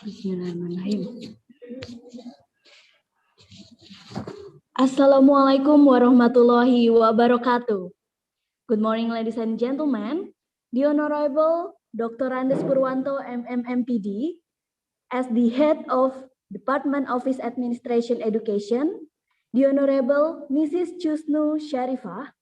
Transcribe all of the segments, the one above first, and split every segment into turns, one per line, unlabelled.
Bismillahirrahmanirrahim. Assalamualaikum warahmatullahi wabarakatuh. Good morning, ladies and gentlemen. The Honorable Dr. Andes Purwanto, MMPD, as the head of Department Office Administration Education, the Honorable Mrs. Chusnu Sharifah,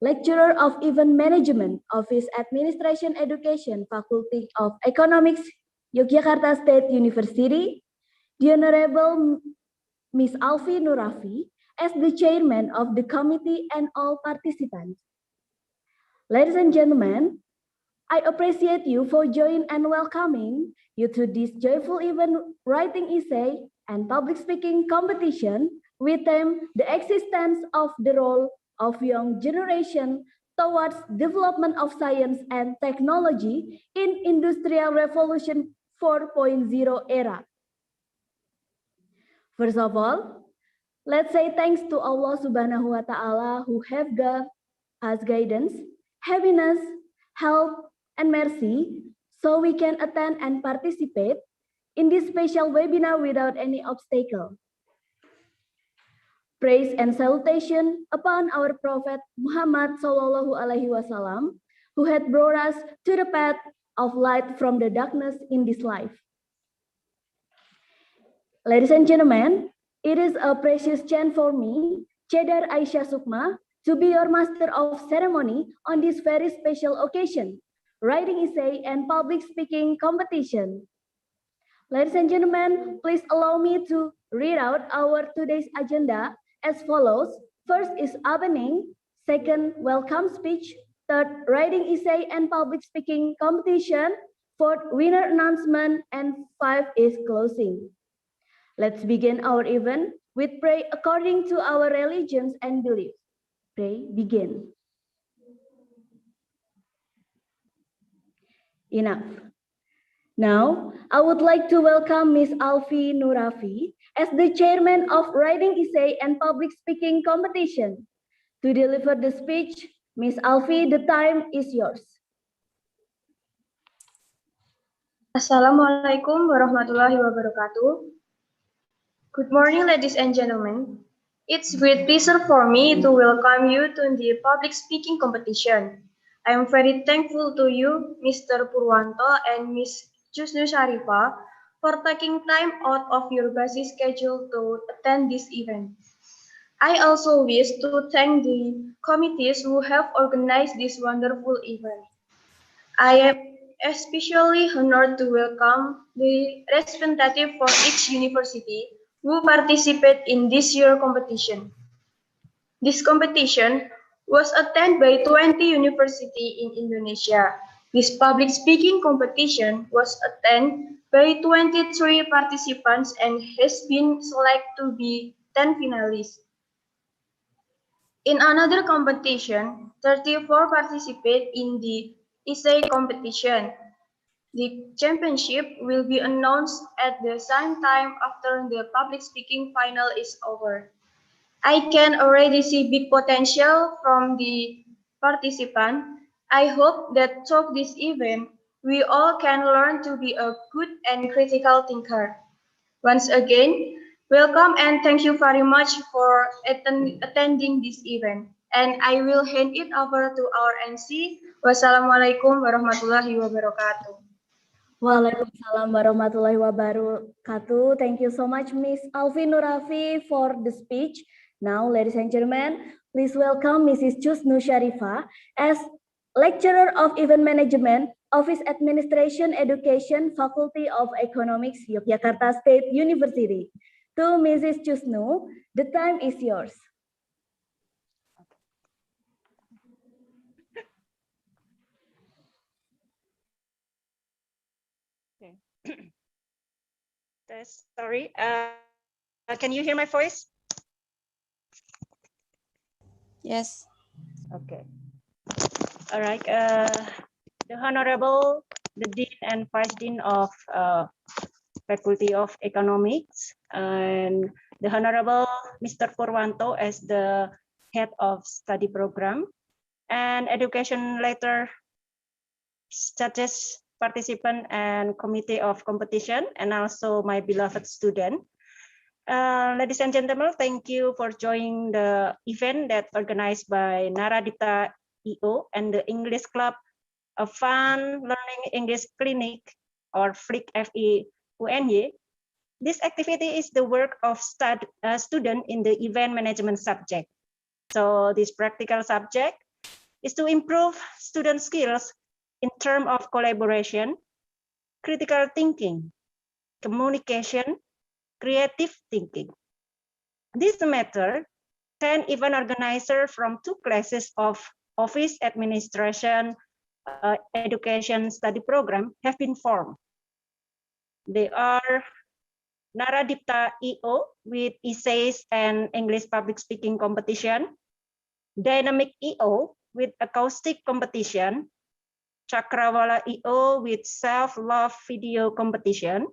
Lecturer of Event Management, Office Administration Education, Faculty of Economics, Yogyakarta State University, the Honorable Ms. Alfi Nurafi, as the chairman of the committee and all participants. Ladies and gentlemen, I appreciate you for joining and welcoming you to this joyful event writing essay and public speaking competition with them the existence of the role of young generation towards development of science and technology in Industrial Revolution 4.0 era. First of all, let's say thanks to Allah Subhanahu wa Ta'ala who have given us guidance, happiness, health, and mercy so we can attend and participate in this special webinar without any obstacle. Praise and salutation upon our Prophet Muhammad Sallallahu Alaihi Wasallam, who had brought us to the path of light from the darkness in this life. Ladies and gentlemen, it is a precious chance for me, Cedar Aisyah Sukma, to be your master of ceremony on this very special occasion, writing essay and public speaking competition. Ladies and gentlemen, please allow me to read out our today's agenda as follows. First is opening, second, welcome speech, third, writing essay and public speaking competition, fourth, winner announcement, and five is closing. Let's begin our event with pray according to our religions and beliefs. Pray, begin. Enough. Now, I would like to welcome Ms. Alfi Nurafi as the chairman of Writing Essay and Public Speaking Competition. To deliver the speech, Ms. Alfi, the time is yours.
Assalamualaikum warahmatullahi wabarakatuh. Good morning, ladies and gentlemen. It's great pleasure for me to welcome you to the public speaking competition. I am very thankful to you, Mr. Purwanto and Ms. Jusnu Sharifa, for taking time out of your busy schedule to attend this event. I also wish to thank the committees who have organized this wonderful event. I am especially honored to welcome the representative for each university who participate in this year's competition. This competition was attended by 20 universities in Indonesia. This public speaking competition was attended by 23 participants and has been selected to be 10 finalists. In another competition, 34 participate in the essay competition. The championship will be announced at the same time after the public speaking final is over. I can already see big potential from the participant. I hope that through this event, we all can learn to be a good and critical thinker. Once again, welcome and thank you very much for attending this event. And I will hand it over to our MC. Wassalamualaikum warahmatullahi wabarakatuh.
Waalaikumsalam warahmatullahi wabarakatuh. Thank you so much, Ms. Alfi Nurafi, for the speech. Now, ladies and gentlemen, please welcome Mrs. Jusnu Sharifa as Lecturer of Event Management, Office Administration Education, Faculty of Economics, Yogyakarta State University. To Mrs. Jusnu, the time is yours.
Sorry, can you hear my voice?
Yes.
Okay. All right. The Honorable, the Dean and Vice Dean of Faculty of Economics, and the Honorable Mr. Purwanto as the Head of Study Program, and education letter such as participant and committee of competition, and also my beloved student. Ladies and gentlemen, thank you for joining the event that organized by Naradipta EO and the English Club, a fun learning English clinic or FLIC FE UNY. This activity is the work of student in the event management subject. So this practical subject is to improve student skills in terms of collaboration, critical thinking, communication, creative thinking. This matter, 10 event organizers from 2 classes of Office Administration Education Study Program have been formed. They are Naradipta EO with essays and English public speaking competition, Dynamic EO with acoustic competition, Chakrawala EO with self-love video competition,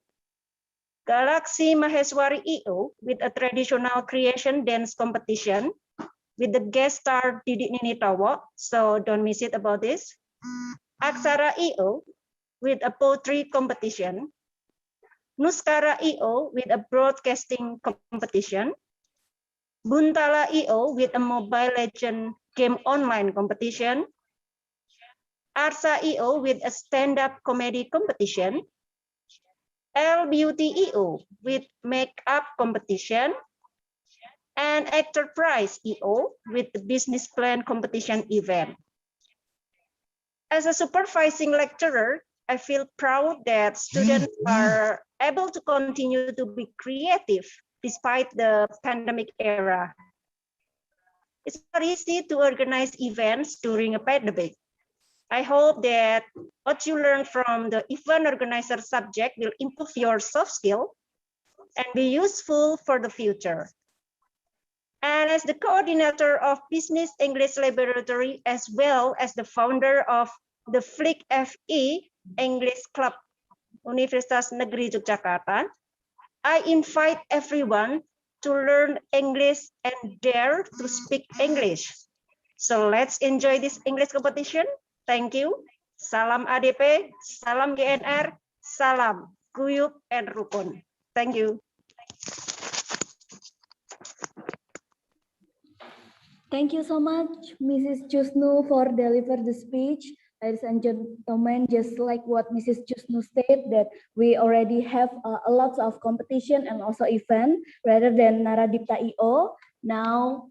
Galaxy Maheswari EO with a traditional creation dance competition with the guest star Didi Nini Tawa, so don't miss it about this. Aksara EO with a poetry competition, Nuskara EO with a broadcasting competition, Buntala EO with a Mobile Legend game online competition, Arsa EO with a stand-up comedy competition, L Beauty EO with makeup competition, and Enterprise EO with the business plan competition event. As a supervising lecturer, I feel proud that students are able to continue to be creative despite the pandemic era. It's not easy to organize events during a pandemic. I hope that what you learn from the event organizer subject will improve your soft skill and be useful for the future. And as the coordinator of Business English Laboratory, as well as the founder of the FLIC FE English Club, Universitas Negeri Yogyakarta, I invite everyone to learn English and dare to speak English. So let's enjoy this English competition. Thank you. Salam ADP, salam GNR, salam guyup and rukun. Thank you.
Thank you so much, Mrs. Chusnu, for deliver the speech. Ladies and gentlemen, just like what Mrs. Chusnu said, that we already have a lot of competition and also event rather than Naradipta.io. Now,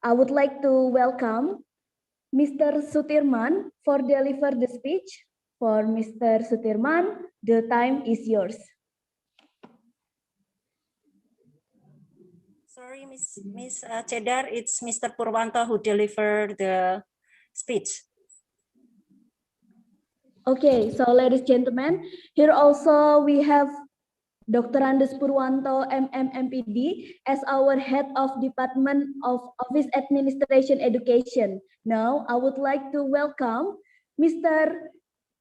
I would like to welcome Mr. Sutirman for deliver the speech. For Mr. Sutirman, the time is yours.
Sorry, Miss Cedar, it's Mr. Purwanto who delivered the speech.
Okay, so ladies and gentlemen, here also we have Dr. Andes Purwanto, MMMPD, as our Head of Department of Office Administration Education. Now, I would like to welcome Mr.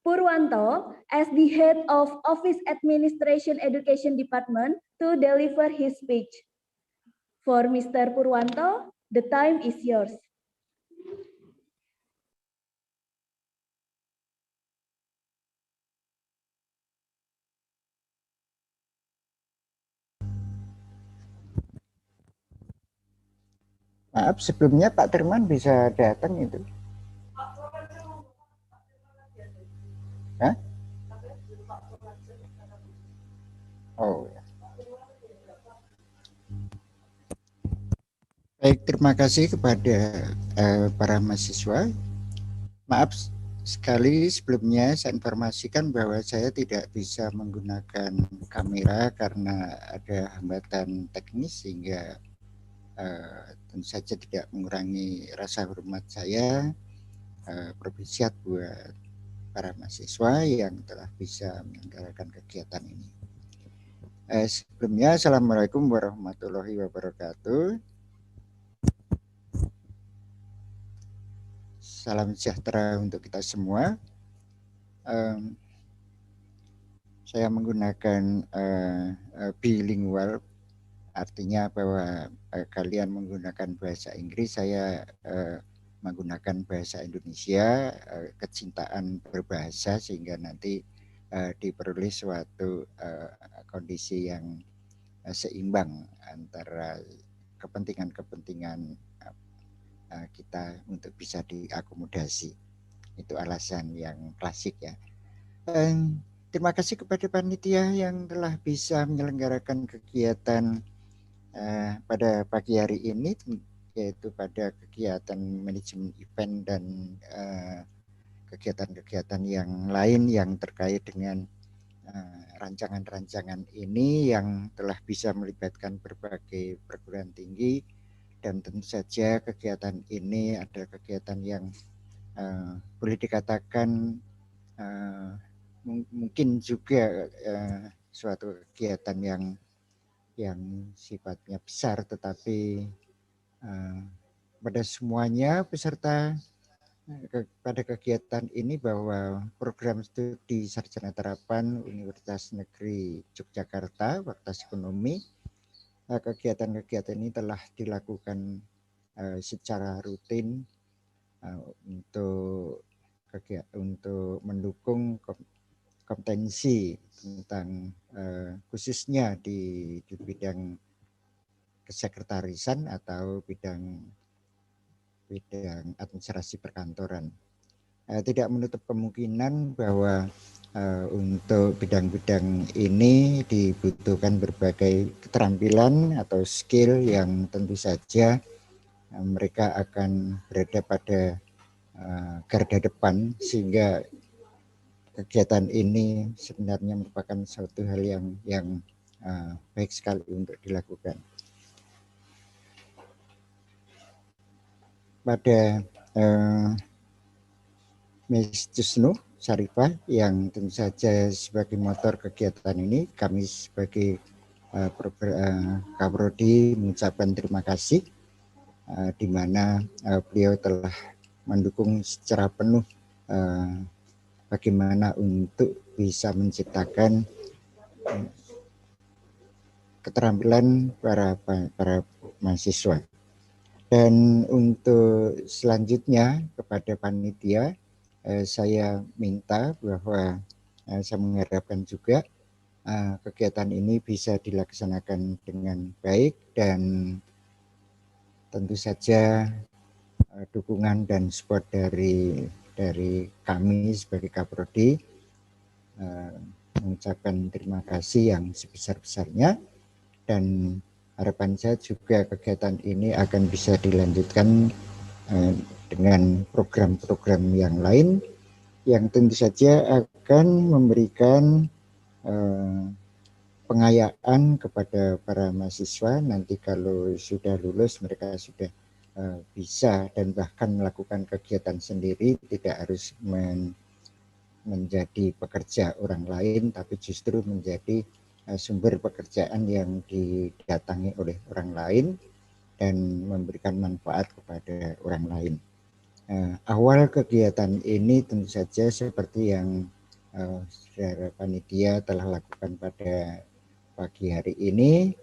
Purwanto as the Head of Office Administration Education Department to deliver his speech. For Mr. Purwanto, the time is yours.
Maaf, sebelumnya Pak Dirman bisa datang itu. Hah? Oh ya. Baik, terima kasih kepada para mahasiswa. Maaf sekali sebelumnya saya informasikan bahwa saya tidak bisa menggunakan kamera karena ada hambatan teknis sehingga tentu saja tidak mengurangi rasa hormat saya, propisiat buat para mahasiswa yang telah bisa menyelenggarakan kegiatan ini. Sebelumnya, Assalamualaikum warahmatullahi wabarakatuh. Salam sejahtera untuk kita semua. Saya menggunakan bilingual, artinya bahwa kalian menggunakan bahasa Inggris, saya menggunakan bahasa Indonesia, kecintaan berbahasa sehingga nanti diperoleh suatu kondisi yang seimbang antara kepentingan-kepentingan kita untuk bisa diakomodasi. Itu alasan yang klasik ya. Terima kasih kepada panitia yang telah bisa menyelenggarakan kegiatan pada pagi hari ini, yaitu pada kegiatan manajemen event dan kegiatan-kegiatan yang lain yang terkait dengan rancangan-rancangan ini yang telah bisa melibatkan berbagai perguruan tinggi. Dan tentu saja kegiatan ini adalah kegiatan yang boleh dikatakan mungkin juga suatu kegiatan yang sifatnya besar, tetapi pada semuanya peserta pada kegiatan ini bahwa program studi sarjana terapan Universitas Negeri Yogyakarta Fakultas Ekonomi, kegiatan-kegiatan ini telah dilakukan secara rutin untuk mendukung kompetensi tentang khususnya di bidang kesekretarisan atau bidang administrasi perkantoran. Tidak menutup kemungkinan bahwa untuk bidang-bidang ini dibutuhkan berbagai keterampilan atau skill yang tentu saja mereka akan berada pada garda depan, sehingga kegiatan ini sebenarnya merupakan suatu hal yang baik sekali untuk dilakukan. Pada Ms. Chusnu Syarifah yang tentu saja sebagai motor kegiatan ini, kami sebagai Kaprodi mengucapkan terima kasih di mana beliau telah mendukung secara penuh bagaimana untuk bisa menciptakan keterampilan para mahasiswa. Dan untuk selanjutnya kepada panitia, saya minta bahwa saya mengharapkan juga kegiatan ini bisa dilaksanakan dengan baik, dan tentu saja dukungan dan support dari kami sebagai Kaprodi, mengucapkan terima kasih yang sebesar-besarnya, dan harapan saya juga kegiatan ini akan bisa dilanjutkan dengan program-program yang lain yang tentu saja akan memberikan pengayaan kepada para mahasiswa. Nanti kalau sudah lulus mereka sudah bisa dan bahkan melakukan kegiatan sendiri, tidak harus menjadi pekerja orang lain, tapi justru menjadi sumber pekerjaan yang didatangi oleh orang lain dan memberikan manfaat kepada orang lain. Awal kegiatan ini tentu saja seperti yang saudara panitia telah lakukan pada pagi hari ini.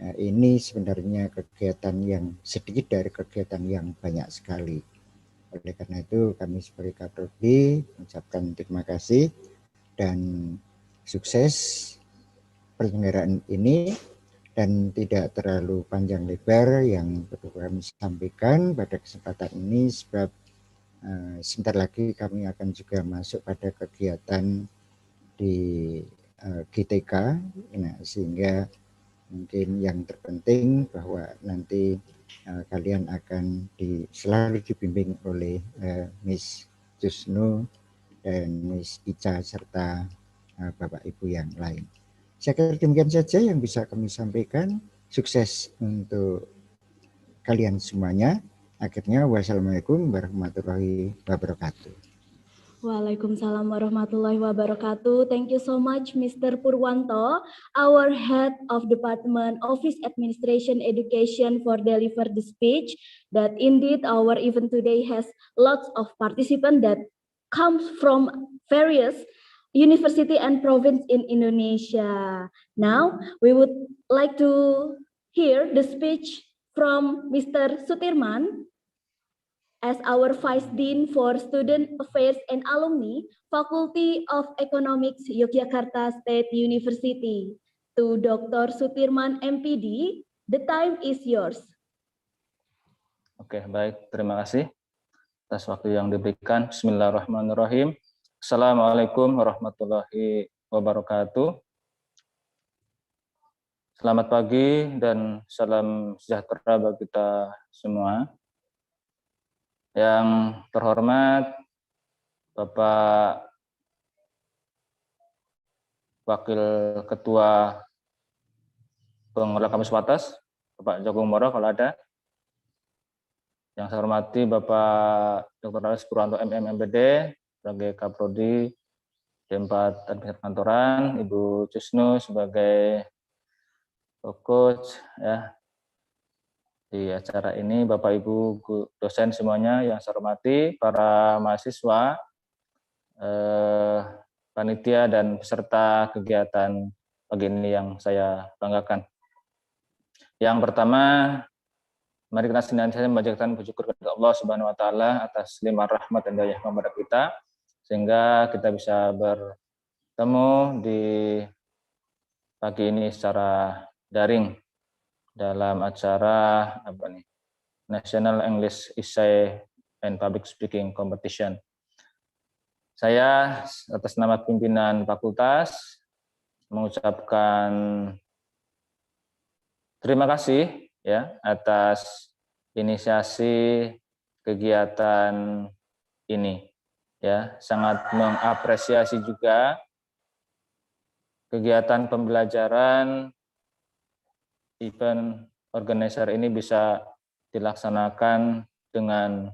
Ini sebenarnya kegiatan yang sedikit dari kegiatan yang banyak sekali. Oleh karena itu kami sebagai Kaprodi mengucapkan terima kasih dan sukses penyelenggaraan ini, dan tidak terlalu panjang lebar yang perlu kami sampaikan pada kesempatan ini, sebab sebentar lagi kami akan juga masuk pada kegiatan di GTK. Nah, sehingga mungkin yang terpenting bahwa nanti kalian akan selalu dibimbing oleh Miss Jusnu dan Miss Ica serta Bapak Ibu yang lain. Saya kira demikian saja yang bisa kami sampaikan. Sukses untuk kalian semuanya. Akhirnya, wassalamualaikum warahmatullahi wabarakatuh.
Waalaikumsalam warahmatullahi wabarakatuh. Thank you so much, Mr. Purwanto, our Head of Department Office Administration Education, for deliver the speech. That indeed our event today has lots of participants that comes from various university and province in Indonesia. Now we would like to hear the speech from Mr. Sutirman, as our Vice Dean for Student Affairs and Alumni, Faculty of Economics, Yogyakarta State University. To Dr. Sutirman, MPD, the time is yours.
Oke, baik. Terima kasih atas waktu yang diberikan. Bismillahirrahmanirrahim. Assalamualaikum warahmatullahi wabarakatuh. Selamat pagi dan salam sejahtera bagi kita semua. Yang terhormat Bapak Wakil Ketua Pengelola Kampus Watas, Bapak Jogung Moro kalau ada. Yang saya hormati Bapak Dr. Andes Purwanto MMMPD sebagai Kaprodi D4 Administrasi Kantoran, Ibu Jusnu sebagai coach ya di acara ini, Bapak Ibu dosen semuanya yang saya hormati, para mahasiswa, panitia dan peserta kegiatan pagi ini yang saya banggakan. Yang pertama, mari kita senantiasa memanjatkan puji syukur kepada Allah Subhanahu wa taala atas limpah rahmat dan daya kepada kita, sehingga kita bisa bertemu di pagi ini secara daring dalam acara National English Essay and Public Speaking Competition. Saya atas nama pimpinan fakultas mengucapkan terima kasih ya atas inisiasi kegiatan ini. Ya, sangat mengapresiasi juga kegiatan pembelajaran event organizer ini bisa dilaksanakan dengan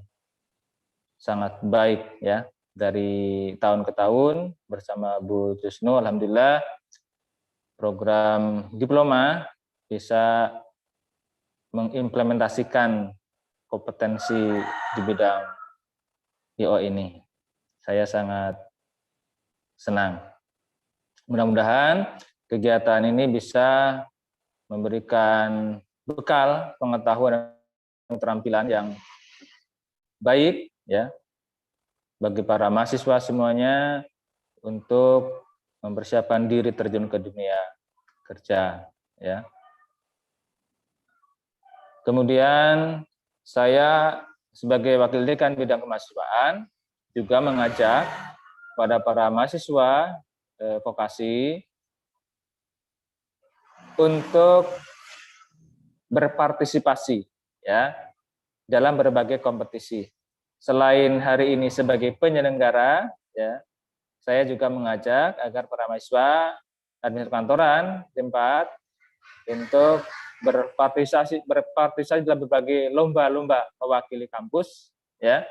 sangat baik ya, dari tahun ke tahun bersama Bu Jusnu. Alhamdulillah program diploma bisa mengimplementasikan kompetensi di bidang IO ini. Saya sangat senang Mudah-mudahan kegiatan ini bisa memberikan bekal pengetahuan dan keterampilan yang baik ya bagi para mahasiswa semuanya untuk mempersiapkan diri terjun ke dunia kerja ya. Kemudian saya sebagai wakil dekan bidang kemahasiswaan juga mengajak pada para mahasiswa vokasi untuk berpartisipasi ya dalam berbagai kompetisi. Selain hari ini sebagai penyelenggara ya, saya juga mengajak agar para mahasiswa administrasi kantoran tempat untuk berpartisipasi dalam berbagai lomba-lomba mewakili kampus ya.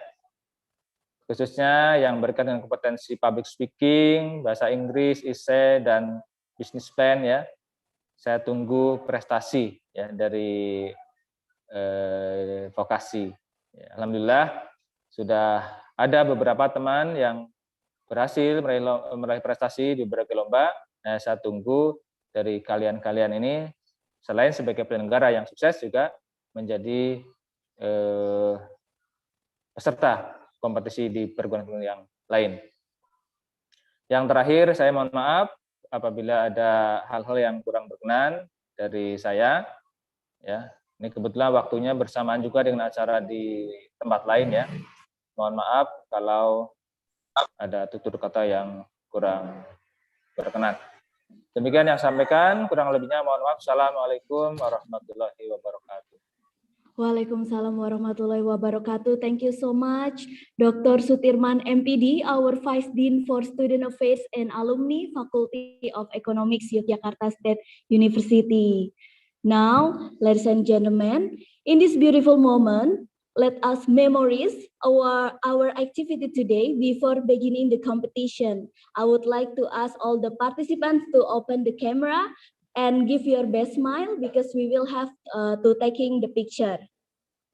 Khususnya yang berkaitan dengan kompetensi public speaking, bahasa Inggris, essay, dan business plan ya. Saya tunggu prestasi ya dari vokasi. Ya, alhamdulillah sudah ada beberapa teman yang berhasil meraih prestasi di berbagai lomba. Nah, saya tunggu dari kalian-kalian ini selain sebagai penyelenggara yang sukses juga menjadi peserta kompetisi di perguruan yang lain. Yang terakhir, saya mohon maaf apabila ada hal-hal yang kurang berkenan dari saya. Ya, ini kebetulan waktunya bersamaan juga dengan acara di tempat lain ya. Mohon maaf kalau ada tutur kata yang kurang berkenan. Demikian yang saya sampaikan, kurang lebihnya mohon maaf. Assalamualaikum warahmatullahi wabarakatuh.
Waalaikumsalam warahmatullahi wabarakatuh. Thank you so much, Dr. Sutirman MPD, our Vice Dean for Student Affairs and Alumni, Faculty of Economics, Yogyakarta State University. Now, ladies and gentlemen, in this beautiful moment, let us memorize our activity today before beginning the competition. I would like to ask all the participants to open the camera and give your best smile because we will have to taking the picture.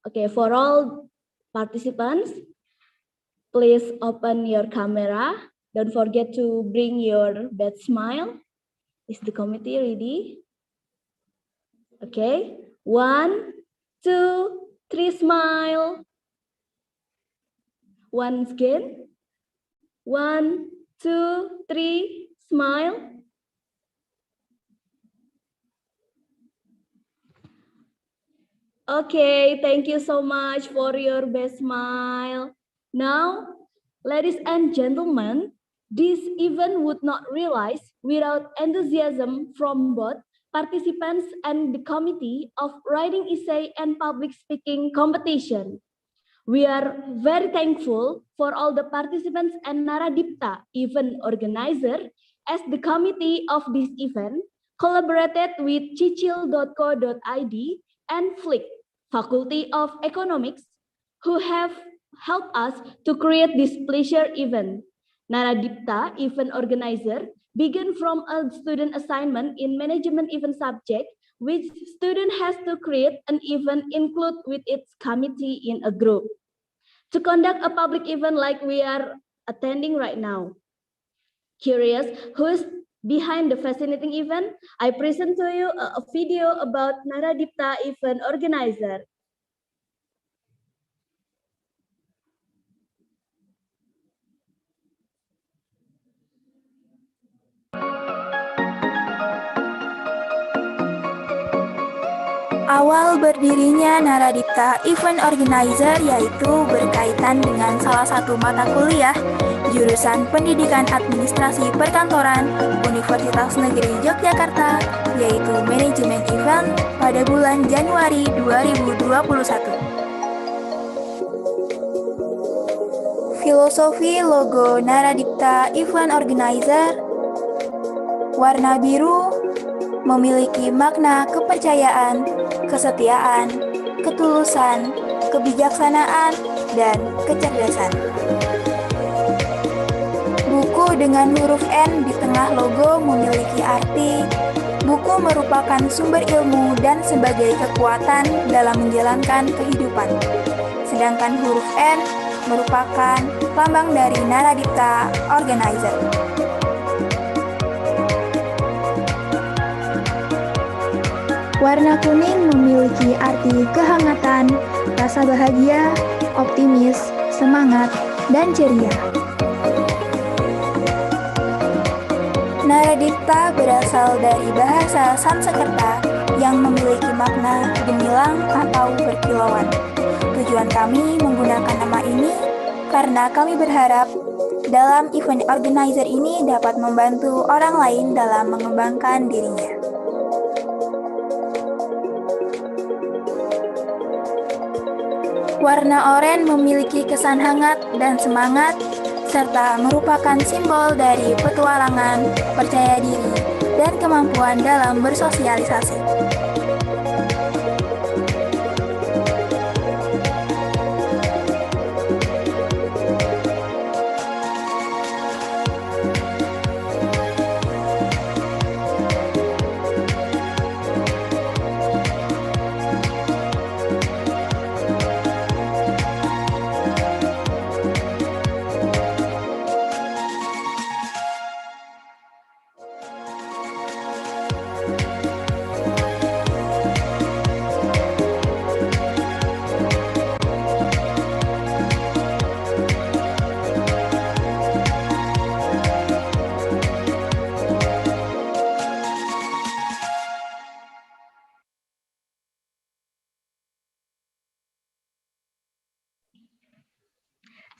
Okay, for all participants, please open your camera. Don't forget to bring your best smile. Is the committee ready? Okay, 1, 2, 3, smile. Once again, 1, 2, 3, smile. Okay, thank you so much for your best smile. Now, ladies and gentlemen, this event would not realize without enthusiasm from both participants and the committee of writing essay and public speaking competition. We are very thankful for all the participants and Naradipta event organizer as the committee of this event collaborated with cicil.co.id and Flick, Faculty of Economics, who have helped us to create this pleasure event. Naradipta, event organizer, began from a student assignment in management event subject, which student has to create an event include with its committee in a group to conduct a public event like we are attending right now. Curious who's behind the fascinating event? I present to you a video about Naradipta event organizer.
Awal berdirinya Naradipta Event Organizer yaitu berkaitan dengan salah satu mata kuliah jurusan Pendidikan Administrasi Perkantoran Universitas Negeri Yogyakarta yaitu Manajemen Event pada bulan Januari 2021. Filosofi logo Naradipta Event Organizer warna biru memiliki makna kepercayaan, kesetiaan, ketulusan, kebijaksanaan, dan kecerdasan. Buku dengan huruf N di tengah logo memiliki arti buku merupakan sumber ilmu dan sebagai kekuatan dalam menjalankan kehidupan. Sedangkan huruf N merupakan lambang dari Naradipta Organizer. Warna kuning memiliki arti kehangatan, rasa bahagia, optimis, semangat, dan ceria. Naradipta berasal dari bahasa Sanskerta yang memiliki makna gemilang atau berkilauan. Tujuan kami menggunakan nama ini karena kami berharap dalam event organizer ini dapat membantu orang lain dalam mengembangkan dirinya. Warna oranye memiliki kesan hangat dan semangat, serta merupakan simbol dari petualangan, percaya diri, dan kemampuan dalam bersosialisasi.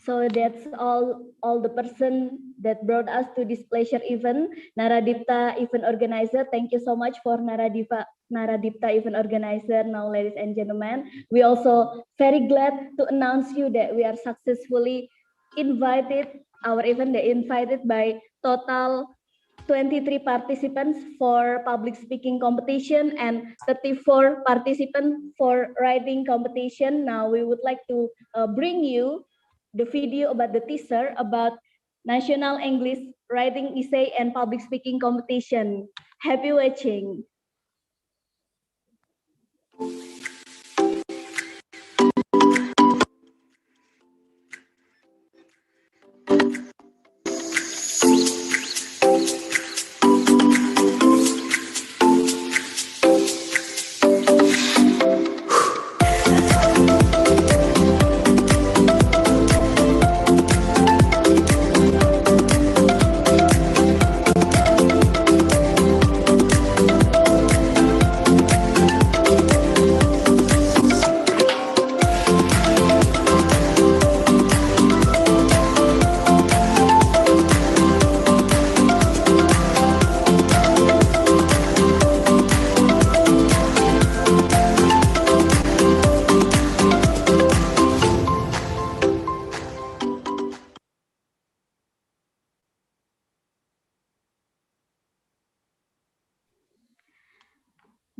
So that's all the person that brought us to this pleasure event, Naradipta event organizer. Thank you so much for Naradipta event organizer. Now, ladies and gentlemen, we also very glad to announce you that we are successfully invited. Our event they invited by total 23 participants for public speaking competition and 34 participants for writing competition. Now we would like to bring you the video about the teaser about National English Writing Essay and Public Speaking Competition. Happy watching.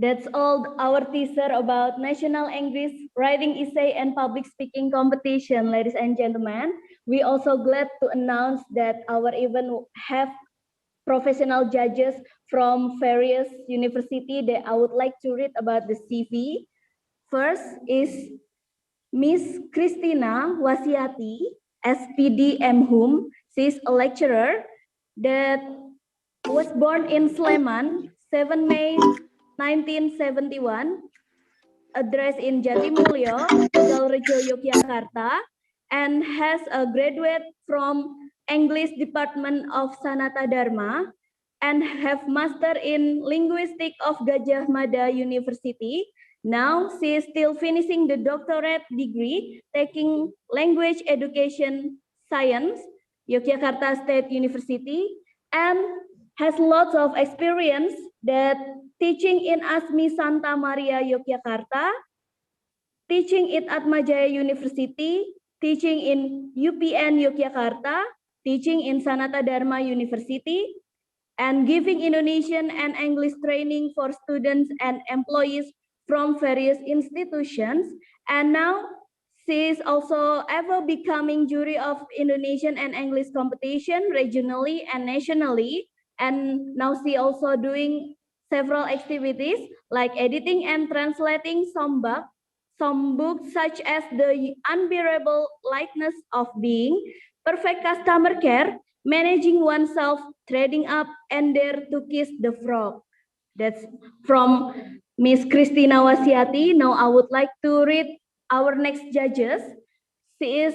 That's all our teaser about National English Writing Essay and Public Speaking Competition, ladies and gentlemen. We also glad to announce that our event have professional judges from various universities that I would like to read about the CV. First is Miss Christina Wasiati, SPD MHUM. She's a lecturer that was born in Sleman, 7 May 1971, address in Jatimulyo, Tegalrejo, Yogyakarta, and has a graduate from English Department of Sanata Dharma and have master in linguistics of Gajah Mada University. Now she is still finishing the doctorate degree, taking language education science, Yogyakarta State University, and has lots of experience that teaching in Asmi Santa Maria Yogyakarta, teaching at Atmajaya University, teaching in UPN Yogyakarta, teaching in Sanata Dharma University, and giving Indonesian and English training for students and employees from various institutions. And now she is also ever becoming jury of Indonesian and English competition regionally and nationally. And now she also doing several activities like editing and translating some books such as The Unbearable Lightness of Being, Perfect Customer Care, Managing Oneself, Trading Up, and Dare to Kiss the Frog. That's from Miss Christina Wasiati. Now I would like to read our next judges. She is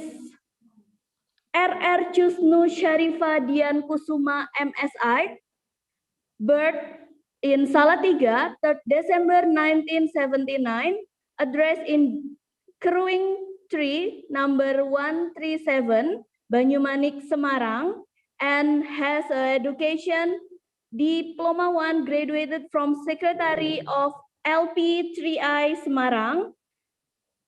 RR Chusnu Syarifa Dian Kusuma MSI, birth in Salatiga, 3rd December 1979, address in Keruing Tree, number 137, Banyumanik, Semarang, and has education Diploma 1 graduated from Secretary of LP3I Semarang,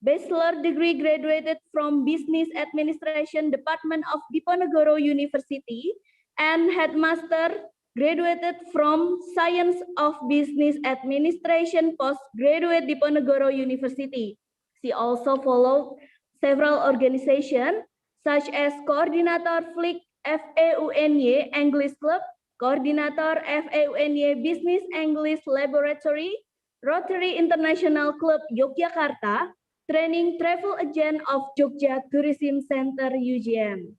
Bachelor degree graduated from Business Administration Department of Diponegoro University, and Headmaster graduated from Science of Business Administration Postgraduate Diponegoro University. She also followed several organizations such as Coordinator Flick FAUNY English Club, Coordinator FAUNY Business English Laboratory, Rotary International Club Yogyakarta, Training Travel Agent of Jogja Tourism Center UGM.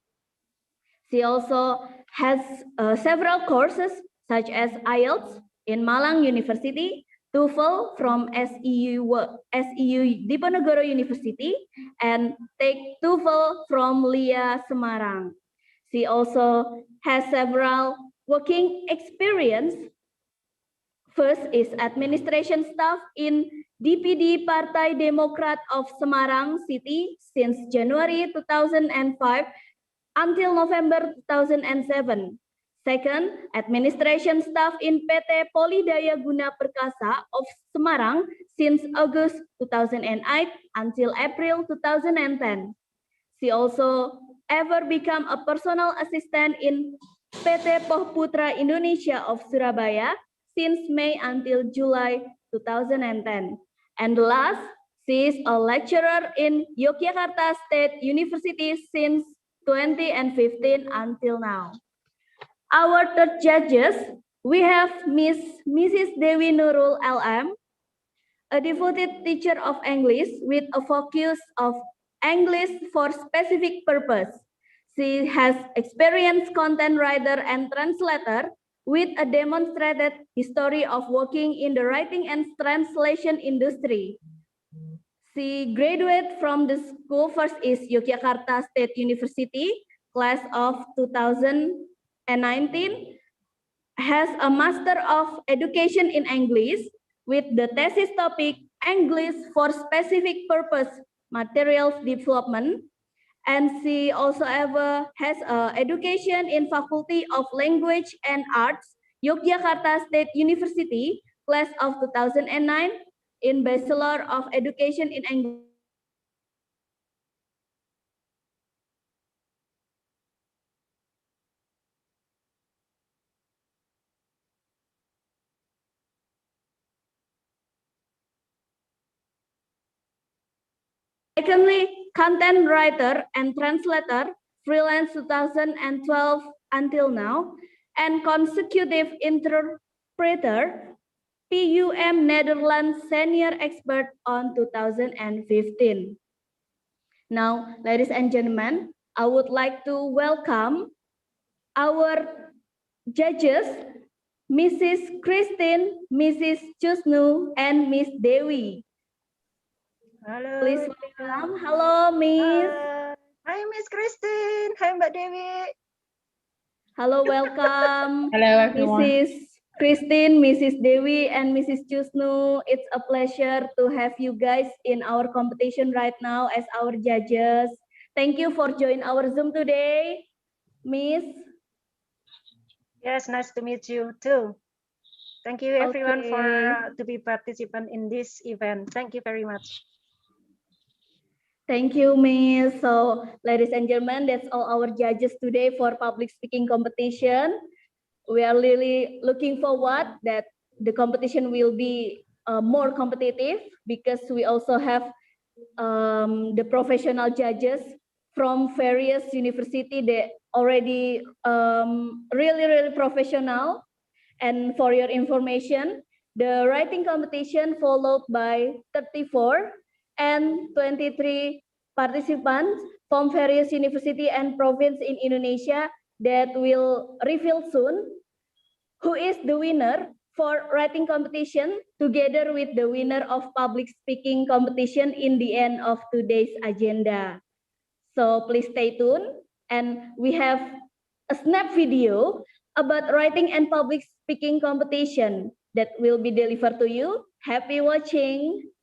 She also has several courses such as IELTS in Malang University, TOEFL from SEU Diponegoro University, and take TOEFL from LIA Semarang. She also has several working experience. First is administration staff in DPD Partai Demokrat of Semarang City since January 2005 until November 2007. Second, administration staff in PT Polidaya Guna Perkasa of Semarang since August 2008 until April 2010. She also ever become a personal assistant in PT Poh Putra Indonesia of Surabaya since May until July 2010. And last, she is a lecturer in Yogyakarta State University since 2015 until now. Our third judges, we have Mrs. Dewi Nurul LM, a devoted teacher of English with a focus of English for specific purpose. She has experienced content writer and translator with a demonstrated history of working in the writing and translation industry. She graduated from the school first is Yogyakarta State University, class of 2019, has a Master of Education in English with the thesis topic English for Specific Purpose Materials Development. And she also has education in Faculty of Language and Arts, Yogyakarta State University, class of 2009, in Bachelor of Education in English. Secondly, content writer and translator, freelance 2012 until now, and consecutive interpreter, PUM Netherlands senior expert on 2015. Now, ladies and gentlemen, I would like to welcome our judges, Mrs. Christine, Mrs. Chusnu, and Miss Dewi.
Halo.
Please welcome. Hello, Miss.
Hi, Miss Christine. Hi, Mbak Dewi.
Hello, welcome.
Hello, everyone.
Mrs. Christine, Mrs. Dewi, and Mrs. Chusnu. It's a pleasure to have you guys in our competition right now as our judges. Thank you for joining our Zoom today, Miss.
Yes, nice to meet you too. Thank you everyone for to be participant in this event. Thank you very much.
Thank you, Miss. So, ladies and gentlemen, that's all our judges today for public speaking competition. We are really looking forward that the competition will be more competitive because we also have the professional judges from various universities that already really professional. And for your information, the writing competition followed by 34 and 23 participants from various university and province in Indonesia that will reveal soon who is the winner for writing competition together with the winner of public speaking competition in the end of today's agenda. So please stay tuned, and we have a snap video about writing and public speaking competition that will be delivered to you. Happy watching.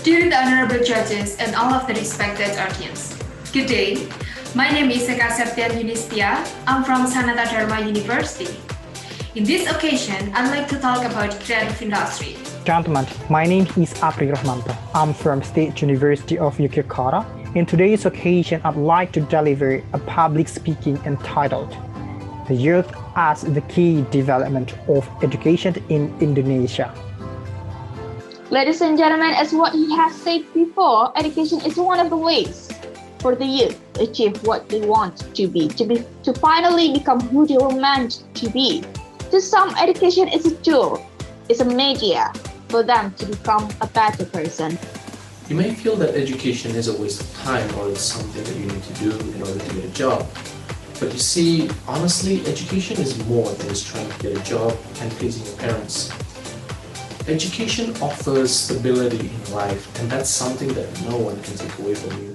Dear the honorable judges and all of the respected audience, good day. My name is Eka Septian Yunistia. I'm from Sanata Dharma University. In this occasion, I'd like to talk about creative industry.
Gentlemen, my name is Apri Rahmanto. I'm from State University of Yogyakarta. In today's occasion, I'd like to deliver a public speaking entitled "The Youth as the Key Development of Education in Indonesia."
Ladies and gentlemen, as what he has said before, education is one of the ways for the youth to achieve what they want to finally become who they were meant to be. To some, education is a tool, is a media for them to become a better person.
You may feel that education is a waste of time or it's something that you need to do in order to get a job. But you see, honestly, education is more than just trying to get a job and pleasing your parents. Education offers stability in life, and that's something that no one can take away from you.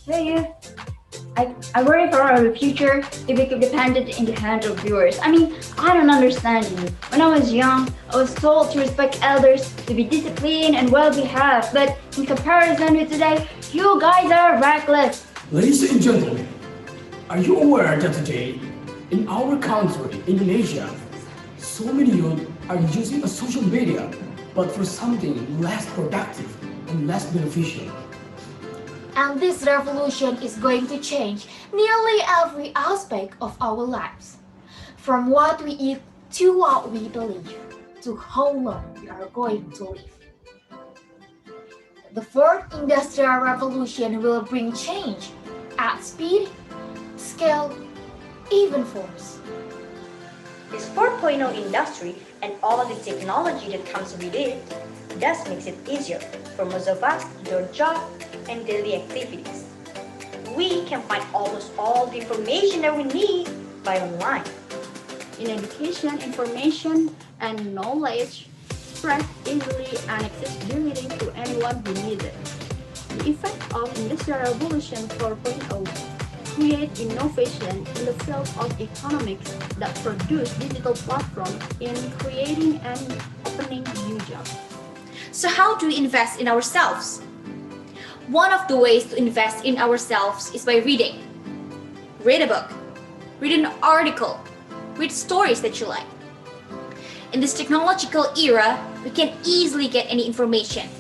Hey, you. I worry for our future if we could depend it in the hands of viewers. I mean, I don't understand you. When I was young, I was told to respect elders, to be disciplined and well-behaved. But in comparison with today, you guys are reckless.
Ladies and gentlemen, are you aware that today, in our country, Indonesia, so many youth are using a social media, but for something less productive and less beneficial?
And this revolution is going to change nearly every aspect of our lives. From what we eat to what we believe, to how long we are going to live. The fourth industrial revolution will bring change at speed, scale, even force.
This 4.0 industry and all the technology that comes with it does makes it easier for most of us to do our job and daily activities. We can find almost all the information that we need by online.
In education, information and knowledge spread easily and accessibility to anyone who needs it. The effect of Industrial Revolution 4.0 create innovation in the field of economics that produce digital platforms in creating and opening new jobs.
So how do we invest in ourselves? One of the ways to invest in ourselves is by reading. Read a book, read an article, read stories that you like. In this technological era, we can easily get any information.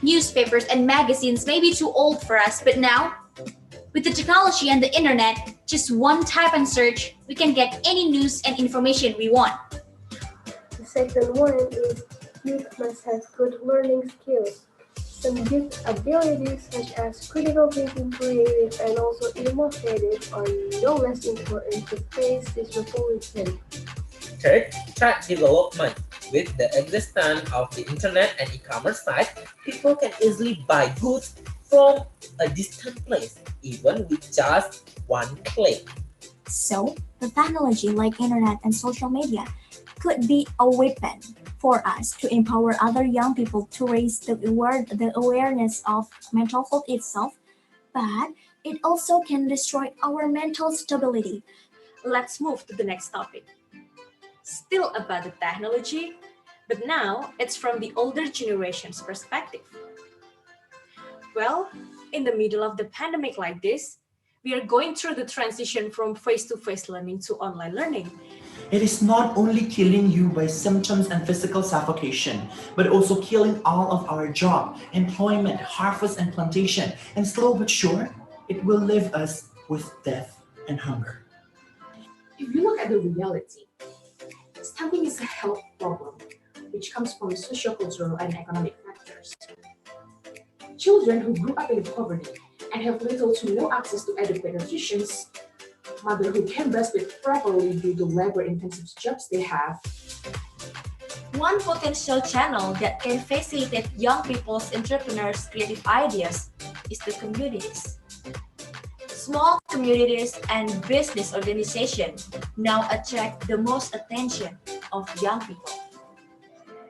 Newspapers and magazines may be too old for us, but now, with the technology and the internet, just one tap and search, we can get any news and information we want.
The second one is youth must have good learning skills. Some youth abilities such as critical thinking, creative, and also innovative are no less important to face this revolution.
Third, child development. With the existence of the internet and e-commerce site, people can easily buy goods from a distant place, even with just one click.
So, the technology like internet and social media could be a weapon for us to empower other young people to raise the awareness of mental health itself, but it also can destroy our mental stability.
Let's move to the next topic. Still about the technology, but now it's from the older generation's perspective. Well, in the middle of the pandemic like this, we are going through the transition from face-to-face learning to online learning.
It is not only killing you by symptoms and physical suffocation, but also killing all of our job, employment, harvest and plantation, and slow but sure, it will leave us with death and hunger.
If you look at the reality, stunting is a health problem, which comes from sociocultural and economic factors. Children who grew up in poverty and have little to no access to adequate nutrition, mothers who can breastfeed properly due to labor-intensive jobs they have.
One potential channel that can facilitate young people's entrepreneurs' creative ideas is the communities. Small communities and business organizations now attract the most attention of young people.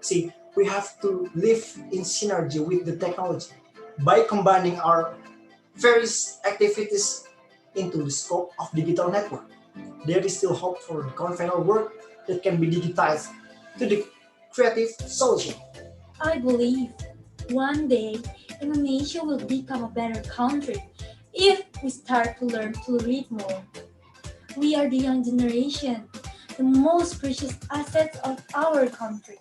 See, we have to live in synergy with the technology by combining our various activities into the scope of digital network. There is still hope for conventional work that can be digitized to the creative solution.
I believe one day Indonesia will become a better country if we start to learn to read more. We are the young generation, the most precious assets of our country.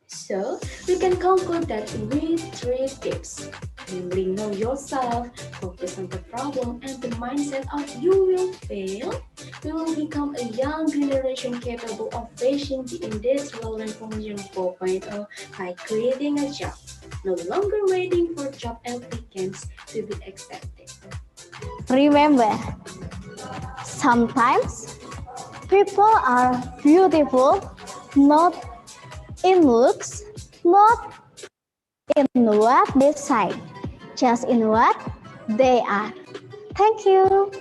So, we can conclude that with 3 tips. Namely, know yourself, focus on the problem, and the mindset of you will fail, we will become a young generation capable of facing the industrial revolution 4.0 by creating a job, no longer waiting for job applicants to be accepted.
Remember, sometimes people are beautiful not in looks, not in what they say, just in what they are. Thank you.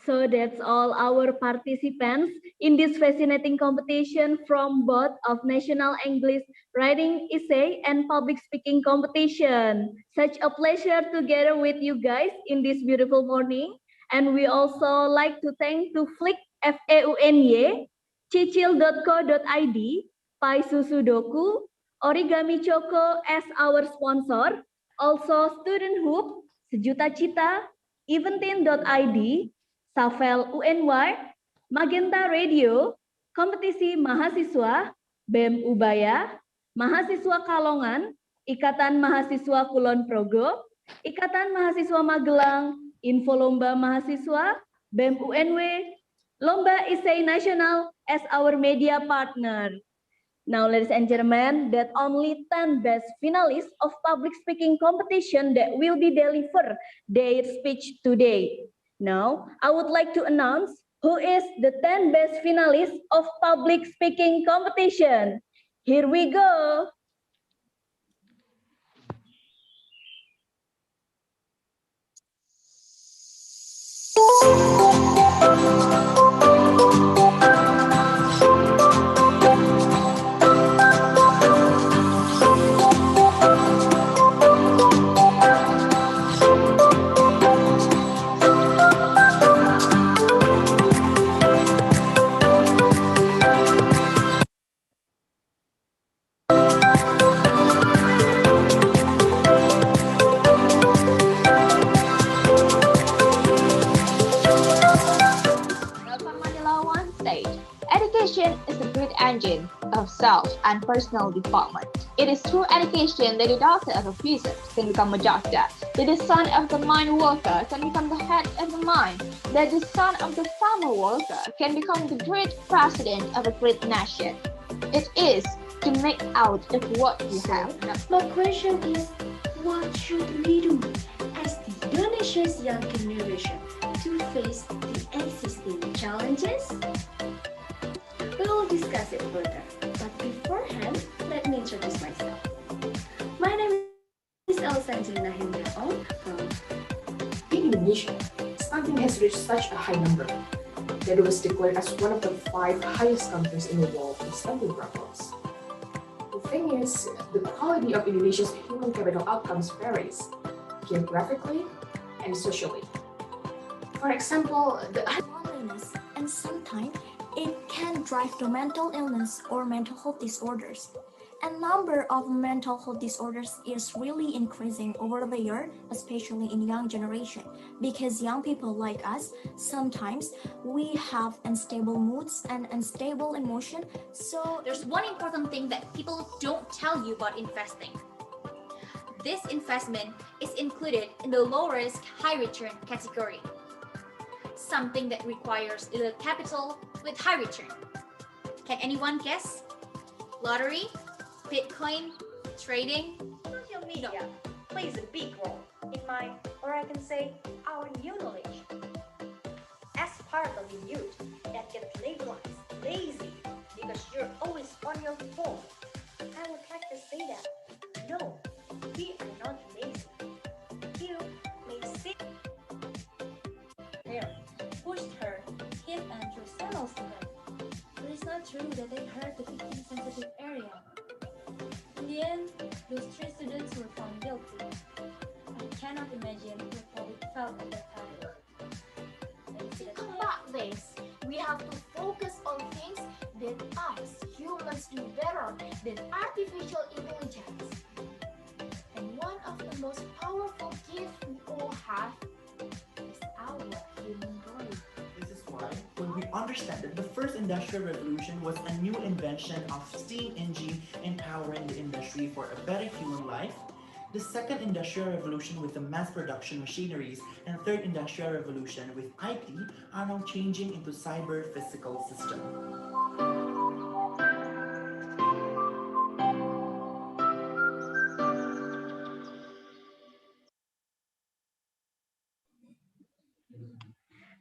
So that's all our participants in this fascinating competition from both of National English Writing Essay and Public Speaking Competition. Such a pleasure together with you guys in this beautiful morning. And we also like to thank to Flick FEUNY, Cicil.co.id, Pai Susu Doku, Origami Choco as our sponsor, also Student Hub, Sejuta Cita, Eventin.id, Safel UNY, Magenta Radio, Kompetisi Mahasiswa, BEM Ubaya, Mahasiswa Kalongan, Ikatan Mahasiswa Kulon Progo, Ikatan Mahasiswa Magelang, Info Lomba Mahasiswa, BEM UNW, Lomba Essay Nasional as our media partner. Now, ladies and gentlemen, that only 10 best finalists of public speaking competition that will be deliver their speech today. Now, I would like to announce who is the 10 best finalists of public speaking competition. Here we go.
Education is the great engine of self and personal development. It is through education that the daughter of a physician can become a doctor, that the son of the mine worker can become the head of the mine, that the son of the farmer worker can become the great president of a great nation. It is to make out of what you have.
My question is, what should we do as the Indonesia's young generation to face the
existing challenges? We will discuss it further, but beforehand, let me introduce myself. My name is Alessandrina Hendraon from
In Indonesia, stunting has reached such a high number that it was declared as one of the 5 highest countries in the world in stunting problems. The thing is, the quality of Indonesia's human capital outcomes varies geographically and socially. For example, the
loneliness, and sometimes it can drive to mental illness or mental health disorders. And number of mental health disorders is really increasing over the year, especially in young generation, because young people like us, sometimes we have unstable moods and unstable emotion.
So there's one important thing that people don't tell you about investing. This investment is included in the low risk, high return category. Something that requires little capital with high return. Can anyone guess? Lottery? Bitcoin? Trading?
Social media plays a big role in my, or I can say, our new knowledge. As part of the youth that gets labeled lazy because you're always on your phone, I would like to say that no, we are not lazy. You may sit
There, pushed her, hit and threw several students. But it's not true that they hurt the victim's sensitive area. In the end, those 3 students were found guilty. I cannot imagine what public felt at that time.
To combat this, we have to focus on things that us humans do better than artificial intelligence. And one of the most powerful gifts we all have is our human brain.
This is why, when we understand that the first industrial revolution was a new invention of steam engine empowering the industry for a better human life, the second industrial revolution with the mass production machineries and third industrial revolution with IT are now changing into cyber physical system.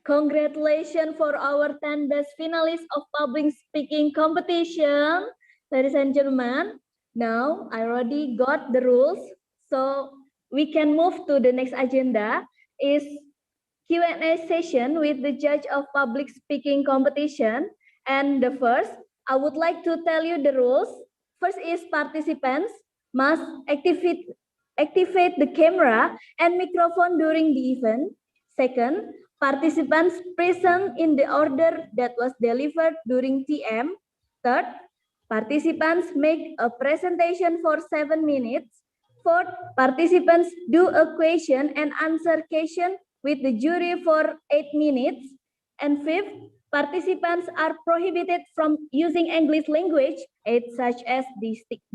Congratulations for our 10 best finalists of public speaking competition. Ladies and gentlemen, now I already got the rules, so we can move to the next agenda is Q&A session with the judge of public speaking competition. And the first, I would like to tell you the rules. First is participants must activate the camera and microphone during the event. Second, participants present in the order that was delivered during TM. Third, participants make a presentation for 7 minutes. Fourth, participants do a question and answer question with the jury for 8 minutes. And fifth, participants are prohibited from using English language aids such as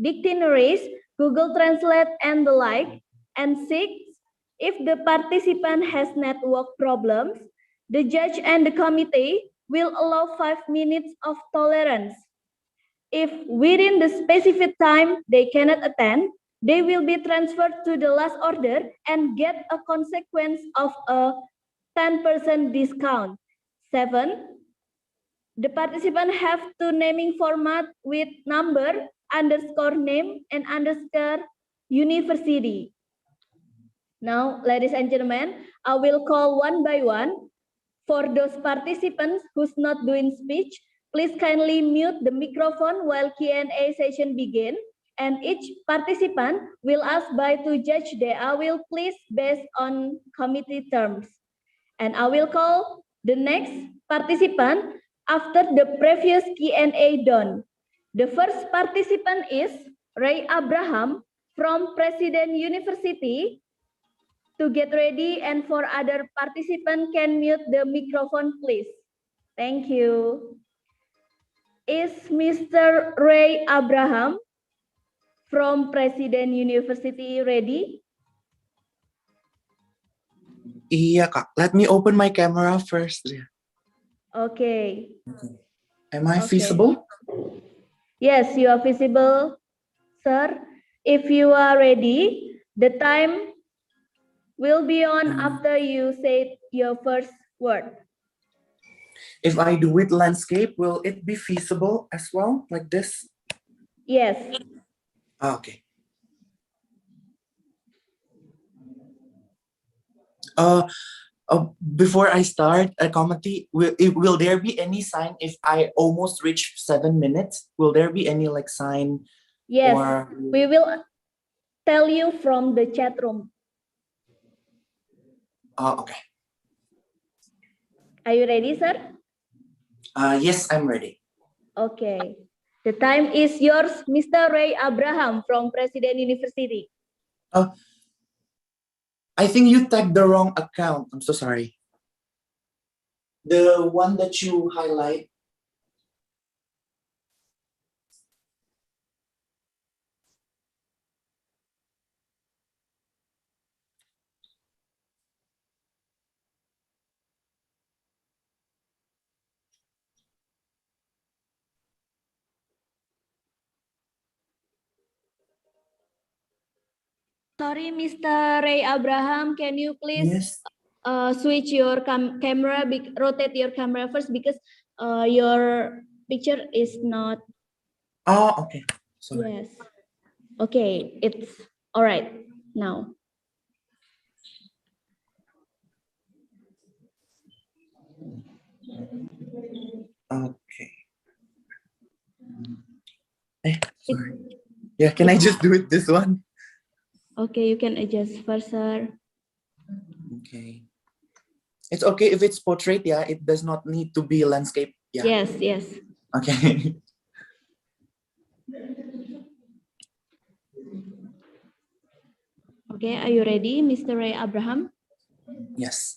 dictionaries, Google Translate, and the like. And sixth, if the participant has network problems, the judge and the committee will allow 5 minutes of tolerance. If within the specific time they cannot attend, they will be transferred to the last order and get a consequence of a 10% discount. 7, the participant have to naming format with number, underscore name, and underscore university. Now, ladies and gentlemen, I will call one by one. For those participants who's not doing speech, please kindly mute the microphone while Q&A session begin. And each participant will ask by to judge I will please based on committee terms. And I will call the next participant after the previous Q&A done. The first participant is Ray Abraham from President University. To get ready, and for other participants can mute the microphone, please. Thank you. Is Mr. Ray Abraham from President University ready?
Iya, Kak. Let me open my camera first.
Okay.
Am I visible?
Yes, you are visible, sir. If you are ready, the time will be on after you say your first word.
If I do it landscape, will it be feasible as well, like this?
Yes.
Okay. Before I start, Kamati, will there be any sign if I almost reach 7 minutes? Will there be any like sign?
Yes,
or...
we will tell you from the chat room.
Okay.
Are you ready, sir?
Yes, I'm ready.
Okay. The time is yours, Mr. Ray Abraham from President University.
I think you tagged the wrong account. I'm so sorry. The one that you highlight.
Sorry, Mr. Ray Abraham, can you please
Yes.
switch your camera, rotate your camera first because your picture is not.
Oh, okay. Sorry.
Yes. Okay, it's all right now.
Okay. Sorry. Yeah, can I just do it this one?
Okay, you can adjust first, sir.
Okay. It's okay if it's portrait, yeah? It does not need to be landscape. Yeah.
Yes, yes.
Okay.
Okay, are you ready, Mr. Ray Abraham?
Yes.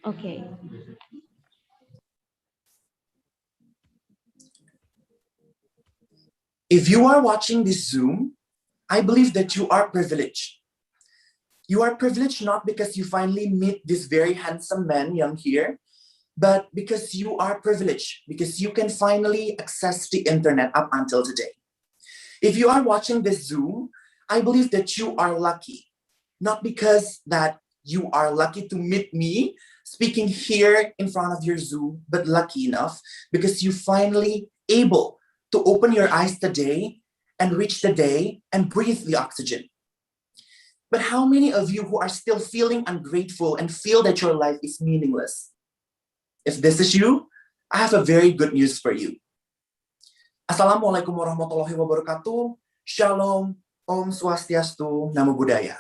Okay.
If you are watching this Zoom, I believe that you are privileged. You are privileged not because you finally meet this very handsome man young here, but because you are privileged, because you can finally access the internet up until today. If you are watching this Zoom, I believe that you are lucky, not because that you are lucky to meet me speaking here in front of your Zoom, but lucky enough because you finally able to open your eyes today and reach the day and breathe the oxygen. But how many of you who are still feeling ungrateful and feel that your life is meaningless? If this is you, I have a very good news for you. Assalamualaikum warahmatullahi wabarakatuh. Shalom, Om Swastiastu, Namo Buddhaya.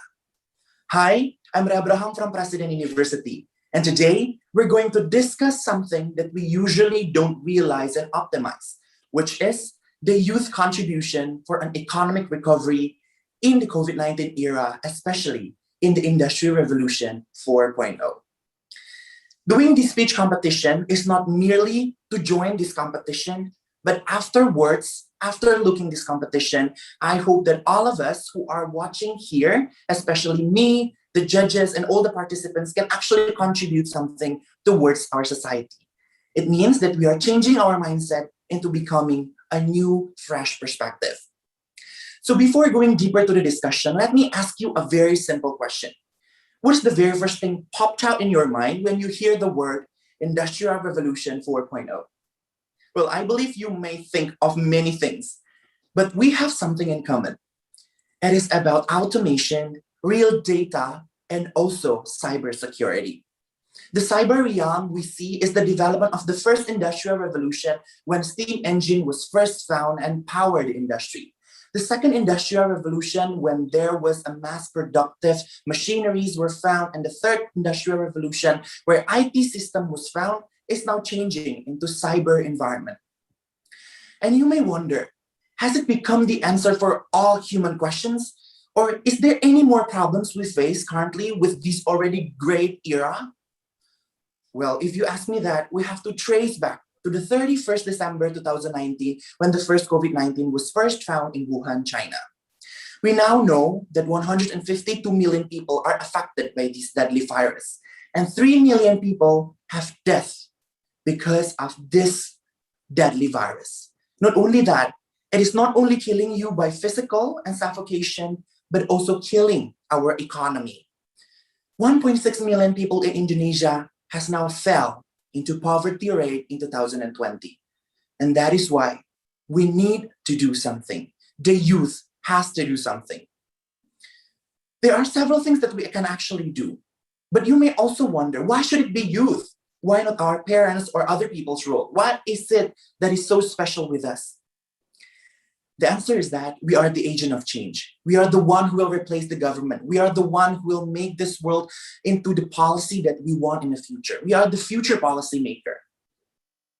Hi, I'm Ray Abraham from President University. And today, we're going to discuss something that we usually don't realize and optimize, which is the youth contribution for an economic recovery in the COVID-19 era, especially in the Industrial Revolution 4.0. Doing this speech competition is not merely to join this competition, but afterwards, after looking this competition, I hope that all of us who are watching here, especially me, the judges, and all the participants can actually contribute something towards our society. It means that we are changing our mindset into becoming a new, fresh perspective. So before going deeper to the discussion, let me ask you a very simple question. What is the very first thing popped out in your mind when you hear the word Industrial Revolution 4.0? Well, I believe you may think of many things, but we have something in common. It is about automation, real data, and also cybersecurity. The cyber realm we see is the development of the first industrial revolution when steam engine was first found and powered the industry. The second industrial revolution when there was a mass productive machineries were found, and the third industrial revolution where IT system was found is now changing into cyber environment. And you may wonder, has it become the answer for all human questions? Or is there any more problems we face currently with this already great era? Well, if you ask me that, we have to trace back to the 31st December 2019 when the first COVID-19 was first found in Wuhan, China. We now know that 152 million people are affected by this deadly virus, and 3 million people have death because of this deadly virus. Not only that, it is not only killing you by physical and suffocation, but also killing our economy. 1.6 million people in Indonesia has now fell into poverty rate in 2020. And that is why we need to do something. The youth has to do something. There are several things that we can actually do. But you may also wonder, why should it be youth? Why not our parents or other people's role? What is it that is so special with us? The answer is that we are the agent of change. We are the one who will replace the government. We are the one who will make this world into the policy that we want in the future. We are the future policy maker.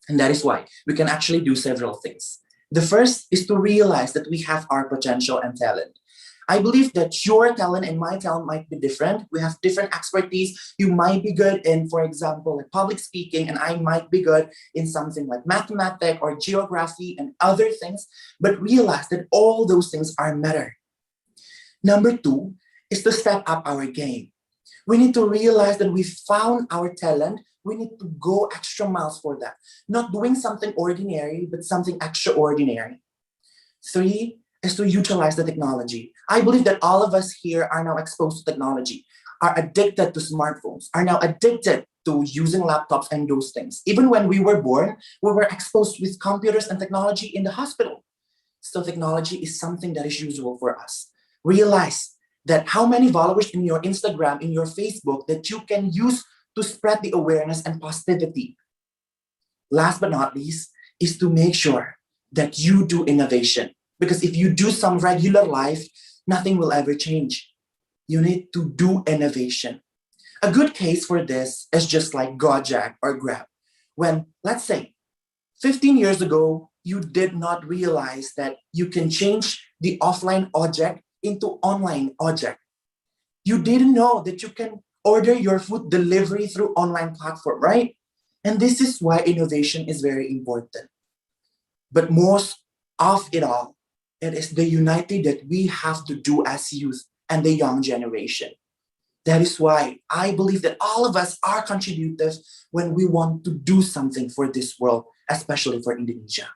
And that is why we can actually do several things. The first is to realize that we have our potential and talent. I believe that your talent and my talent might be different. We have different expertise. You might be good in, for example, like public speaking, and I might be good in something like mathematics or geography and other things, but realize that all those things are matter. Number two is to step up our game. We need to realize that we found our talent. We need to go extra miles for that. Not doing something ordinary, but something extraordinary. Three is to utilize the technology. I believe that all of us here are now exposed to technology, are addicted to smartphones, are now addicted to using laptops and those things. Even when we were born, we were exposed with computers and technology in the hospital. So technology is something that is usual for us. Realize that how many followers in your Instagram, in your Facebook that you can use to spread the awareness and positivity. Last but not least is to make sure that you do innovation. Because if you do some regular life, nothing will ever change. You need to do innovation. A good case for this is just like Gojek or Grab. When, let's say, 15 years ago, you did not realize that you can change the offline object into online object. You didn't know that you can order your food delivery through online platform, right? And this is why innovation is very important. But most of it all, it is the unity that we have to do as youth and the young generation. That is why I believe that all of us are contributors when we want to do something for this world, especially for Indonesia.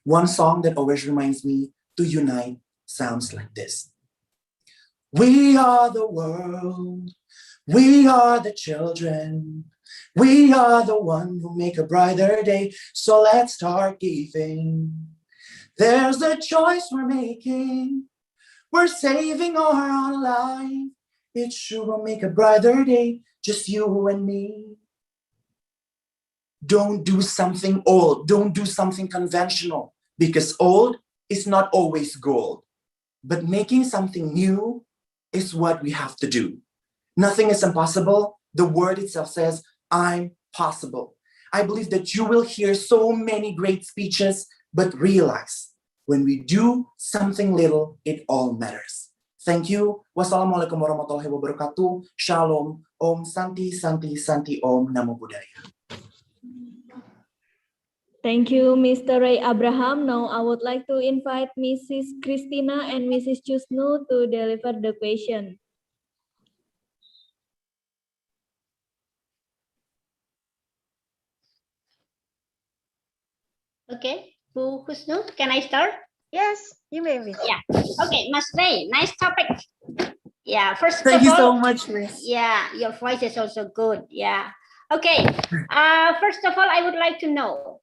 One song that always reminds me to unite sounds like this. We are the world. We are the children. We are the one who make a brighter day. So let's start giving. There's a choice we're making. We're saving our own life. It sure will make a brighter day, just you and me. Don't do something old. Don't do something conventional, because old is not always gold. But making something new is what we have to do. Nothing is impossible. The word itself says, I'm possible. I believe that you will hear so many great speeches, but realize when we do something little, it all matters. Thank you. Wassalamualaikum warahmatullahi wabarakatuh. Shalom. Om Santi Santi Santi Om Namo Buddhaya.
Thank you, Mr. Ray Abraham. Now I would like to invite Mrs. Christina and Mrs. Chusnu to deliver the question.
Okay, Bu Husnu, can I start?
Yes, you may.
Yeah. Okay, Mas Ray, nice topic. Yeah, first
Thank
of
you
all,
so much, Miss.
Yeah, your voice is also good. Yeah. Okay. First of all, I would like to know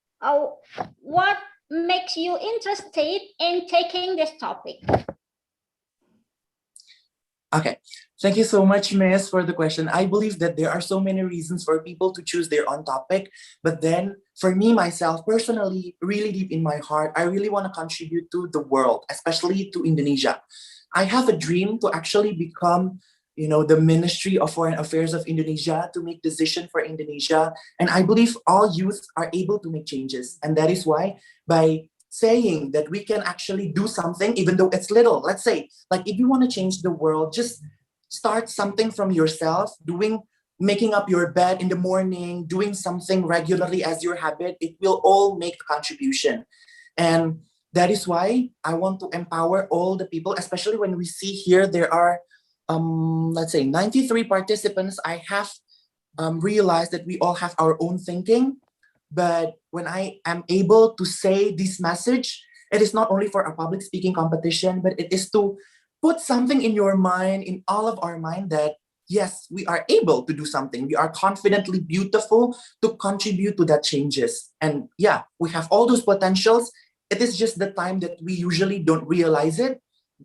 what makes you interested in taking this topic?
Okay, thank you so much, Miss, for the question. I believe that there are so many reasons for people to choose their own topic, but then for me, myself, personally, really deep in my heart, I really want to contribute to the world, especially to Indonesia. I have a dream to actually become, the Ministry of Foreign Affairs of Indonesia, to make decision for Indonesia. And I believe all youth are able to make changes. And that is why by saying that we can actually do something, even though it's little. Let's say, like if you want to change the world, just start something from yourself, making up your bed in the morning, doing something regularly as your habit. It will all make a contribution. And that is why I want to empower all the people, especially when we see here there are, let's say 93 participants. I have realized that we all have our own thinking. But when I am able to say this message, it is not only for a public speaking competition, but it is to put something in your mind, in all of our mind, that yes, we are able to do something. We are confidently beautiful to contribute to that changes. And yeah, we have all those potentials. It is just the time that we usually don't realize it.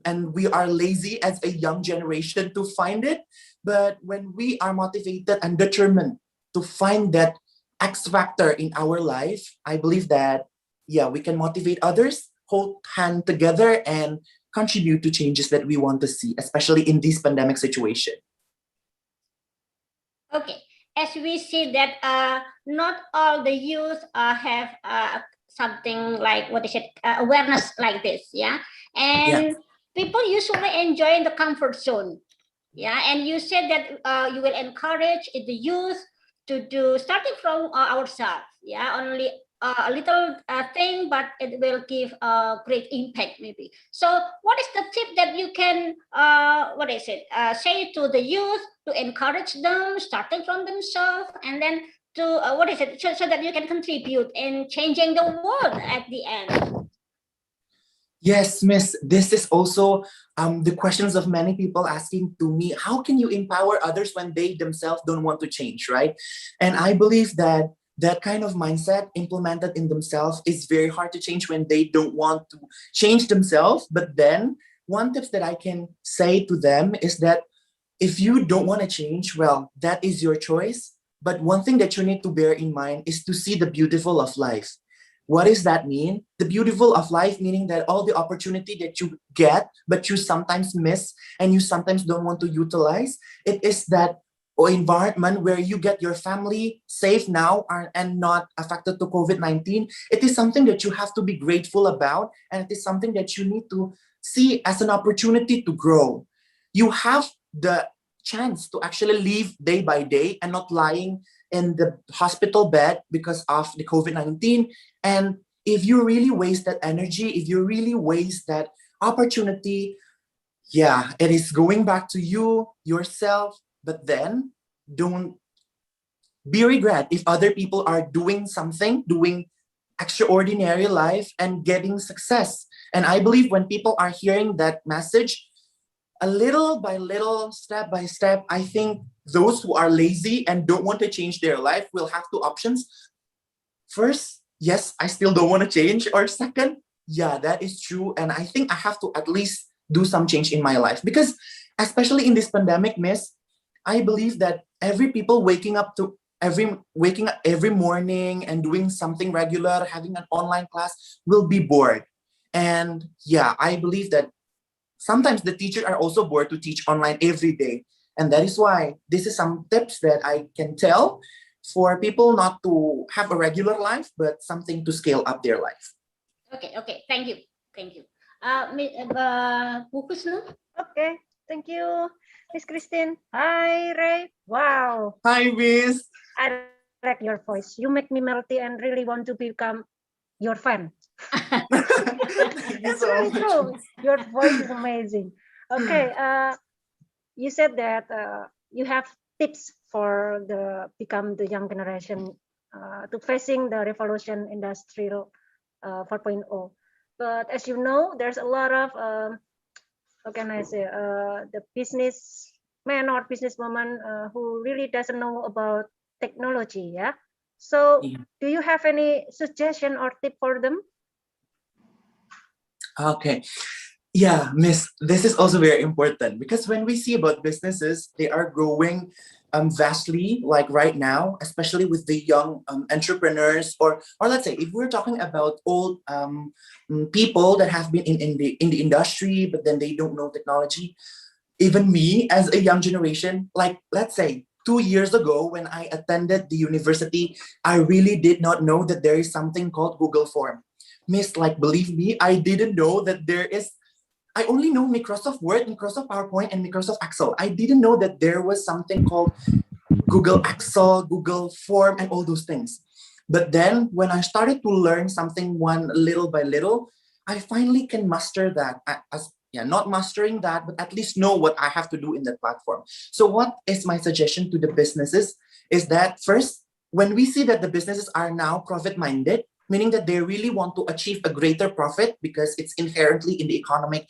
And we are lazy as a young generation to find it. But when we are motivated and determined to find that X factor in our life, I believe that, yeah, we can motivate others, hold hand together, and contribute to changes that we want to see, especially in this pandemic situation.
Okay, as we see that not all the youth have something like awareness like this, yeah, and people usually enjoy the comfort zone, yeah, and you said that you will encourage the youth to do starting from ourselves, yeah, only a little thing, but it will give a great impact maybe. So what is the tip that you can say to the youth to encourage them starting from themselves, and then to so that you can contribute in changing the world at the end?
Yes, Miss, this is also the questions of many people asking to me, how can you empower others when they themselves don't want to change, right? And I believe that that kind of mindset implemented in themselves is very hard to change when they don't want to change themselves. But then one tip that I can say to them is that if you don't want to change, well, that is your choice. But one thing that you need to bear in mind is to see the beautiful of life. What does that mean? The beautiful of life, meaning that all the opportunity that you get, but you sometimes miss and you sometimes don't want to utilize, it is that environment where you get your family safe now and not affected to COVID-19. It is something that you have to be grateful about, and it is something that you need to see as an opportunity to grow. You have the chance to actually live day by day and not lying in the hospital bed because of the COVID-19. And if you really waste that energy, if you really waste that opportunity, yeah, it is going back to you, yourself. But then don't be regret if other people are doing something, doing extraordinary life and getting success. And I believe when people are hearing that message, a little by little, step by step, I think those who are lazy and don't want to change their life will have two options. First, yes, I still don't want to change. Or second, yeah, that is true. And I think I have to at least do some change in my life. Because especially in this pandemic, Miss, I believe that every people waking up every morning and doing something regular, having an online class, will be bored. And yeah, I believe that sometimes the teachers are also bored to teach online every day. And that is why this is some tips that I can tell for people not to have a regular life, but something to scale up their life.
Okay, thank you.
Okay, thank you, Miss Christine. Hi, Ray. Wow.
Hi, Miss.
I like your voice. You make me melty and really want to become your fan. That's really true. Your voice is amazing. Okay, you said that you have tips for become the young generation to facing the revolution industrial 4.0. But as you know, there's a lot of how can I say the businessman or businesswoman who really doesn't know about technology. Yeah. So, do you have any suggestion or tip for them?
Okay. Yeah, Miss, this is also very important because when we see about businesses, they are growing vastly, like right now, especially with the young entrepreneurs, or let's say if we're talking about old people that have been in the industry, but then they don't know technology. Even me as a young generation, like let's say 2 years ago when I attended the university, I really did not know that there is something called Google Form. Miss, like believe me, I didn't know that there is. I only know Microsoft Word, Microsoft PowerPoint, and Microsoft Excel. I didn't know that there was something called Google Excel, Google Form, and all those things. But then when I started to learn something one little by little, I finally can master that. Not mastering that, but at least know what I have to do in that platform. So what is my suggestion to the businesses is that first, when we see that the businesses are now profit-minded, meaning that they really want to achieve a greater profit because it's inherently in the economic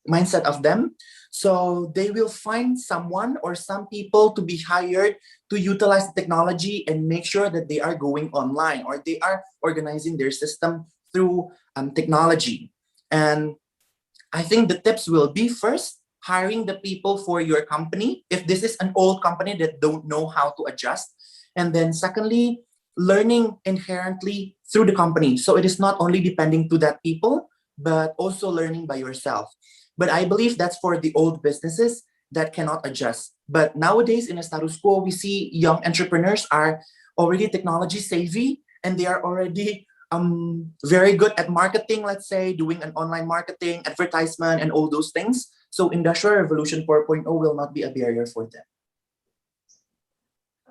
mindset of them. So they will find someone or some people to be hired to utilize the technology and make sure that they are going online or they are organizing their system through technology. And I think the tips will be first, hiring the people for your company if this is an old company that don't know how to adjust. And then secondly, learning inherently through the company. So it is not only depending to that people, but also learning by yourself. But I believe that's for the old businesses that cannot adjust. But nowadays in a status quo, we see young entrepreneurs are already technology savvy and they are already very good at marketing, let's say, doing an online marketing, advertisement, and all those things. So Industrial Revolution 4.0 will not be a barrier for them.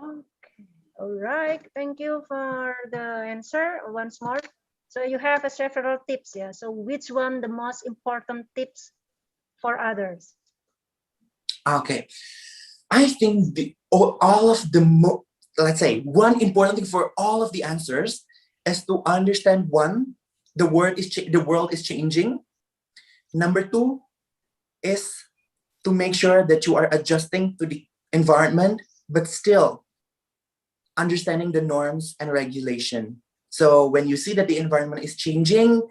Okay, all right. Thank you for the answer once more. So you have several tips, yeah. So which one the most important tips for others?
Okay, I think all of the let's say one important thing for all of the answers is to understand one, the world is changing. Number two is to make sure that you are adjusting to the environment, but still understanding the norms and regulation. So when you see that the environment is changing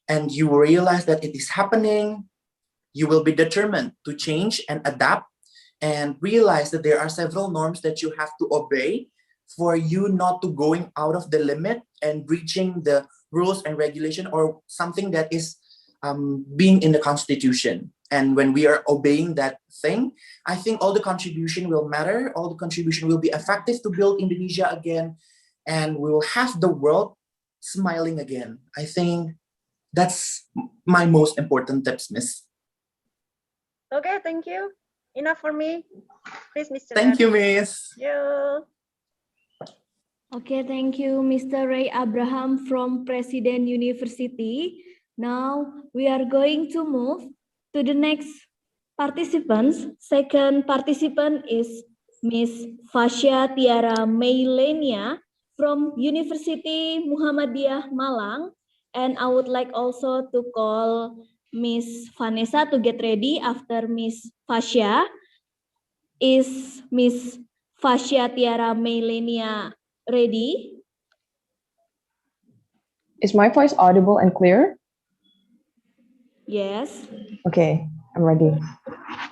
and you realize that it is happening, you will be determined to change and adapt and realize that there are several norms that you have to obey for you not to going out of the limit and breaching the rules and regulation or something that is being in the constitution. And when we are obeying that thing, I think all the contribution will matter. All the contribution will be effective to build Indonesia again. And we will have the world smiling again. I think that's my most important tips, Miss.
Okay, thank you. Enough for me. Please, Mr.
Thank you, Miss.
Yeah.
Okay, thank you, Mr. Ray Abraham from President University. Now we are going to move to the next participants. Second participant is Miss Fasya Tiara Mailenia from University Muhammadiyah Malang. And I would like also to call Miss Vanessa to get ready after Miss Fasya. Is Miss Fasya Tiara Mailenia ready?
Is my voice audible and clear?
Yes.
Okay, I'm ready.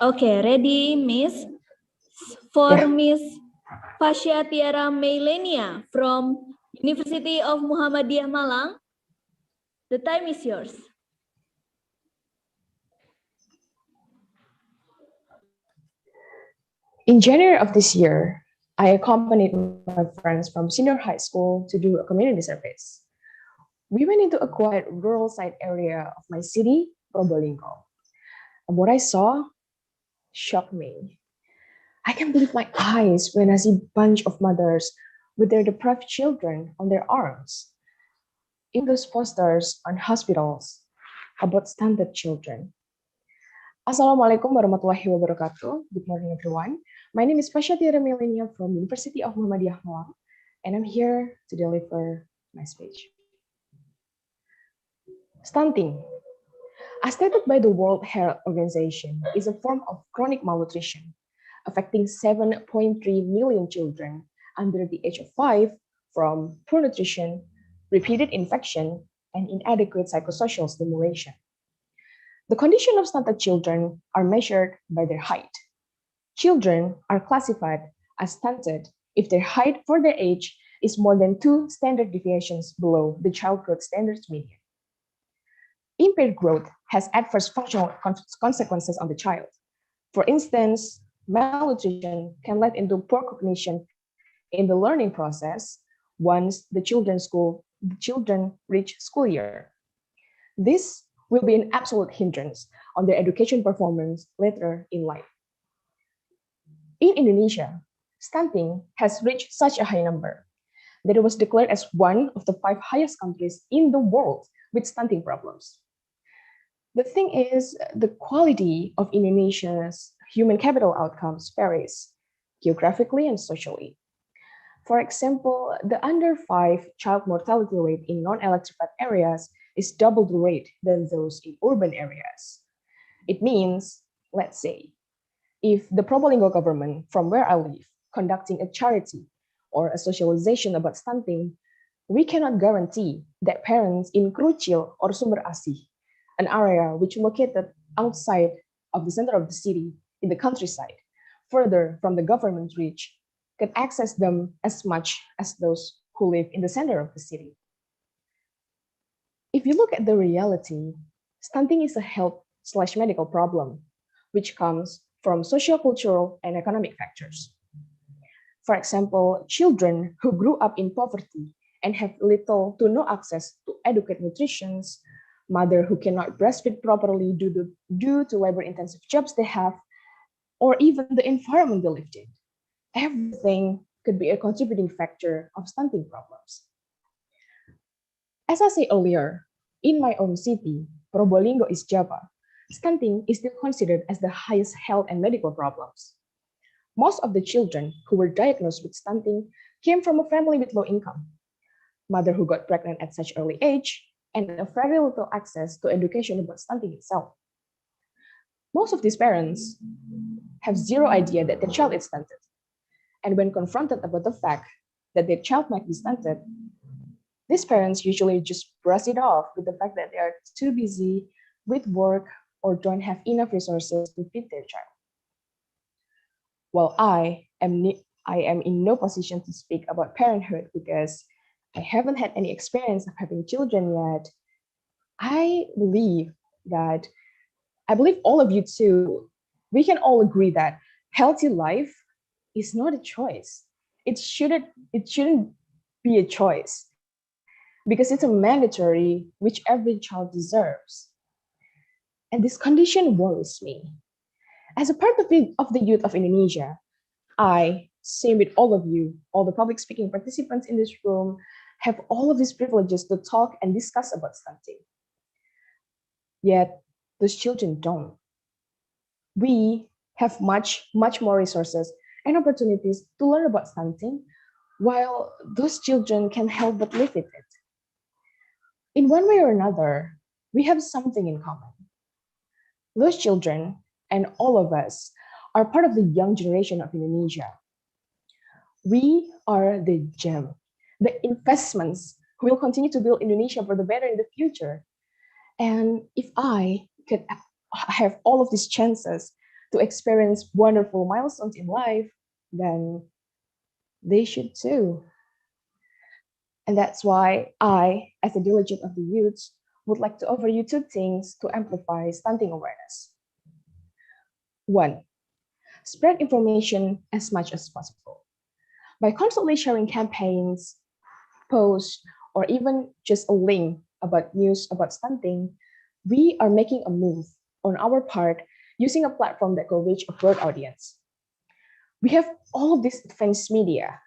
Okay, ready, Miss? For
Yeah.
Miss Fasya Tiara Mailenia from University of Muhammadiyah Malang, the time is yours.
In January of this year, I accompanied my friends from senior high school to do a community service. We went into a quiet rural side area of my city, Probolinggo. And what I saw shocked me. I can't believe my eyes when I see a bunch of mothers with their deprived children on their arms. In those posters on hospitals about stunted children. Assalamualaikum warahmatullahi wabarakatuh. Good morning, everyone. My name is Fasya Tiara Mailenia from University of Muhammadiyah Malang, and I'm here to deliver my speech. Stunting, as stated by the World Health Organization, is a form of chronic malnutrition affecting 7.3 million children under the age of 5 from poor nutrition, repeated infection, and inadequate psychosocial stimulation. The condition of stunted children are measured by their height. Children are classified as stunted if their height for their age is more than 2 standard deviations below the child growth standards median. Impaired growth has adverse functional consequences on the child. For instance, malnutrition can lead into poor cognition in the learning process once the children reach school year. This will be an absolute hindrance on their education performance later in life. In Indonesia, stunting has reached such a high number that it was declared as one of the 5 highest countries in the world with stunting problems. The thing is, the quality of Indonesia's human capital outcomes varies geographically and socially. For example, the under 5 child mortality rate in non-electrified areas is double the rate than those in urban areas. It means, let's say, if the Probolinggo government from where I live conducting a charity or a socialization about stunting, we cannot guarantee that parents in Krucil or Sumber Asih, an area which located outside of the center of the city in the countryside, further from the government reach, can access them as much as those who live in the center of the city. If you look at the reality, stunting is a health/medical problem, which comes from sociocultural and economic factors. For example, children who grew up in poverty and have little to no access to adequate nutrition, mother who cannot breastfeed properly due to labor-intensive jobs they have, or even the environment they lived in. Everything could be a contributing factor of stunting problems. As I said earlier, in my own city, Probolinggo, East Java, stunting is still considered as the highest health and medical problems. Most of the children who were diagnosed with stunting came from a family with low income, mother who got pregnant at such early age, and a very little access to education about stunting itself. Most of these parents have zero idea that their child is stunted. And when confronted about the fact that their child might be stunted, these parents usually just brush it off with the fact that they are too busy with work or don't have enough resources to feed their child. While I am in no position to speak about parenthood because I haven't had any experience of having children yet, I believe all of you too, we can all agree that healthy life is not a choice. It shouldn't be a choice because it's a mandatory which every child deserves. And this condition worries me. As a part of the youth of Indonesia, I, same with all of you, all the public speaking participants in this room, have all of these privileges to talk and discuss about stunting. Yet, those children don't. We have much more resources and opportunities to learn about stunting, while those children can't help but live with it. In one way or another, we have something in common. Those children and all of us are part of the young generation of Indonesia. We are the gem, the investments who will continue to build Indonesia for the better in the future. And if I could have all of these chances to experience wonderful milestones in life, then they should too. And that's why I, as a delegate of the youth, would like to offer you two things to amplify stunting awareness. One, spread information as much as possible. By constantly sharing campaigns, posts, or even just a link about news about stunting, we are making a move on our part using a platform that will reach a broad audience. We have all of this advanced media,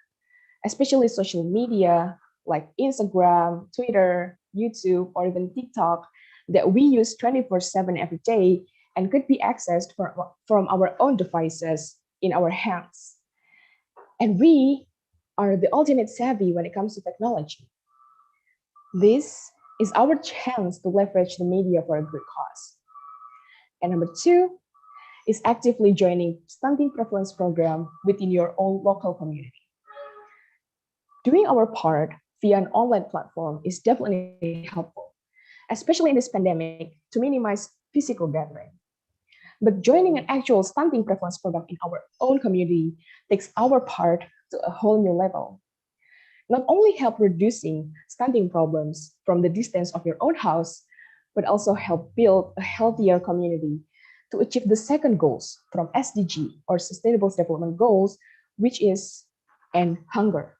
especially social media like Instagram, Twitter, YouTube, or even TikTok that we use 24/7 every day and could be accessed from our own devices in our hands. And we are the ultimate savvy when it comes to technology. This is our chance to leverage the media for a good cause. And number two is actively joining stunting prevalence program within your own local community. Doing our part via an online platform is definitely helpful, especially in this pandemic, to minimize physical gathering. But joining an actual stunting prevalence program in our own community takes our part to a whole new level. Not only help reducing stunting problems from the distance of your own house, but also help build a healthier community to achieve the second goals from SDG or Sustainable Development Goals, which is end hunger.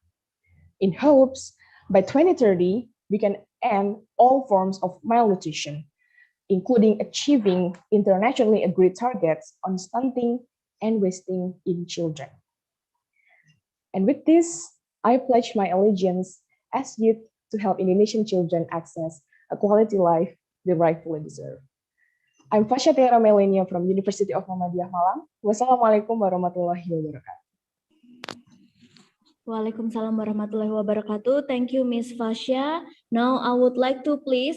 In hopes, by 2030, we can end all forms of malnutrition, including achieving internationally agreed targets on stunting and wasting in children. And with this, I pledge my allegiance as youth to help Indonesian children access a quality life they rightfully deserve. I'm Fasha Tiara Melania from University of Muhammadiyah Malang. Wassalamualaikum warahmatullahi wabarakatuh.
Waalaikumsalam warahmatullahi wabarakatuh. Thank you, Miss Fasha. Now I would like to please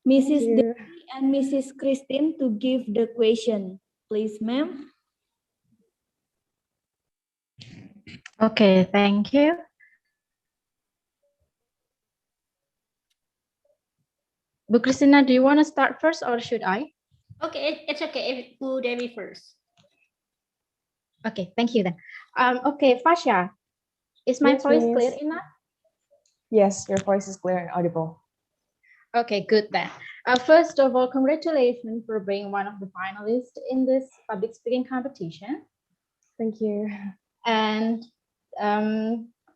Mrs. Devi and Mrs. Christine to give the question. Please, ma'am.
Okay, thank you. Bu Christina, do you want to start first or should I?
Okay, it's okay if Bu Devi first.
Okay, thank you then. Okay, Fasha, is my
Yes,
voice
miss.
clear enough?
Yes, your voice is clear and audible.
Okay, good then. First of all, congratulations for being one of the finalists in this public speaking competition.
Thank you.
And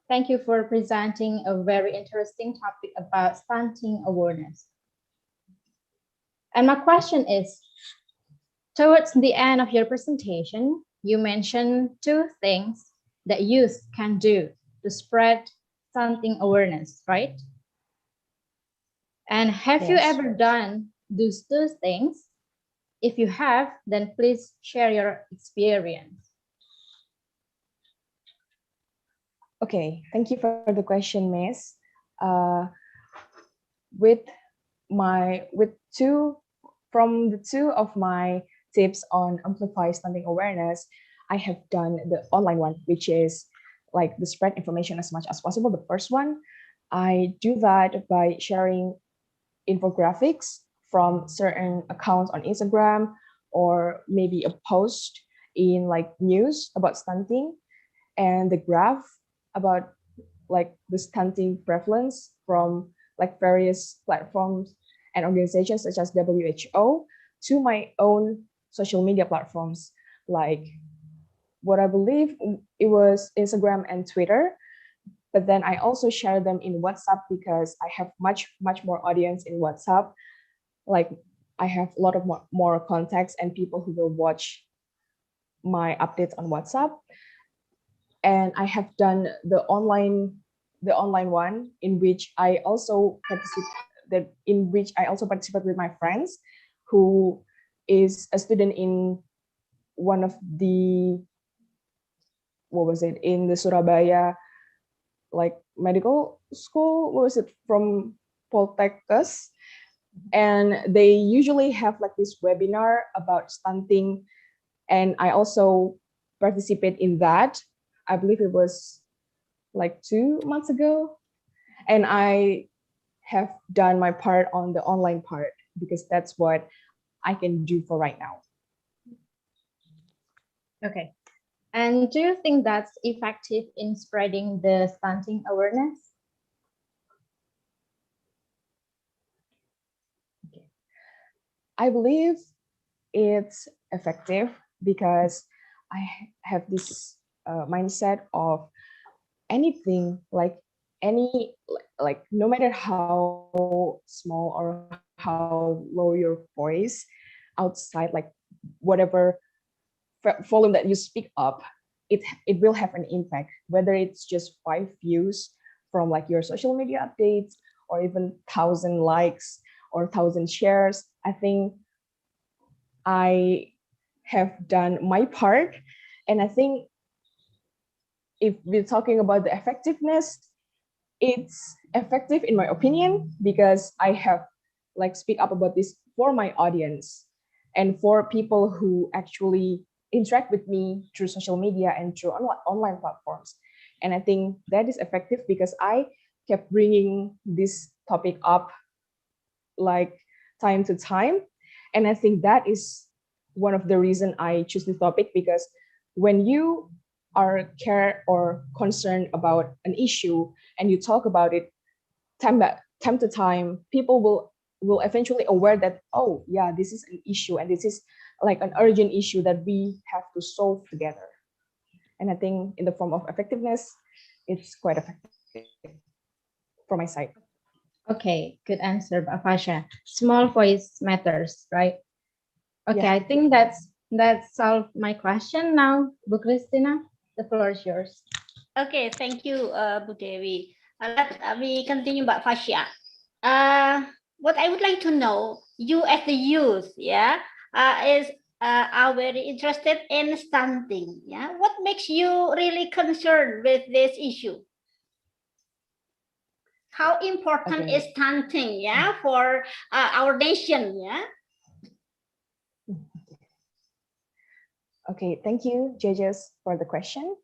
thank you for presenting a very interesting topic about stunting awareness. And my question is, towards the end of your presentation, you mentioned 2 things that youth can do to spread stunting awareness, right? And have you
Yes.
ever done those 2 things? If you have, then please share your experience.
Okay, thank you for the question, Miss. With the two of my tips on amplify stunting awareness, I have done the online one, which is like the spread information as much as possible. The first one, I do that by sharing infographics from certain accounts on Instagram, or maybe a post in like news about stunting, and the graph about like the stunting prevalence from like various platforms and organizations such as WHO to my own social media platforms, like what I believe it was Instagram and Twitter. But then I also share them in WhatsApp because I have much more audience in WhatsApp. Like I have a lot of more contacts and people who will watch my updates on WhatsApp. And I have done the online one in which I also participate with my friends, who is a student in one of the in the Surabaya like medical school, from Poltekkes, and they usually have like this webinar about stunting, and I also participate in that. I believe it was like 2 months ago, and I have done my part on the online part because that's what I can do for right now.
Okay. And do you think that's effective in spreading the stunting awareness?
Okay. I believe it's effective because I have this mindset of anything, like no matter how small or how low your voice outside, like whatever volume that you speak up, it will have an impact, whether it's just 5 views from like your social media updates or even 1,000 likes or 1,000 shares. I think I have done my part, and I think if we're talking about the effectiveness, it's effective in my opinion because I have like speak up about this for my audience and for people who actually interact with me through social media and through online platforms. And I think that is effective because I kept bringing this topic up like time to time. And I think that is one of the reasons I choose this topic, because when you are care or concerned about an issue and you talk about it time to time, people will eventually aware that, oh yeah, this is an issue and this is like an urgent issue that we have to solve together. And I think in the form of effectiveness, it's quite effective from my side.
Okay, good answer, Fasha. Small voice matters, right? Okay,
Yeah.
I think that's solved my question now. Bu Christina, the floor is yours.
Okay, thank you, Bu Dewi. Let me continue, Mbak Fasha. What I would like to know, you as the youth, are very interested in stunting. Yeah, what makes you really concerned with this issue? How important
Okay.
is stunting? Yeah, for our nation. Yeah.
Okay, thank you, judges, for the question.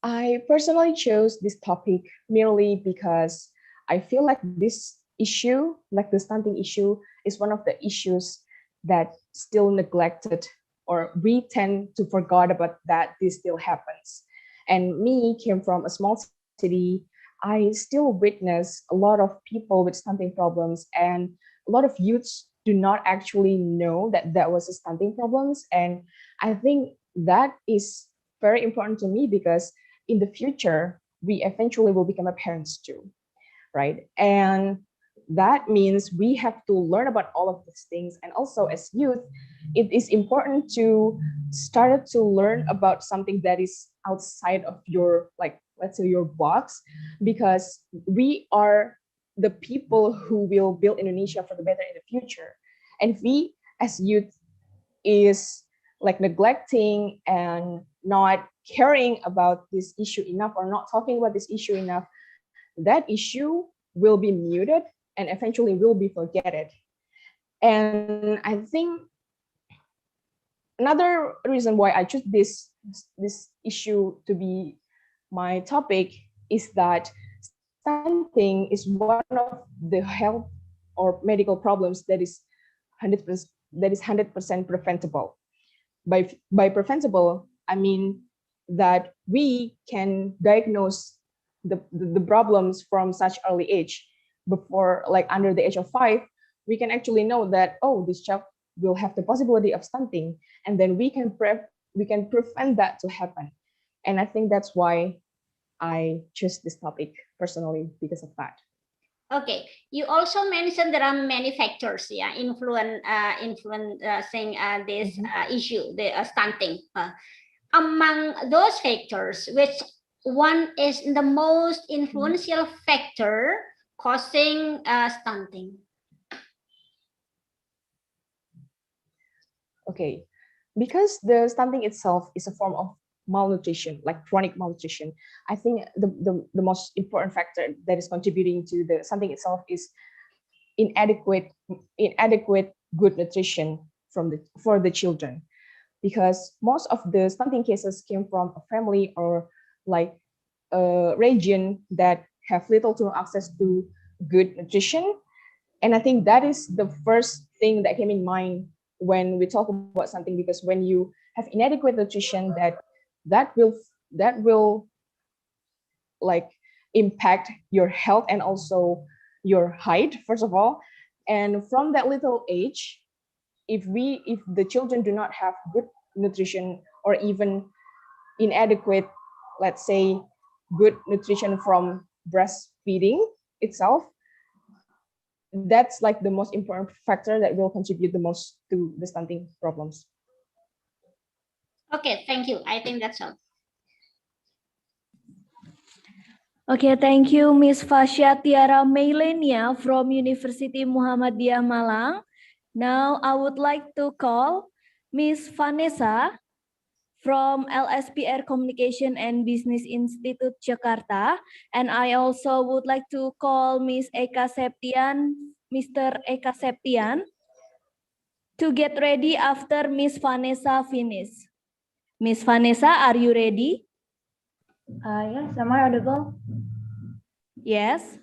I personally chose this topic merely because I feel like this issue, like the stunting issue, is one of the issues that still neglected, or we tend to forget about that this still happens. And me came from a small city. I still witness a lot of people with stunting problems, and a lot of youths do not actually know that that was a stunting problems. And I think that is very important to me because in the future, we eventually will become a parents too, right? And that means we have to learn about all of these things. And also as youth, it is important to start to learn about something that is outside of your, like, let's say your box, because we are the people who will build Indonesia for the better in the future. And we as youth is like neglecting and not caring about this issue enough, or not talking about this issue enough, that issue will be muted and eventually will be forgotten. And I think another reason why I chose this issue to be my topic is that stunting is one of the health or medical problems that is 100% preventable. By preventable, I mean that we can diagnose the problems from such early age. Before, like under the age of 5, we can actually know that, oh, this child will have the possibility of stunting, and then we can prevent that to happen. And I think that's why I chose this topic personally, because of that.
Okay, you also mentioned there are many factors, yeah, influencing this issue, the stunting. Among those factors, which one is the most influential factor causing stunting?
Okay, because the stunting itself is a form of malnutrition, like chronic malnutrition. I think the most important factor that is contributing to the stunting itself is inadequate good nutrition for the children, because most of the stunting cases came from a family or like a region that have little to no access to good nutrition. And I think that is the first thing that came in mind when we talk about something, because when you have inadequate nutrition, that will like impact your health and also your height, first of all. And from that little age, if the children do not have good nutrition, or even inadequate, let's say, good nutrition from breastfeeding itself, that's like the most important factor that will contribute the most to the stunting problems.
Okay, thank you. I think that's all.
Okay, thank you, Miss Fasya Tiara Meilenia from University Muhammadiyah Malang. Now I would like to call Miss Vanessa from LSPR Communication and Business Institute Jakarta, and I also would like to call Miss Eka Septian, Mr. Eka Septian, to get ready after Miss Vanessa finish. Miss Vanessa, are you ready?
Yes, am I audible?
Yes.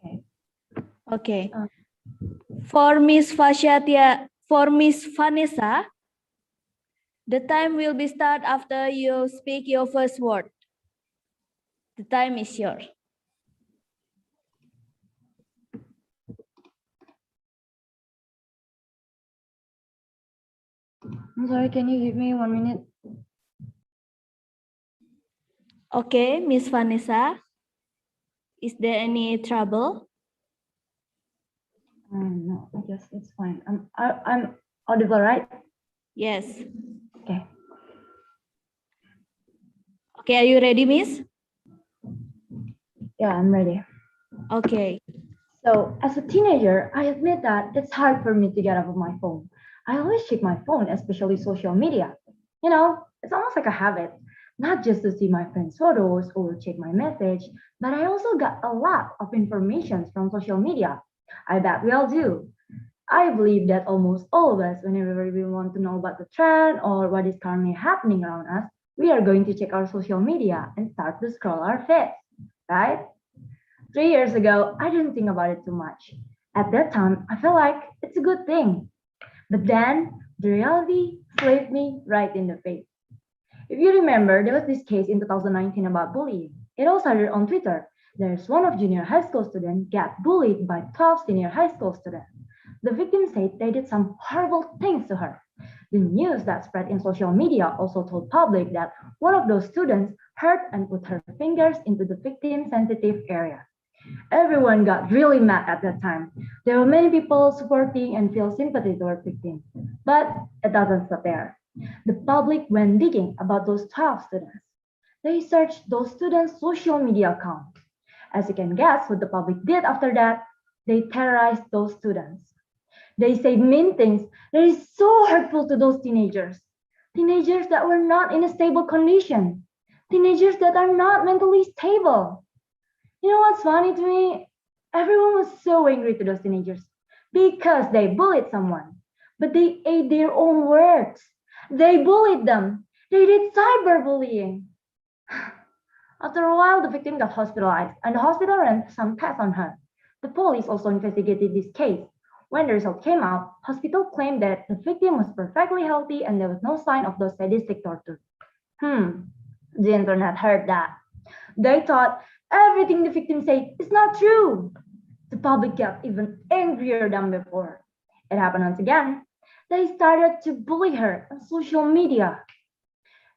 Okay.
Okay. For Miss Vanessa, the time will be start after you speak your first word. The time is yours.
I'm sorry, can you give me 1 minute?
Okay, Miss Vanessa, is there any trouble?
No, I guess it's fine. I'm audible, right?
Yes.
Okay.
Okay, are you ready, Miss?
Yeah, I'm ready.
Okay.
So, as a teenager, I admit that it's hard for me to get off of my phone. I always check my phone, especially social media. You know, it's almost like a habit, not just to see my friends' photos or check my message, but I also got a lot of information from social media. I bet we all do. I believe that almost all of us, whenever we want to know about the trend or what is currently happening around us, we are going to check our social media and start to scroll our feeds, right? 3 years ago, I didn't think about it too much. At that time, I felt like it's a good thing. But then the reality slapped me right in the face. If you remember, there was this case in 2019 about bullying. It all started on Twitter. There's one of junior high school students got bullied by 12 senior high school students. The victim said they did some horrible things to her. The news that spread in social media also told public that one of those students hurt and put her fingers into the victim's sensitive area. Everyone got really mad at that time. There were many people supporting and feel sympathy toward victims, but it doesn't stop there. The public went digging about those 12 students. They searched those students' social media accounts. As you can guess what the public did after that, they terrorized those students. They said mean things that is so hurtful to those teenagers. Teenagers that were not in a stable condition. Teenagers that are not mentally stable. You know what's funny to me? Everyone was so angry to those teenagers because they bullied someone, but they ate their own words. They bullied them. They did cyberbullying. After a while, the victim got hospitalized and the hospital ran some tests on her. The police also investigated this case. When the result came out, hospital claimed that the victim was perfectly healthy and there was no sign of those sadistic torture. The internet heard that. They thought everything the victim said is not true. The public got even angrier than before. It happened once again. They started to bully her on social media.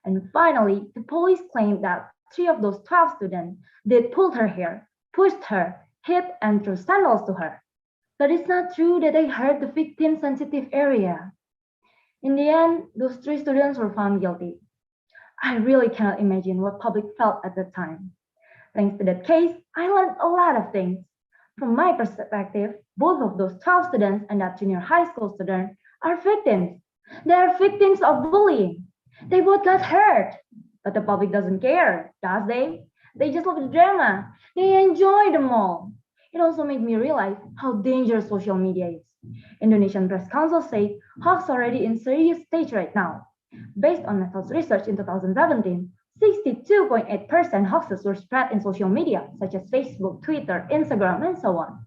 And finally, the police claimed that 3 of those 12 students did pull her hair, pushed her, hit and threw sandals to her. But it's not true that they hurt the victim's sensitive area. In the end, those 3 students were found guilty. I really cannot imagine what public felt at that time. Thanks to that case, I learned a lot of things. From my perspective, both of those 12 students and that junior high school student are victims. They are victims of bullying. They both got hurt. But the public doesn't care, does they? They just love the drama. They enjoy them all. It also made me realize how dangerous social media is. Indonesian Press Council said hoax already in serious stage right now. Based on Methods research in 2017, 62.8% hoaxes were spread in social media, such as Facebook, Twitter, Instagram, and so on.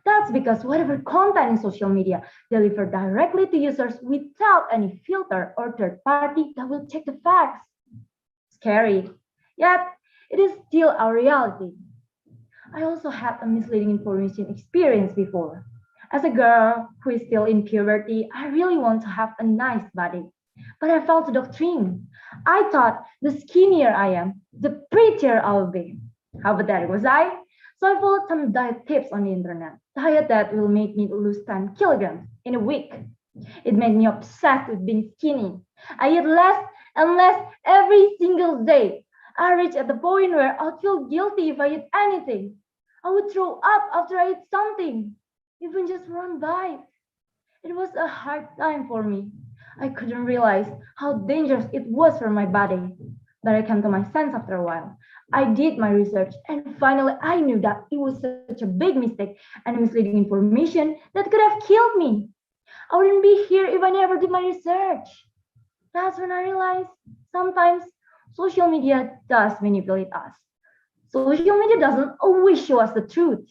That's because whatever content in social media delivered directly to users without any filter or third party that will check the facts. Scary, yet it is still our reality. I also had a misleading information experience before. As a girl who is still in puberty, I really want to have a nice body. But I fell to doctrine. I thought the skinnier I am, the prettier I'll be. How pathetic was I? So I followed some diet tips on the internet. Diet that will make me lose 10 kilograms in a week. It made me obsessed with being skinny. I eat less and less every single day. I reached at the point where I'd feel guilty if I eat anything. I would throw up after I eat something, even just one bite. It was a hard time for me. I couldn't realize how dangerous it was for my body. But I came to my sense after a while. I did my research and finally I knew that it was such a big mistake and misleading information that could have killed me. I wouldn't be here if I never did my research. That's when I realized sometimes social media does manipulate us. Social media doesn't always show us the truth,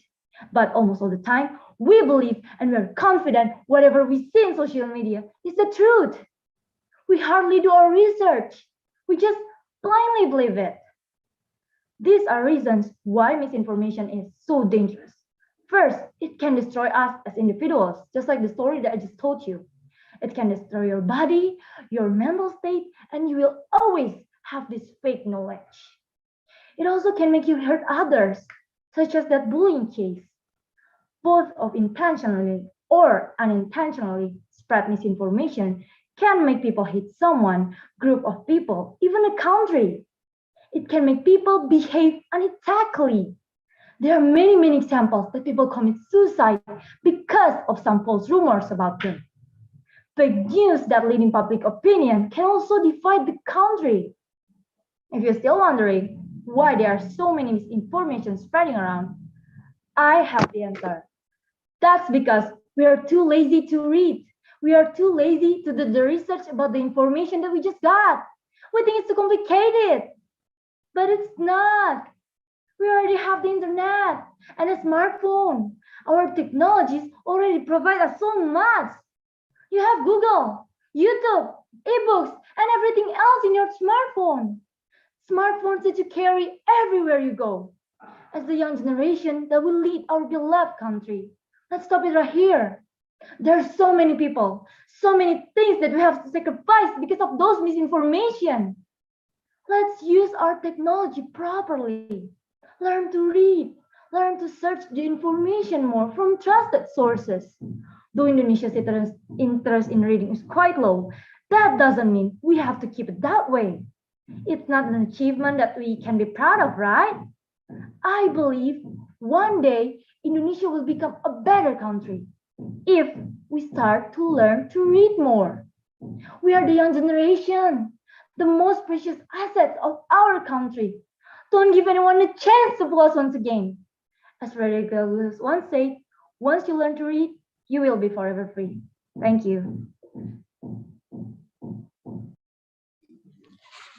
but almost all the time, we believe and we're confident whatever we see in social media is the truth. We hardly do our research. We just blindly believe it. These are reasons why misinformation is so dangerous. First, it can destroy us as individuals, just like the story that I just told you. It can destroy your body, your mental state, and you will always have this fake knowledge. It also can make you hurt others, such as that bullying case. Both of intentionally or unintentionally spread misinformation can make people hate someone, group of people, even a country. It can make people behave unethically. There are many examples that people commit suicide because of some false rumors about them. Fake news that lead in public opinion can also divide the country. If you're still wondering why there are so many misinformation spreading around, I have the answer. That's because We are too lazy to read. We are too lazy to do the research about the information that we just got. We think it's too complicated, but it's not. We already have the internet and a smartphone. Our technologies already provide us so much. You have Google, YouTube, ebooks, and everything else in your smartphone. Smartphones that you carry everywhere you go. As the young generation that will lead our beloved country, let's stop it right here. There are so many people, so many things that we have to sacrifice because of those misinformation. Let's use our technology properly. Learn to read, learn to search the information more from trusted sources. Though Indonesia's interest in reading is quite low, that doesn't mean we have to keep it that way. It's not an achievement that we can be proud of, right? I believe one day Indonesia will become a better country if we start to learn to read more. We are the young generation, the most precious assets of our country. Don't give anyone a chance to fool us once again. As Frederick Douglass once said, once you learn to read, you will be forever free. Thank you.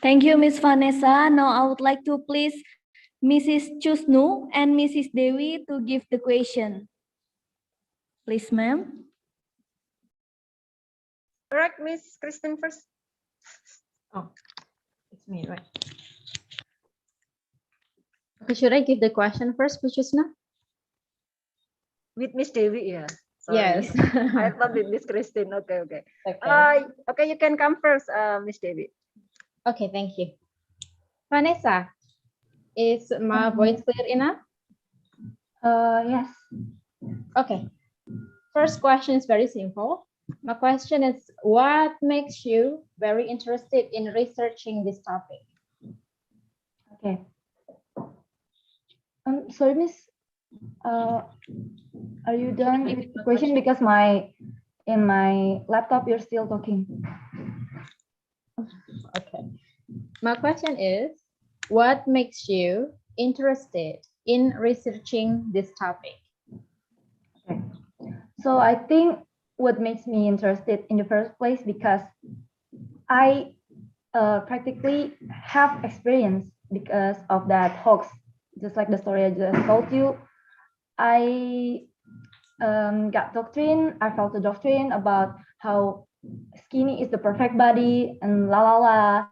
Thank you, Ms. Vanessa. Now I would like to please Mrs. Chusnu and Mrs. Dewi to give the question. Please, ma'am.
Correct, Miss Kristen first.
Oh, it's me, right? Okay, should I give the question first, Puchusna?
With Miss Dewi, yeah. Sorry.
Yes.
I thought with Miss Kristen. Okay.
Okay.
Okay, you can come first, Miss Dewi.
Okay, thank you. Vanessa, is my voice clear enough?
Yes.
Okay. First question is very simple. My question is, what makes you very interested in researching this topic?
Okay. Sorry, Miss. Are you done with the question? Because in my laptop you're still talking.
Okay. My question is, what makes you interested in researching this topic?
Okay. So I think what makes me interested in the first place, because I practically have experience because of that hoax. Just like the story I just told you, I got doctrine. I felt the doctrine about how skinny is the perfect body and la la la.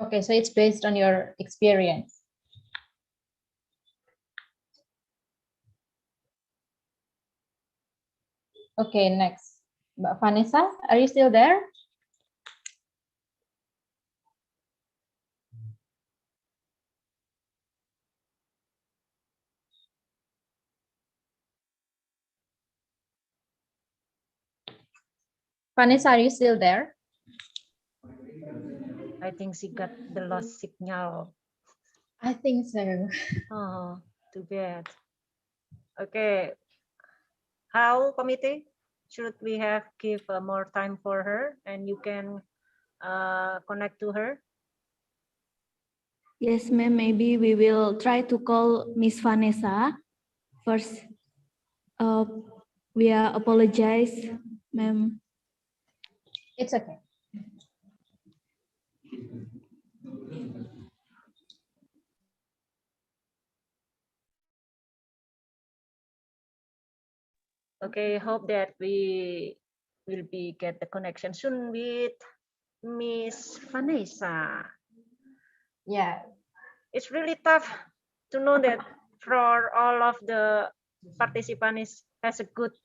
Okay, so it's based on your experience. Okay, next. Vanessa, are you still there? Vanessa, are you still there?
I think she got the lost signal.
I think so.
Oh, too bad. Okay. How, committee? Should we have give more time for her and you can connect to her?
Yes, ma'am. Maybe we will try to call Miss Vanessa first. We apologize, ma'am.
It's okay.
Okay, hope that we will get the connection soon with Miss Vanessa.
Yeah.
It's really tough to know that for all of the participants has a good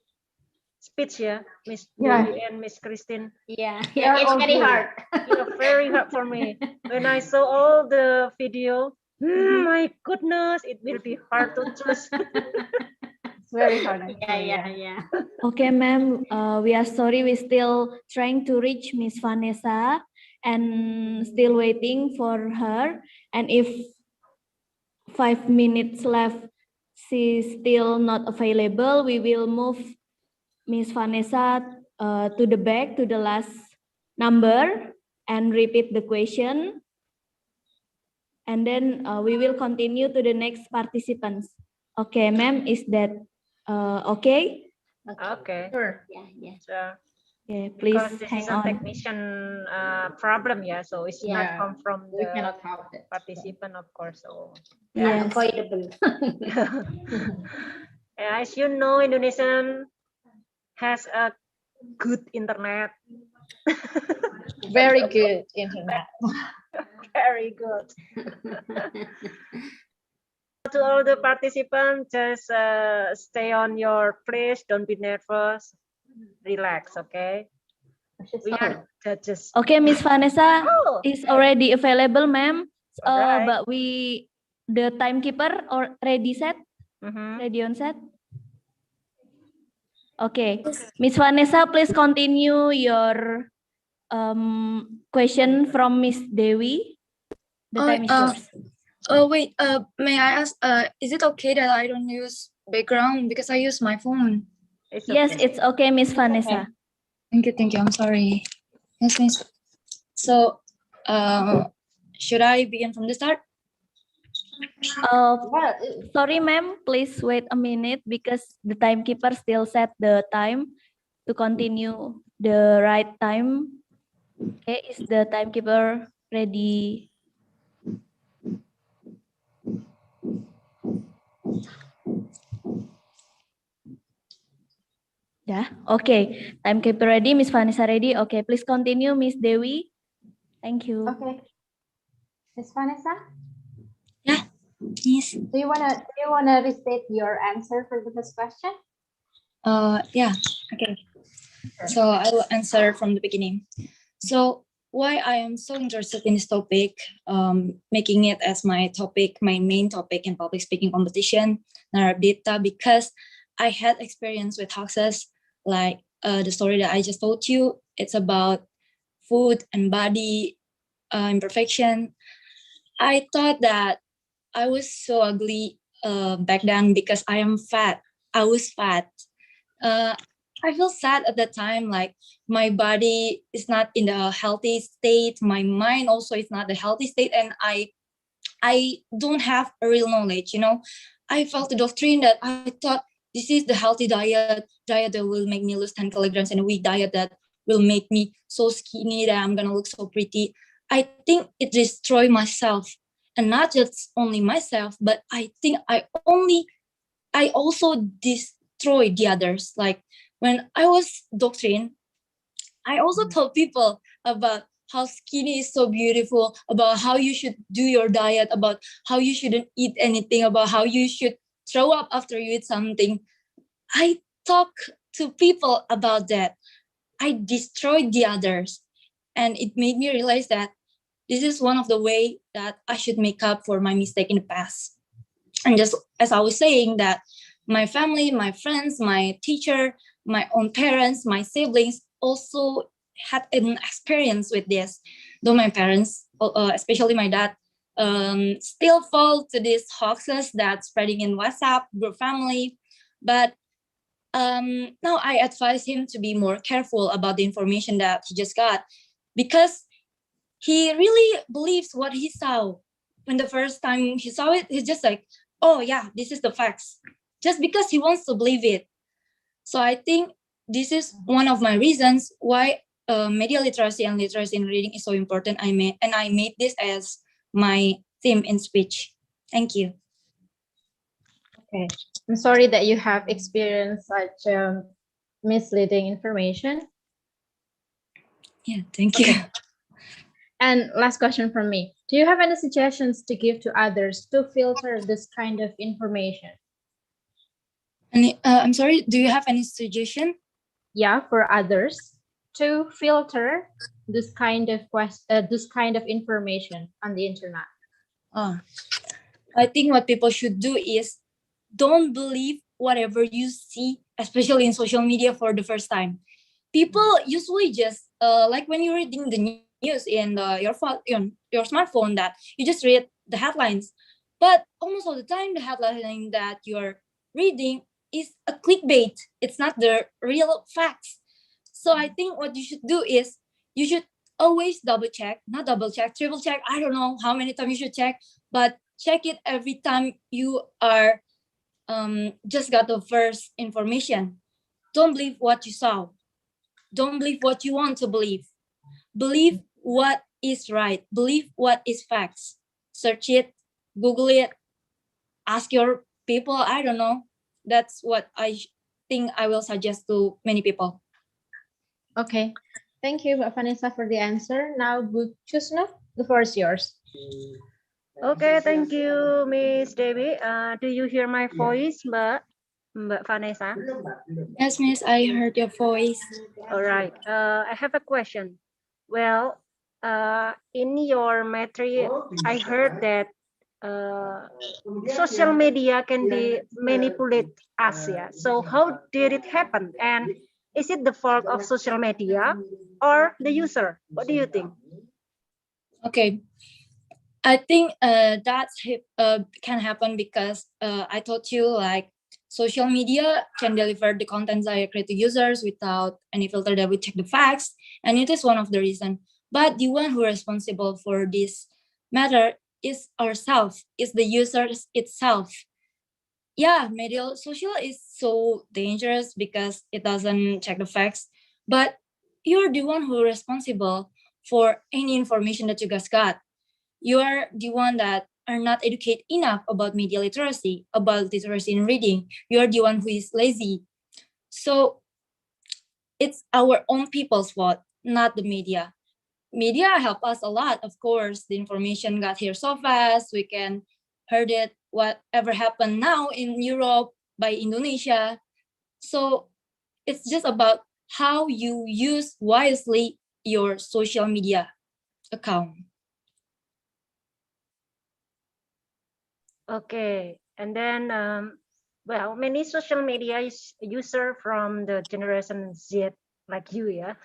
speech, yeah, Miss Dewi and Miss Christine.
Yeah, it's very hard.
Yeah, very hard for me. When I saw all the video, my goodness, it will be hard to choose.
It's very hard.
Yeah.
Okay, ma'am. We are sorry. We're still trying to reach Miss Vanessa and still waiting for her. And if 5 minutes left, she's still not available, we will move Miss Vanessa to the back, to the last number, and repeat the question. And then we will continue to the next participants. Okay, ma'am, is that okay?
Okay.
Sure.
Yeah.
So,
Okay, please
because this
hang
is a
on.
technician problem, yeah. So it's not
Yeah,
come from
we
the
cannot help it.
participant, of course. So
Yes.
Unavoidable.
as you know, Indonesian has a good internet.
Very good internet.
Very good. To all the participants, just stay on your place. Don't be nervous. Relax, okay? We are judges.
Okay, Miss Vanessa
Oh.
is already available, ma'am.
Alright.
But the timekeeper already set,
Mhm.
ready on set. Okay, Miss Vanessa, please continue your question from Miss Dewi. The time is yours.
Wait, may I ask, is it okay that I don't use background because I use my phone?
Yes, it's okay, Miss Vanessa.
Thank you, I'm sorry. Yes, miss. So, should I begin from the start?
Sorry, ma'am, please wait a minute because the timekeeper still set the time to continue the right time. Okay, is the timekeeper ready? Yeah, okay. Timekeeper ready, Miss Vanessa ready. Okay, please continue, Miss Dewi. Thank you.
Okay. Miss Vanessa?
Yes.
Do you wanna restate your answer for the first question?
Yeah, okay. So I will answer from the beginning. So why I am so interested in this topic, making it as my topic, my main topic in public speaking competition, Narabdita, because I had experience with hoaxes, like the story that I just told you. It's about food and body imperfection. I thought that I was so ugly back then because I am fat. I was fat. I feel sad at that time, like my body is not in the healthy state. My mind also is not the healthy state, and I don't have a real knowledge. I felt the doctrine that I thought this is the healthy diet that will make me lose 10 kilograms, and a weak diet that will make me so skinny that I'm gonna look so pretty. I think it destroyed myself, and not just only myself, but I think I also destroyed the others. Like when I was doctrine, I also told people about how skinny is so beautiful, about how you should do your diet, about how you shouldn't eat anything, about how you should throw up after you eat something. I talk to people about that. I destroyed the others, and it made me realize that this is one of the way that I should make up for my mistake in the past. And just as I was saying, that my family, my friends, my teacher, my own parents, my siblings also had an experience with this. Though my parents, especially my dad, still fall to these hoaxes that spreading in WhatsApp group family. But now I advise him to be more careful about the information that he just got, because he really believes what he saw. When the first time he saw it, he's just like, oh yeah, this is the facts, just because he wants to believe it. So I think this is one of my reasons why media literacy and literacy in reading is so important. I made this as my theme in speech. Thank you.
Okay, I'm sorry that you have experienced such misleading information.
Yeah, thank you.
And last question from me. Do you have any suggestions to give to others to filter this kind of information?
I'm sorry, do you have any suggestion?
Yeah, for others to filter this kind of information on the internet.
I think what people should do is don't believe whatever you see, especially in social media for the first time. People usually just like when you're reading the news in your phone, your smartphone, that you just read the headlines. But almost all the time, the headline that you're reading is a clickbait. It's not the real facts. So I think what you should do is you should always triple check. I don't know how many times you should check, but check it every time you are just got the first information. Don't believe what you saw. Don't believe what you want to believe. Believe what is right. Believe what is facts. Search it, Google it, ask your people. I don't know. That's what I think I will suggest to many people.
Okay. Thank you, Vanessa, for the answer. Now, Bu Chusno, the floor is yours.
Okay, thank you, Miss Debbie. Do you hear my voice, Mbak Vanessa?
Yes, Miss, I heard your voice.
All right. I have a question. Well, in your matrix, I heard that social media can be manipulate us. Yeah. So how did it happen? And is it the fault of social media or the user? What do you think?
Okay. I think that can happen because I told you like social media can deliver the content directly to users without any filter that we check the facts, and it is one of the reasons. But the one who is responsible for this matter is ourselves, is the users itself. Yeah, media social is so dangerous because it doesn't check the facts, but you're the one who is responsible for any information that you guys got. You are the one that are not educated enough about media literacy, about literacy in reading. You are the one who is lazy. So it's our own people's fault, not the media. Media help us a lot, of course. The information got here so fast. We can heard it, whatever happened now in Europe by Indonesia. So it's just about how you use wisely your social media account.
Okay, and then, well, many social media user from the generation Z like you, yeah,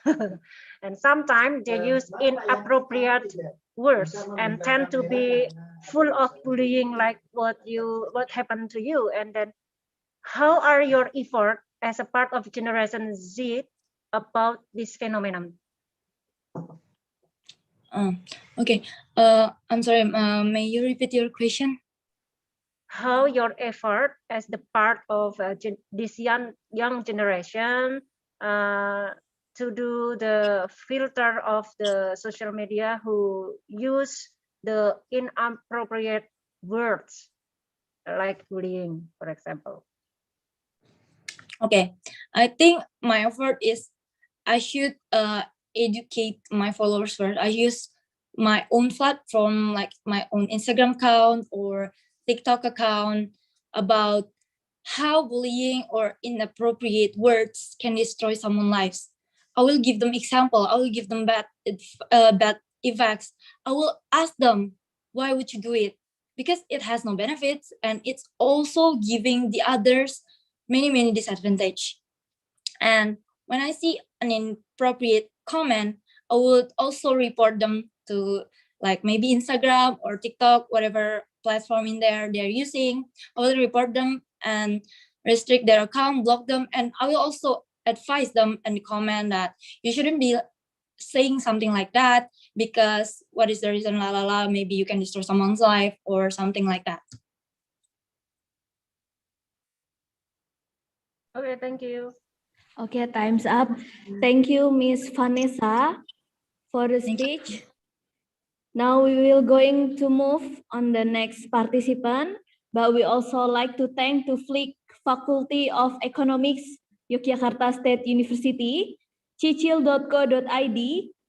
and sometimes they use inappropriate words and tend to be full of bullying, like what happened to you. And then, how are your effort as a part of generation Z about this phenomenon?
Okay, I'm sorry. May you repeat your question?
How your effort as the part of this young generation to do the filter of the social media who use the inappropriate words like bullying, for example.
Okay, I think my effort is I should educate my followers first. I use my own platform, like my own Instagram account or TikTok account, about how bullying or inappropriate words can destroy someone's lives. I will give them example. I will give them bad effects. I will ask them, why would you do it? Because it has no benefits, and it's also giving the others many disadvantage. And when I see an inappropriate comment, I would also report them to like maybe Instagram or TikTok, whatever platform in there they're using. I will report them and restrict their account, block them, and I will also advise them and comment that you shouldn't be saying something like that because what is the reason, maybe you can destroy someone's life or something like that.
Okay, thank you.
Okay, time's up. Thank you, Miss Vanessa, for the speech. Now we will going to move on the next participant, but we also like to thank to Flick Faculty of Economics, Yogyakarta State University, cicil.co.id,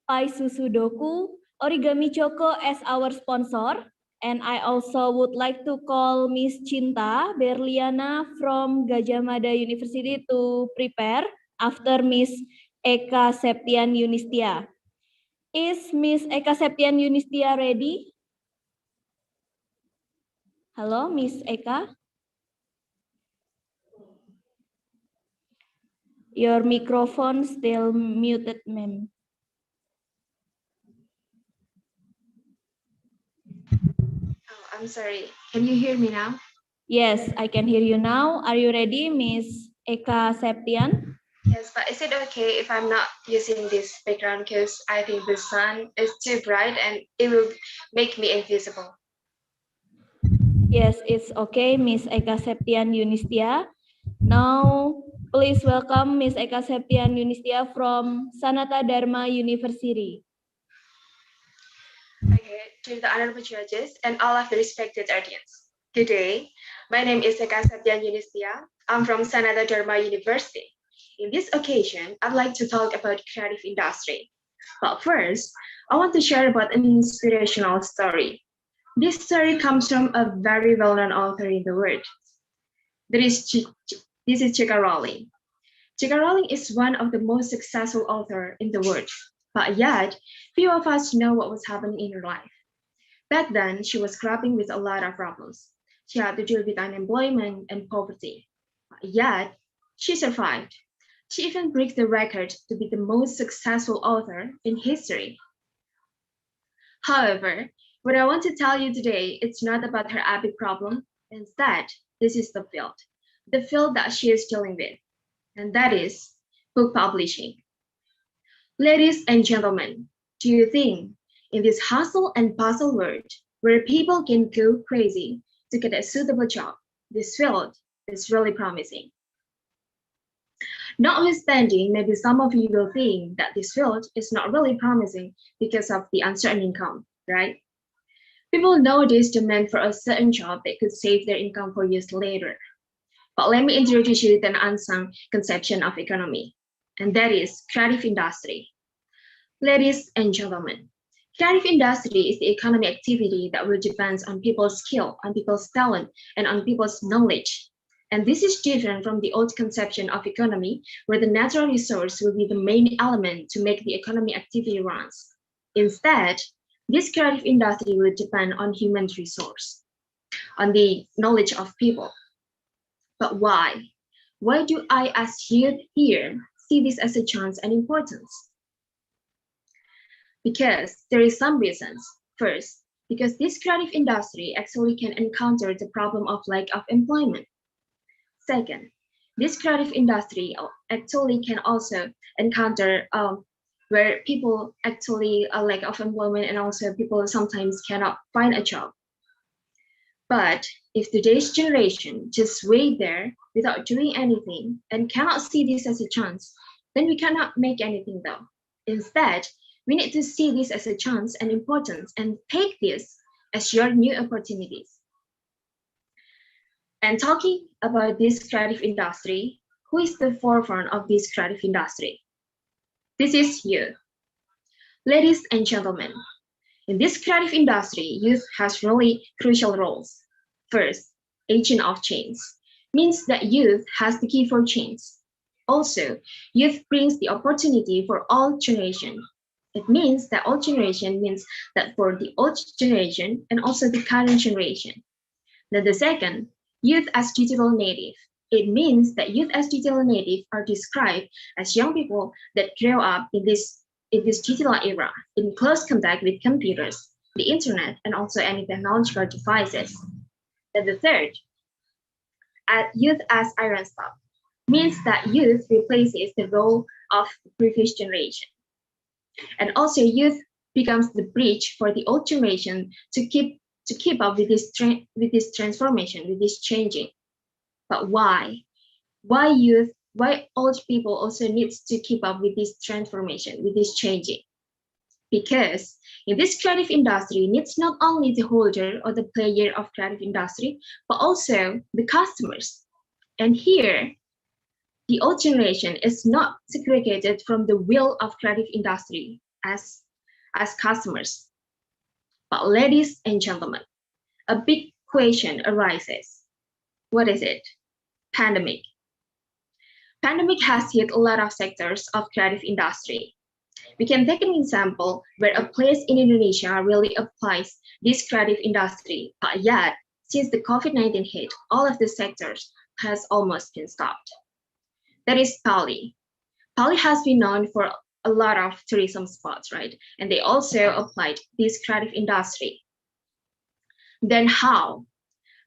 Pai Susu Doku, Origami Choco as our sponsor. And I also would like to call Miss Cinta Berliana from Gadjah Mada University to prepare after Miss Eka Septian Yunistia. Is Miss Eka Septian Yunistia ready? Hello, Miss Eka? Your microphone still muted, ma'am.
Oh, I'm sorry. Can you hear me now?
Yes, I can hear you now. Are you ready, Miss Eka Septian?
Yes, but is it okay if I'm not using this background because I think the sun is too bright and it will make me invisible?
Yes, it's okay, Miss Eka Septian Yunistia. Now, please welcome Miss Eka Septian Yunistia from Sanata Dharma University.
Okay, to the honorable judges and all of the respected audience. Good day. My name is Eka Satyan Yunistia. I'm from Sanata Dharma University. In this occasion, I'd like to talk about creative industry. But first, I want to share about an inspirational story. This story comes from a very well-known author in the world. This is J.K. Rowling. J.K. Rowling is one of the most successful authors in the world, but yet few of us know what was happening in her life. Back then, she was grappling with a lot of problems. She had to deal with unemployment and poverty, but yet she survived. She even broke the record to be the most successful author in history. However, what I want to tell you today, it's not about her epic problem. Instead, this is the field that she is dealing with, and that is book publishing. Ladies and gentlemen, do you think in this hustle and bustle world where people can go crazy to get a suitable job, this field is really promising? Notwithstanding, maybe some of you will think that this field is not really promising because of the uncertain income, right? People nowadays demand for a certain job that could save their income for years later. But let me introduce you to an unsung conception of economy, and that is creative industry. Ladies and gentlemen, creative industry is the economic activity that will depend on people's skill, on people's talent, and on people's knowledge. And this is different from the old conception of economy, where the natural resource will be the main element to make the economic activity runs. Instead, this creative industry will depend on human resource, on the knowledge of people. But why? Why do I, as youth here, see this as a chance and importance? Because there is some reasons. First, because this creative industry actually can encounter the problem of lack of employment. Second, this creative industry actually can also encounter where people actually lack of employment, and also people sometimes cannot find a job. But if today's generation just wait there without doing anything and cannot see this as a chance, then we cannot make anything though. Instead, we need to see this as a chance and importance and take this as your new opportunities. And talking about this creative industry, who is the forefront of this creative industry? This is youth. Ladies and gentlemen, in this creative industry, youth has really crucial roles. First, agent of change means that youth has the key for change. Also, youth brings the opportunity for all generation. It means that all generation means that for the old generation and also the current generation. Then the second, youth as digital native. It means that youth as digital native are described as young people that grow up in this digital era, in close contact with computers, the internet, and also any technological devices. Then the third, youth as iron stock, means that youth replaces the role of the previous generation. And also youth becomes the bridge for the old generation to keep up with this transformation, with this changing. But why? Why youth? Why old people also needs to keep up with this transformation, with this changing? Because in this creative industry needs not only the holder or the player of creative industry, but also the customers. And here, the old generation is not segregated from the will of creative industry as customers. But ladies and gentlemen, a big question arises. What is it? Pandemic. Pandemic has hit a lot of sectors of creative industry. We can take an example where a place in Indonesia really applies this creative industry, but yet, since the COVID-19 hit, all of the sectors has almost been stopped. That is Bali. Bali has been known for a lot of tourism spots, right? And they also applied this creative industry. Then how?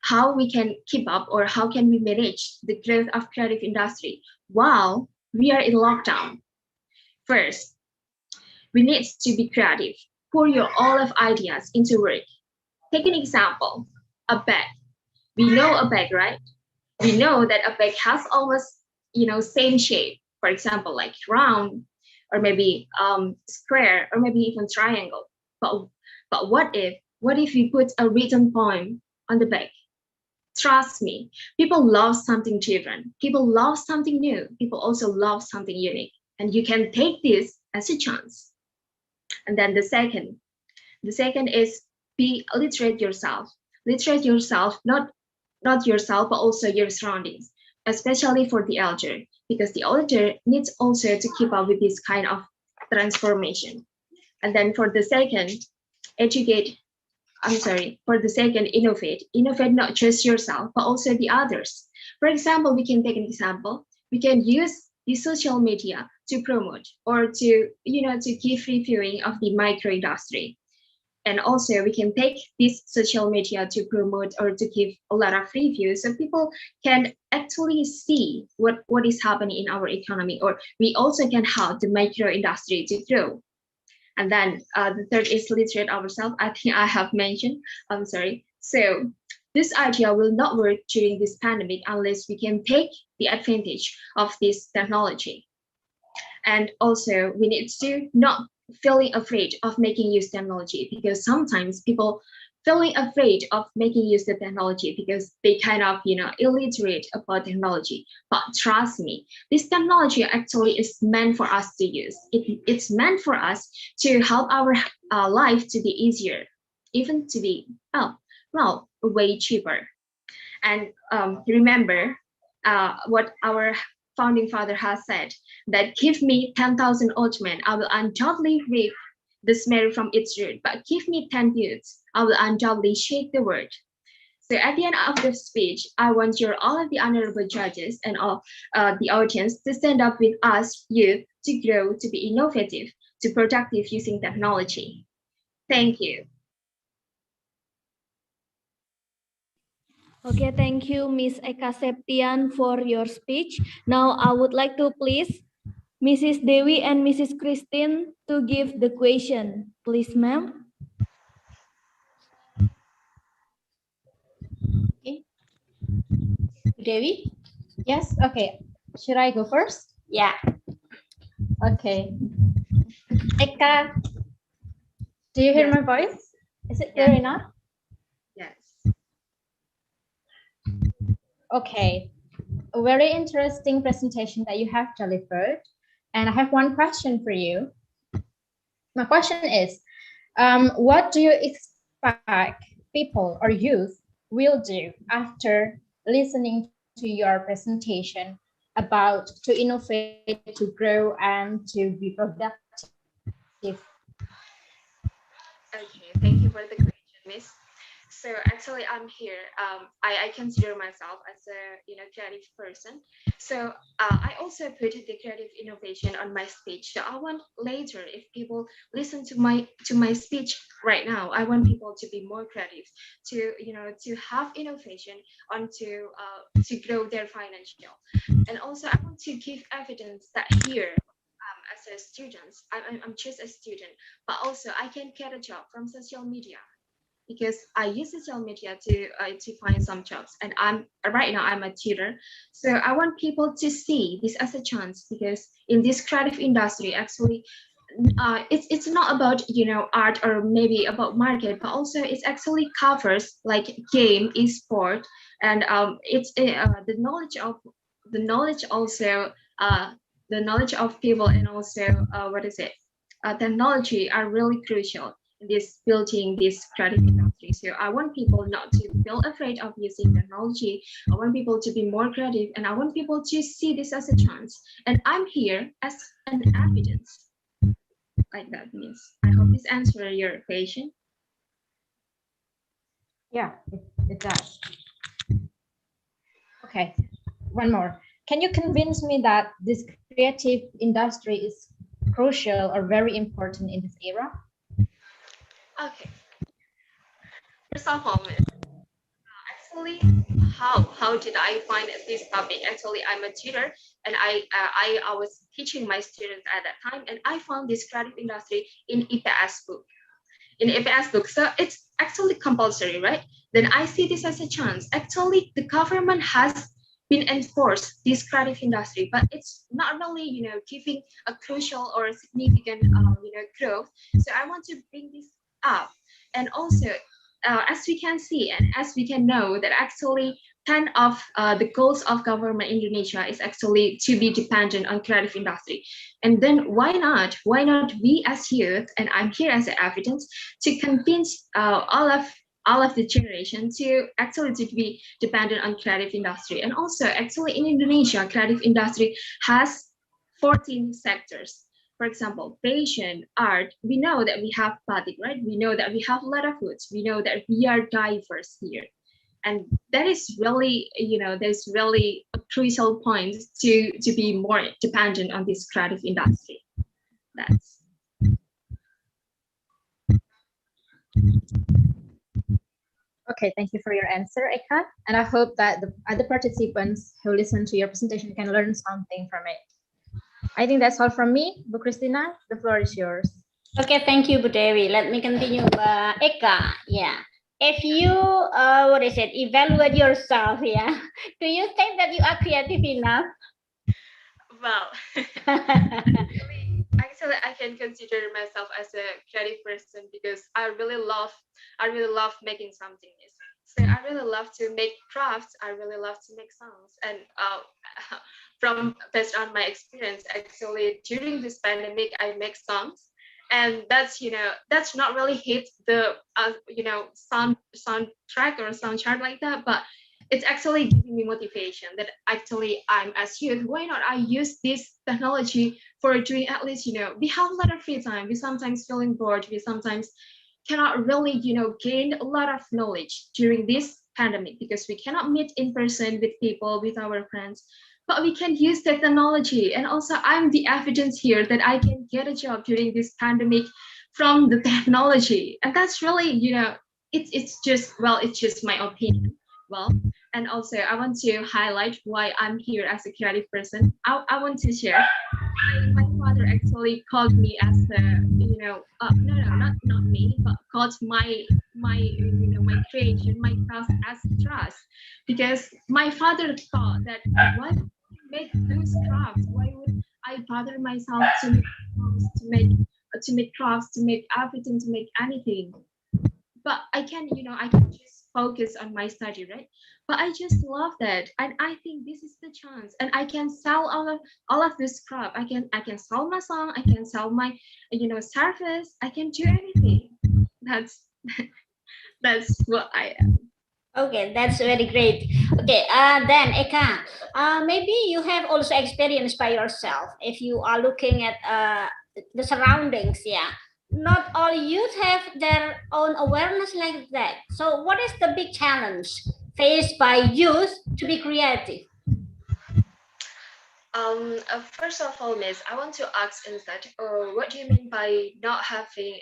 How we can keep up, or how can we manage the growth of creative industry while we are in lockdown? First, we need to be creative. Pour your all of ideas into work. Take an example, a bag. We know a bag, right? We know that a bag has almost, same shape. For example, like round, or maybe square, or maybe even triangle. But what if we put a written poem on the bag? Trust me, people love something different. People love something new. People also love something unique. And you can take this as a chance. And then the second is be literate yourself. Literate yourself, not yourself, but also your surroundings, especially for the elder, because the elder needs also to keep up with this kind of transformation. And then for the second, innovate. Innovate not just yourself, but also the others. For example, we can take an example. We can use the social media to promote or to give reviewing of the micro industry. And also we can take this social media to promote or to give a lot of reviews so people can actually see what is happening in our economy, or we also can help the micro industry to grow. And then the third is literate ourselves. I think I have mentioned, I'm sorry. So this idea will not work during this pandemic unless we can take the advantage of this technology. And also we need to not feeling afraid of making use technology, because sometimes people feeling afraid of making use of technology because they kind of illiterate about technology. But trust me, this technology actually is meant for us to use. It's meant for us to help our life to be easier, even to be way cheaper. And remember what our founding father has said, that give me 10,000 old men, I will undoubtedly reap the smear from its root, but give me 10 youths, I will undoubtedly shake the world. So at the end of the speech, I want all of the honorable judges and all the audience to stand up with us youth to grow, to be innovative, to productive using technology. Thank you.
Okay, thank you, Ms. Eka Septian, for your speech. Now, I would like to please Mrs. Dewi and Mrs. Christine to give the question. Please, ma'am.
Okay. Dewi? Yes, okay. Should I go first?
Yeah.
Okay. Eka, do you hear my voice? Is it clear enough?
Yes.
Okay, a very interesting presentation that you have delivered. And I have one question for you. My question is, what do you expect people or youth will do after listening to your presentation about to innovate, to grow, and to be productive?
Okay, thank you for the question, Miss. So actually, I'm here. I consider myself as a creative person. So I also put the creative innovation on my speech. So I want later, if people listen to my speech right now, I want people to be more creative, to have innovation, on to grow their financial, and also I want to give evidence that here. As a student, I'm just a student, but also I can get a job from social media, because I use social media to find some jobs, and right now I'm a tutor. So I want people to see this as a chance, because in this creative industry, actually, it's not about art or maybe about market, but also it actually covers like game, esport, and it's the knowledge also the knowledge of people, and also technology are really crucial in this building this creative industry. So I want people not to feel afraid of using technology. I want people to be more creative, and I want people to see this as a chance. And I'm here as an evidence. Like that means. I hope this answers your question.
Yeah, it does. Okay, one more. Can you convince me that this creative industry is crucial or very important in this era?
Okay. First of all, actually, how did I find this topic? Actually, I'm a tutor, and I was teaching my students at that time, and I found this creative industry in IPS book. in EPS book. So it's actually compulsory, right? Then I see this as a chance. Actually, the government has been enforced this creative industry, but it's not really, giving a crucial or significant, growth. So I want to bring this up. And also, as we can see and as we can know that actually 10 of the goals of government Indonesia is actually to be dependent on creative industry. And then why not we as youth, and I'm here as an evidence, to convince all of the generation to actually to be dependent on creative industry. And also actually in Indonesia, creative industry has 14 sectors. For example, fashion, art, we know that we have batik, right? We know that we have leather goods. We know that we are diverse here. And that is really, there's really a crucial point to be more dependent on this creative industry. That's.
Okay, thank you for your answer, Eka. And I hope that the other participants who listen to your presentation can learn something from it. I think that's all from me. Bu Christina, the floor is yours.
Okay, thank you, Bu Dewi. Let me continue. Eka, yeah. If you, evaluate yourself, yeah, do you think that you are creative enough?
Well, actually, I can consider myself as a creative person because I really love making something. So I really love to make crafts. I really love to make songs. And based on my experience, actually, during this pandemic, I make songs. And that's not really hit the soundtrack or sound chart like that, but it's actually giving me motivation that actually I'm as youth, why not I use this technology for doing at least, we have a lot of free time, we sometimes feeling bored, we sometimes cannot really gain a lot of knowledge during this pandemic because we cannot meet in person with people, with our friends. But we can use technology. And also I'm the evidence here that I can get a job during this pandemic from the technology. And that's really, it's just my opinion. Well, and also I want to highlight why I'm here as a creative person. I want to share. My father actually called me as not me, but called my creation, my craft as trust, because my father thought that why would I make those crafts? Why would I bother myself to make crafts, to make everything, to make anything? But I can just focus on my study, right? But I just love that, and I think this is the chance, and I can sell all of this crap. I can sell my song, I can sell my service, I can do anything. That's what I am.
Okay, that's very great. Okay, then Eka, maybe you have also experienced by yourself. If you are looking at the surroundings, yeah, not all youth have their own awareness like that. So what is the big challenge faced by youth to be creative?
First of all, Miss, I want to ask instead, what do you mean by not having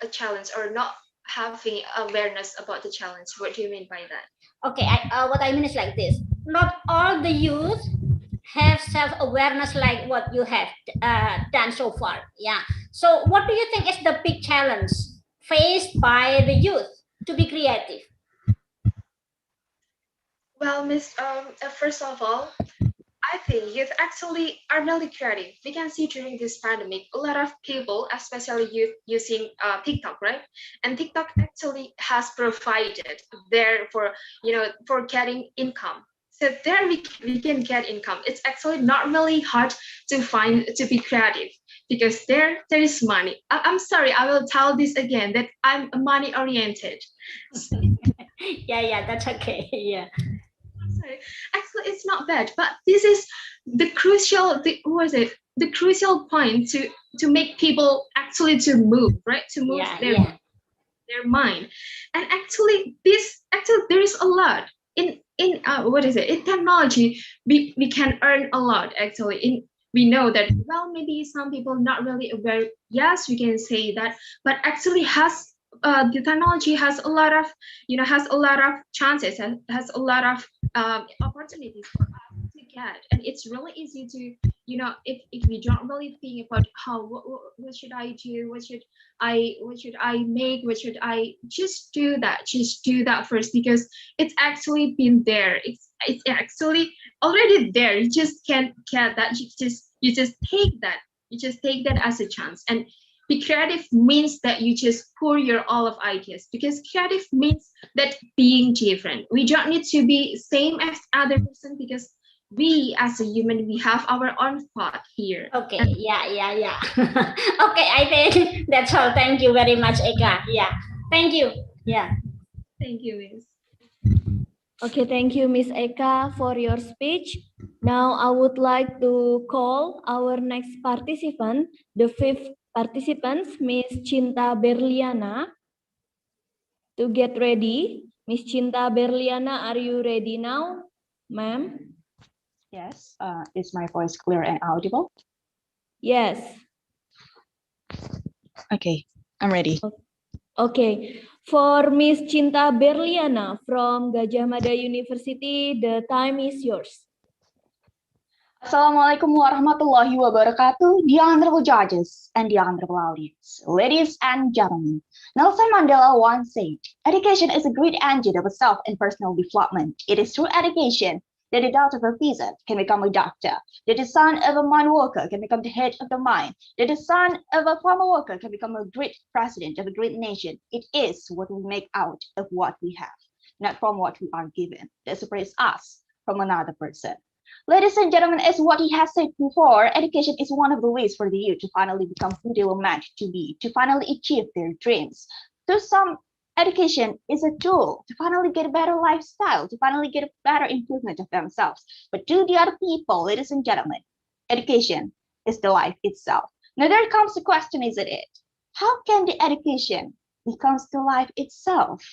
a challenge or not having awareness about the challenge? What do you mean by that?
Okay, what I mean is like this. Not all the youth have self-awareness like what you have done so far. Yeah. So what do you think is the big challenge faced by the youth to be creative?
Well, Miss, first of all, I think youth actually are really creative. We can see during this pandemic, a lot of people, especially youth, using TikTok, right? And TikTok actually has provided there for getting income. So there we can get income. It's actually not really hard to be creative because there is money. I'm sorry, I will tell this again that I'm money oriented.
Yeah, that's okay. Yeah.
Actually, it's not bad, but this is the crucial point to make people actually to move, right? To move their mind. And actually there is a lot in technology. We can earn a lot actually. We know that, well, maybe some people not really aware. Yes, we can say that, but actually the technology has a lot of chances, has a lot of opportunities for us to get, and it's really easy you know, if we don't really think about how what should I do, what should I make, what should I just do that first, because it's actually been there, it's actually already there. You just can't get that. You just take that, as a chance. And be creative means that you just pour your all of ideas, because creative means that being different. We don't need to be same as other person, because we as a human, we have our own thought here.
Okay, yeah. Okay, I think that's all. Thank you very much, Eka. Yeah, thank you. Yeah.
Thank you, Miss.
Okay, thank you, Miss Eka, for your speech. Now I would like to call our next participant, the fifth participant, Miss Cinta Berliana, to get ready. Miss Cinta Berliana, are you ready now, ma'am?
Yes. Is my voice clear and audible?
Yes.
Okay, I'm ready.
Okay, for Miss Cinta Berliana from Gajah Mada University, the time is yours.
Assalamualaikum warahmatullahi wabarakatuh, the honorable judges and the honorable audience, ladies and gentlemen. Nelson Mandela once said, education is a great engine of self and personal development. It is through education that the daughter of a peasant can become a doctor, that the son of a mine worker can become the head of the mine, that the son of a farmer worker can become a great president of a great nation. It is what we make out of what we have, not from what we are given, that separates us from another person. Ladies and gentlemen, as what he has said before, education is one of the ways for the youth to finally become who they were meant to be, to finally achieve their dreams. To some, education is a tool to finally get a better lifestyle, to finally get a better improvement of themselves. But to the other people, ladies and gentlemen, education is the life itself. Now there comes the question, isn't it? How can the education becomes the life itself?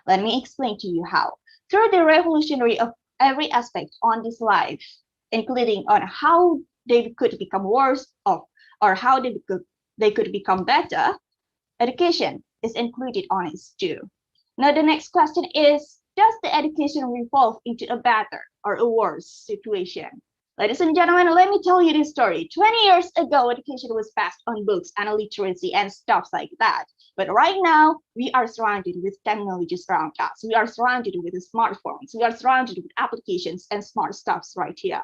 Let me explain to you how. Through the revolutionary of every aspect on this life, including on how they could become worse off or how they could become better, education is included on it too. Now the next question is, does the education revolve into a better or a worse situation? Ladies and gentlemen, let me tell you this story. 20 years ago, education was passed on books and literacy and stuff like that. But right now, we are surrounded with technologies around us. We are surrounded with smartphones. We are surrounded with applications and smart stuffs right here.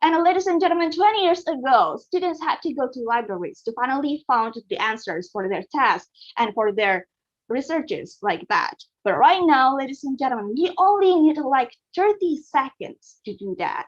And ladies and gentlemen, 20 years ago, students had to go to libraries to finally find the answers for their tasks and for their researches like that. But right now, ladies and gentlemen, we only need like 30 seconds to do that.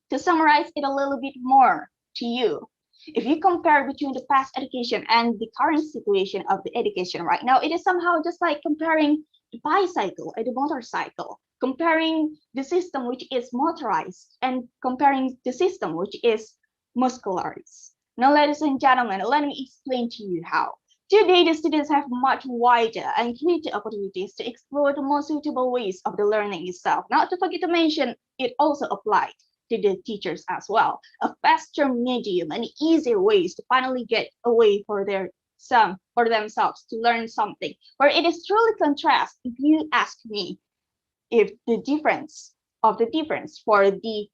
To summarize it a little bit more to you, if you compare between the past education and the current situation of the education right now, it is somehow just like comparing the bicycle and the motorcycle, comparing the system which is motorized and comparing the system which is muscularized. Now, ladies and gentlemen, let me explain to you how. Today, the students have much wider and greater opportunities to explore the most suitable ways of the learning itself. Not to forget to mention, it also applied to the teachers as well. A faster medium and easier ways to finally get a way for themselves to learn something. Where it is truly contrast, if you ask me, if the difference for the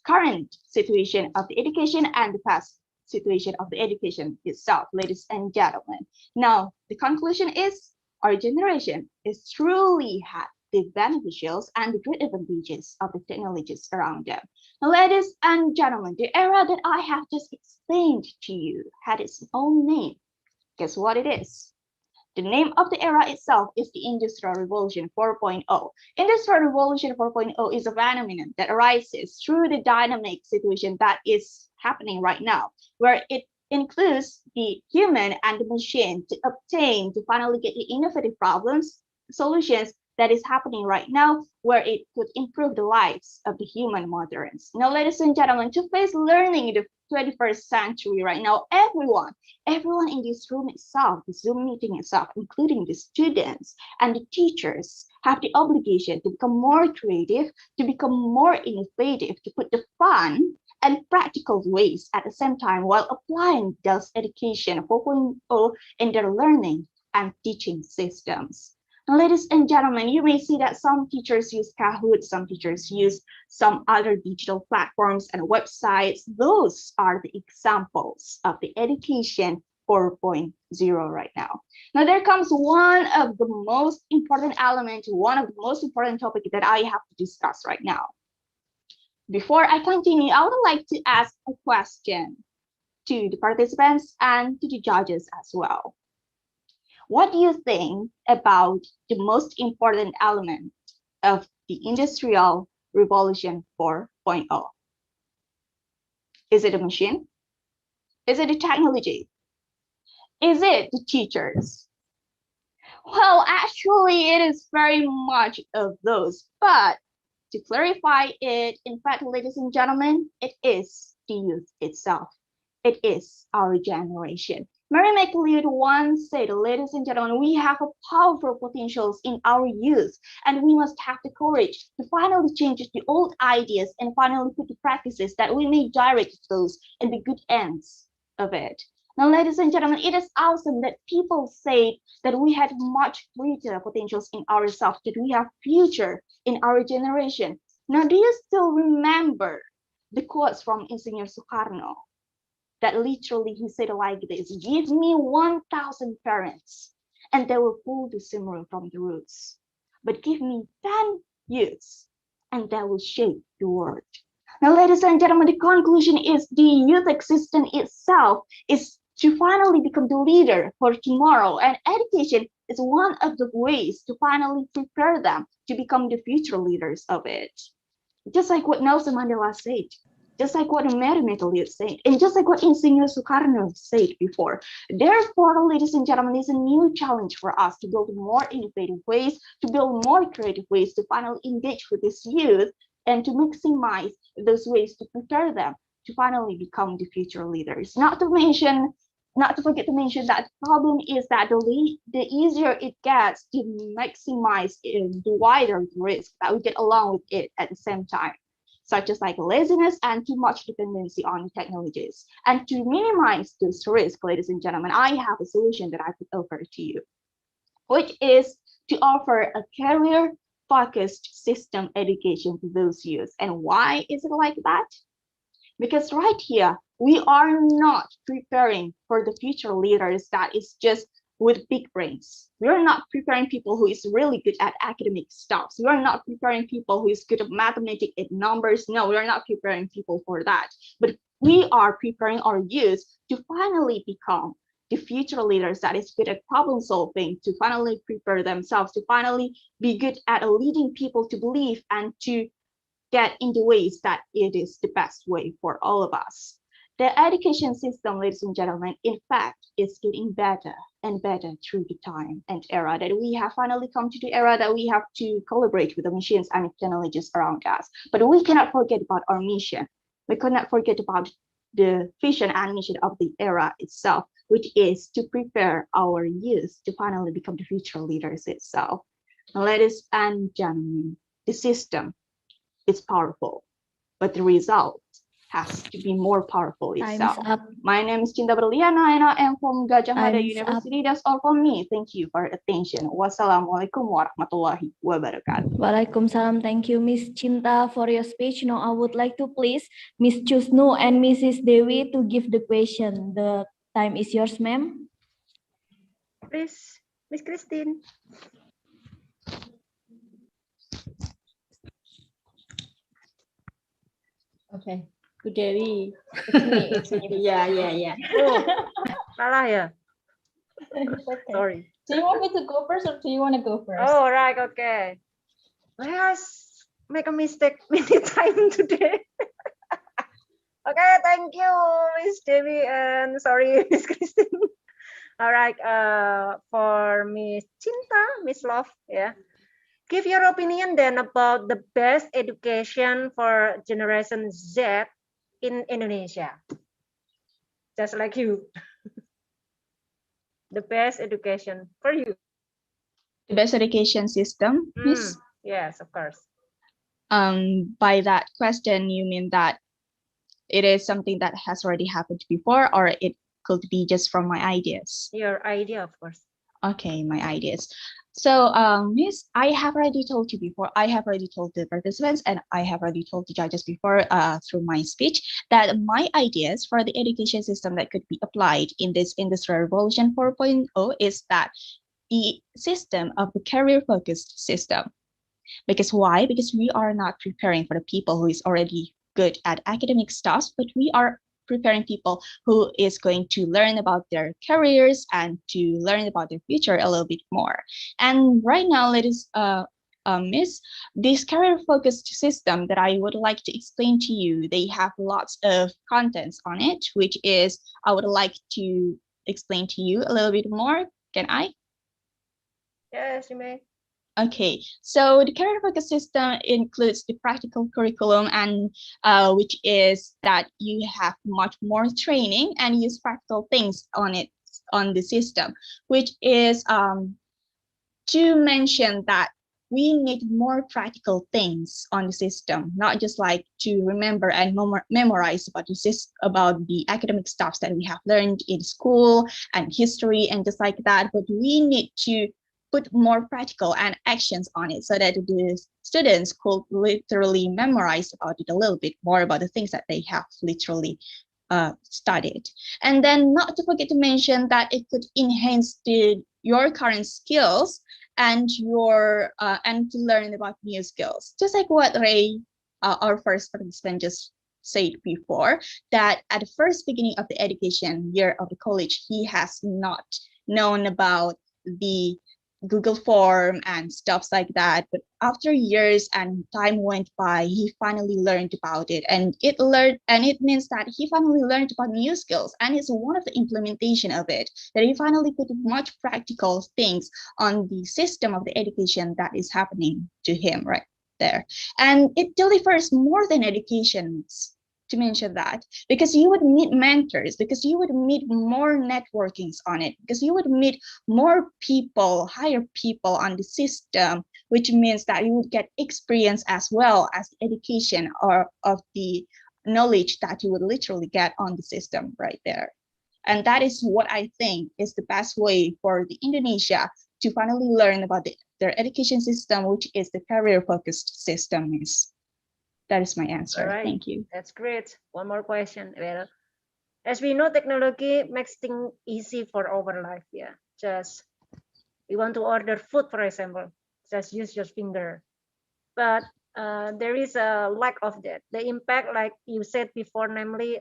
current situation of the education and the past situation of the education itself, ladies and gentlemen. Now, the conclusion is our generation is truly had the beneficials and the great advantages of the technologies around them. Now, ladies and gentlemen, the era that I have just explained to you had its own name. Guess what it is? The name of the era itself is the Industrial Revolution 4.0. Industrial Revolution 4.0 is a phenomenon that arises through the dynamic situation that is happening right now, where it includes the human and the machine to finally get the innovative solutions that is happening right now, where it could improve the lives of the human moderns. Now, ladies and gentlemen, to face learning in the 21st century right now, everyone in this room itself, the Zoom meeting itself, including the students and the teachers, have the obligation to become more creative, to become more innovative, to put the fun and practical ways at the same time while applying those education 4.0 in their learning and teaching systems. And ladies and gentlemen, you may see that some teachers use Kahoot, some teachers use some other digital platforms and websites. Those are the examples of the education 4.0 right now. Now there comes one of the most important elements, one of the most important topics that I have to discuss right now. Before I continue, I would like to ask a question to the participants and to the judges as well. What do you think about the most important element of the Industrial Revolution 4.0? Is it a machine? Is it the technology? Is it the teachers? Well, actually, it is very much of those. But to clarify it, in fact, ladies and gentlemen, it is the youth itself. It is our generation. Mary McLeod once said, ladies and gentlemen, we have a powerful potentials in our youth, and we must have the courage to finally change the old ideas and finally put the practices that we may direct those and the good ends of it. Now, ladies and gentlemen, it is awesome that people say that we had much greater potentials in ourselves, that we have future in our generation. Now, do you still remember the quotes from Insinyur Soekarno? That literally he said like this: give me 1,000 parents and they will pull the simmer from the roots. But give me 10 youths and they will shape the world. Now, ladies and gentlemen, the conclusion is the youth existence itself is to finally become the leader for tomorrow. And education is one of the ways to finally prepare them to become the future leaders of it. Just like what Nelson Mandela said. Just like what Mary McLeod said, and just like what Insinyur Soekarno said before. Therefore, ladies and gentlemen, it's a new challenge for us to build more innovative ways, to build more creative ways, to finally engage with this youth, and to maximize those ways to prepare them to finally become the future leaders. Not to forget to mention that the problem is that the easier it gets to maximize the wider the risk that we get along with it at the same time, such as like laziness and too much dependency on technologies. And to minimize this risk, ladies and gentlemen, I have a solution that I could offer to you, which is to offer a career-focused system education to those youth. And why is it like that? Because right here, we are not preparing for the future leaders that is just with big brains. We are not preparing people who is really good at academic stuff. We are not preparing people who is good at mathematics and numbers. No, we are not preparing people for that. But we are preparing our youth to finally become the future leaders that is good at problem solving, to finally prepare themselves, to finally be good at leading people to believe and to get in the ways that it is the best way for all of us. The education system, ladies and gentlemen, in fact, is getting better and better through the time and era, that we have finally come to the era that we have to collaborate with the machines and technologies around us. But we cannot forget about our mission. We cannot forget about the vision and mission of the era itself, which is to prepare our youth to finally become the future leaders itself. Ladies and gentlemen, the system is powerful, but the result has to be more powerful itself.
Time's up.
My name is Cinta Berliana and I am from Gajah Mada
Time's
University. That's all from me. Thank you for your attention. Wassalamualaikum warahmatullahi wabarakatuh.
Waalaikumsalam. Thank you, Miss Cinta, for your speech. Now, I would like to please Miss Chusnu and Mrs. Dewi to give the question. The time is yours, ma'am.
Please, Miss Christine.
Okay. Good Dewi. It's me. Yeah.
Oh, salah ya.
Okay.
Sorry.
Do you want me to go first or do you want to go first?
Oh, right. Okay. Let us make a mistake many times today. Okay, thank you, Miss Devi, and sorry, Miss Christine. All right. For Miss Cinta, Miss Love, yeah. Give your opinion then about the best education for Generation Z in Indonesia. Just like you. The best education for you.
The best education system, Miss?
Yes, of course.
By that question, you mean that it is something that has already happened before, or it could be just from my ideas?
Your idea, of course.
Okay, my ideas. So, Miss, I have already told you before, I have already told the participants and I have already told the judges before through my speech that my ideas for the education system that could be applied in this Industrial Revolution 4.0 is that the system of the career-focused system. Because why? Because we are not preparing for the people who is already good at academic stuff, but we are preparing people who is going to learn about their careers and to learn about their future a little bit more. And right now, ladies, Miss, this career-focused system that I would like to explain to you, they have lots of contents on it, which is I would like to explain to you a little bit more. Can I?
Yes, you may.
Okay, so the career focus system includes the practical curriculum, and which is that you have much more training and use practical things on it on the system, which is to mention that we need more practical things on the system, not just like to remember and memorize about the academic stuff that we have learned in school and history and just like that, but we need to put more practical and actions on it so that the students could literally memorize about it a little bit more about the things that they have literally studied. And then not to forget to mention that it could enhance your current skills and your and to learn about new skills. Just like what Ray, our first participant, just said before, that at the first beginning of the education year of the college, he has not known about the Google form and stuff like that, but after years and time went by, he finally learned about it, and it means that he finally learned about new skills, and it's one of the implementation of it that he finally put much practical things on the system of the education that is happening to him right there, and it delivers more than education. To mention that, because you would meet mentors, because you would meet more networkings on it, because you would meet more people, higher people on the system, which means that you would get experience as well as education or of the knowledge that you would literally get on the system right there. And that is what I think is the best way for the Indonesia to finally learn about their education system, which is the career-focused system is. That is my answer.
All right.
Thank you.
That's great. One more question. Well, as we know, technology makes things easy for our life. Yeah, just we want to order food, for example, just use your finger. But there is a lack of that. The impact, like you said before, namely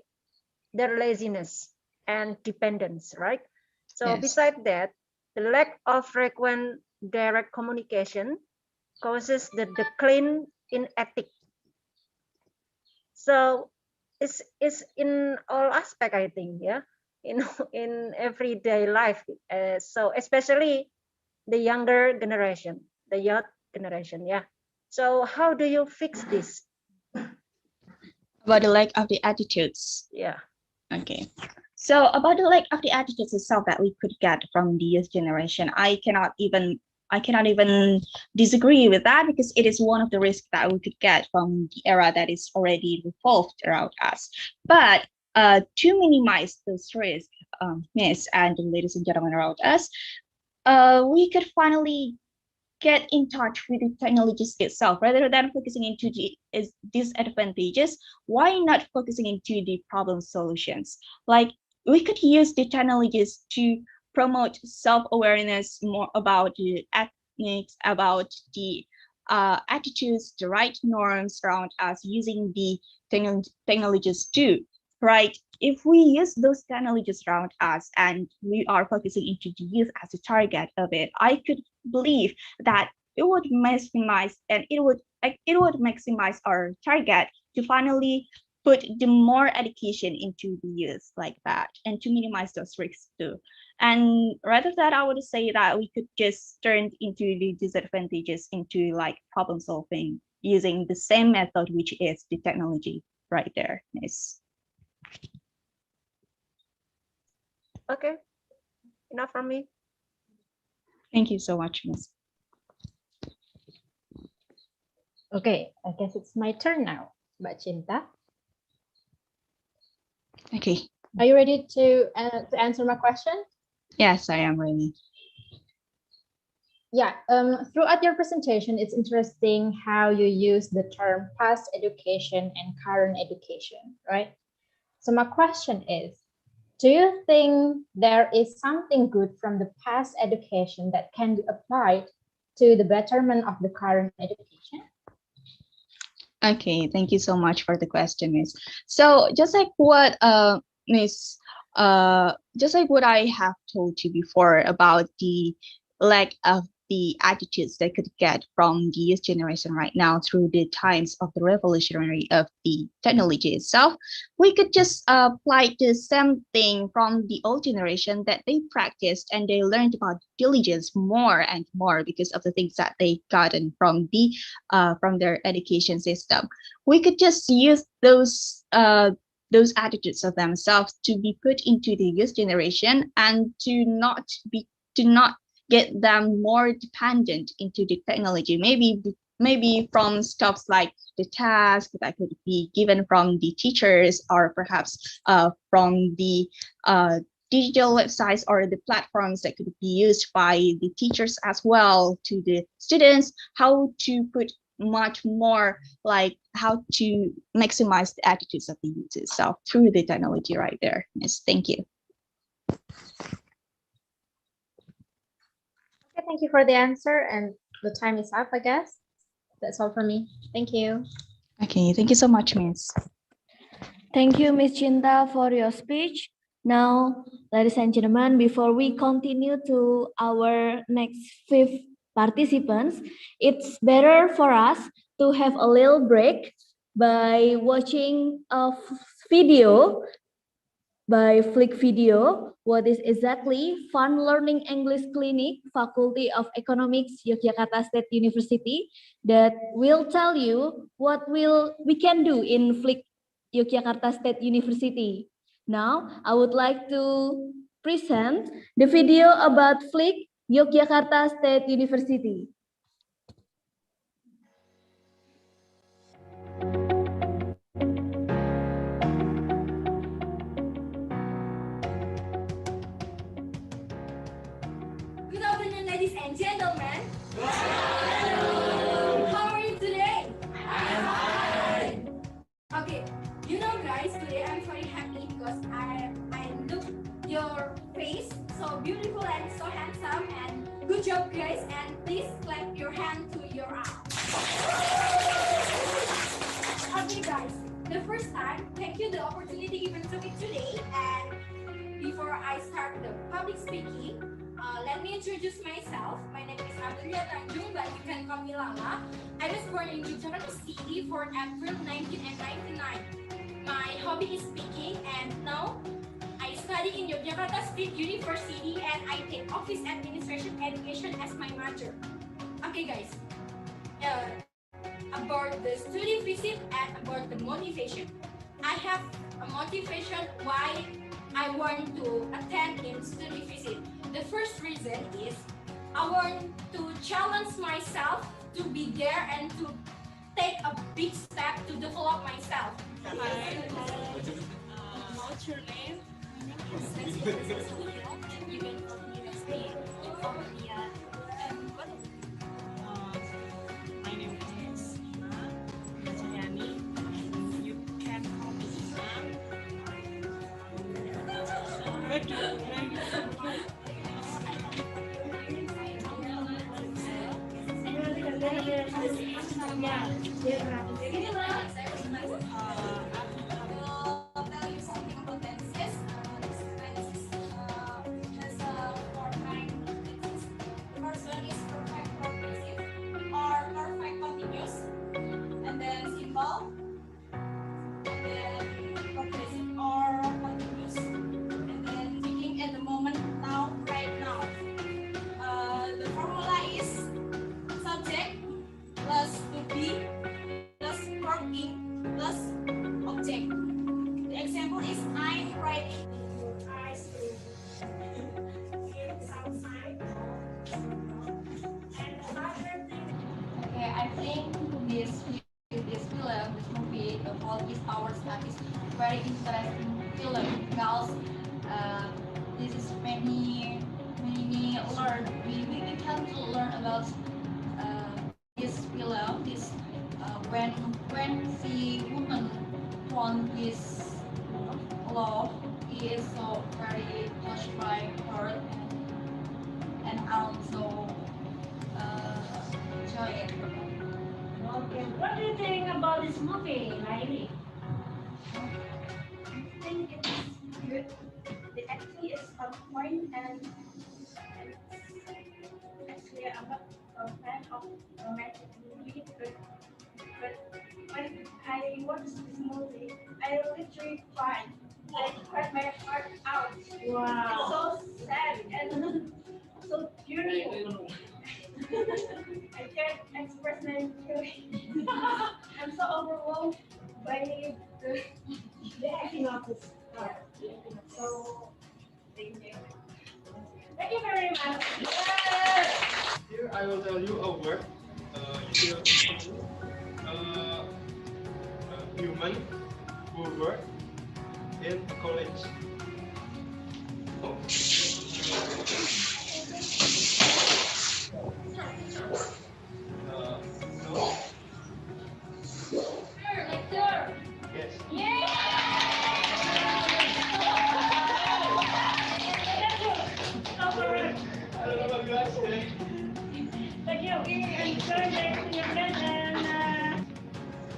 their laziness and dependence, right? So
Yes.
besides that, the lack of frequent direct communication causes the decline in ethics. So it's in all aspect, I think, yeah, in everyday life. So especially the younger generation, the youth generation, yeah. So how do you fix this?
About the lack of the attitudes.
Yeah.
Okay. So about the lack of the attitudes itself that we could get from the youth generation, I cannot even disagree with that, because it is one of the risks that we could get from the era that is already revolved around us. But to minimize those risks, Miss and ladies and gentlemen around us, we could finally get in touch with the technologies itself rather than focusing into the disadvantages. Why not focusing into the problem solutions? Like, we could use the technologies to promote self-awareness more about the ethnics, about the attitudes, the right norms around us using the technologies too, right? If we use those technologies around us and we are focusing into the youth as a target of it, I could believe that it would maximize and it would maximize our target to finally put the more education into the youth like that, and to minimize those risks too. And rather than I would say that we could just turn into the disadvantages into like problem solving using the same method, which is the technology right there. Yes.
Okay, enough from me.
Thank you so much, Miss.
Okay, I guess it's my turn now, Mbak Cinta.
Okay.
Are you ready to answer my question?
Yes, I am ready.
Yeah, throughout your presentation, it's interesting how you use the term past education and current education, right? So my question is, do you think there is something good from the past education that can be applied to the betterment of the current education?
Okay, thank you so much for the question, Miss. So just like what Miss just like what I have told you before about the lack of the attitudes that could get from the youth generation right now through the times of the revolutionary of the technology itself, we could just apply the same thing from the old generation that they practiced and they learned about diligence more and more because of the things that they gotten from their education system. We could just use those attitudes of themselves to be put into the youth generation and to not get them more dependent into the technology. Maybe from stuff like the task that could be given from the teachers, or perhaps from the digital websites or the platforms that could be used by the teachers as well to the students, how to put much more like how to maximize the attitudes of the youth itself through the technology right there. Yes, thank you.
Okay, thank you for the answer, and the time is up, I guess. That's all for me. Thank you.
Okay, thank you so much, Miss.
Thank you, Miss Chinta, for your speech. Now, ladies and gentlemen, before we continue to our next 5 participants, it's better for us to have a little break by watching a video, by Flick Video, what is exactly Fun Learning English Clinic, Faculty of Economics, Yogyakarta State University, that will tell you what we can do in Flick Yogyakarta State University. Now, I would like to present the video about Flick Yogyakarta State University.
Good afternoon, ladies and gentlemen. How are you today? I'm fine. Okay, you know guys, today I'm very happy because I look your face so beautiful and so handsome, and good job guys, and please clap your hand to your arm. Okay guys, the first time, thank you the opportunity given to me today, and before I start the public speaking, let me introduce myself. My name is Amelia Tanjung, but you can call me Lala. I was born in Yogyakarta City for April 1999. My hobby is speaking, and now I study in Yogyakarta State University, and I take office administration education as my major. Okay guys, about the study visit and about the motivation. I have a motivation why I want to attend in study visit. The first reason is I want to challenge myself to be there and to take a big step to develop myself. What's your name? You can call me Leslie.
My name is Jayani. You can call me
Okay, I think this film, this movie, The Fault is Our Stuff, is very interesting film because this is many
we can learn about this below this when the woman won this law, he is so very touched by her and also enjoy it.
Okay, what do you think about this movie, Nairi?
I think it's good. The acting is on point and actually I'm not a fan of romantic movie, but when I watched this movie, I literally cried. I cried my heart out.
Wow.
It's so sad and so beautiful. I can't express my feeling. I'm so overwhelmed by the acting of this part. So thank you.
Thank you very much.
Here I will tell you a word. You will human who work in college. Oh. No.
Lecture.
Yes. I don't know what you guys say.
Thank you. We enjoy the and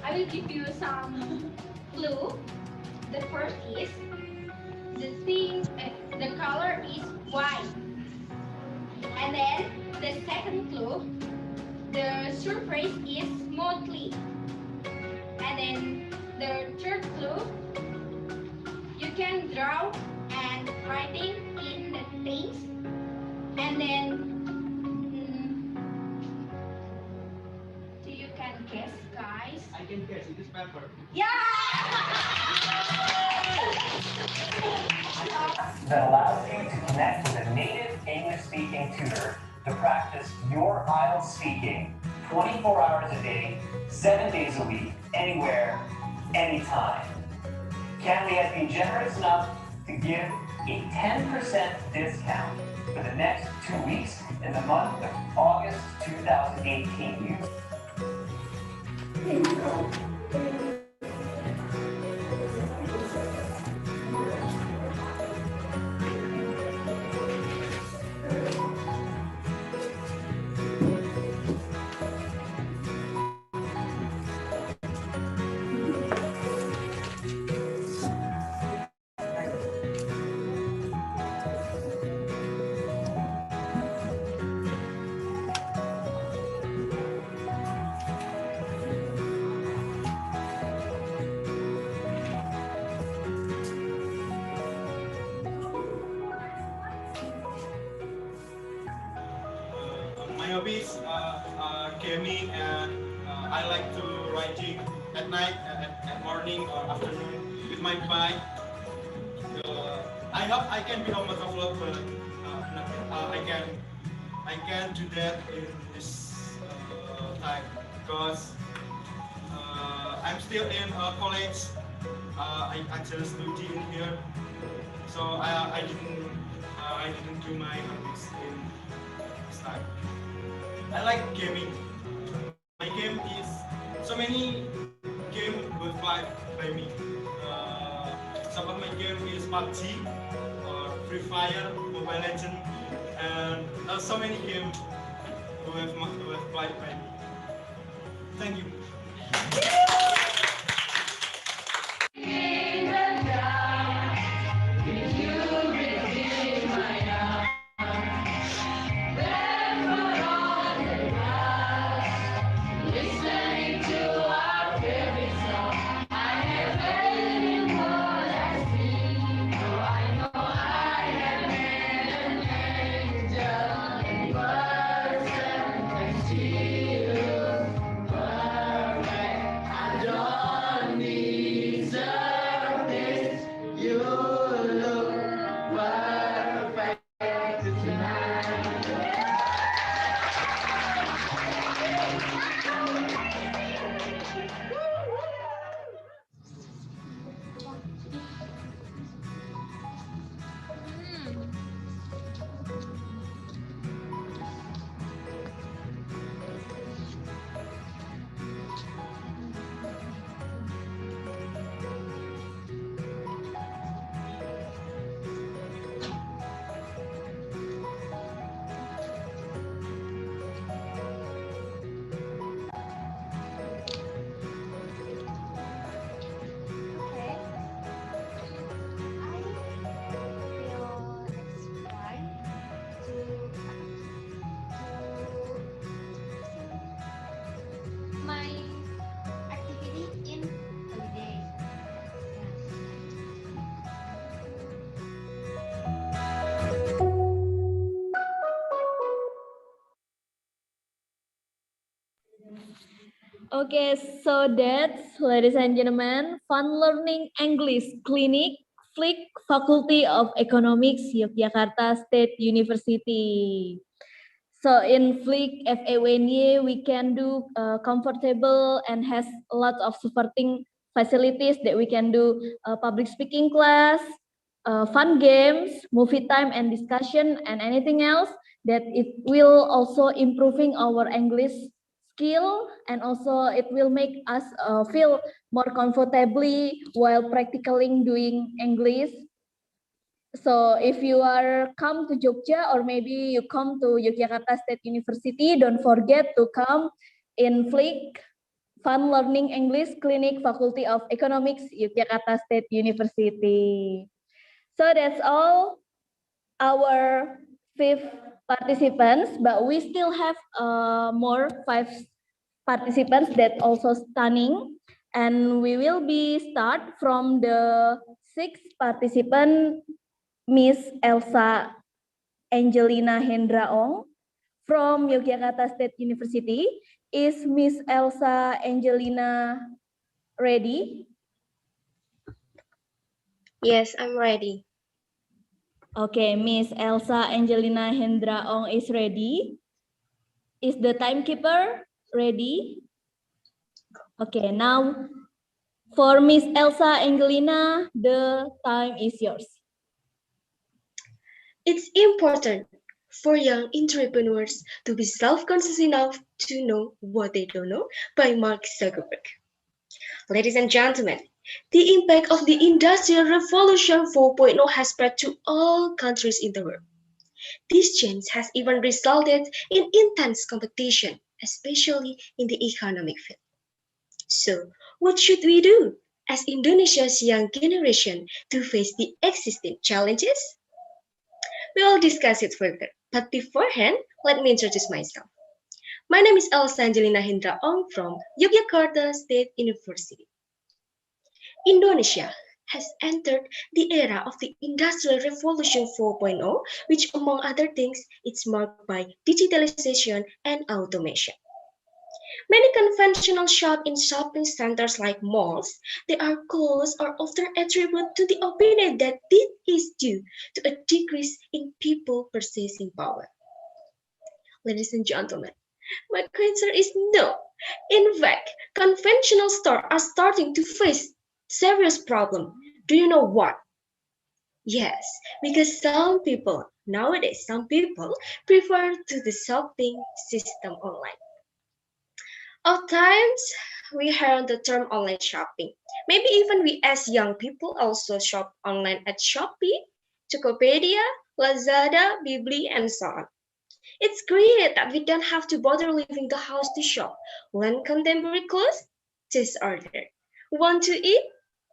I will give you some clue. The first is the color is white. And then the second clue, the surface is smoothly. And then the third clue, you can draw and writing in the things. And then you can guess, guys.
I can guess, it is pepper.
Yeah!
That allows you to connect with a native English-speaking tutor to practice your IELTS speaking 24 hours a day, 7 days a week, anywhere, anytime. Cambly has been generous enough to give a 10% discount for the next 2 weeks in the month of August 2018.
My hobbies are gaming and I like to riding at night, at morning or afternoon with my bike. I hope I can become a motovlog, but I can do that in this time because I'm still in college. I just studying here, so I didn't do my hobbies in this time. I like gaming. My game is so many games will fight by me. Some of my game is PUBG or Free Fire, Mobile Legends, and so many games who have fight by me. Thank you.
Okay, so that's, ladies and gentlemen, Fun Learning English Clinic, Flick Faculty of Economics, Yogyakarta State University. So in Flick FAWNY, we can do comfortable and has a lot of supporting facilities that we can do public speaking class, fun games, movie time and discussion, and anything else that it will also improving our English skill, and also it will make us feel more comfortably while practicing doing English. So if you are come to Jogja or maybe you come to Yogyakarta State University, don't forget to come in Flick Fun Learning English Clinic Faculty of Economics, Yogyakarta State University. So that's all our 5 participants, but we still have more 5 participants that also stunning, and we will be start from the 6th participant, Miss Elsa Angelina Hendra Ong from Yogyakarta State University. Is Miss Elsa Angelina ready?
Yes, I'm ready.
Okay, Miss Elsa Angelina Hendra Ong is ready. Is the timekeeper ready? Okay, now for Miss Elsa Angelina, the time is yours.
It's important for young entrepreneurs to be self-conscious enough to know what they don't know by Mark Zuckerberg. Ladies and gentlemen, the impact of the Industrial Revolution 4.0 has spread to all countries in the world. This change has even resulted in intense competition, especially in the economic field. So, what should we do as Indonesia's young generation to face the existing challenges? We will discuss it further, but beforehand, let me introduce myself. My name is Elsa Angelina Hendra Ong from Yogyakarta State University. Indonesia has entered the era of the Industrial Revolution 4.0, which among other things, is marked by digitalization and automation. Many conventional shops in shopping centers like malls, they are closed or often attributed to the opinion that this is due to a decrease in people purchasing power. Ladies and gentlemen, my answer is no. In fact, conventional stores are starting to face serious problem. Do you know what? Yes, because some people, nowadays, some people prefer to the shopping system online. At times, we heard the term online shopping. Maybe even we as young people also shop online at Shopee, Tokopedia, Lazada, Bibli, and so on. It's great that we don't have to bother leaving the house to shop. When contemporary clothes, just order. Want to eat?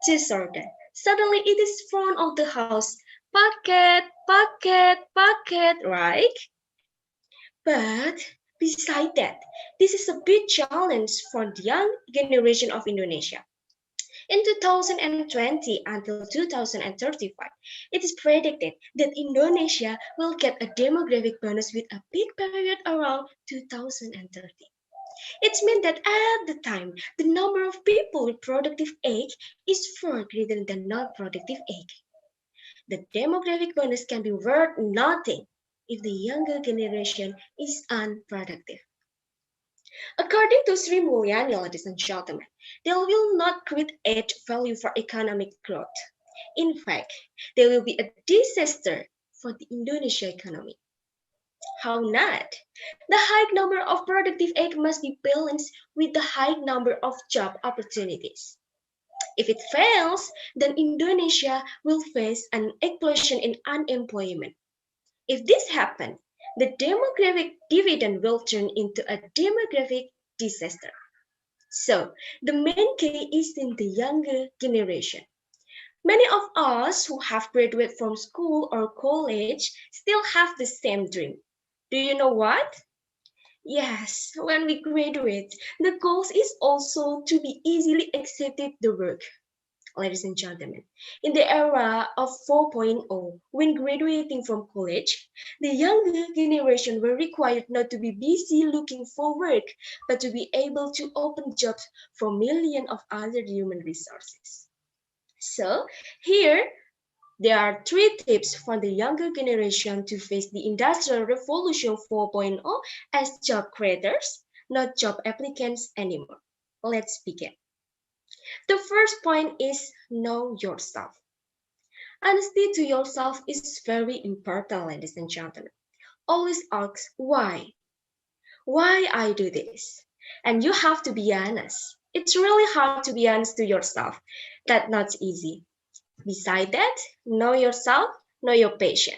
Just order. Suddenly it is front of the house. Packet, packet, packet, right? But beside that, this is a big challenge for the young generation of Indonesia. In 2020 until 2035, it is predicted that Indonesia will get a demographic bonus with a peak period around 2030. It means that at the time, the number of people with productive age is far greater than non-productive age. The demographic bonus can be worth nothing if the younger generation is unproductive. According to Sri Mulyani, ladies and gentlemen, they will not create add value for economic growth. In fact, they will be a disaster for the Indonesia economy. How not? The high number of productive age must be balanced with the high number of job opportunities. If it fails, then Indonesia will face an explosion in unemployment. If this happens, the demographic dividend will turn into a demographic disaster. So, the main key is in the younger generation. Many of us who have graduated from school or college still have the same dream. Do you know what? Yes, when we graduate, the goal is also to be easily accepted the work. ladies and gentlemen. In the era of 4.0, when graduating from college, the younger generation were required not to be busy looking for work, but to be able to open jobs for millions of other human resources. So here, there are 3 tips for the younger generation to face the Industrial Revolution 4.0 as job creators, not job applicants anymore. Let's begin. The first point is know yourself. Honesty to yourself is very important, ladies and gentlemen. Always ask why. Why I do this? And you have to be honest. It's really hard to be honest to yourself. That's not easy. Besides that, know yourself, know your passion.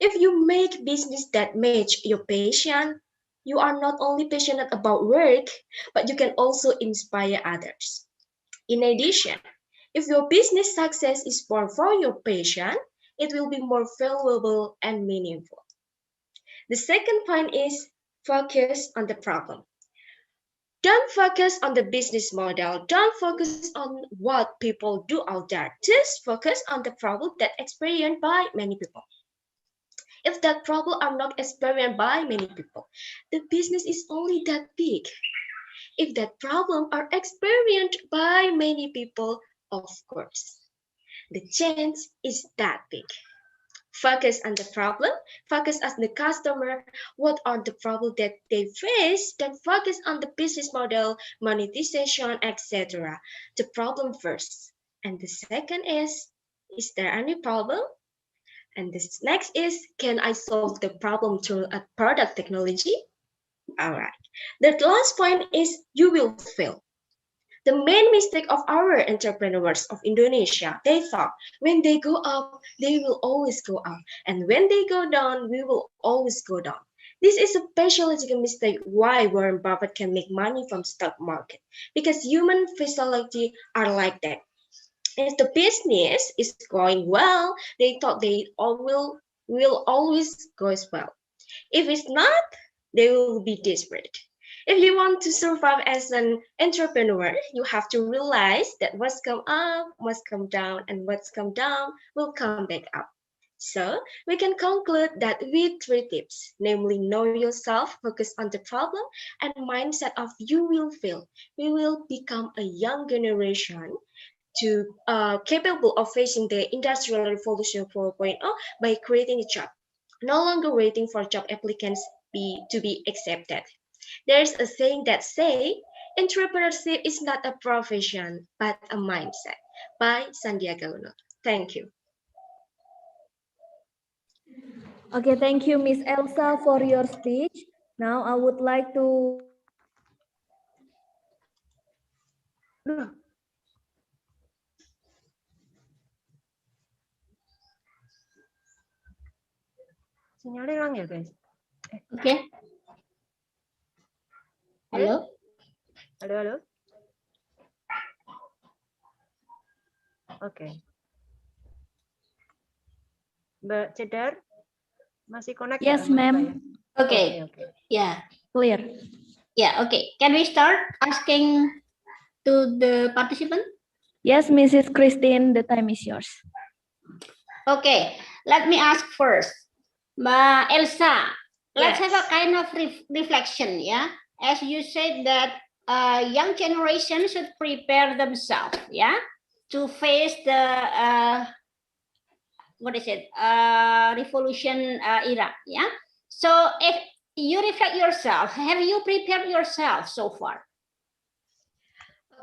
If you make business that match your passion, you are not only passionate about work, but you can also inspire others. In addition, if your business success is born from your passion, it will be more valuable and meaningful. The second point is focus on the problem. Don't focus on the business model. Don't focus on what people do out there. Just focus on the problem that experienced by many people. If that problem are not experienced by many people, the business is only that big. If that problem are experienced by many people, of course, the chance is that big. Focus on the problem, focus on the customer, what are the problems that they face, then focus on the business model, monetization, etc. The problem first. And the second is there any problem? And this next is, can I solve the problem through a product technology? All right. The last point is, you will fail. The main mistake of our entrepreneurs of Indonesia, they thought when they go up, they will always go up. And when they go down, we will always go down. This is a pathological mistake why Warren Buffett can make money from stock market. Because human physiology are like that. If the business is going well, they thought they will always go well. If it's not, they will be desperate. If you want to survive as an entrepreneur, you have to realize that what's come up must come down, and what's come down will come back up. So we can conclude that with 3 tips, namely know yourself, focus on the problem, and mindset of you will fail. We will become a young generation to capable of facing the Industrial Revolution 4.0 by creating a job, no longer waiting for job applicants to be accepted. There's a saying that say, entrepreneurship is not a profession, but a mindset, by Sandiaga Uno. Thank you.
Okay, thank you, Miss Elsa, for your speech. Now I would like to
Sinyalnya hilang ya, guys?
Okay. Halo.
Halo. Oke. Mbak Cedar, masih connect?
Yes, ma'am.
Okay.
Okay.
Yeah.
Clear.
Yeah. Okay. Can we start asking to the participant?
Yes, Mrs. Christine, the time is yours.
Okay. Let me ask first, Mbak Elsa. Let's have a kind of reflection, yeah. As you said that young generation should prepare themselves, yeah, to face the revolution era, yeah. So if you reflect yourself, have you prepared yourself so far?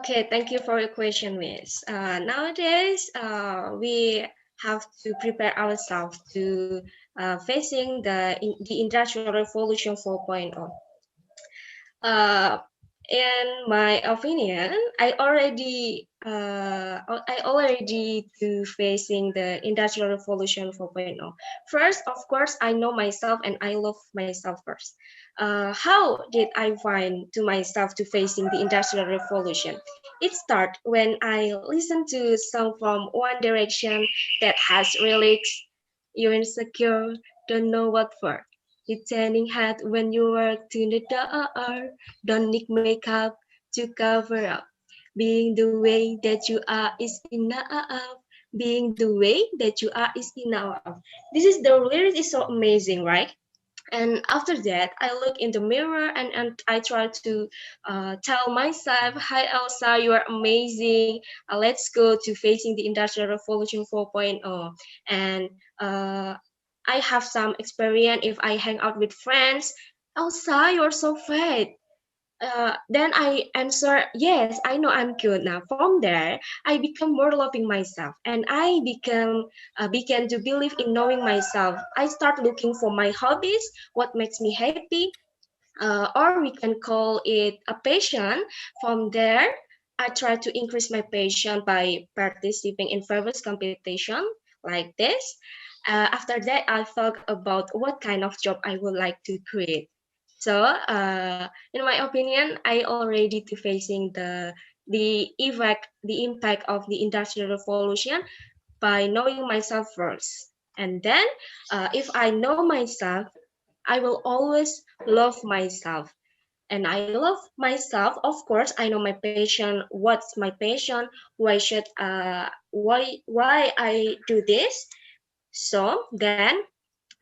Okay, thank you for your question, Miss. Nowadays, we have to prepare ourselves to facing the Industrial Revolution 4.0. In my opinion, I already to facing the Industrial Revolution 4.0. First, of course, I know myself and I love myself first. How did I find to myself to facing the Industrial Revolution? It started when I listened to song from One Direction that has lyrics, "You're insecure, don't know what for. You're turning head when you work to the door. Don't need makeup to cover up. Being the way that you are is enough. Being the way that you are is enough. This is the lyrics is so amazing, right? And after that, I look in the mirror and I try to tell myself, hi Elsa, you are amazing. Let's go to facing the Industrial Revolution 4.0. And I have some experience if I hang out with friends. Elsa, you're so fat. Then I answer, yes, I know I'm good now. From there, I become more loving myself, and I began to believe in knowing myself. I start looking for my hobbies, what makes me happy, or we can call it a passion. From there, I try to increase my passion by participating in various competition like this. After that, I thought about what kind of job I would like to create. So, in my opinion, I already to facing the impact of the Industrial Revolution by knowing myself first. And then, if I know myself, I will always love myself. And I love myself. Of course, I know my passion. What's my passion? Why I do this? So then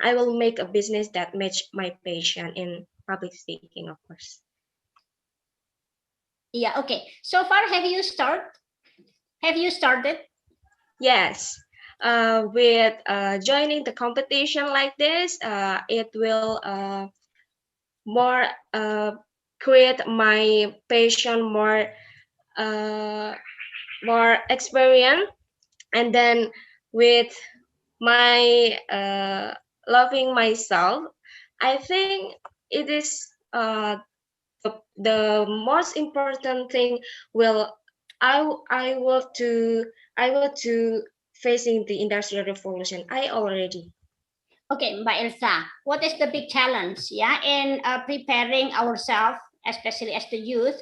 I will make a business that match my passion in public speaking, of course.
Yeah, okay. So far, have you started?
Yes. With joining the competition like this, it will more create my passion, more experience, and then with my loving myself, I think it is the most important thing. Will I want to facing the Industrial Revolution. I already.
Okay, Mbak Elsa, what is the big challenge, in preparing ourselves, especially as the youth,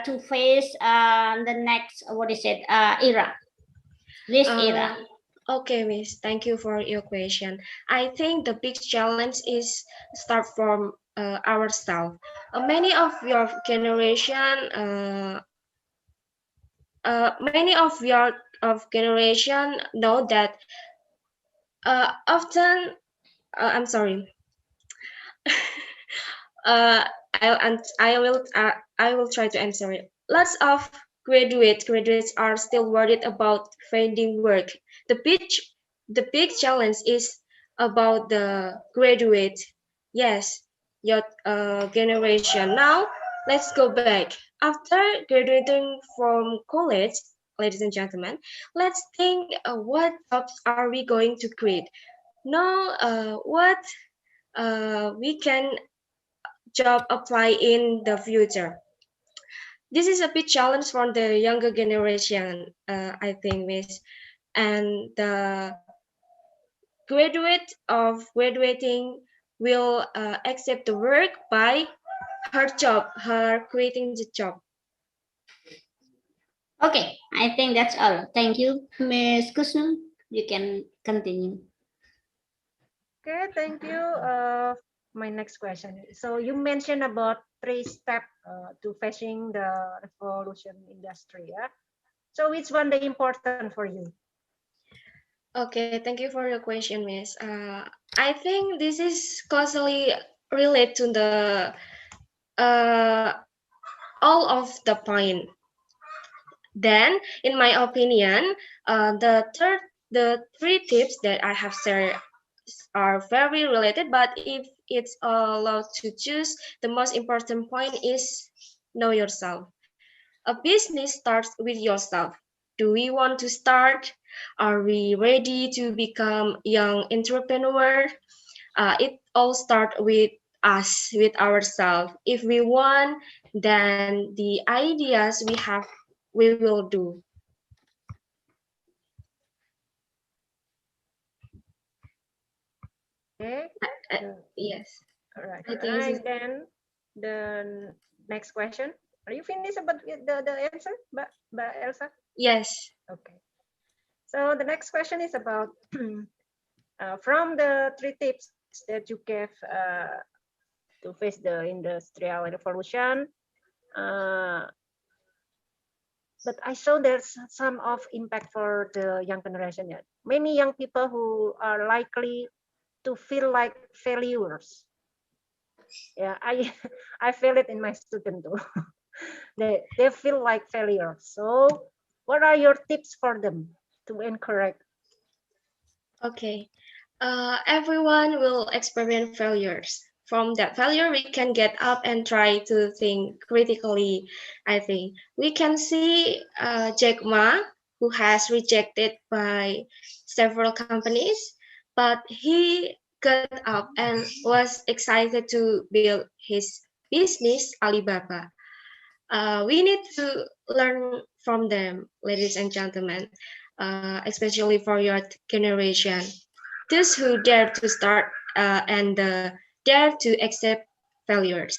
to face the next, era, this era?
Okay, Miss, thank you for your question. I think the big challenge is start from ourselves. Many of your generation, know that often. I'm sorry. I will try to answer it. Lots of graduates are still worried about finding work. The big challenge is about the graduate. Yes, your generation. Now let's go back. After graduating from college, ladies and gentlemen, let's think what jobs are we going to create? Now, what we can job apply in the future. This is a big challenge for the younger generation, I think, Miss. And the graduating will accept the work by her creating the job.
Okay, I think that's all. Thank you, Ms. Kusnul. You can continue.
Okay, thank you. My next question. So you mentioned about 3 steps to facing the revolution industry. Yeah. So which one the important for you?
Okay, thank you for your question, Miss. I think this is closely related to the all of the point. Then, in my opinion, the 3 tips that I have shared are very related, but if it's allowed to choose, the most important point is know yourself. A business starts with yourself. Do we want to start? Are we ready to become young entrepreneur? It all starts with us, with ourselves. If we want, then the ideas we have, we will do.
Okay.
Yes.
All right.
I think
And then the next question. Are you finished about the answer, Mbak Elsa?
Yes.
Okay. So the next question is about from the 3 tips that you gave to face the industrial revolution. but I saw there's some of impact for the young generation yet. Many young people who are likely to feel like failures. Yeah, I I feel it in my student too. they feel like failures. So what are your tips for them to encourage?
Okay. Everyone will experience failures. From that failure, we can get up and try to think critically. I think we can see Jack Ma, who has rejected by several companies, but he got up and was excited to build his business, Alibaba. We need to learn from them, ladies and gentlemen, especially for your generation. Those who dare to start and dare to accept failures.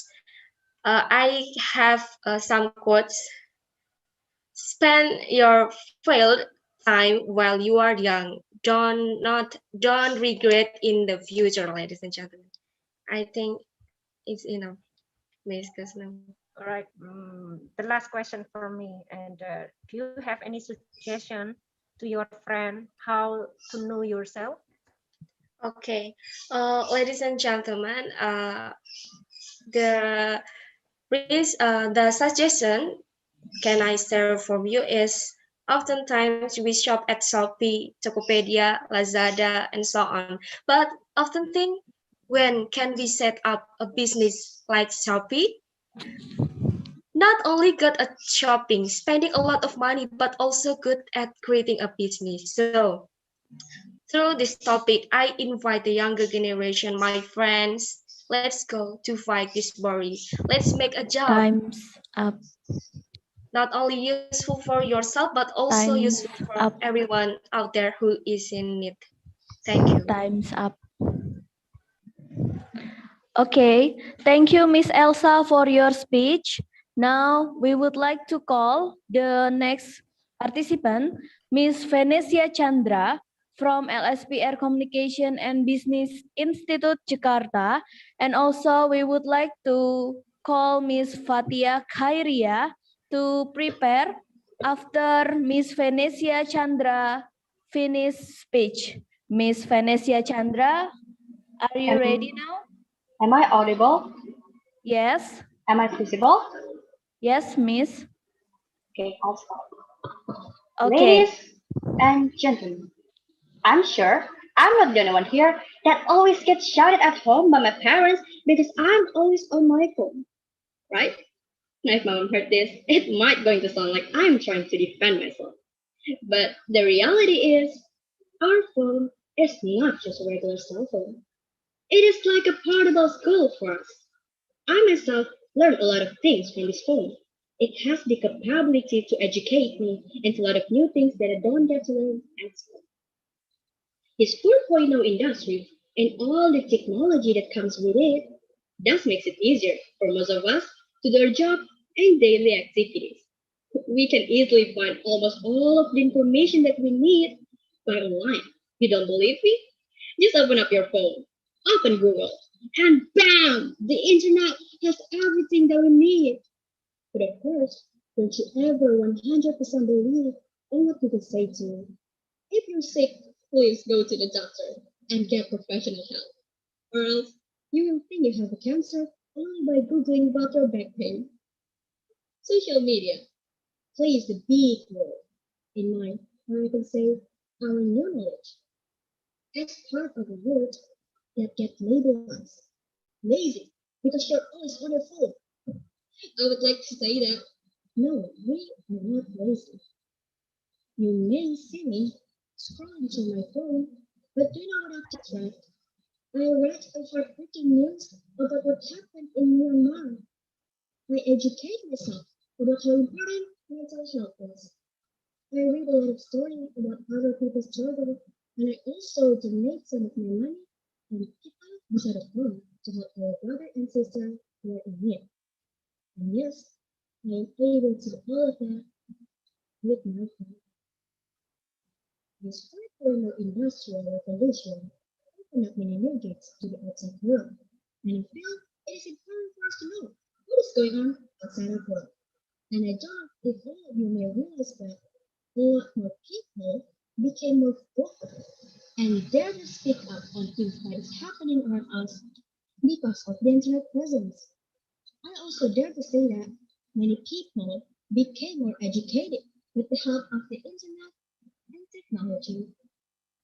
I have some quotes. Spend your failed time while you are young. Don't regret in the future, ladies and gentlemen. I think it's enough, Miss Kusnam.
All right. The last question for me. And do you have any suggestion to your friend how to know yourself?
Okay, ladies and gentlemen, the suggestion can I share from you is oftentimes we shop at Shopee, Tokopedia, Lazada, and so on. But often think, when can we set up a business like Shopee? Not only good at shopping, spending a lot of money, but also good at creating a business. So through this topic, I invite the younger generation, my friends, let's go to fight this worry. Let's make a job.
Time's up.
Not only useful for yourself, but also
Time's
useful for
up.
everyone out there who is in need. Thank you.
Time's up. Okay, thank you, Miss Elsa, for your speech. Now we would like to call the next participant, Miss Venesia Chandra from LSPR Communication and Business Institute Jakarta. And also we would like to call Miss Fatia Khairia to prepare after Miss Venesia Chandra finish speech. Miss Venesia Chandra, are you ready now?
Am I audible?
Yes.
Am I visible?
Yes, Miss.
Okay, I'll start.
Okay.
Ladies and gentlemen, I'm sure I'm not the only one here that always gets shouted at home by my parents because I'm always on my phone, right? Now, if my mom heard this, it might going to sound like I'm trying to defend myself. But the reality is, our phone is not just a regular cell phone. It is like a portable school for us. I myself learned a lot of things from this phone. It has the capability to educate me into a lot of new things that I don't get to learn at school. This 4.0 industry and all the technology that comes with it does makes it easier for most of us to do our job and daily activities. We can easily find almost all of the information that we need by online. You don't believe me? Just open up your phone, open Google, and bam! The internet has everything that we need. But of course, don't you ever 100% believe in what people say to you. If you're sick, please go to the doctor and get professional help. Or else, you will think you have a cancer only by Googling about your back pain. Social media plays a big role in my, or I can say, our new knowledge. As part of a word that gets labeled as lazy because you're always on your phone. I would like to say that no, we are not lazy. You may see me scrolling through my phone, but do you know what I've read? I read a heartbreaking news about what happened in Myanmar. I educate myself about how important mental health is. I read a lot of stories about other people's struggle, and I also donate some of my money and people beside of home to help our brother and sister who are in need. And yes, I am able to do all of that with my phone. This 4.0 industrial revolution opened up many new gates to the outside world, and I feel it is important for us to know what is going on outside our world.
And I don't know if all of you may realize that a lot more people became more vocal and dare to speak up on things that is happening around us because of the internet presence. I also dare to say that many people became more educated with the help of the internet and technology.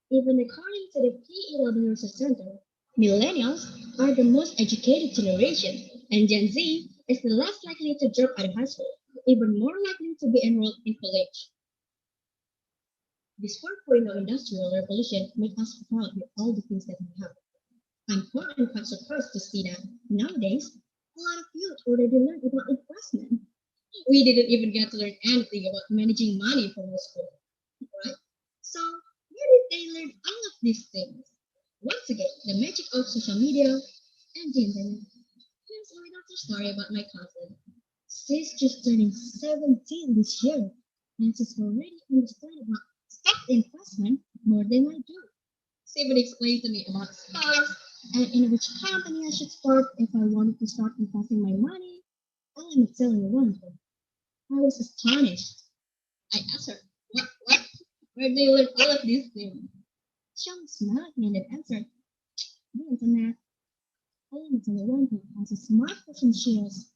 Even according to the PEW Research Center, millennials are the most educated generation, and Gen Z is the less likely to drop out of high school, even more likely to be enrolled in college. This 4.0 industrial revolution makes us proud with all the things that we have. I'm quite and quite surprised to see that nowadays, a lot of youth already learn about investment. We didn't even get to learn anything about managing money from our school, right? So, where did they learn all of these things? Once again, the magic of social media and the internet. Here's a little story about my cousin. She's just turning 17 this year, and she's already understand about stock investment more than I do. She even explained to me about stocks and in which company I should start if I wanted to start investing my money. All I'm telling you one thing. I was astonished. I asked her, what? Where do you learn all of these things? She only smiled at me and then answered, the internet. I am telling you one thing. As a smart person she is,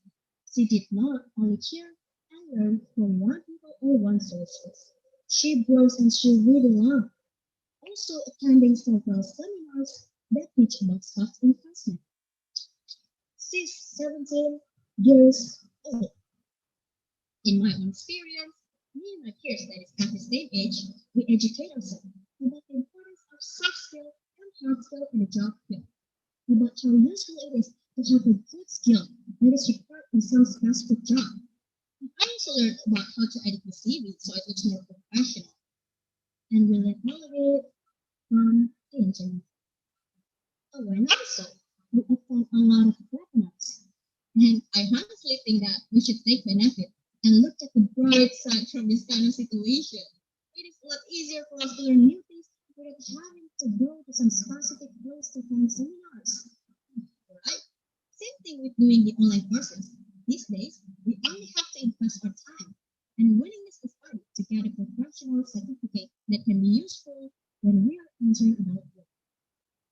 she did not only hear and learn from one people or one sources. She browsed and she read a lot. Also attending several seminars that teach about stock investment. She's 17 years old. In my own experience, me and my peers that is at the same age, we educate ourselves about the importance of soft skill and hard skill in a job field, about how useful it is to have a good skill that is required in some specific job. I also learned about how to edit the CV so it looks more professional. And we learn all of it from the internet. Oh, and also, we attend a lot of webinars. And I honestly think that we should take benefit and look at the bright side from this kind of situation. It is a lot easier for us to learn new things without having to go to some specific place to find seminars. Right? Same thing with doing the online courses. These days, we only have to invest our time and willingness to study to get a professional certificate that can be useful when we are entering adult life.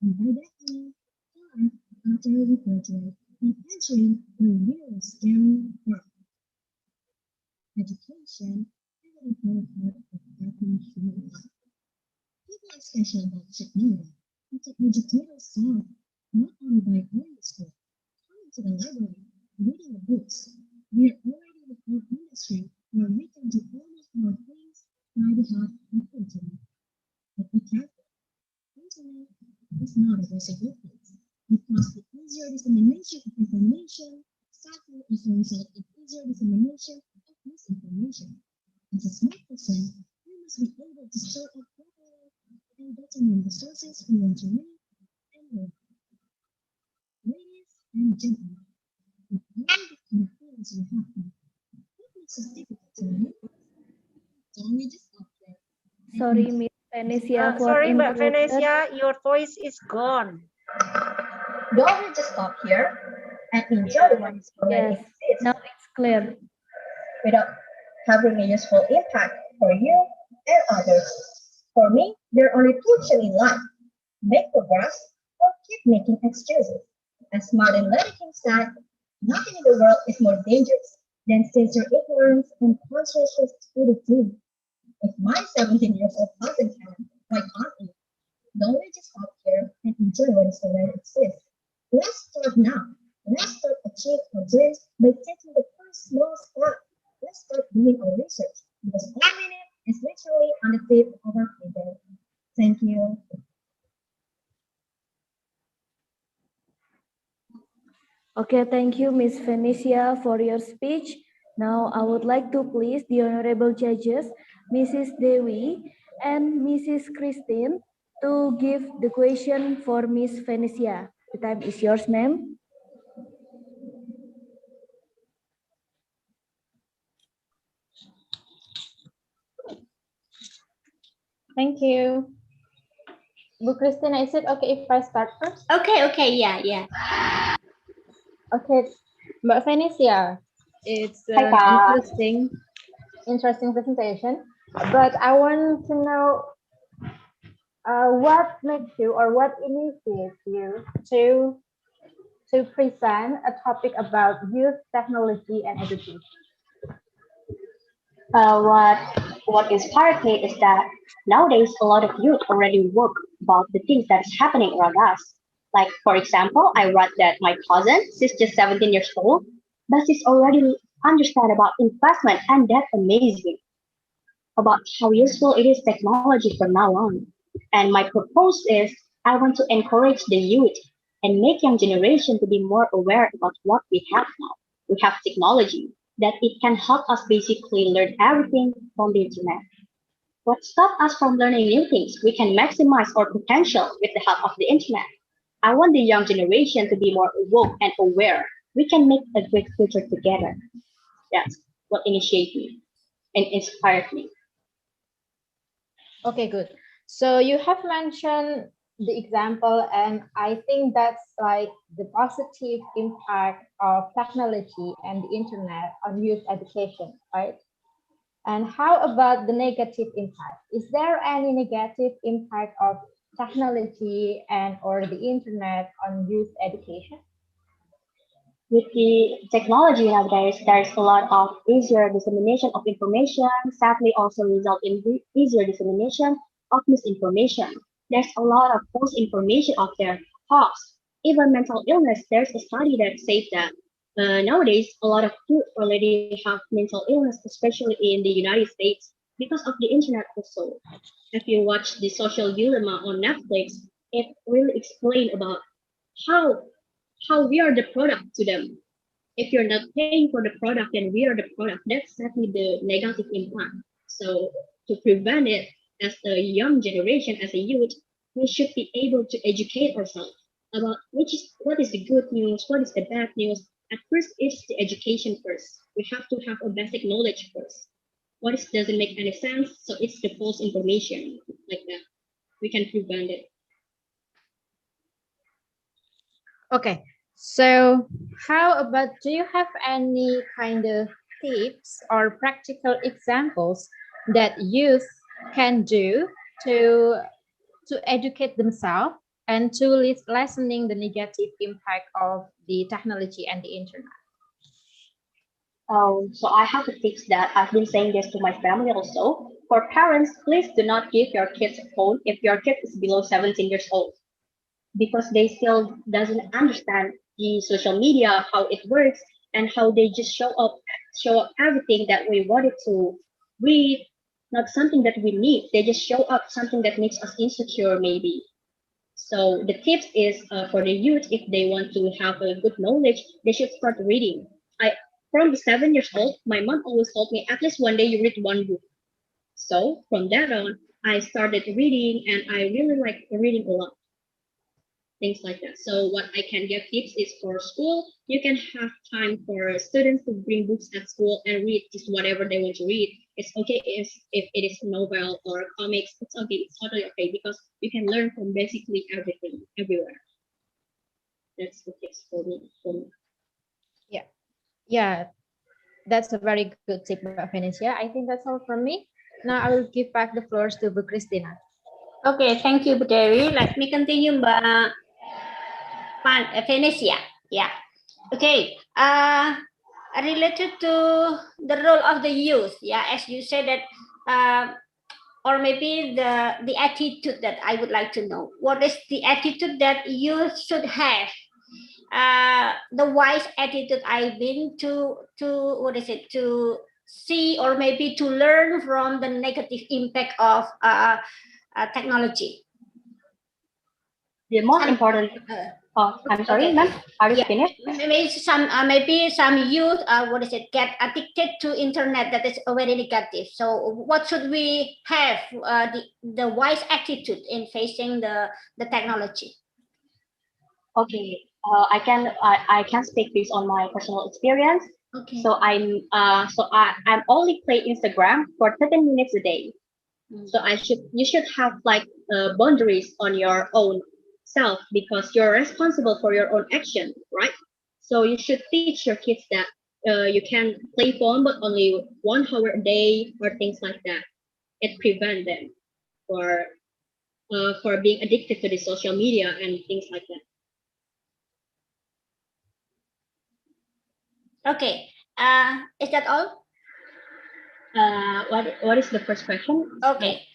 And by that means, after we graduate and entering the real scary world. Education is an important part of every human life. People especially adults should know that we can educate ourselves not only by going to school, coming to the library, reading the books. We are already in a core industry where we can do almost more things by the help of the internet. But be careful. Internet is not always a good thing because the easier dissemination of information, sadly also results in easier dissemination of misinformation. As a smart person, we must be able to sort out properly and determine the sources we want to read and learn. Ladies and gentlemen, with all the connectivity we have now, what makes us difficult to read? Don't we just stop there?
Sorry, Miss Venetia, for
Sorry, but
interruption.
Venetia, your voice is gone.
Don't we just stop here and enjoy what is already
Yes,
exists
now it's clear.
without having a useful impact for you and others? For me, there are only two options in life: make progress or keep making excuses. As Martin Luther King said, nothing in the world is more dangerous than sincere ignorance and conscientious stupidity. If my 17 years old cousin can, why can't we? Don't we just stop here and enjoy what is already exists? Let's start now. Let's start achieve our dreams by taking the first small step. Let's start doing our research because all we need is literally on the tip of our finger. Thank you.
Okay, thank you, Miss Venetia, for your speech. Now, I would like to please the honorable judges, Mrs. Dewi and Mrs. Christine, to give the question for Miss Venetia. The time is yours, ma'am.
Thank you. Bu Christina, is it okay if I start first?
Okay, yeah.
Okay, Mbak Venetia, It's
Hi,
an
Pa.
interesting presentation. But I want to know what makes you or what initiates you to present a topic about youth, technology, and education.
What inspired me is that nowadays a lot of youth already work about the things that is happening around us. Like for example, I read that my cousin, she's just 17 years old, but she's already understand about investment, and that's amazing about how useful it is technology from now on. And my purpose is I want to encourage the youth and make young generation to be more aware about what we have now. We have technology that it can help us basically learn everything from the internet. What stops us from learning new things? We can maximize our potential with the help of the internet. I want the young generation to be more woke and aware. We can make a great future together. That's what initiated me and inspired me.
Okay, good. So you have mentioned the example, and I think that's like the positive impact of technology and the internet on youth education, right? And how about the negative impact? Is there any negative impact of technology and or the internet on youth education?
With the technology nowadays, there's a lot of easier dissemination of information, sadly also result in easier dissemination of misinformation. There's a lot of false information out there, hoax, even mental illness. There's a study that says that nowadays a lot of youth already have mental illness, especially in the United States, because of the internet also. If you watch the Social Dilemma on Netflix, it really explains about how how we are the product to them. If you're not paying for the product and we are the product, that's exactly the negative impact. So to prevent it as a young generation, as a youth, we should be able to educate ourselves about what is the good news, what is the bad news. At first, it's the education first. We have to have a basic knowledge first. What is, doesn't make any sense, so it's the false information like that. We can prevent it.
Okay, so how about, do you have any kind of tips or practical examples that youth can do to educate themselves and to lessening the negative impact of the technology and the internet?
So I have a tips that I've been saying this to my family also. For parents, please do not give your kids a phone if your kid is below 17 years old, because they still doesn't understand the social media, how it works, and how they just show up everything that we wanted to read, not something that we need. They just show up something that makes us insecure maybe. So the tips is for the youth, if they want to have a good knowledge, they should start reading. From 7 years old, my mom always told me at least one day you read one book. So from that on, I started reading, and I really like reading a lot. Things like that. So what I can give tips is for school, you can have time for students to bring books at school and read just whatever they want to read. It's okay if it is novel or comics, it's okay, it's totally okay, because you can learn from basically everything, everywhere. That's the tips for me.
Yeah, that's a very good tip, Venetia. I think that's all from me. Now I will give back the floors to Bu Christina.
Okay, thank you, Bu Dewi. Let me continue, Mbak Venetia. Yeah. Okay. Related to the role of the youth. Yeah, as you said that, or maybe the attitude that I would like to know. What is the attitude that youth should have? The wise attitude I've been to see, or maybe to learn from the negative impact of technology.
The most important. I'm sorry, ma'am. Are you finished?
Maybe some youth get addicted to internet, that is very negative. So what should we have the wise attitude in facing the technology?
Okay, I can speak based on my personal experience.
Okay.
So I'm only play Instagram for 13 minutes a day. So you should have like boundaries on your own self, because you're responsible for your own action, right? So you should teach your kids that you can play phone, but only 1 hour a day or things like that. It prevents them for being addicted to the social media and things like that.
Okay. Is that all?
What is the first question?
Okay.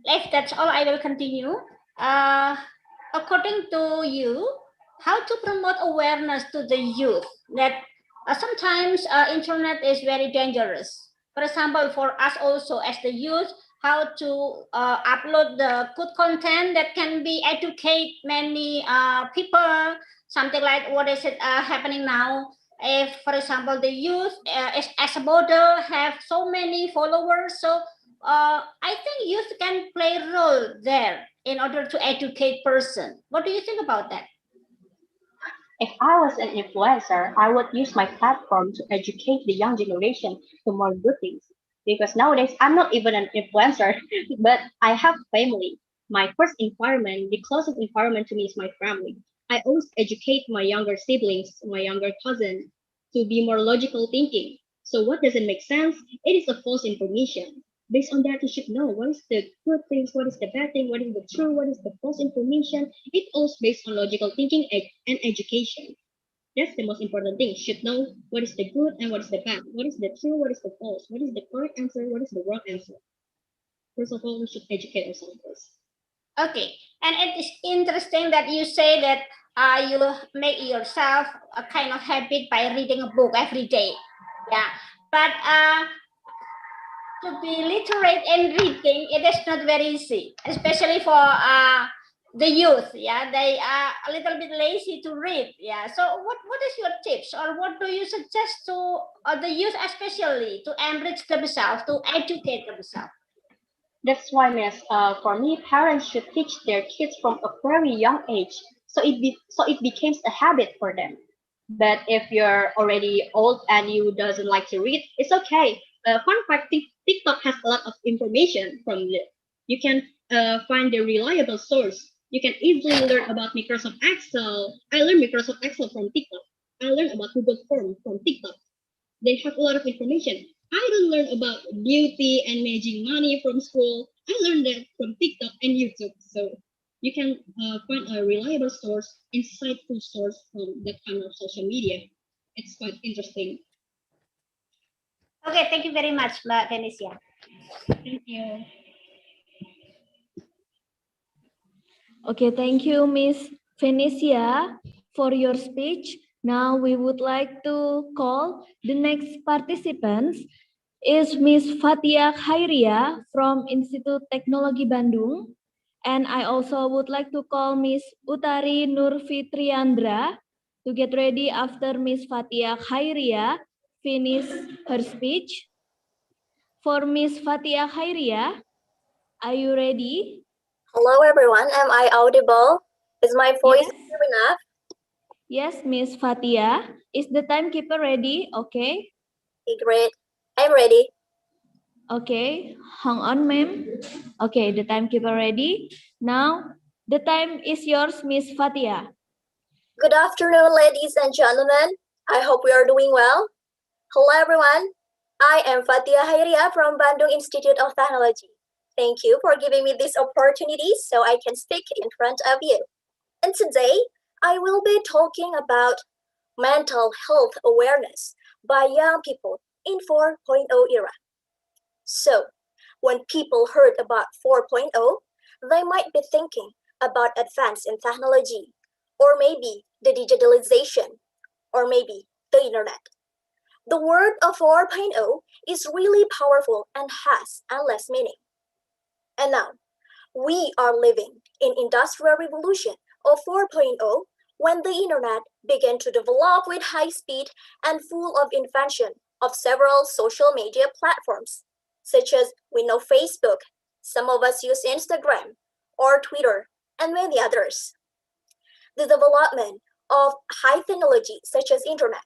If that's all, I will continue. According to you, how to promote awareness to the youth that sometimes internet is very dangerous. For example, for us also as the youth, how to upload the good content that can be educate many people, something like what is it happening now. If, for example, the youth as a model have so many followers, so I think youth can play a role there in order to educate person. What do you think about that?
If I was an influencer, I would use my platform to educate the young generation to more good things. Because nowadays, I'm not even an influencer, but I have family. My first environment, the closest environment to me is my family. I always educate my younger siblings, my younger cousin, to be more logical thinking. So what doesn't make sense? It is a false information. Based on that, you should know what is the good things, what is the bad thing, what is the true, what is the false information. It all based on logical thinking and education. That's the most important thing. You should know what is the good and what is the bad. What is the true, what is the false, what is the correct answer, what is the wrong answer. First of all, we should educate ourselves first.
Okay, and it is interesting that you say that you make yourself a kind of habit by reading a book every day. Yeah, but to be literate in reading, it is not very easy, especially for the youth. Yeah, they are a little bit lazy to read. Yeah, so what is your tips, or what do you suggest to the youth, especially to enrich themselves, to educate themselves?
That's why, miss, for me, parents should teach their kids from a very young age, so it becomes a habit for them. But if you're already old and you doesn't like to read, it's okay. Fun fact: TikTok has a lot of information from it. You can find the reliable source. You can easily learn about Microsoft Excel. I learned Microsoft Excel from TikTok. I learned about Google Form from TikTok. They have a lot of information. I don't learn about beauty and managing money from school. I learned that from TikTok and YouTube. So you can find a reliable source, insightful source from that kind of social media. It's quite interesting.
Okay, thank you very much, Mbak Venesia.
Thank you.
Okay, thank you, Miss Venesia, for your speech. Now we would like to call the next participants is Miss Fatia Khairia from Institut Teknologi Bandung. And I also would like to call Miss Utari Nurfitriandra to get ready after Miss Fatia Khairia finish her speech. For Miss Fatia Khairia, are you ready?
Hello everyone, am I audible? Is my voice clear enough?
Yes, Miss Fatia. Is the timekeeper ready? Okay.
Okay, great. I'm ready.
Okay, hang on, ma'am. Okay, the timekeeper ready. Now, the time is yours, Miss Fatia.
Good afternoon, ladies and gentlemen. I hope we are doing well. Hello everyone. I am Fatia Khairia from Bandung Institute of Technology. Thank you for giving me this opportunity so I can speak in front of you. And today, I will be talking about mental health awareness by young people in 4.0 era. So, when people heard about 4.0, they might be thinking about advance in technology, or maybe the digitalization, or maybe the internet. The word of 4.0 is really powerful and has endless meaning. And now, we are living in industrial revolution of 4.0 when the internet began to develop with high speed and full of invention of several social media platforms, such as we know Facebook, some of us use Instagram, or Twitter, and many others. The development of high technology such as internet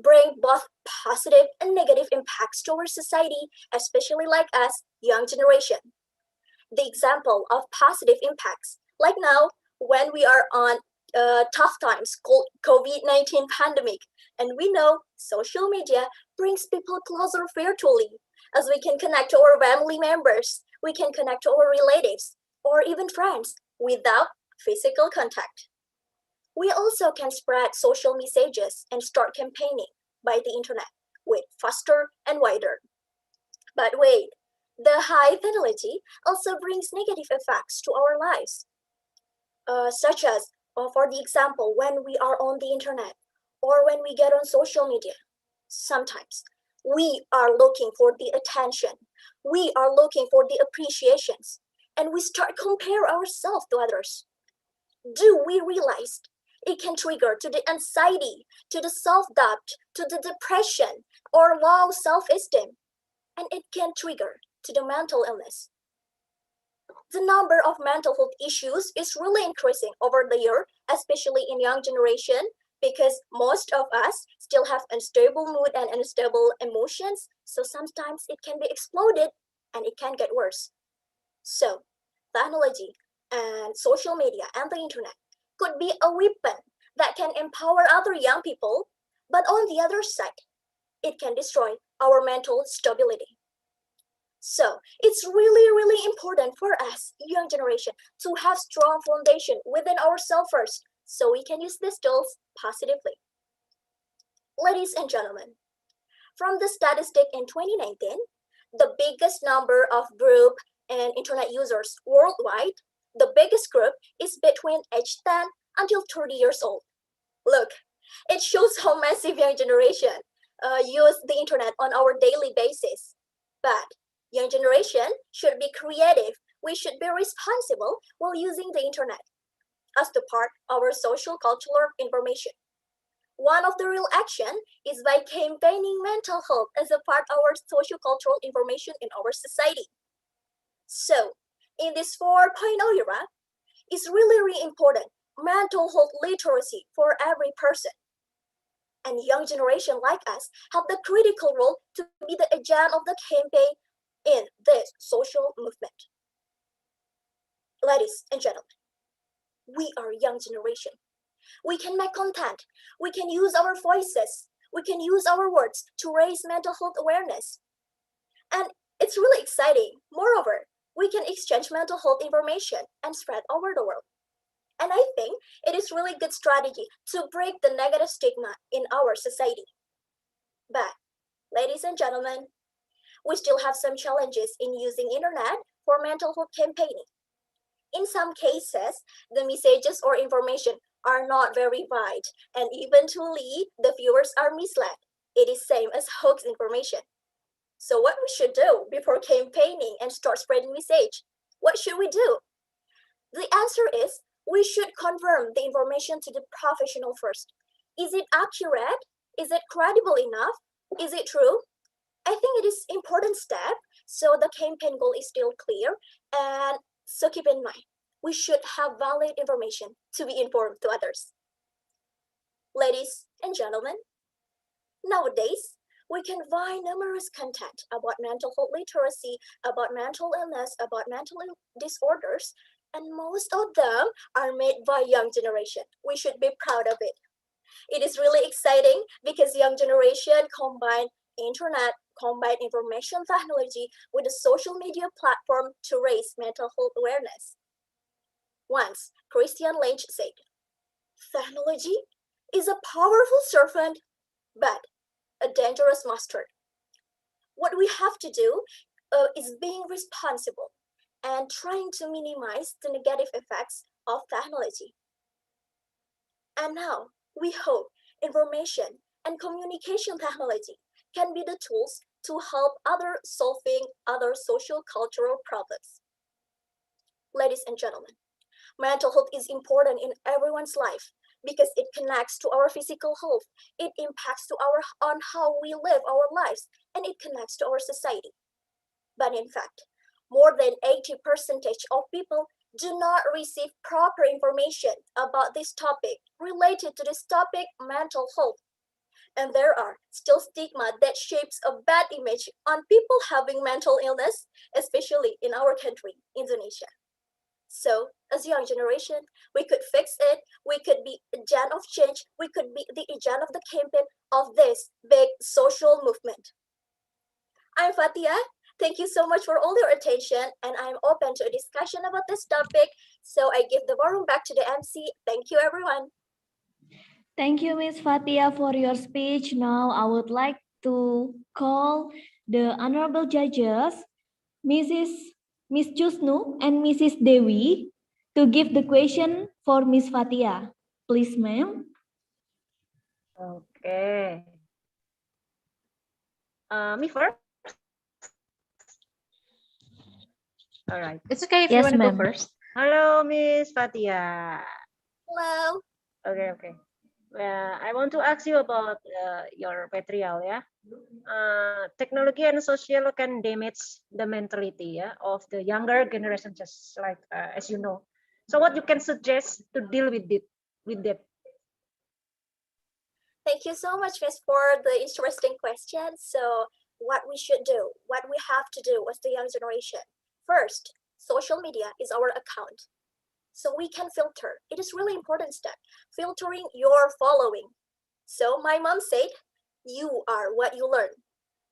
bring both positive and negative impacts to our society, especially like us, young generation. The example of positive impacts, like now when we are on tough times called COVID-19 pandemic. And we know social media brings people closer virtually, as we can connect to our family members, we can connect to our relatives, or even friends without physical contact. We also can spread social messages and start campaigning by the internet with faster and wider. But wait, the high fidelity also brings negative effects to our lives, such as, for the example, when we are on the internet or when we get on social media, sometimes we are looking for the attention, we are looking for the appreciations, and we start compare ourselves to others. Do we realize it can trigger to the anxiety, to the self-doubt, to the depression or low self-esteem, and it can trigger to the mental illness. The number of mental health issues is really increasing over the year, especially in young generation, because most of us still have unstable mood and unstable emotions, so sometimes it can be exploded and it can get worse. So technology and social media and the internet could be a weapon that can empower other young people, but on the other side, it can destroy our mental stability. So it's really, really important for us, young generation, to have strong foundation within ourselves first, so we can use these tools positively. Ladies and gentlemen, from the statistic in 2019, the biggest number of group and internet users worldwide, the biggest group is between age 10 until 30 years old. Look, it shows how massive young generation use the internet on our daily basis. But young generation should be creative. We should be responsible while using the internet as the part of our social cultural information. One of the real action is by campaigning mental health as a part of our social cultural information in our society. So in this 4.0 era, it's really, really important mental health literacy for every person. And young generation like us have the critical role to be the agent of the campaign in this social movement. Ladies and gentlemen, we are young generation. We can make content, we can use our voices, we can use our words to raise mental health awareness. And it's really exciting. Moreover, we can exchange mental health information and spread over the world. And I think it is really good strategy to break the negative stigma in our society. But, ladies and gentlemen, we still have some challenges in using internet for mental health campaigning. In some cases, the messages or information are not verified, and eventually the viewers are misled. It is same as hoax information. So what we should do before campaigning and start spreading message? What should we do? The answer is we should confirm the information to the professional first. Is it accurate? Is it credible enough? Is it true? I think it is important step, so the campaign goal is still clear. And so keep in mind, we should have valid information to be informed to others. Ladies and gentlemen, nowadays, we can find numerous content about mental health literacy, about mental illness, about mental disorders, and most of them are made by young generation. We should be proud of it. It is really exciting because young generation combine internet, combine information technology with a social media platform to raise mental health awareness. Once, Christian Lynch said, technology is a powerful servant, but a dangerous master. What we have to do is being responsible and trying to minimize the negative effects of technology. And now, we hope information and communication technology can be the tools to help other solving other social cultural problems. Ladies and gentlemen, mental health is important in everyone's life because it connects to our physical health, it impacts to on how we live our lives, and it connects to our society. But in fact, more than 80% of people do not receive proper information about this topic related to this topic, mental health. And there are still stigma that shapes a bad image on people having mental illness, especially in our country, Indonesia. So, as young generation, we could fix it. We could be agent of change. We could be the agent of the campaign of this big social movement. I'm Fatia. Thank you so much for all your attention, and I'm open to a discussion about this topic. So I give the forum back to the MC. Thank you, everyone.
Thank you, Ms. Fatia, for your speech. Now I would like to call the honorable judges, Miss Chusnu and Mrs. Dewi, to give the question for Miss Fatia. Please, ma'am.
Okay. Me first? All right.
It's okay if
Yes,
you want to go
ma'am.
first.
Hello, Miss Fatia.
Hello.
Okay. I want to ask you about your material, yeah. Technology and social can damage the mentality, yeah, of the younger generation, just like as you know. So, what you can suggest to deal with it, with that?
Thank you so much, Miss, for the interesting question. So, what we should do, what we have to do as the young generation. First, social media is our account. So we can filter. It is really important step, filtering your following. So my mom said, you are what you learn.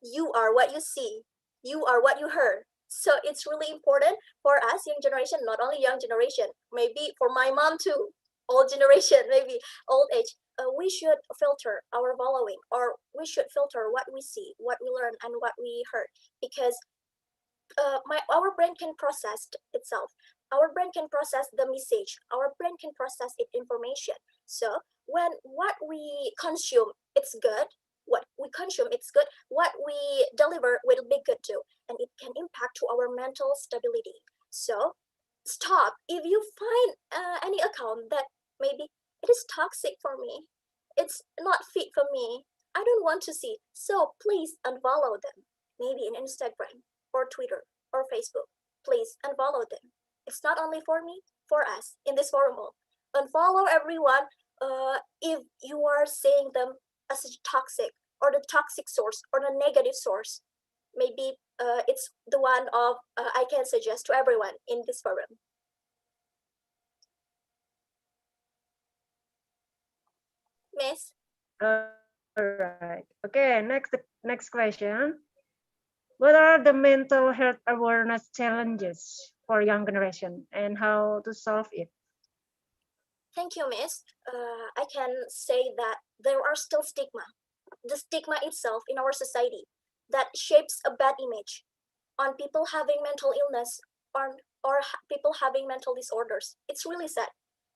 You are what you see. You are what you heard. So it's really important for us, young generation, not only young generation, maybe for my mom too, old generation, maybe old age. We should filter our following, or we should filter what we see, what we learn, and what we heard, because our brain can process itself. Our brain can process the message. Our brain can process it information. So when what we consume, it's good. What we consume, it's good. What we deliver will be good too, and it can impact to our mental stability. So stop. If you find any account that maybe it is toxic for me, it's not fit for me, I don't want to see. So please unfollow them. Maybe in Instagram or Twitter or Facebook. Please unfollow them. It's not only for me, for us in this forum. Unfollow everyone if you are seeing them as toxic, or the toxic source, or the negative source. Maybe it's the one of I can suggest to everyone in this forum. Miss?
All right. Okay, next question. What are the mental health awareness challenges for young generation and how to solve it?
Thank you, Miss. I can say that there are still stigma. The stigma itself in our society that shapes a bad image on people having mental illness, or people having mental disorders. It's really sad.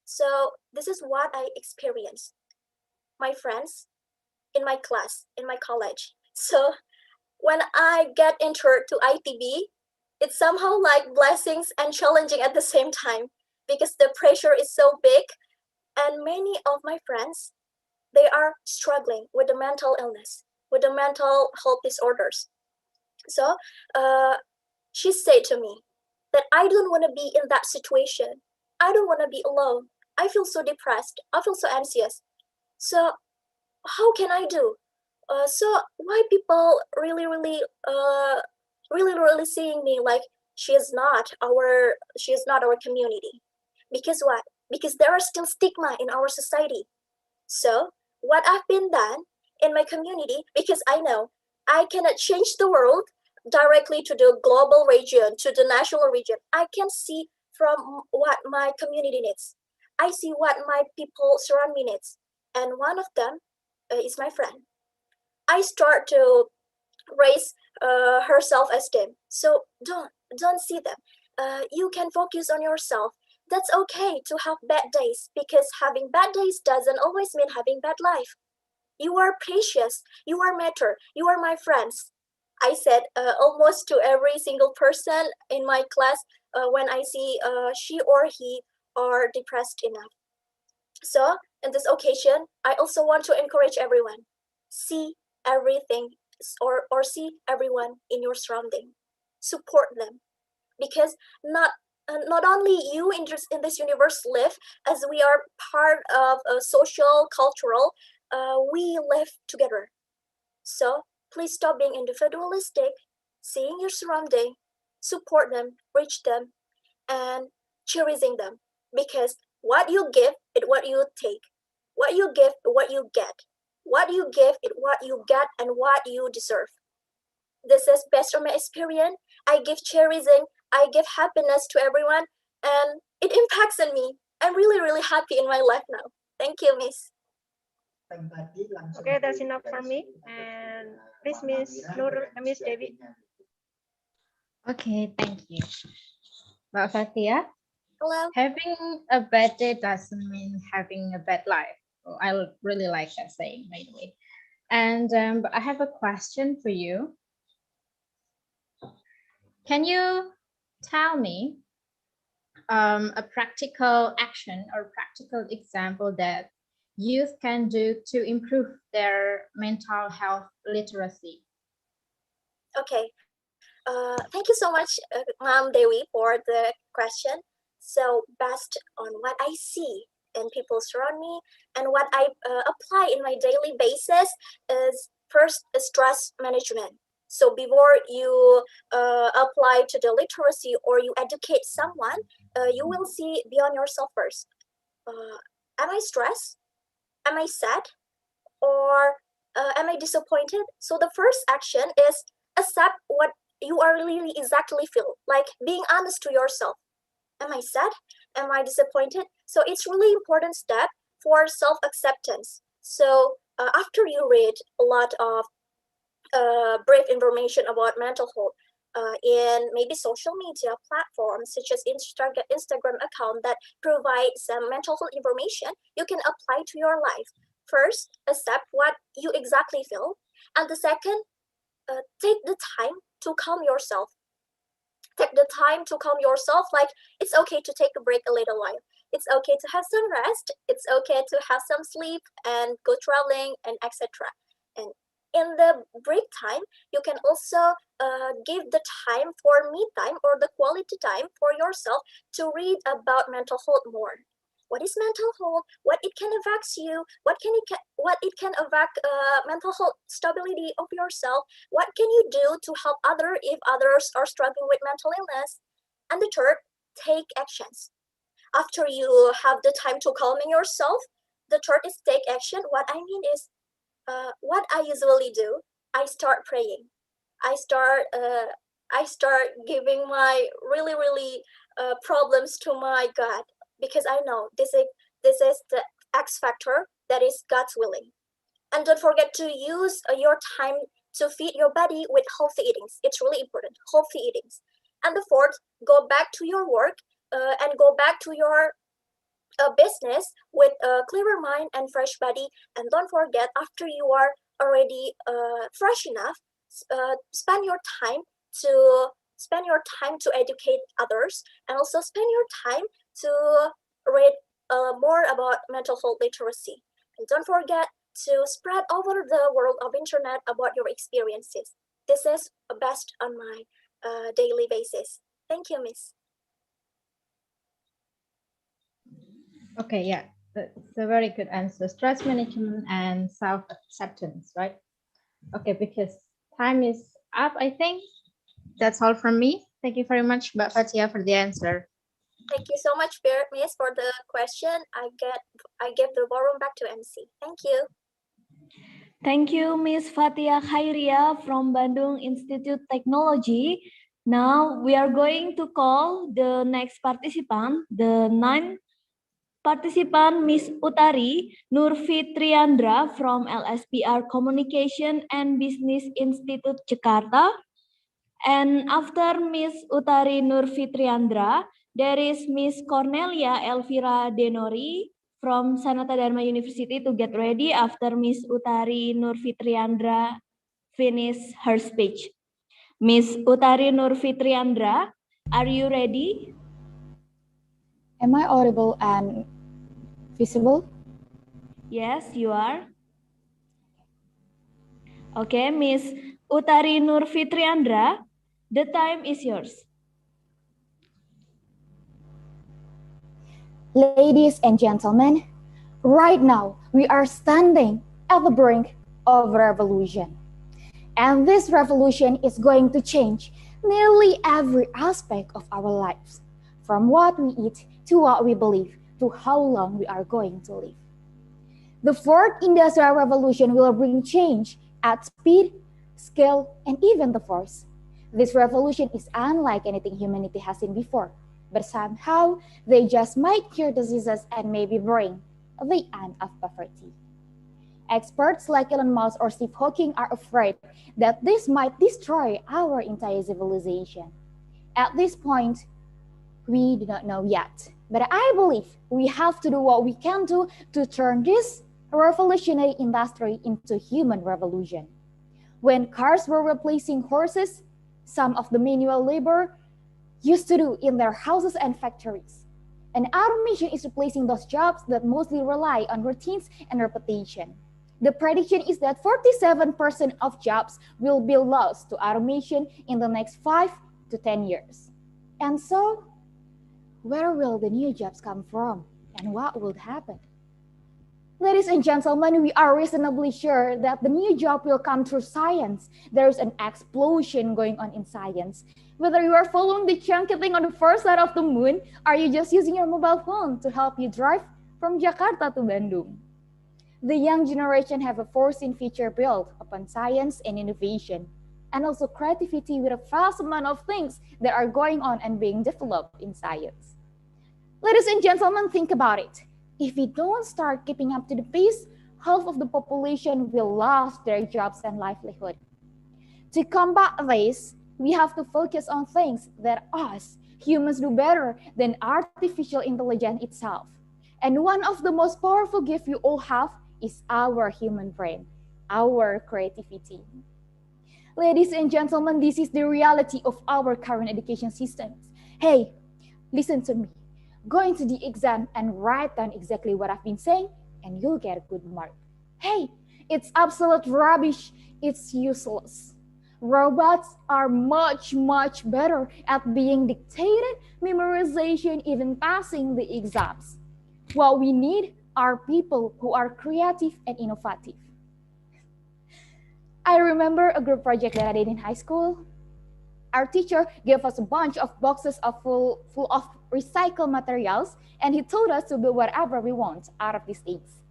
So this is what I experienced. My friends in my class, in my college. So when I get entered to ITB, it's somehow like blessings and challenging at the same time, because the pressure is so big, and many of my friends, they are struggling with the mental illness, with the mental health disorders. So she said to me that I don't want to be in that situation. I don't want to be alone. I feel so depressed. I feel so anxious. So how can I do? So why people really seeing me like she is not our community? Because what? Because there are still stigma in our society. So what I've been done in my community, because I know I cannot change the world directly to the global region, to the national region. I can see from what my community needs. I see what my people surround me needs, and one of them is my friend. I start to raise her self-esteem. So don't see them. You can focus on yourself. That's okay to have bad days, because having bad days doesn't always mean having bad life. You are precious. You are matter. You are my friends. I said almost to every single person in my class when I see she or he are depressed enough. So in this occasion, I also want to encourage everyone. See everything, or see everyone in your surrounding. Support them, because not only you in this universe live, as we are part of a social, cultural, we live together. So please stop being individualistic, seeing your surrounding, support them, reach them, and cherishing them, because what you give is what you take. What you give is what you get. What you give is what you get and what you deserve. This is based on my experience. I give cherishing, I give happiness to everyone, and it impacts on me. I'm really, really happy in my life now. Thank you, Miss.
Okay, that's enough for me. And please, Miss Devi.
Okay, thank you. Mbak Fatia,
Hello.
having a bad day doesn't mean having a bad life. Oh, I really like that saying, by the way. And I have a question for you. Can you tell me a practical action or practical example that youth can do to improve their mental health literacy?
Okay. Thank you so much, Ma'am Dewi, for the question. So based on what I see in people around me and what I apply in my daily basis is first stress management. So before you apply to the literacy or you educate someone, you will see beyond yourself first. Am I stressed? Am I sad? Or am I disappointed? So the first action is accept what you are really exactly feel, like being honest to yourself. Am I sad? Am I disappointed? So it's really important step for self-acceptance. So after you read a lot of brief information about mental health in maybe social media platforms such as Instagram account that provide some mental health information, you can apply to your life. First, accept what you exactly feel, and the second, take the time to calm yourself. Take the time to calm yourself. Like, it's okay to take a break a little while. It's okay to have some rest. It's okay to have some sleep and go traveling and etc. And in the break time, you can also give the time for me time or the quality time for yourself to read about mental health more. What is mental health? What it can affect you? What it can affect mental health stability of yourself? What can you do to help others if others are struggling with mental illness? And the third, take actions. After you have the time to calming yourself, the third is take action. What I mean is, what I usually do, I start praying. I start giving my really problems to my God, because I know this is the X factor that is God's willing. And don't forget to use your time to feed your body with healthy eatings. It's really important, healthy eatings. And the fourth, go back to your work and go back to your business with a clearer mind and fresh body. And don't forget, after you are already fresh enough, spend your time to educate others, and also spend your time to read more about mental health literacy. And don't forget to spread over the world of internet about your experiences. This is best on my daily basis. Thank you, Miss.
Okay, yeah, that's a very good answer. Stress management and self-acceptance, right? Okay, because time is up, I think. That's all from me. Thank you very much, Mbak Fatia, for the answer.
Thank you so much, Miss, for the question. I give the ballroom back to MC. Thank you.
Thank you, Miss Fatia Khairia from Bandung Institute Technology. Now we are going to call the next participant, the ninth participant, Miss Utari Nurfitriandra from LSPR Communication and Business Institute Jakarta. And after Miss Utari Nurfitriandra, there is Miss Cornelia Elvira Denori from Sanata Dharma University to get ready after Miss Utari Nurfitriandra finish her speech. Miss Utari Nurfitriandra, are you ready?
Am I audible and visible?
Yes, you are. Okay, Miss Utari Nurfitriandra, the time is yours.
Ladies and gentlemen, right now we are standing at the brink of revolution. And this revolution is going to change nearly every aspect of our lives, from what we eat to what we believe to how long we are going to live. The fourth industrial revolution will bring change at speed, scale, and even the force. This revolution is unlike anything humanity has seen before, but somehow they just might cure diseases and maybe bring the end of poverty. Experts like Elon Musk or Steve Hawking are afraid that this might destroy our entire civilization. At this point, we do not know yet, but I believe we have to do what we can do to turn this revolutionary industry into human revolution. When cars were replacing horses, some of the manual labor used to do in their houses and factories. And automation is replacing those jobs that mostly rely on routines and repetition. The prediction is that 47% of jobs will be lost to automation in the next 5 to 10 years. And so, where will the new jobs come from and what will happen? Ladies and gentlemen, we are reasonably sure that the new job will come through science. There's an explosion going on in science. Whether you are following the chunky thing on the first side of the moon, or you just using your mobile phone to help you drive from Jakarta to Bandung. The young generation have a foreseen future built upon science and innovation, and also creativity with a vast amount of things that are going on and being developed in science. Ladies and gentlemen, think about it. If we don't start keeping up to the pace, half of the population will lose their jobs and livelihood. To combat this, we have to focus on things that us, humans, do better than artificial intelligence itself. And one of the most powerful gifts you all have is our human brain, our creativity. Ladies and gentlemen, this is the reality of our current education systems. Hey, listen to me. Go into the exam and write down exactly what I've been saying, and you'll get a good mark. Hey, it's absolute rubbish. It's useless. Robots are much, much better at being dictated, memorization, even passing the exams. What we need are people who are creative and innovative. I remember a group project that I did in high school. Our teacher gave us a bunch of boxes full of recycled materials, and he told us to build whatever we want out of these things.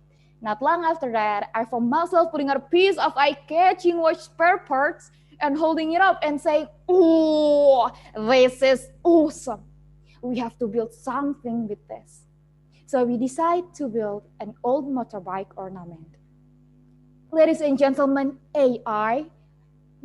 Not long after that, I found myself putting out a piece of eye-catching watch spare parts and holding it up and saying, "Oh, this is awesome. We have to build something with this." So we decided to build an old motorbike ornament. Ladies and gentlemen, AI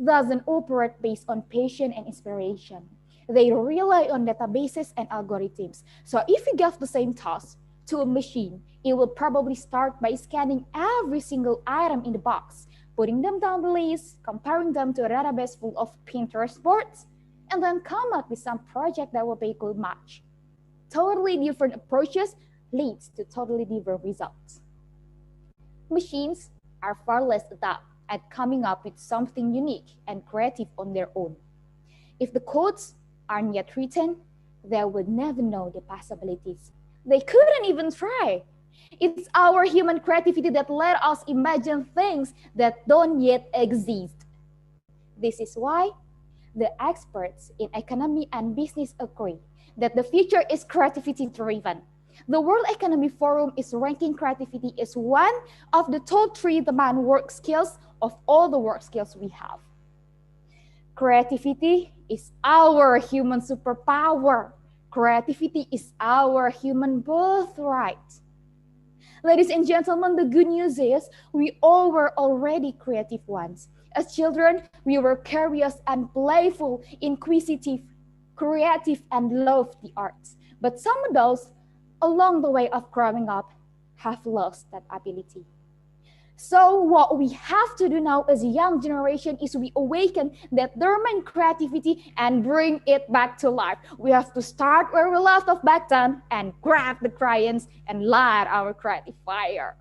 doesn't operate based on passion and inspiration. They rely on databases and algorithms. So if you give the same task to a machine, it will probably start by scanning every single item in the box, putting them down the list, comparing them to a database full of Pinterest boards, and then come up with some project that will be a good match. Totally different approaches leads to totally different results. Machines are far less adept at coming up with something unique and creative on their own. If the codes aren't yet written, they would never know the possibilities. They couldn't even try. It's our human creativity that let us imagine things that don't yet exist. This is why the experts in economy and business agree that the future is creativity driven. The World Economic Forum is ranking creativity as one of the top 3 demand work skills of all the work skills we have. Creativity is our human superpower. Creativity is our human birthright. Ladies and gentlemen, the good news is we all were already creative ones. As children, we were curious and playful, inquisitive, creative, and loved the arts. But some adults along the way of growing up have lost that ability. So what we have to do now as a young generation is we awaken that dormant creativity and bring it back to life. We have to start where we left off back then and grab the crayons and light our creative fire.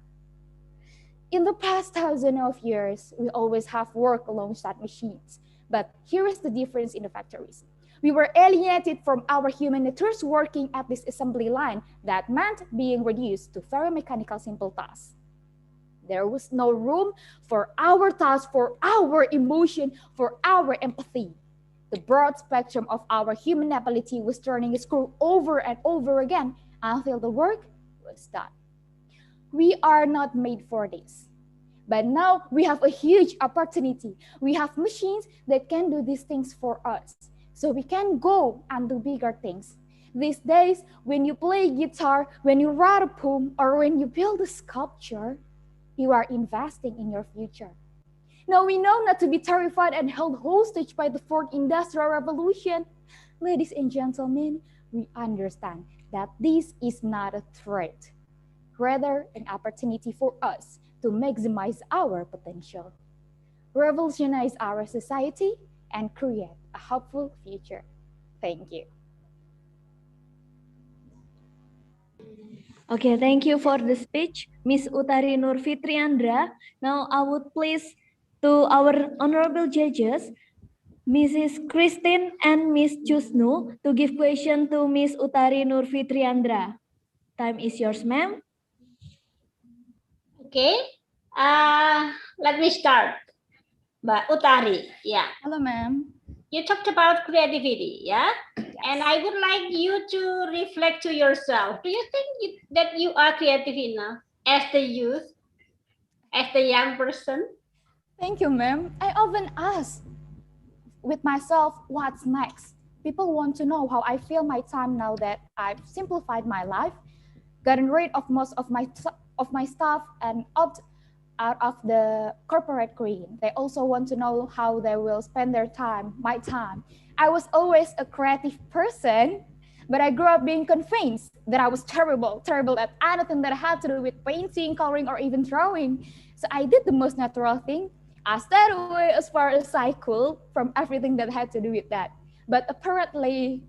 In the past thousands of years, we always have worked alongside machines. But here is the difference in the factories. We were alienated from our human natures working at this assembly line that meant being reduced to very mechanical simple tasks. There was no room for our thoughts, for our emotion, for our empathy. The broad spectrum of our human ability was turning a screw over and over again until the work was done. We are not made for this. But now we have a huge opportunity. We have machines that can do these things for us. So we can go and do bigger things. These days, when you play guitar, when you write a poem, or when you build a sculpture, you are investing in your future. Now we know not to be terrified and held hostage by the fourth industrial revolution. Ladies and gentlemen, we understand that this is not a threat, rather an opportunity for us to maximize our potential, revolutionize our society, and create a hopeful future. Thank you.
Okay, thank you for the speech, Miss Utari Nur Fitriandra. Now I would please to our honorable judges, Mrs. Christine and Miss Chusnu, to give question to Miss Utari Nur Fitriandra. Time is yours, ma'am.
Okay. Let me start. Mbak Utari, yeah.
Hello, ma'am.
You talked about creativity, yeah? Yes. And I would like you to reflect to yourself. Do you think that you are creative enough as the youth, as the young person?
Thank you, ma'am. I often ask with myself, what's next? People want to know how I feel my time now that I've simplified my life, gotten rid of most of my stuff, and opted out of the corporate green. They also want to know how they will spend their time, my time. I was always a creative person, but I grew up being convinced that I was terrible at anything that had to do with painting, coloring, or even drawing. So I did the most natural thing. I stayed away as far as I could from everything that had to do with that. But apparently,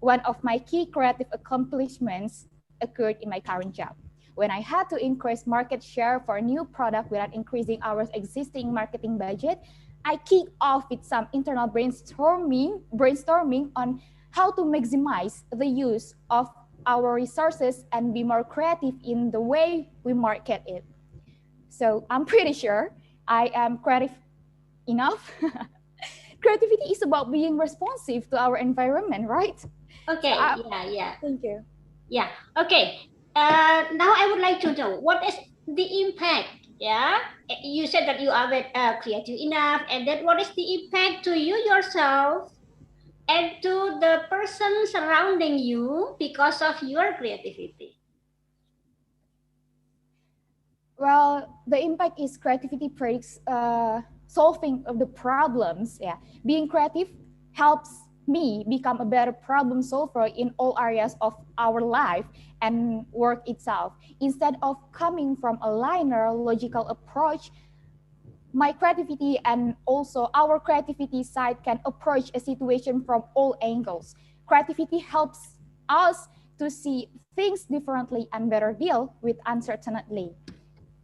one of my key creative accomplishments occurred in my current job. When I had to increase market share for a new product without increasing our existing marketing budget, I kicked off with some internal brainstorming on how to maximize the use of our resources and be more creative in the way we market it. So I'm pretty sure I am creative enough. Creativity is about being responsive to our environment, right?
Okay,
So
yeah.
Thank you.
Yeah, okay. Now I would like to know, what is the impact? Yeah, you said that you are creative enough, and then what is the impact to you yourself and to the person surrounding you because of your creativity?
Well, the impact is creativity breaks solving of the problems. Yeah, being creative helps me become a better problem solver in all areas of our life and work itself. Instead of coming from a linear logical approach, my creativity and also our creativity side can approach a situation from all angles. Creativity helps us to see things differently and better deal with uncertainty.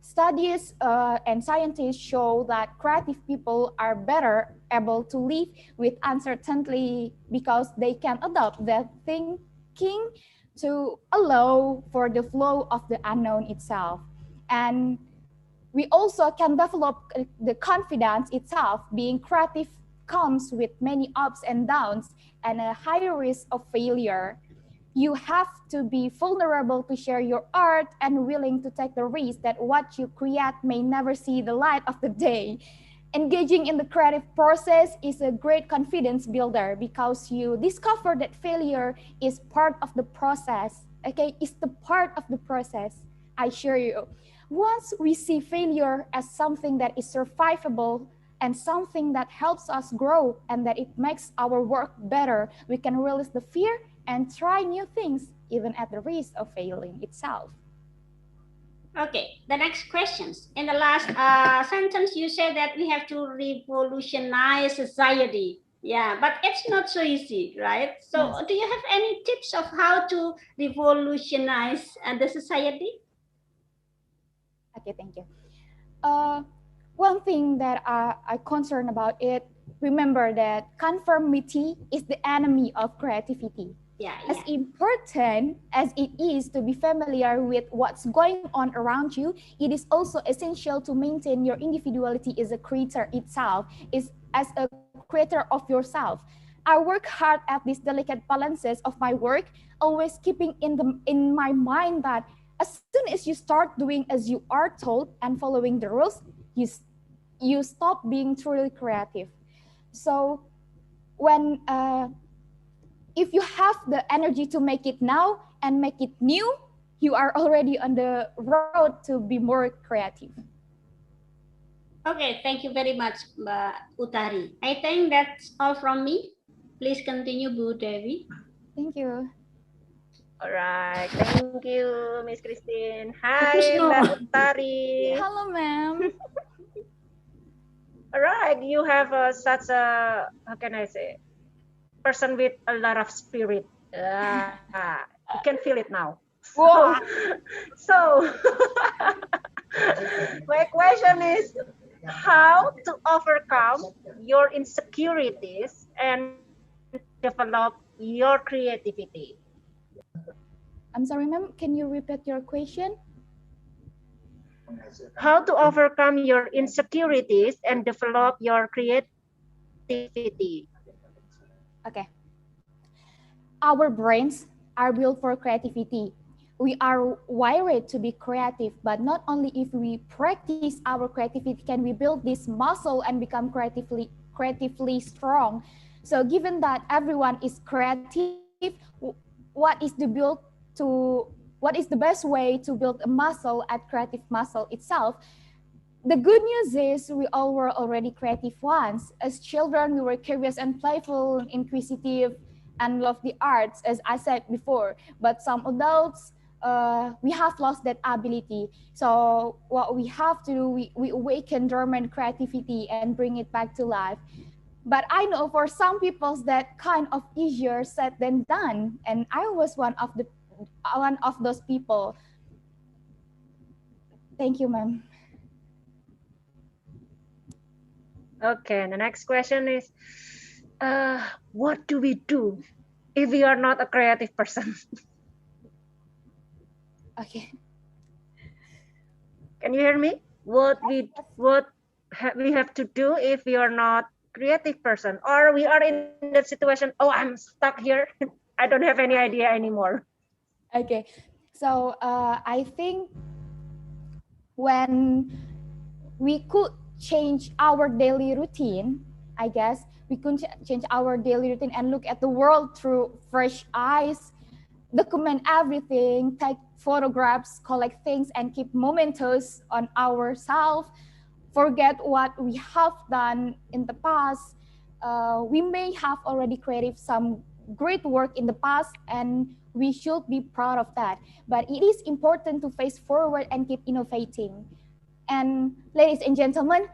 Studies and scientists show that creative people are better able to live with uncertainty because they can adapt their thinking to allow for the flow of the unknown itself. And we also can develop the confidence itself. Being creative comes with many ups and downs and a higher risk of failure. You have to be vulnerable to share your art and willing to take the risk that what you create may never see the light of the day. Engaging in the creative process is a great confidence builder because you discover that failure is part of the process. Okay, it's the part of the process, I assure you. Once we see failure as something that is survivable and something that helps us grow and that it makes our work better, we can release the fear and try new things, even at the risk of failing itself.
Okay, the next questions. In the last sentence, you said that we have to revolutionize society. Yeah, but it's not so easy, right? So
Yes.
do you have any tips of how to revolutionize the society?
Okay, thank you. One thing that I concern about it, remember that conformity is the enemy of creativity.
Yeah.
As important as it is to be familiar with what's going on around you, it is also essential to maintain your individuality as a creator itself, as a creator of yourself. I work hard at these delicate balances of my work, always keeping in my mind that as soon as you start doing as you are told and following the rules, you stop being truly creative. So when if you have the energy to make it now and make it new, you are already on the road to be more creative.
Okay, thank you very much, Mbak Utari. I think that's all from me. Please continue, Bu Devi.
Thank you.
All right, thank you, Miss Christine. Hi, Mbak Utari.
Hello, ma'am.
All right, you have such a, how can I say, person with a lot of spirit. You can feel it now.
Whoa.
So my question is, how to overcome your insecurities and develop your creativity?
I'm sorry, ma'am. Can you repeat your question?
How to overcome your insecurities and develop your creativity?
Okay. Our brains are built for creativity. We are wired to be creative, but not only if we practice our creativity can we build this muscle and become creatively strong. So given that everyone is creative, what is the best way to build a muscle at creative muscle itself? The good news is we all were already creative once. As children, we were curious and playful, inquisitive, and love the arts, as I said before. But some adults, we have lost that ability. So what we have to do, we awaken dormant creativity and bring it back to life. But I know for some people that kind of easier said than done, and I was one of those people. Thank you, ma'am.
Okay, the next question is, what do we do if we are not a creative person?
Okay.
Can you hear me? What we have to do if we are not creative person, or we are in that situation? Oh, I'm stuck here. I don't have any idea anymore.
Okay, so I think when we could change our daily routine, I guess we could change our daily routine and look at the world through fresh eyes, document everything, take photographs, collect things, and keep mementos on ourselves. Forget what we have done in the past. We may have already created some great work in the past, and we should be proud of that. But it is important to face forward and keep innovating. And ladies and gentlemen,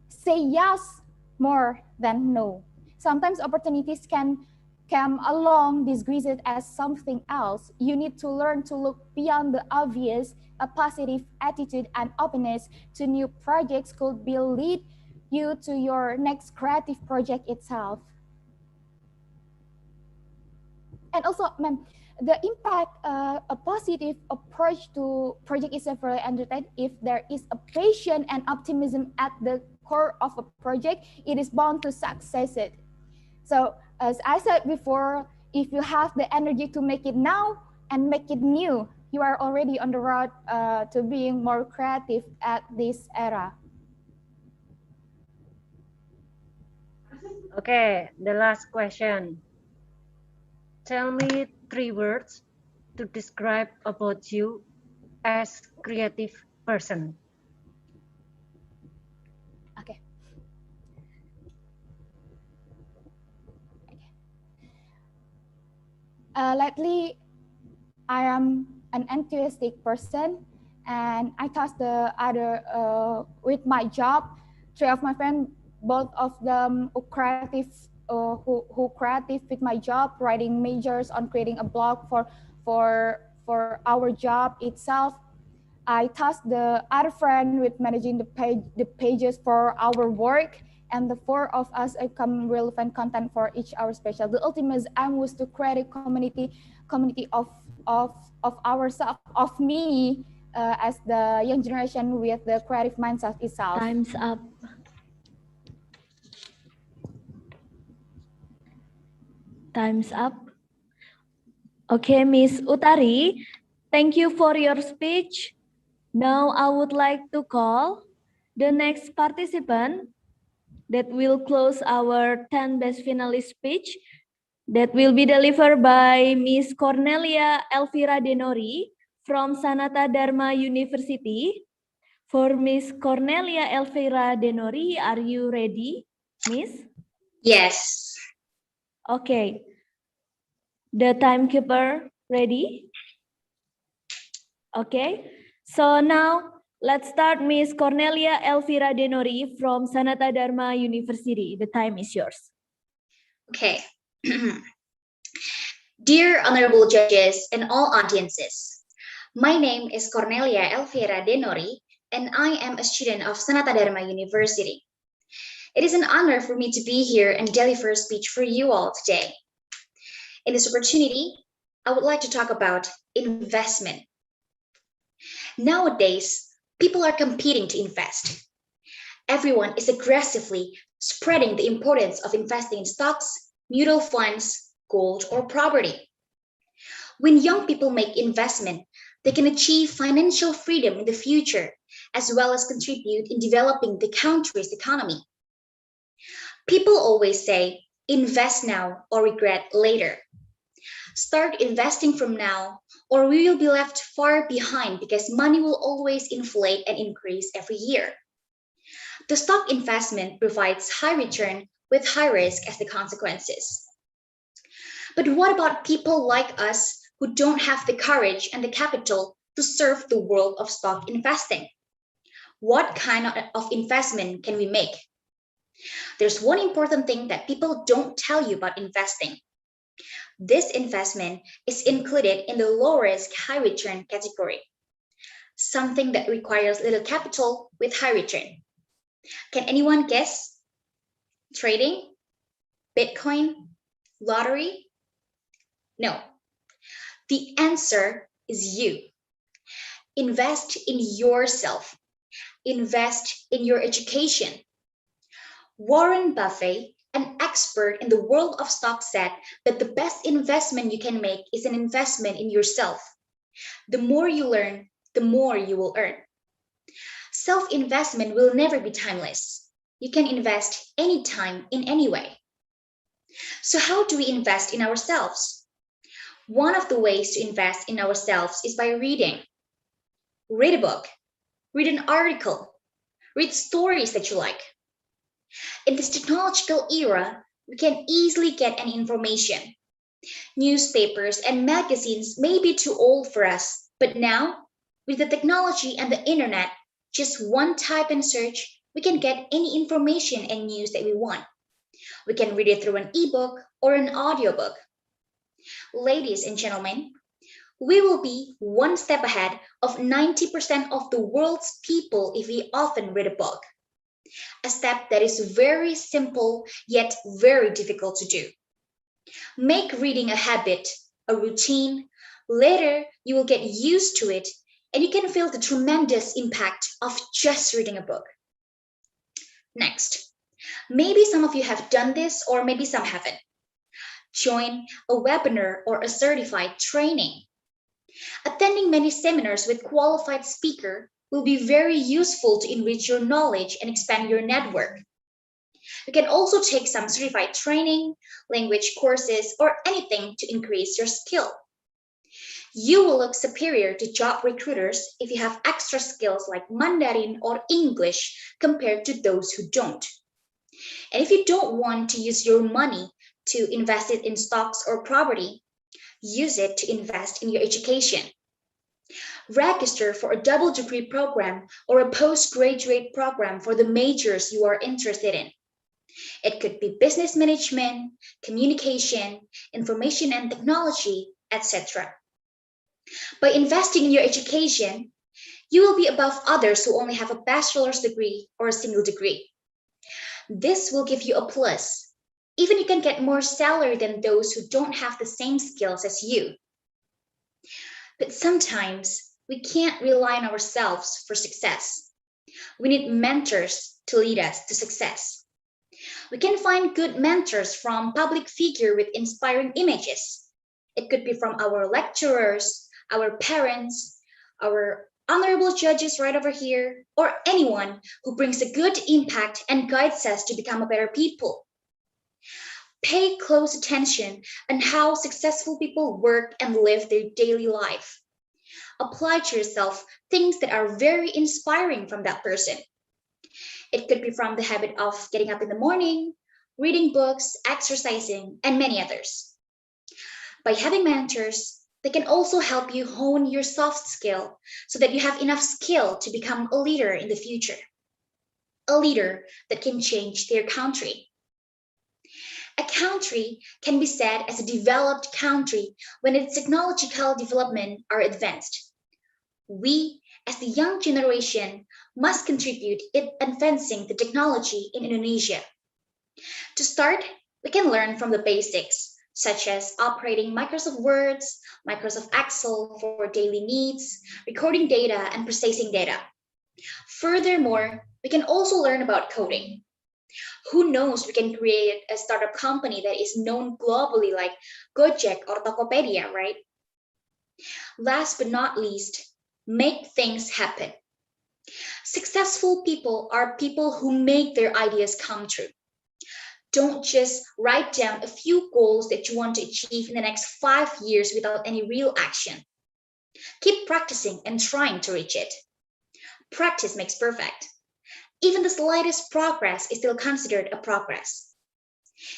say yes more than no. Sometimes opportunities can come along disguised as something else. You need to learn to look beyond the obvious. A positive attitude and openness to new projects could be lead you to your next creative project itself. And also, ma'am, the impact a positive approach to project is very understood. If there is a passion and optimism at the core of a project, it is bound to succeed it. So as I said before, if you have the energy to make it now and make it new, you are already on the road to being more creative at this era.
Okay, the last question. Tell me 3 words to describe about you as creative person.
Okay. Lately, I am an enthusiastic person, and I task the other with my job. 3 of my friends, both of them who creative with my job, writing majors on creating a blog for our job itself. I tasked the other friend with managing the pages for our work, and the 4 of us become relevant content for each our special. The ultimate aim was to create a community of ourselves, of me as the young generation with the creative mindset itself.
Time's up. Time's up. Okay, Miss Utari, thank you for your speech. Now I would like to call the next participant that will close our 10 best finalist speech that will be delivered by Miss Cornelia Elvira Denori from Sanata Dharma University. For Miss Cornelia Elvira Denori, are you ready, Miss?
Yes.
Okay. The timekeeper ready? Okay. So now let's start Miss Cornelia Elvira Denori from Sanata Dharma University. The time is yours.
Okay. Dear honorable judges and all audiences, my name is Cornelia Elvira Denori, and I am a student of Sanata Dharma University. It is an honor for me to be here and deliver a speech for you all today. In this opportunity, I would like to talk about investment. Nowadays, people are competing to invest. Everyone is aggressively spreading the importance of investing in stocks, mutual funds, gold, or property. When young people make investment, they can achieve financial freedom in the future, as well as contribute in developing the country's economy. People always say, invest now or regret later. Start investing from now, or we will be left far behind because money will always inflate and increase every year. The stock investment provides high return with high risk as the consequences. But what about people like us who don't have the courage and the capital to serve the world of stock investing? What kind of investment can we make? There's one important thing that people don't tell you about investing. This investment is included in the low risk, high return category, something that requires little capital with high return. Can anyone guess? Trading? Bitcoin? Lottery? No. The answer is you. Invest in yourself. Invest in your education. Warren Buffett, an expert in the world of stocks, said that the best investment you can make is an investment in yourself. The more you learn, the more you will earn. Self-investment will never be timeless. You can invest anytime in any way. So how do we invest in ourselves? One of the ways to invest in ourselves is by reading. Read a book, read an article, read stories that you like. In this technological era, we can easily get any information. Newspapers and magazines may be too old for us, but now, with the technology and the internet, just one type and search, we can get any information and news that we want. We can read it through an ebook or an audiobook. Ladies and gentlemen, we will be one step ahead of 90% of the world's people if we often read a book. A step that is very simple yet very difficult to do. Make reading a habit, a routine. Later, you will get used to it and you can feel the tremendous impact of just reading a book. Next, maybe some of you have done this or maybe some haven't. Join a webinar or a certified training. Attending many seminars with qualified speaker will be very useful to enrich your knowledge and expand your network. You can also take some certified training, language courses, or anything to increase your skill. You will look superior to job recruiters if you have extra skills like Mandarin or English compared to those who don't. And if you don't want to use your money to invest it in stocks or property, use it to invest in your education. Register for a double degree program or a postgraduate program for the majors you are interested in. It could be business management, communication, information and technology, etc. By investing in your education, you will be above others who only have a bachelor's degree or a single degree. This will give you a plus. Even you can get more salary than those who don't have the same skills as you. But sometimes we can't rely on ourselves for success. We need mentors to lead us to success.
We can find good mentors from public figure with inspiring images. It could be from our lecturers, our parents, our honorable judges right over here, or anyone who brings a good impact and guides us to become a better people. Pay close attention on how successful people work and live their daily life. Apply to yourself things that are very inspiring from that person. It could be from the habit of getting up in the morning, reading books, exercising, and many others. By having mentors, they can also help you hone your soft skill so that you have enough skill to become a leader in the future. A leader that can change their country. A country can be said as a developed country when its technological development are advanced. We, as the young generation, must contribute in advancing the technology in Indonesia. To start, we can learn from the basics, such as operating Microsoft Word, Microsoft Excel for daily needs, recording data, and processing data. Furthermore, we can also learn about coding. Who knows, we can create a startup company that is known globally like Gojek or Tokopedia, right? Last but not least, make things happen. Successful people are people who make their ideas come true. Don't just write down a few goals that you want to achieve in the next 5 years without any real action. Keep practicing and trying to reach it. Practice makes perfect. Even the slightest progress is still considered a progress.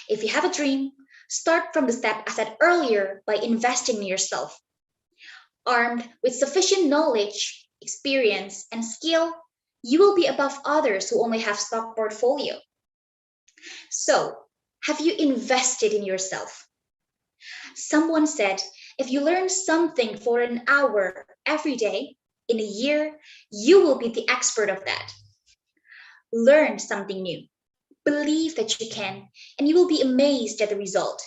If you have a dream, start from the step I said earlier by investing in yourself. Armed with sufficient knowledge, experience, and skill, you will be above others who only have stock portfolio. So, have you invested in yourself? Someone said, if you learn something for an hour every day, in a year, you will be the expert of that. Learn something new. Believe that you can, and you will be amazed at the result.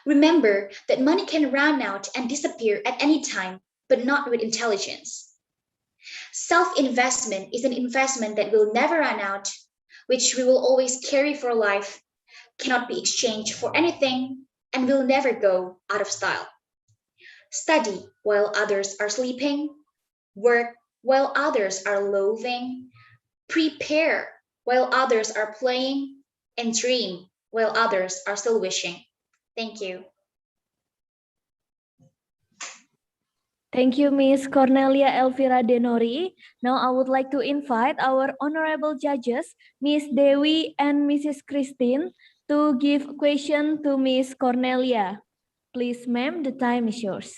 Remember that money can run out and disappear at any time, but not with intelligence. Self-investment is an investment that will never run out, which we will always carry for life, cannot be exchanged for anything, and will never go out of style. Study while others are sleeping, work while others are loafing, prepare while others are playing, and dream while others are still wishing. Thank you.
Thank you, Ms. Cornelia Elvira Denori. Now I would like to invite our honorable judges, Ms. Dewi and Mrs. Christine, to give a question to Ms. Cornelia. Please, ma'am, the time is yours.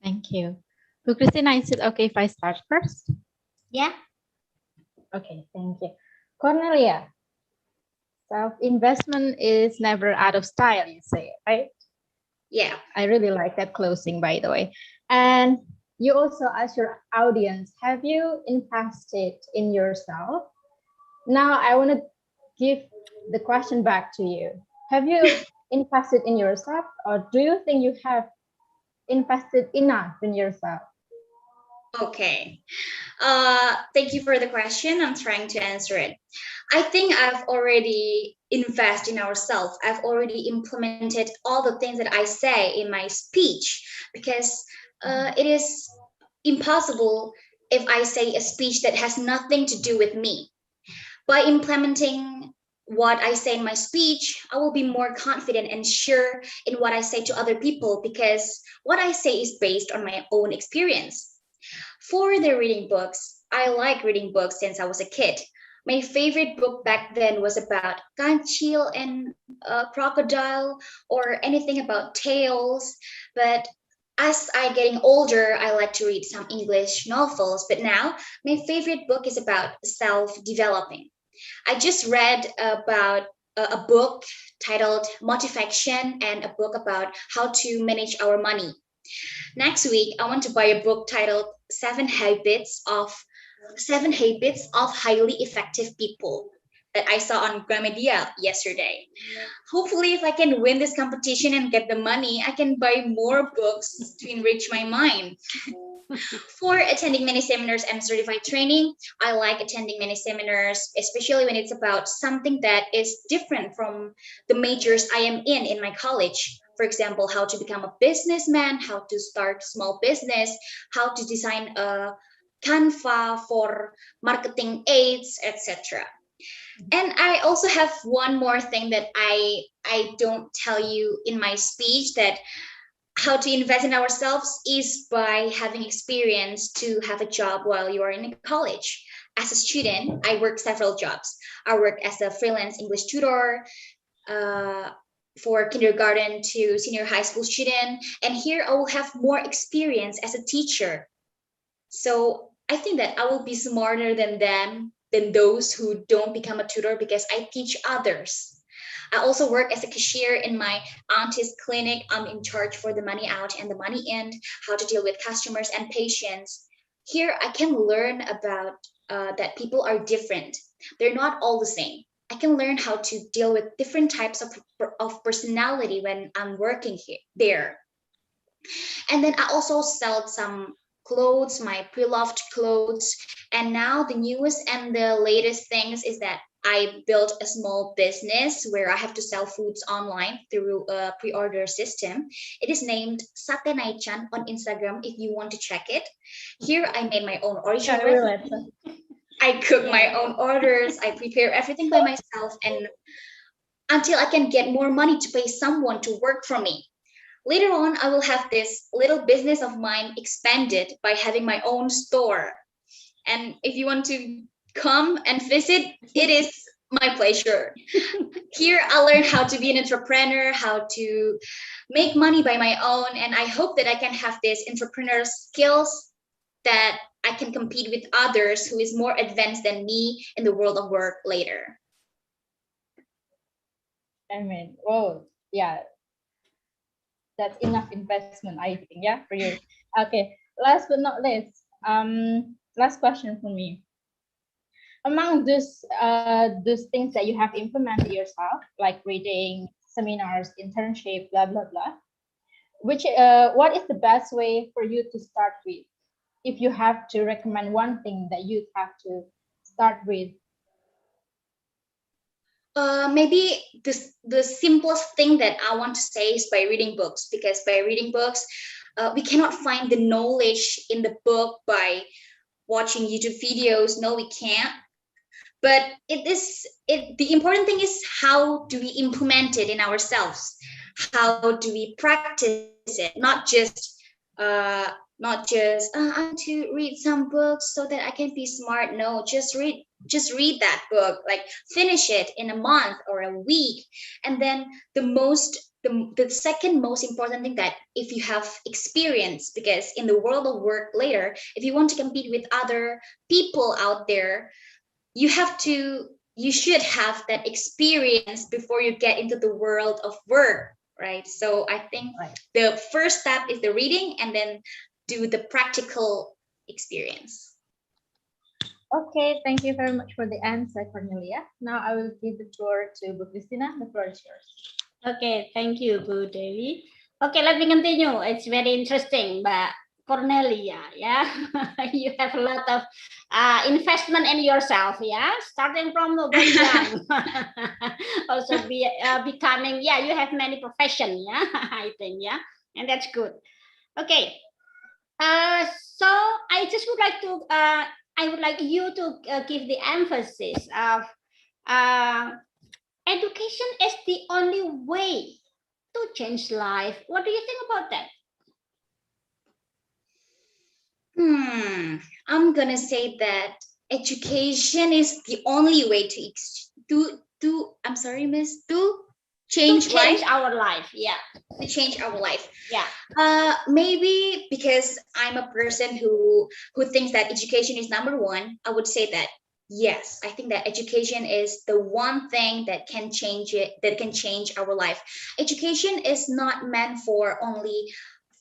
Thank you. So, Christina, is it okay if I start first?
Yeah.
Okay, thank you. Cornelia, self-investment is never out of style, you say, right?
Yeah.
I really like that closing, by the way. And you also ask your audience, have you invested in yourself? Now I want to give the question back to you. Have you invested in yourself, or do you think you have invested enough in yourself?
Okay. Thank you for the question. I'm trying to answer it. I think I've already invested in ourselves. I've already implemented all the things that I say in my speech, because it is impossible if I say a speech that has nothing to do with me. By implementing what I say in my speech, I will be more confident and sure in what I say to other people, because what I say is based on my own experience. For the reading books, I like reading books since I was a kid. My favorite book back then was about Kancil and crocodile, or anything about tales. But as I getting older, I like to read some English novels. But now my favorite book is about self-developing. I just read about a book titled Motivation and a book about how to manage our money. Next week, I want to buy a book titled 7 Habits of Highly Effective People that I saw on Gramedia yesterday. Hopefully, if I can win this competition and get the money, I can buy more books to enrich my mind.
For attending many seminars and certified training, I like attending many seminars, especially when it's about something that is different from the majors I am in my college. For example, how to become a businessman, how to start small business, how to design a Canva for marketing aids, etc. And I also have one more thing that I don't tell you in my speech, that how to invest in ourselves is by having experience to have a job while you are in college. As a student, I work several jobs. I work as a freelance English tutor for kindergarten to senior high school student. And here I will have more experience as a teacher. So I think that I will be smarter than them, than those who don't become a tutor, because I teach others. I also work as a cashier in my auntie's clinic. I'm in charge for the money out and the money in, how to deal with customers and patients. Here I can learn about that people are different. They're not all the same. I can learn how to deal with different types of personality when I'm working there. And then I also sell some clothes, my pre-loved clothes. And now the newest and the latest things is that I built a small business where I have to sell foods online through a pre-order system. It is named Sate Naichan on Instagram if you want to check it. Here I made my own original recipe. I cook my own orders. I prepare everything by myself, and until I can get more money to pay someone to work for me. Later on, I will have this little business of mine expanded by having my own store. And if you want to come and visit, it is my pleasure. Here I learned how to be an entrepreneur, how to make money by my own, and I hope that I can have these entrepreneur skills that I can compete with others who is more advanced than me in the world of work later.
Amen. Oh, yeah. That's enough investment, I think, yeah, for you. Okay, last but not least, last question for me. Among those things that you have implemented yourself, like reading, seminars, internship, blah blah blah, what is the best way for you to start with? If you have to recommend one thing that you have to start with.
Maybe the simplest thing that I want to say is by reading books, because by reading books, we cannot find the knowledge in the book by watching YouTube videos. No, we can't. But the important thing is, how do we implement it in ourselves? How do we practice it? Not just I want to read some books so that I can be smart. No, just read that book, like finish it in a month or a week. And then the second most important thing, that if you have experience, because in the world of work later, if you want to compete with other people out there, you should have that experience before you get into the world of work, right? So I think the first step is the reading, and then do the practical experience.
Okay, thank you very much for the answer, Cornelia. Now I will give the floor to Bu Christina. The floor is yours.
Okay, thank you, Bu Dewi. Okay, let me continue. It's very interesting, but Cornelia, yeah, you have a lot of investment in yourself, yeah, starting from the very young. Also becoming, yeah, you have many professions, yeah, I think, yeah, and that's good. Okay, so I just would like to, I would like you to give the emphasis of education is the only way to change life. What do you think about that?
I'm gonna say that education is the only way to I'm sorry, miss, to change
our life. Yeah,
to change our life.
Yeah.
Maybe because I'm a person who thinks that education is number one, I would say that yes, I think that education is the one thing that can change our life. Education is not meant for only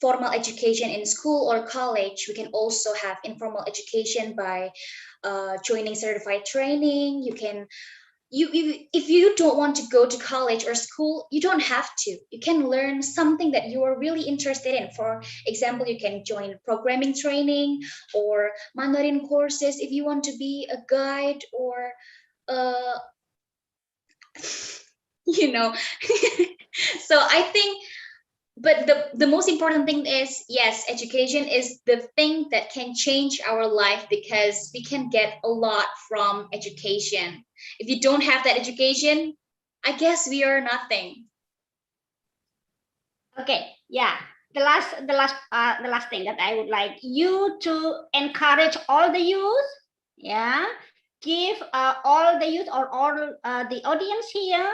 formal education in school or college. We can also have informal education by joining certified training. You can if you don't want to go to college or school, you don't have to. You can learn something that you are really interested in. For example, you can join programming training or Mandarin courses if you want to be a guide or you know. So I think, but the most important thing is, yes, education is the thing that can change our life, because we can get a lot from education. If you don't have that education, I guess we are nothing.
Okay, yeah. The last thing that I would like you to encourage all the youth, yeah, give all the youth or all the audience here,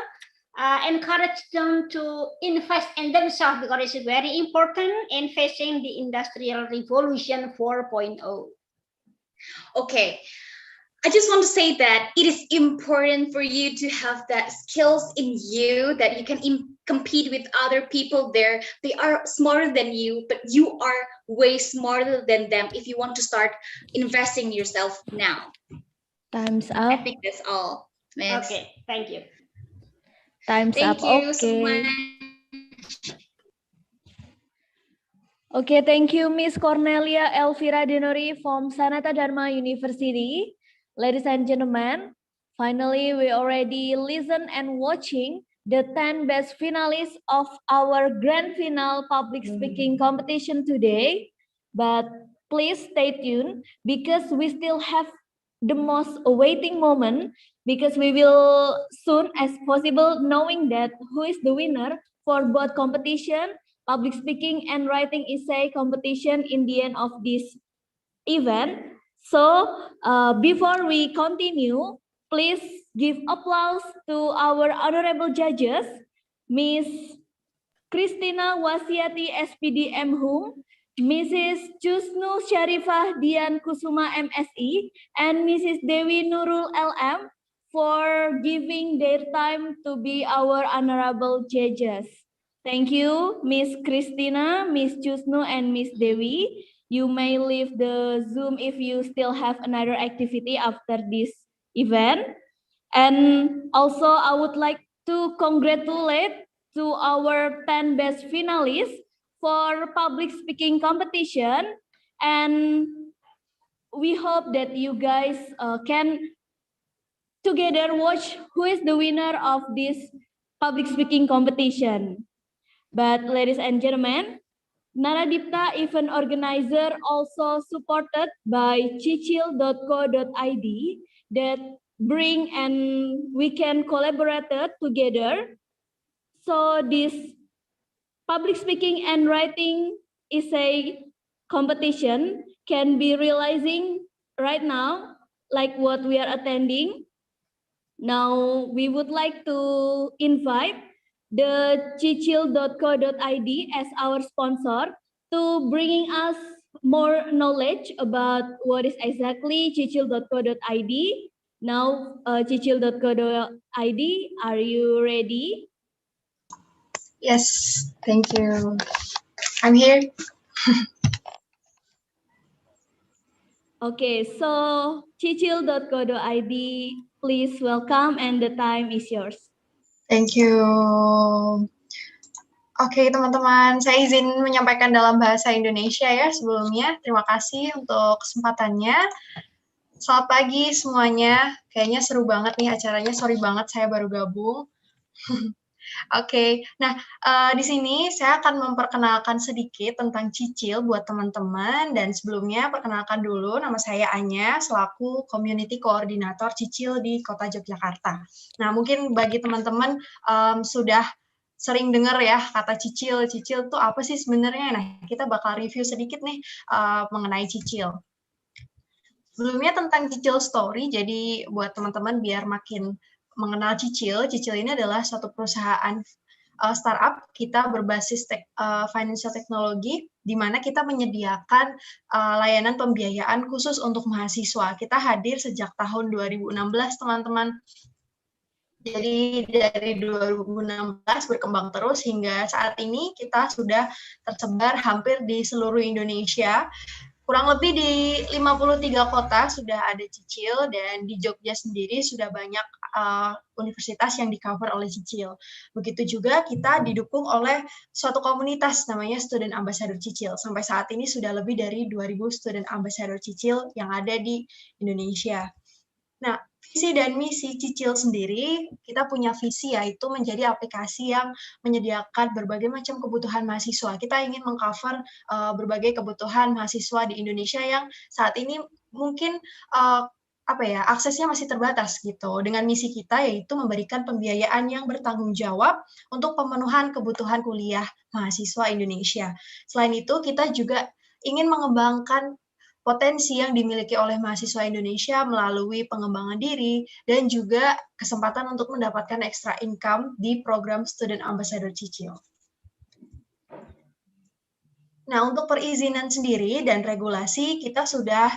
encourage them to invest in themselves, because it's very important in facing the Industrial Revolution 4.0.
Okay, I just want to say that it is important for you to have that skills in you, that you can compete with other people there. They are smarter than you, but you are way smarter than them if you want to start investing in yourself now.
Time's up.
I think that's all, miss.
Okay, thank you.
Time's
Thank
up.
you so much.
Okay, thank you, Miss Cornelia Elvira Denori from Sanata Dharma University. Ladies and gentlemen, finally we already listened and watching the 10 best finalists of our grand final public speaking competition today. But please stay tuned, because we still have the most awaiting moment, because we will soon as possible knowing that who is the winner for both competition, public speaking and writing essay competition in the end of this event. So before we continue, please give applause to our honorable judges, Miss Christina Wasiati SPD MHUM, Mrs. Chusnu Sharifah Dian Kusuma MSI, and Mrs. Dewi Nurul LM for giving their time to be our honorable judges. Thank you, Miss Christina, Miss Chusnu, and Miss Dewi. You may leave the Zoom if you still have another activity after this event. And also, I would like to congratulate to our 10 best finalists for public speaking competition. And we hope that you guys can together watch who is the winner of this public speaking competition. But ladies and gentlemen, Naradipta event organizer also supported by cicil.co.id that bring and we can collaborate together. So this public speaking and writing essay competition can be realizing right now, like what we are attending. Now we would like to invite the cicil.co.id as our sponsor to bringing us more knowledge about what is exactly cicil.co.id. Now, cicil.co.id, are you ready?
Yes, thank you. I'm here.
Okay, so cicil.co.id, please welcome, and the time is yours.
Thank you. Oke, teman-teman, saya izin menyampaikan dalam bahasa Indonesia ya sebelumnya. Terima kasih untuk kesempatannya. Selamat pagi semuanya. Kayaknya seru banget nih acaranya. Sorry banget saya baru gabung. Oke, nah di sini saya akan memperkenalkan sedikit tentang Cicil buat teman-teman, dan sebelumnya perkenalkan dulu, nama saya Anya selaku Community Coordinator Cicil di Kota Yogyakarta. Nah, mungkin bagi teman-teman sudah sering dengar ya kata Cicil. Cicil tuh apa sih sebenarnya? Nah, kita bakal review sedikit nih mengenai Cicil. Sebelumnya tentang Cicil Story, jadi buat teman-teman biar makin mengenal Cicil, Cicil ini adalah suatu perusahaan startup kita berbasis financial technology, di mana kita menyediakan layanan pembiayaan khusus untuk mahasiswa. Kita hadir sejak tahun 2016, teman-teman. Jadi dari 2016 berkembang terus hingga saat ini kita sudah tersebar hampir di seluruh Indonesia. Kurang lebih di 53 kota sudah ada Cicil, dan di Jogja sendiri sudah banyak universitas yang di-cover oleh Cicil. Begitu juga kita didukung oleh suatu komunitas namanya Student Ambassador Cicil. Sampai saat ini sudah lebih dari 2.000 Student Ambassador Cicil yang ada di Indonesia. Nah, visi dan misi Cicil sendiri, kita punya visi yaitu menjadi aplikasi yang menyediakan berbagai macam kebutuhan mahasiswa. Kita ingin mengcover berbagai kebutuhan mahasiswa di Indonesia yang saat ini mungkin aksesnya masih terbatas gitu. Dengan misi kita yaitu memberikan pembiayaan yang bertanggung jawab untuk pemenuhan kebutuhan kuliah mahasiswa Indonesia. Selain itu, kita juga ingin mengembangkan potensi yang dimiliki oleh mahasiswa Indonesia melalui pengembangan diri dan juga kesempatan untuk mendapatkan extra income di program Student Ambassador Cicil. Nah, untuk perizinan sendiri dan regulasi, kita sudah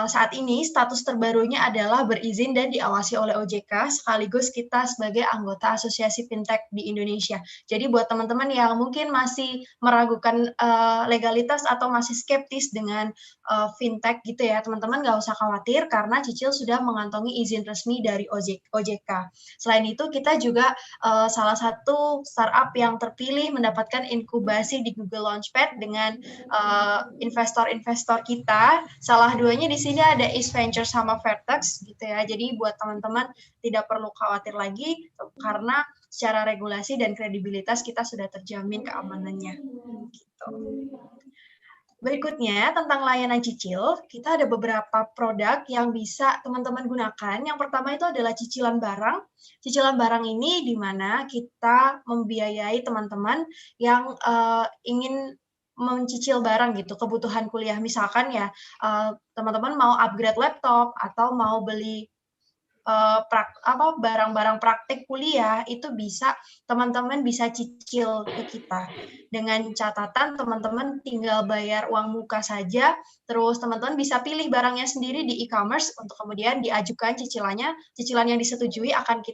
saat ini status terbarunya adalah berizin dan diawasi oleh OJK, sekaligus kita sebagai anggota Asosiasi Fintech di Indonesia. Jadi buat teman-teman yang mungkin masih meragukan legalitas atau masih skeptis dengan fintech gitu ya, teman-teman nggak usah khawatir karena Cicil sudah mengantongi izin resmi dari OJK. Selain itu, kita juga salah satu startup yang terpilih mendapatkan inkubasi di Google Launchpad dengan investor-investor kita. Salah duanya di sini ada East Venture sama Vertex gitu ya. Jadi buat teman-teman tidak perlu khawatir lagi karena secara regulasi dan kredibilitas kita sudah terjamin keamanannya. Gitu. Berikutnya tentang layanan Cicil, kita ada beberapa produk yang bisa teman-teman gunakan. Yang pertama itu adalah cicilan barang. Cicilan barang ini di mana kita membiayai teman-teman yang ingin mencicil barang gitu, kebutuhan kuliah. Misalkan ya, teman-teman mau upgrade laptop atau mau beli barang-barang praktik kuliah, itu bisa teman-teman bisa cicil ke kita. Dengan catatan teman-teman tinggal bayar uang muka saja, terus teman-teman bisa pilih barangnya sendiri di e-commerce untuk kemudian diajukan cicilannya. Cicilan yang disetujui akan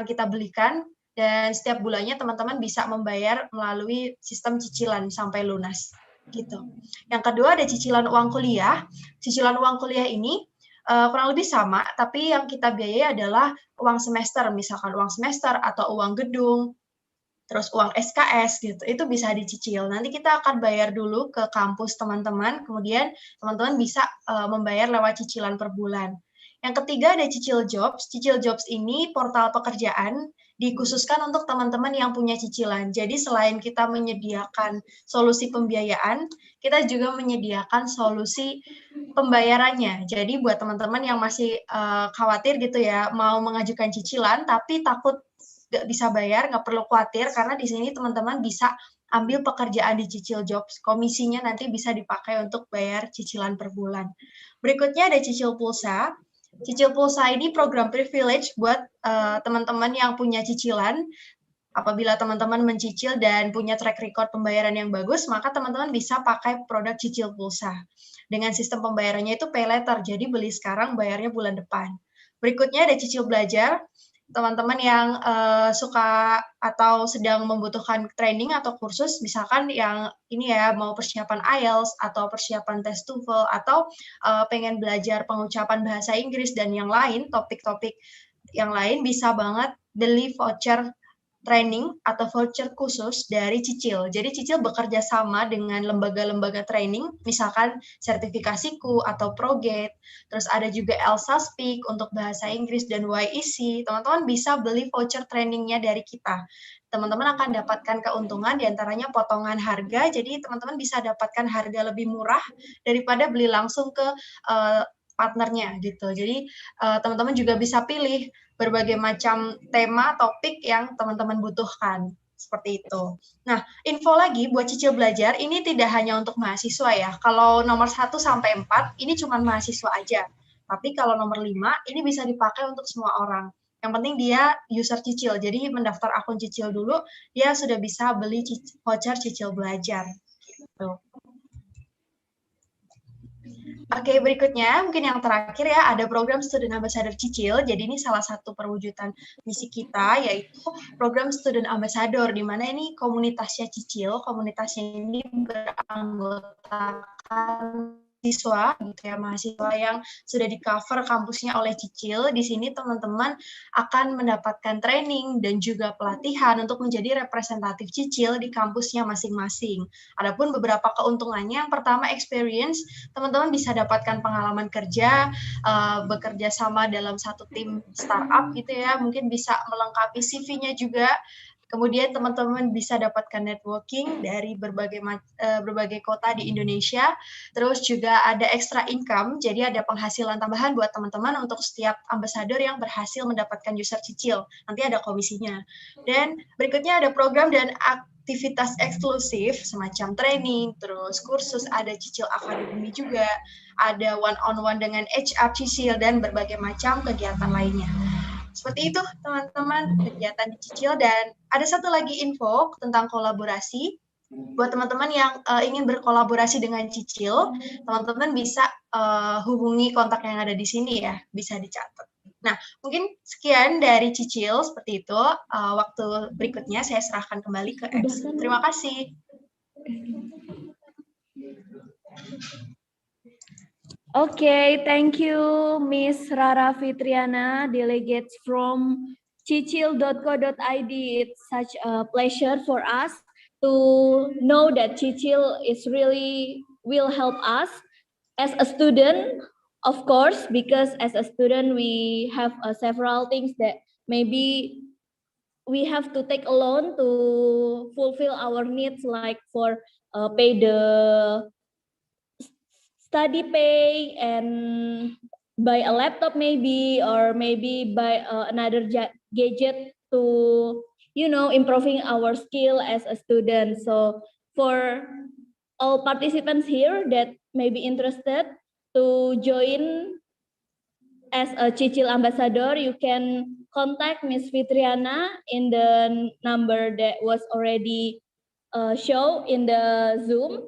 kita belikan. Dan setiap bulannya teman-teman bisa membayar melalui sistem cicilan sampai lunas gitu. Yang kedua ada cicilan uang kuliah. Cicilan uang kuliah ini kurang lebih sama, tapi yang kita biayai adalah uang semester, misalkan uang semester atau uang gedung, terus uang SKS gitu. Itu bisa dicicil. Nanti kita akan bayar dulu ke kampus teman-teman, kemudian teman-teman bisa membayar lewat cicilan per bulan. Yang ketiga ada Cicil Jobs. Cicil Jobs ini portal pekerjaan dikhususkan untuk teman-teman yang punya cicilan. Jadi selain kita menyediakan solusi pembiayaan, kita juga menyediakan solusi pembayarannya. Jadi buat teman-teman yang masih khawatir gitu ya, mau mengajukan cicilan tapi takut nggak bisa bayar, nggak perlu khawatir karena di sini teman-teman bisa ambil pekerjaan di Cicil Jobs. Komisinya nanti bisa dipakai untuk bayar cicilan per bulan. Berikutnya ada Cicil Pulsa. Cicil Pulsa ini program privilege buat teman-teman yang punya cicilan. Apabila teman-teman mencicil dan punya track record pembayaran yang bagus, maka teman-teman bisa pakai produk Cicil Pulsa. Dengan sistem pembayarannya itu pay later, jadi beli sekarang, bayarnya bulan depan. Berikutnya ada Cicil Belajar. Teman-teman yang suka atau sedang membutuhkan training atau kursus, misalkan yang ini ya mau persiapan IELTS atau persiapan tes TOEFL atau pengen belajar pengucapan bahasa Inggris dan yang lain, topik-topik yang lain, bisa banget beli voucher training atau voucher khusus dari Cicil. Jadi Cicil bekerja sama dengan lembaga-lembaga training, misalkan sertifikasiku atau Progate, terus ada juga Elsa Speak untuk bahasa Inggris dan YEC. Teman-teman bisa beli voucher trainingnya dari kita. Teman-teman akan dapatkan keuntungan diantaranya potongan harga, jadi teman-teman bisa dapatkan harga lebih murah daripada beli langsung ke partnernya gitu. Jadi teman-teman juga bisa pilih berbagai macam tema, topik yang teman-teman butuhkan. Seperti itu. Nah, info lagi buat Cicil Belajar, ini tidak hanya untuk mahasiswa ya. Kalau nomor 1 sampai 4, ini cuma mahasiswa aja. Tapi kalau nomor 5, ini bisa dipakai untuk semua orang. Yang penting dia user Cicil, jadi mendaftar akun Cicil dulu, dia sudah bisa beli voucher Cicil Belajar. Gitu. Oke, berikutnya mungkin yang terakhir ya, ada program Student Ambassador Cicil. Jadi ini salah satu perwujudan misi kita, yaitu program Student Ambassador, di mana ini komunitasnya Cicil. Komunitasnya ini beranggotakan mahasiswa gitu ya, mahasiswa yang sudah di cover kampusnya oleh Cicil. Di sini teman-teman akan mendapatkan training dan juga pelatihan untuk menjadi representatif Cicil di kampusnya masing-masing. Adapun beberapa keuntungannya, yang pertama experience, teman-teman bisa dapatkan pengalaman kerja, bekerja sama dalam satu tim startup gitu ya, mungkin bisa melengkapi CV-nya juga. Kemudian teman-teman bisa dapatkan networking dari berbagai kota di Indonesia. Terus juga ada extra income, jadi ada penghasilan tambahan buat teman-teman untuk setiap ambasador yang berhasil mendapatkan user Cicil. Nanti ada komisinya. Dan berikutnya ada program dan aktivitas eksklusif semacam training, terus kursus, ada Cicil Academy juga, ada one-on-one dengan HR Cicil, dan berbagai macam kegiatan lainnya. Seperti itu teman-teman kegiatan di Cicil. Dan ada satu lagi info tentang kolaborasi. Buat teman-teman yang ingin berkolaborasi dengan Cicil, teman-teman bisa hubungi kontak yang ada di sini ya, bisa dicatat. Nah, mungkin sekian dari Cicil seperti itu. Waktu berikutnya saya serahkan kembali ke X. Terima kasih.
Okay, thank you, Miss Rara Fitriana, delegates from Cicil.co.id. It's such a pleasure for us to know that Cicil is really will help us as a student, of course, because as a student we have several things that maybe we have to take a loan to fulfill our needs, like for pay the study pay and buy a laptop maybe, or maybe buy another gadget to, you know, improving our skill as a student. So for all participants here that may be interested to join as a Cicil ambassador, you can contact Miss Fitriana in the number that was already shown in the Zoom.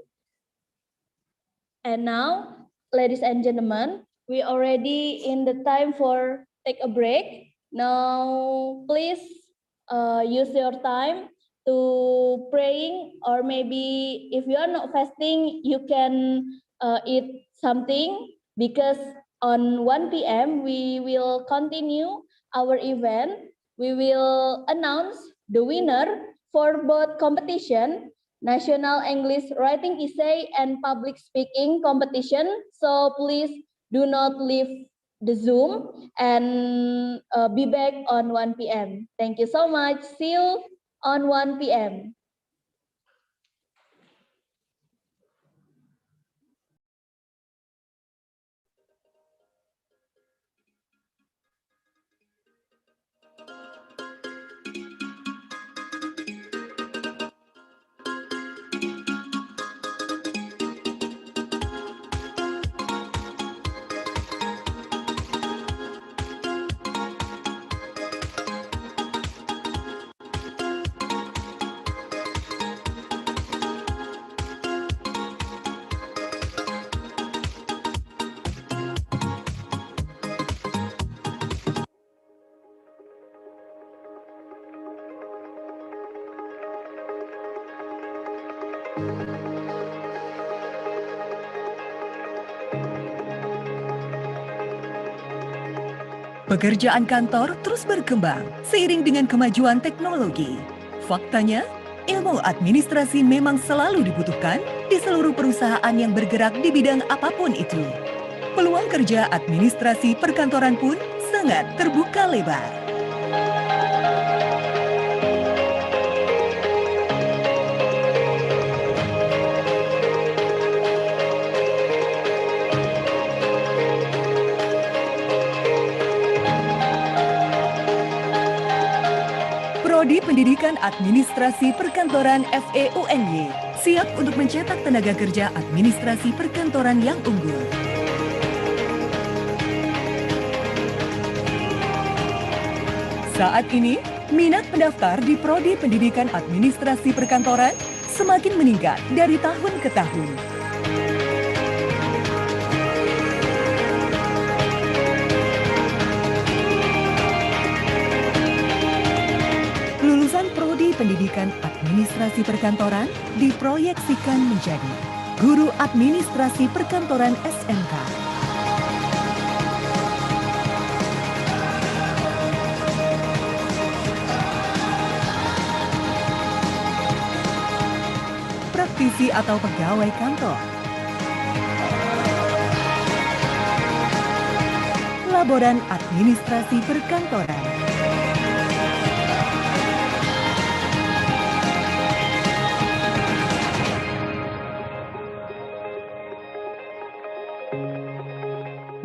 And now, ladies and gentlemen, we already in the time for take a break. Now, please use your time to praying, or maybe if you are not fasting, you can eat something, because on 1 p.m. we will continue our event. We will announce the winner for both competition, National English Writing Essay and Public Speaking competition. So please do not leave the Zoom and be back on 1 p.m. Thank you so much. See you on 1 p.m.
Pekerjaan kantor terus berkembang seiring dengan kemajuan teknologi. Faktanya, ilmu administrasi memang selalu dibutuhkan di seluruh perusahaan yang bergerak di bidang apapun itu. Peluang kerja administrasi perkantoran pun sangat terbuka lebar. Prodi Pendidikan Administrasi Perkantoran FEUNY siap untuk mencetak tenaga kerja administrasi perkantoran yang unggul. Saat ini, minat pendaftar di Prodi Pendidikan Administrasi Perkantoran semakin meningkat dari tahun ke tahun. Lulusan Prodi Pendidikan Administrasi Perkantoran diproyeksikan menjadi Guru Administrasi Perkantoran SMK. Praktisi atau pegawai kantor. Laboran Administrasi Perkantoran.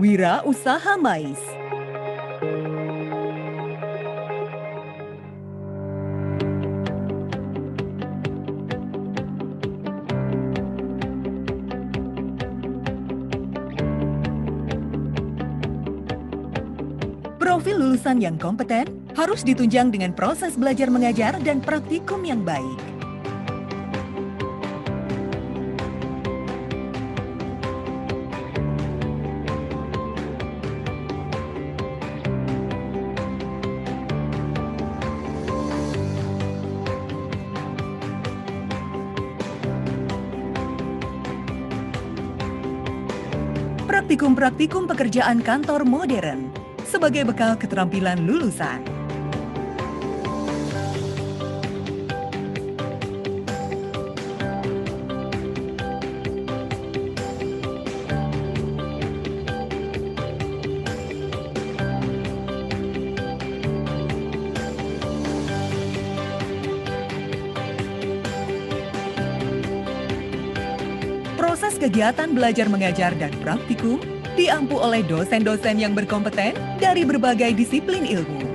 Wira Usaha Mais. Profil lulusan yang kompeten harus ditunjang dengan proses belajar mengajar dan praktikum yang baik. Praktikum-praktikum pekerjaan kantor modern sebagai bekal keterampilan lulusan. Proses kegiatan belajar mengajar dan praktikum diampu oleh dosen-dosen yang berkompeten dari berbagai disiplin ilmu.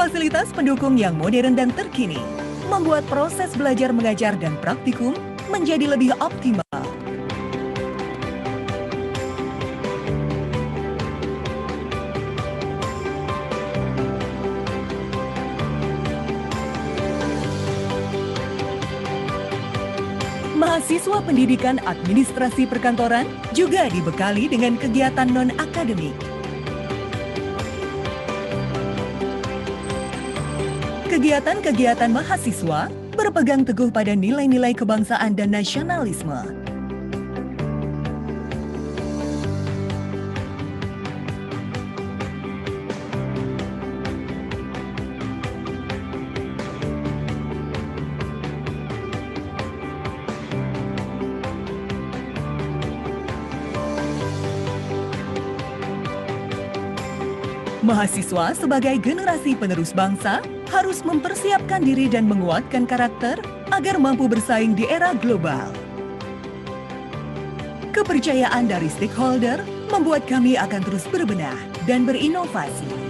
Fasilitas pendukung yang modern dan terkini membuat proses belajar mengajar dan praktikum menjadi lebih optimal. Mahasiswa pendidikan administrasi perkantoran juga dibekali dengan kegiatan non-akademik. Kegiatan-kegiatan mahasiswa berpegang teguh pada nilai-nilai kebangsaan dan nasionalisme. Mahasiswa sebagai generasi penerus bangsa harus mempersiapkan diri dan menguatkan karakter agar mampu bersaing di era global. Kepercayaan dari stakeholder membuat kami akan terus berbenah dan berinovasi.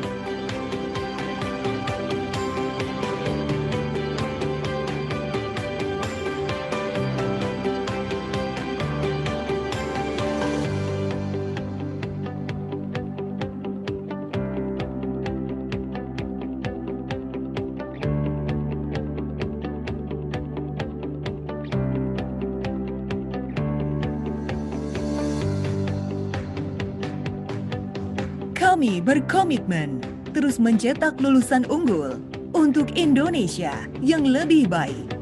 Kami berkomitmen terus mencetak lulusan unggul untuk Indonesia yang lebih baik.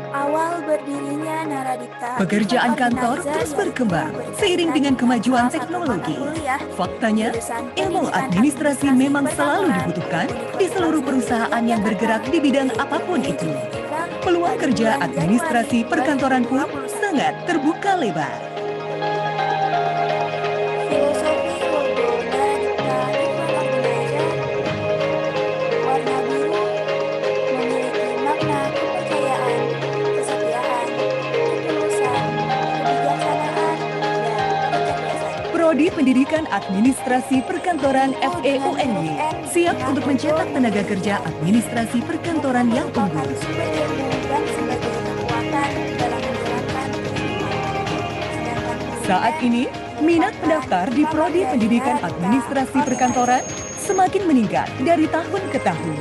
Awal berdirinya Naradita.
Pekerjaan kantor terus berkembang seiring dengan kemajuan teknologi. Faktanya, ilmu administrasi memang selalu dibutuhkan di seluruh perusahaan yang bergerak di bidang apapun itu. Peluang kerja administrasi perkantoran pun sangat terbuka lebar.
Filosofi logo Naradita Event Organizer warna biru memiliki makna kepercayaan, kesetiaan, ketulusan, kebijaksanaan, dan kecerdasan.
Prodi Pendidikan Administrasi Perkantoran FEUNY siap untuk mencetak tenaga kerja administrasi perkantoran yang unggul.
Dan sebagai kekuatan dalam menjalankan
Saat ini, minat pendaftar di Prodi Pendidikan Administrasi Perkantoran semakin meningkat dari tahun ke tahun.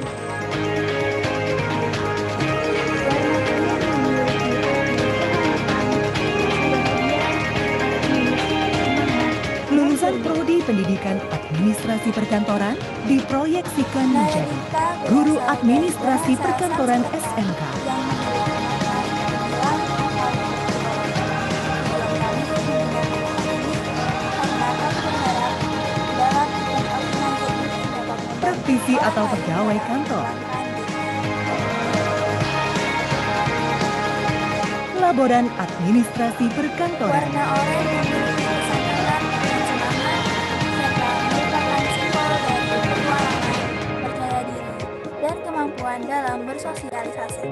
Lulusan Prodi Pendidikan Administrasi Perkantoran diproyeksikan menjadi guru administrasi perkantoran SMK. Praktisi atau pegawai kantor, laboran administrasi perkantoran,
warna oranye memiliki kesabaran dan semangat, serta merupakan simbol dari petualangan, percaya diri, dan kemampuan dalam bersosialisasi.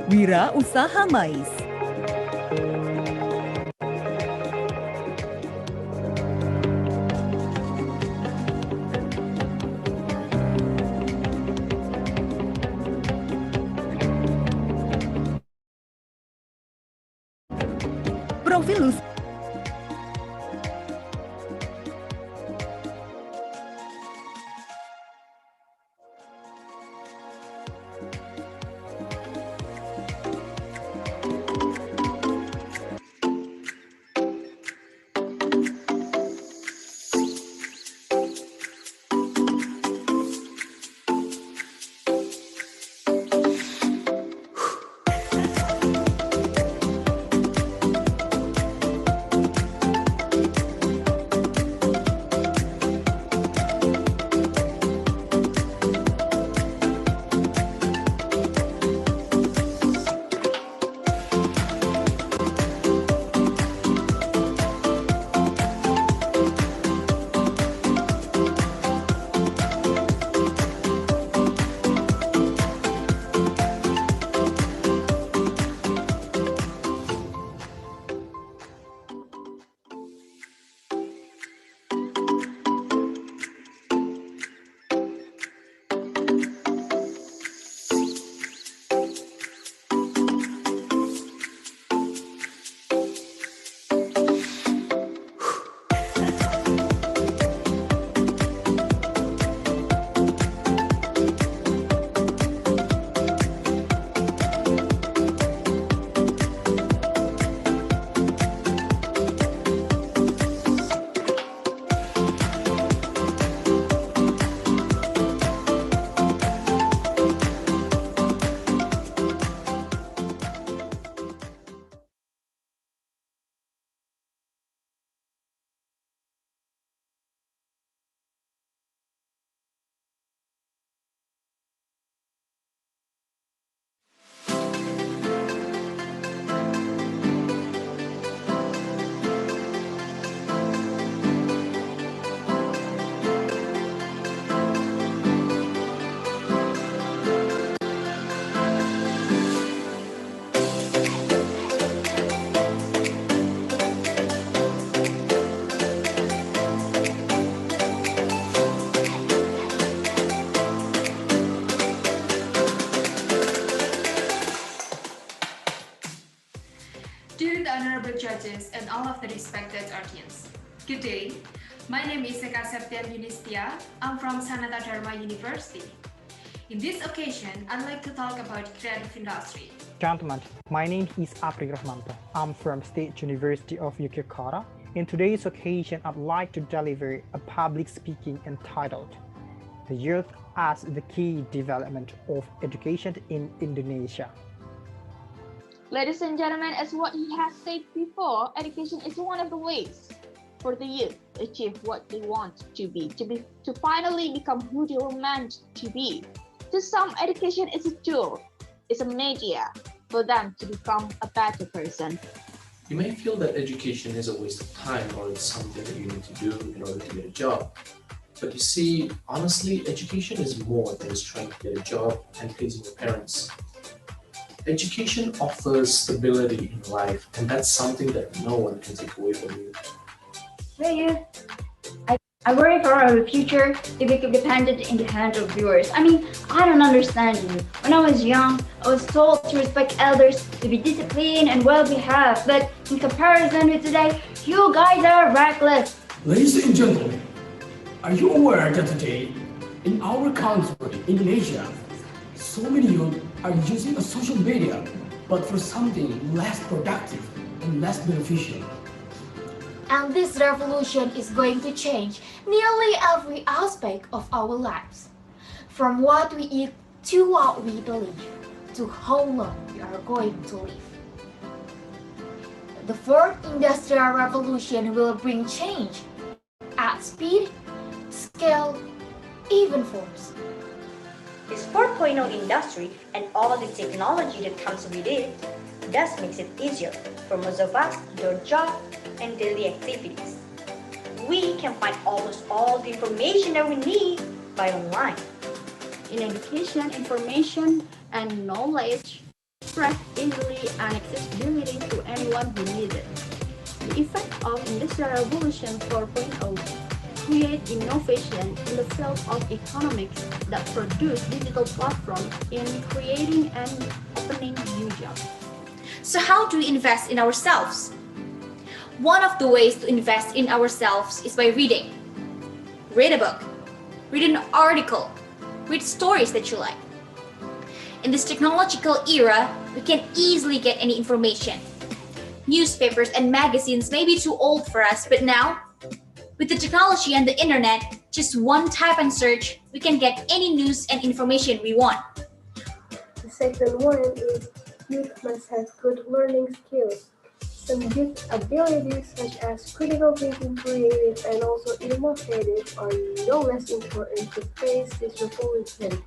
wira usaha mais. Profil
Dear the honorable judges and all of the respected audience, good day. My name is Eka Septian Yunistia. I'm from Sanata Dharma University. In this occasion, I'd like to talk about creative industry.
Gentlemen, my name is Apri Rahmanto. I'm from State University of Yogyakarta. In today's occasion, I'd like to deliver a public speaking entitled the youth as the key development of education in Indonesia.
Ladies and gentlemen, as what he has said before, education is one of the ways for the youth to achieve what they want to finally become who they were meant to be. To some, education is a tool, is a media for them to become a better person.
You may feel that education is a waste of time or it's something that you need to do in order to get a job. But you see, honestly, education is more than just trying to get a job and pleasing your parents. Education offers stability in life, and that's something that no one can take away from you.
Hey, I worry for our future if we keep dependent in the hands of viewers. I mean, I don't understand you. When I was young, I was told to respect elders, to be disciplined and well-behaved. But in comparison with today, you guys are reckless.
Ladies and gentlemen, are you aware that today, in our country, Indonesia, so many youth are using a social media, but for something less productive and less beneficial?
And this revolution is going to change nearly every aspect of our lives. From what we eat to what we believe, to how long we are going to live. The fourth industrial revolution will bring change at speed, scale, even force.
This 4.0 industry and all the technology that comes with it does makes it easier for most of us to do our job and daily activities. We can find almost all the information that we need by online.
In education, information, and knowledge spread easily and accessibility to anyone who needs it. The effect of Industrial Revolution 4.0 create innovation in the field of economics that produce digital platforms in creating and opening new jobs.
So how do we invest in ourselves? One of the ways to invest in ourselves is by reading. Read a book, read an article, read stories that you like. In this technological era, we can easily get any information. Newspapers and magazines may be too old for us, but now, with the technology and the internet, just one tap and search, we can get any news and information we want.
The second one is youth must have good learning skills. Some youth abilities such as critical thinking, creative, and also innovative are no less important to face this revolution.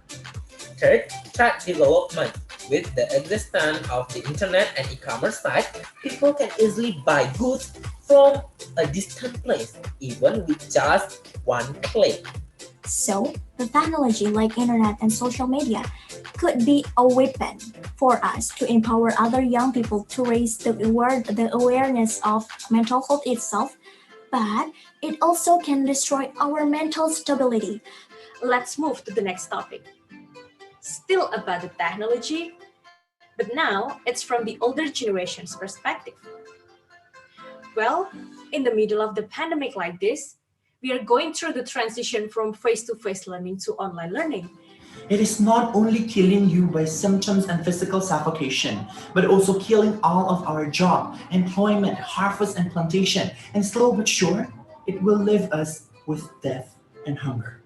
Third, tech development. With the existence of the internet and e-commerce site, people can easily buy goods from a distant place, even with just one click.
So, the technology like internet and social media could be a weapon for us to empower other young people to raise the awareness of mental health itself, but it also can destroy our mental stability.
Let's move to the next topic. Still about the technology, but now it's from the older generation's perspective. Well, in the middle of the pandemic like this, we are going through the transition from face-to-face learning to online learning.
It is not only killing you by symptoms and physical suffocation, but also killing all of our job, employment, harvest, and plantation. And slow but sure, it will leave us with death and hunger.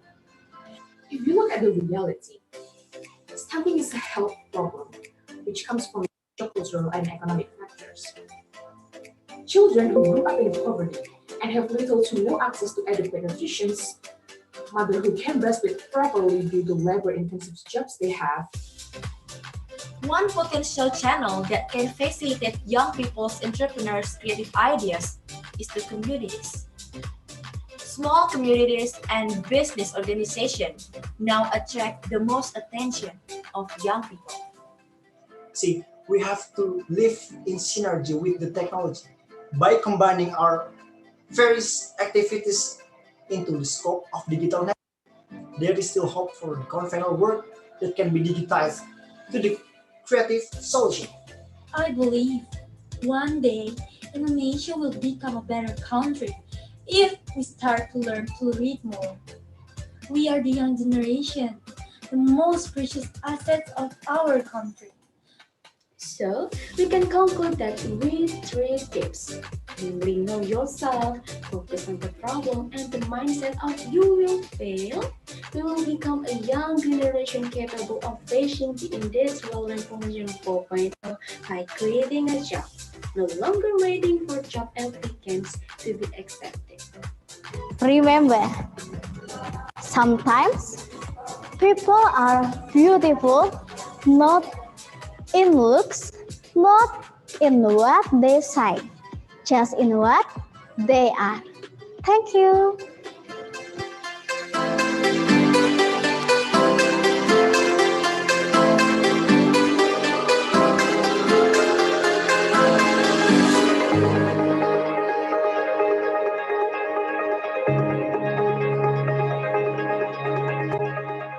If you look at the reality, stunting is a health problem, which comes from social, and economic factors. Children who grew up in poverty and have little to no access to adequate nutrition, mothers who can breastfeed properly due to labor-intensive jobs they have.
One potential channel that can facilitate young people's entrepreneurs' creative ideas is the communities. Small communities and business organizations now attract the most attention of young people.
See, we have to live in synergy with the technology. By combining our various activities into the scope of digital network, there is still hope for the conventional work that can be digitized to the creative solution.
I believe one day Indonesia will become a better country if we start to learn to read more. We are the young generation, the most precious assets of our country.
So, we can conclude that with 3 tips. Namely, know yourself, focus on the problem, and the mindset of you will fail, We will become a young generation capable of facing the Industrial Revolution 4.0 by creating a job, no longer waiting for job applicants to be accepted.
Remember, sometimes people are beautiful not in looks, not in what they say, just in what they are. Thank you.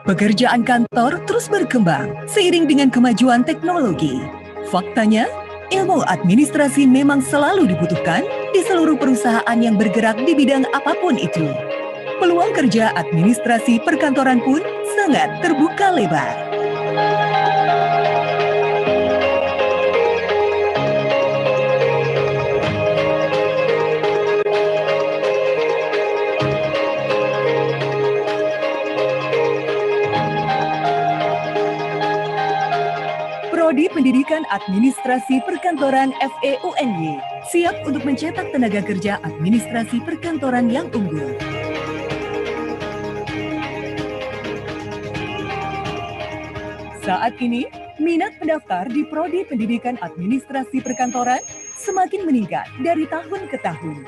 Pekerjaan kantor terus berkembang seiring dengan kemajuan teknologi. Faktanya, ilmu administrasi memang selalu dibutuhkan di seluruh perusahaan yang bergerak di bidang apapun itu. Peluang kerja administrasi perkantoran pun sangat terbuka lebar. Prodi Pendidikan Administrasi Perkantoran FEUNY siap untuk mencetak tenaga kerja administrasi perkantoran yang unggul. Saat ini, minat pendaftar di Prodi Pendidikan Administrasi Perkantoran semakin meningkat dari tahun ke tahun.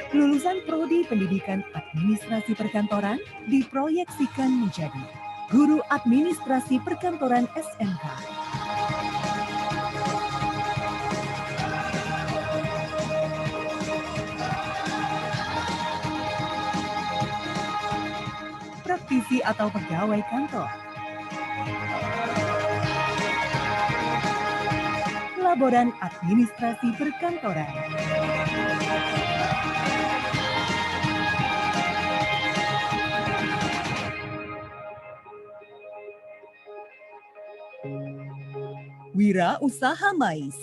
Lulusan Prodi Pendidikan Administrasi Perkantoran diproyeksikan menjadi guru administrasi perkantoran SMK. Praktisi atau pegawai kantor. Laboran administrasi perkantoran. Wira Usaha Mais.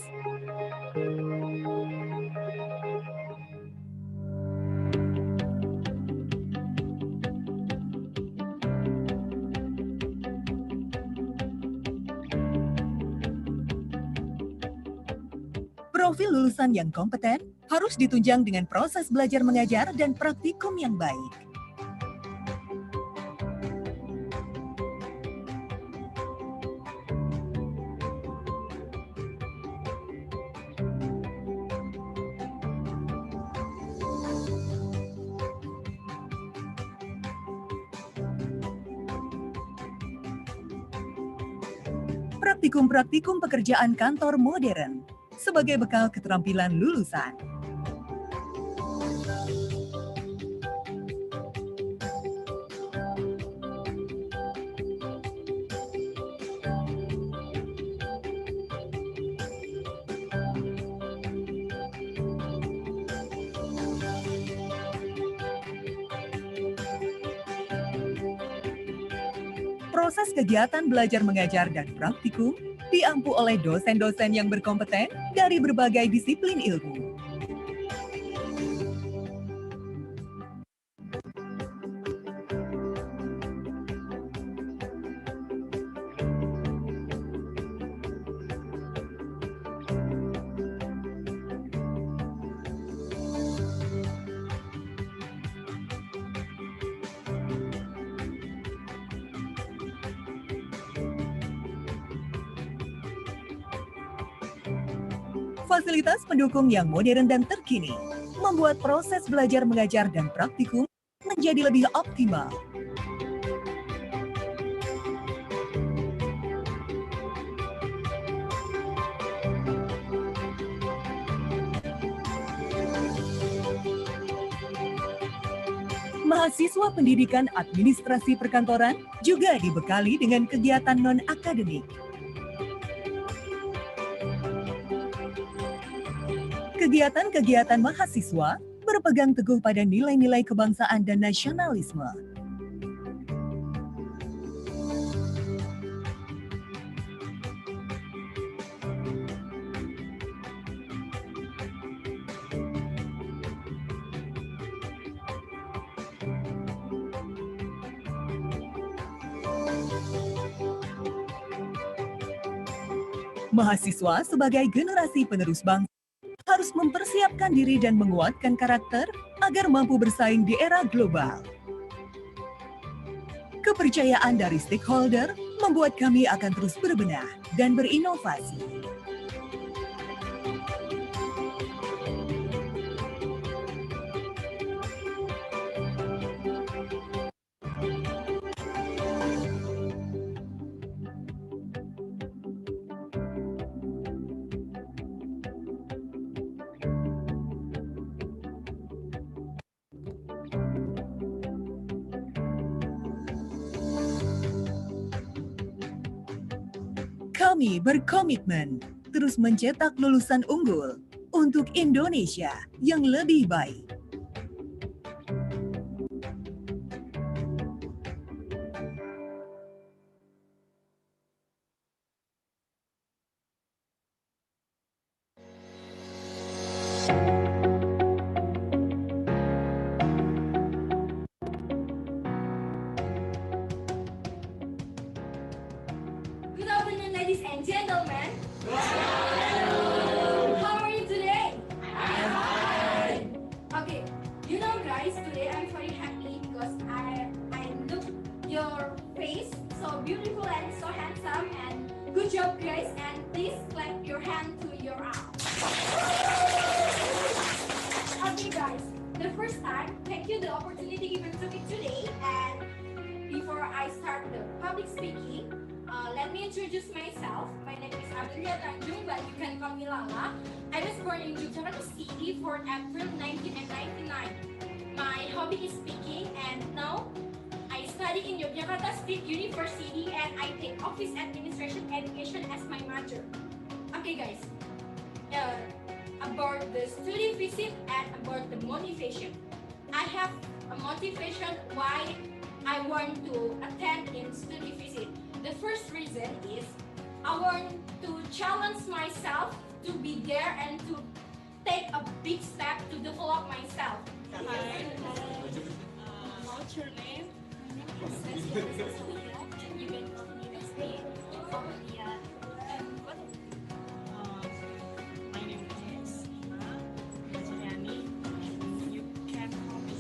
Profil lulusan yang kompeten harus ditunjang dengan proses belajar mengajar dan praktikum yang baik. Praktikum-praktikum pekerjaan kantor modern sebagai bekal keterampilan lulusan. Proses kegiatan belajar mengajar dan praktikum diampu oleh dosen-dosen yang berkompeten dari berbagai disiplin ilmu. Fasilitas pendukung yang modern dan terkini membuat proses belajar mengajar dan praktikum menjadi lebih optimal. Mahasiswa pendidikan administrasi perkantoran juga dibekali dengan kegiatan non-akademik. Kegiatan-kegiatan mahasiswa berpegang teguh pada nilai-nilai kebangsaan dan nasionalisme. Mahasiswa sebagai generasi penerus bangsa harus mempersiapkan diri dan menguatkan karakter agar mampu bersaing di era global. Kepercayaan dari stakeholder membuat kami akan terus berbenah dan berinovasi. Kami berkomitmen terus mencetak lulusan unggul untuk Indonesia yang lebih baik.
Good afternoon, ladies and gentlemen. How are you today? I'm fine. Okay, you know, guys, today I'm very happy because I look your face so beautiful and so handsome, and good job, guys. And please clap your hand to your arm. Okay, guys, the first time, thank you the opportunity given to me today. And before I start the public speaking, let me introduce myself. My name is Aprilia Tanjung, but you can call me Lala. I was born in Yogyakarta City, 4 April 1999. My hobby is speaking, and now I study in Yogyakarta State University, and I take office administration education as my major. Okay, guys. About the study visit and about the motivation. I have a motivation why I want to attend in study visit. The first reason is I want to challenge myself to be there and to take a big step to develop myself. What's your name? You can call me Nesty.
My name is Ima Majayani. You can call me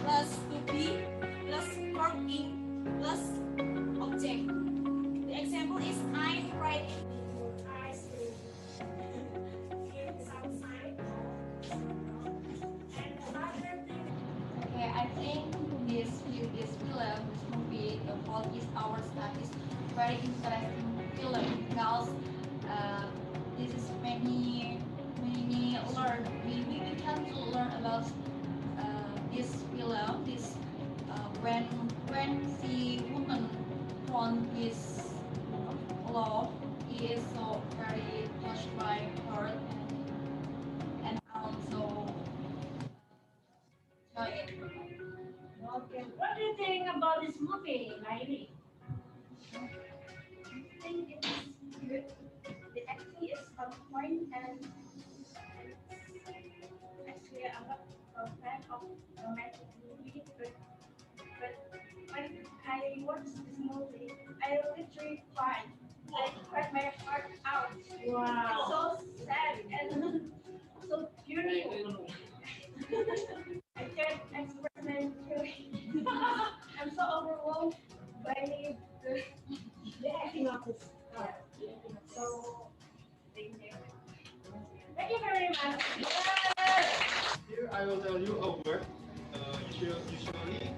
plus to be plus working plus object. The example is I'm writing. Okay, I think this film, this movie, The Fault Is Our Stuff, is very interesting film because this is many learn. We can to learn about this film. This when the woman won this love, he is so very touched by her and also enjoy it. Okay, what do you think about this movie, Laili? I think it is good. The acting is on point, and actually I'm not a fan of romantic movie, but when I watched this movie, I literally cried. I cried my heart out. Wow. It's so sad and so beautiful. I can't express my feelings. I'm so overwhelmed by the acting of this. So, thank you. Thank you very much.
Here I will tell you a word. Usually,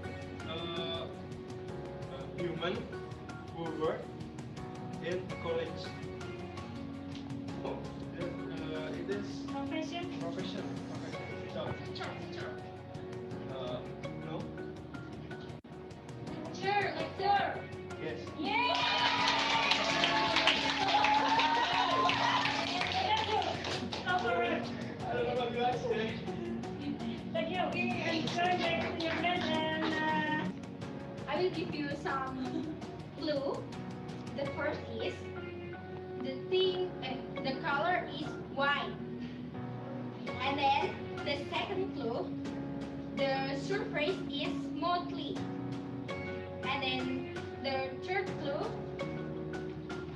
human who work in college. Oh, it is profession. So,
going back to your lesson.
I will give you some clue. The first is the color is white. And then the second clue, the surface is smoothly. And then the third clue,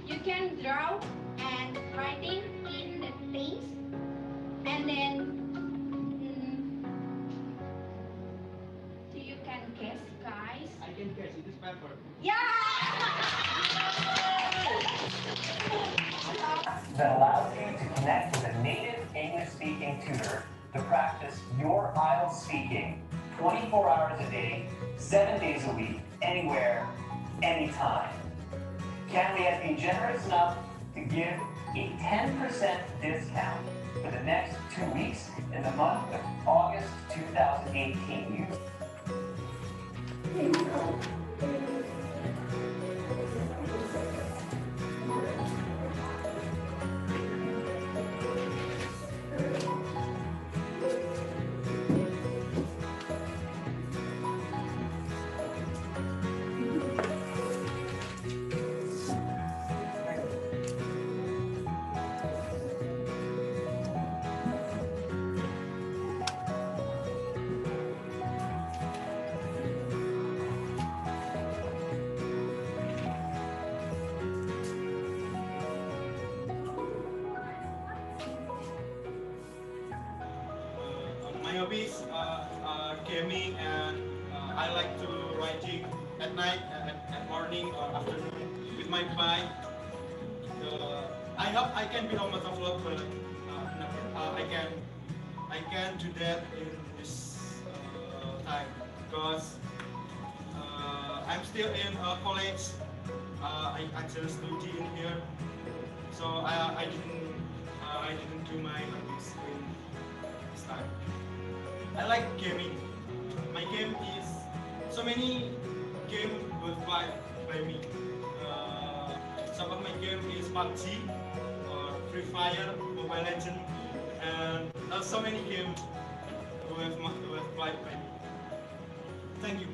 you can draw and writing in the things. And then you can guess, guys.
I can guess, it is pepper.
That allows you to connect with a native English-speaking tutor to practice your IELTS speaking 24 hours a day, 7 days a week, anywhere, anytime. Canley has been generous enough to give a 10% discount for the next 2 weeks in the month of August 2018.
My hobbies are gaming, and I like to riding at night, at morning or afternoon with my bike. I hope I can be on motovlog, but I can do that in this time because I'm still in college. I just studying here, so I didn't do my hobbies in this time. I like gaming. My game is so many games will by me. Some of my game is PUBG or Free Fire, Mobile Legends, and so many games who have played by me. Thank you.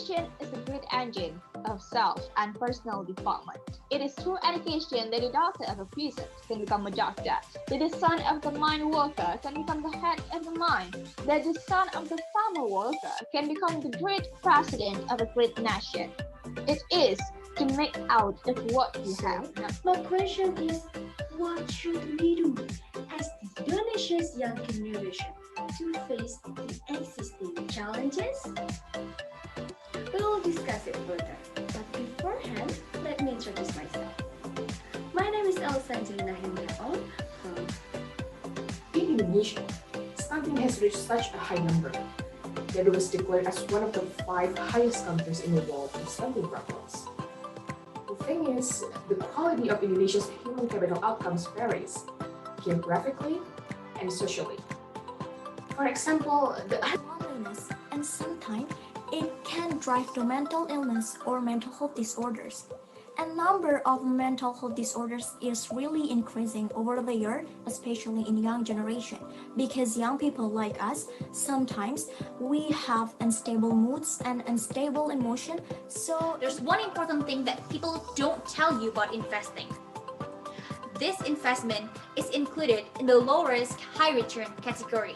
Education is a great engine of self and personal development. It is through education that the daughter of a peasant can become a doctor, that the son of the mine worker can become the head of the mine, that the son of the farmer worker can become the great president of a great nation. It is to make out of what you have.
My question is, what should we do as the Indonesia's young generation to face the existing challenges? We will discuss it further, but beforehand, let me introduce myself. My name is Alexandrina Hendraon from
In Indonesia, stunting has reached such a high number that it was declared as one of the 5 highest countries in the world in stunting prevalence. The thing is, the quality of Indonesia's human capital outcomes varies geographically and socially. For example, the
loneliness, and sometimes it can drive to mental illness or mental health disorders. And number of mental health disorders is really increasing over the year, especially in young generation, because young people like us, sometimes we have unstable moods and unstable emotion. So
there's one important thing that people don't tell you about investing. This investment is included in the low risk, high return category.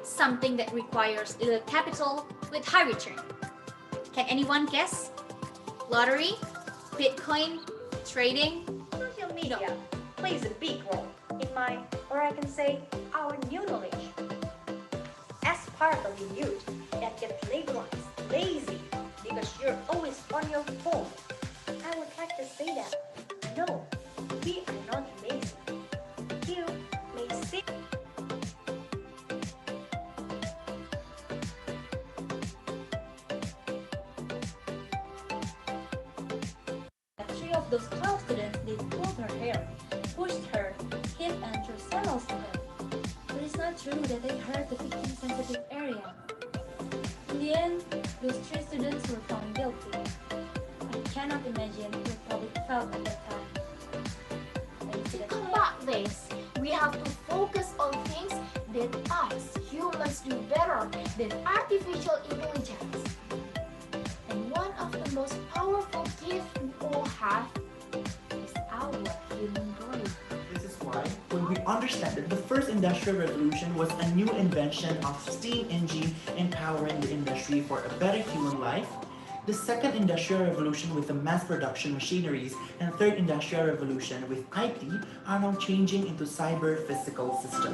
Something that requires little capital with high return. Can anyone guess? Lottery? Bitcoin? Trading?
Social media plays a big role in my, or I can say, our new knowledge. As part of the youth that gets labeled lazy because you're always on your phone, I would like to say that no, we are not lazy. You may see.
Three of those 12 students, they pulled her hair, pushed her, hit and threw sandals to her. But it's not true that they hurt the victim's sensitive area. In the end, those 3 students were found guilty. I cannot imagine what the public felt at that time.
to combat this, we have to focus on things that us humans do better than artificial intelligence. And one of the most powerful gifts we all have is our human brain.
This is why, when we understand that the first industrial revolution was a new invention of steam engine empowering the industry for a better human life, the second industrial revolution with the mass production machineries and third industrial revolution with IT are now changing into cyber physical systems.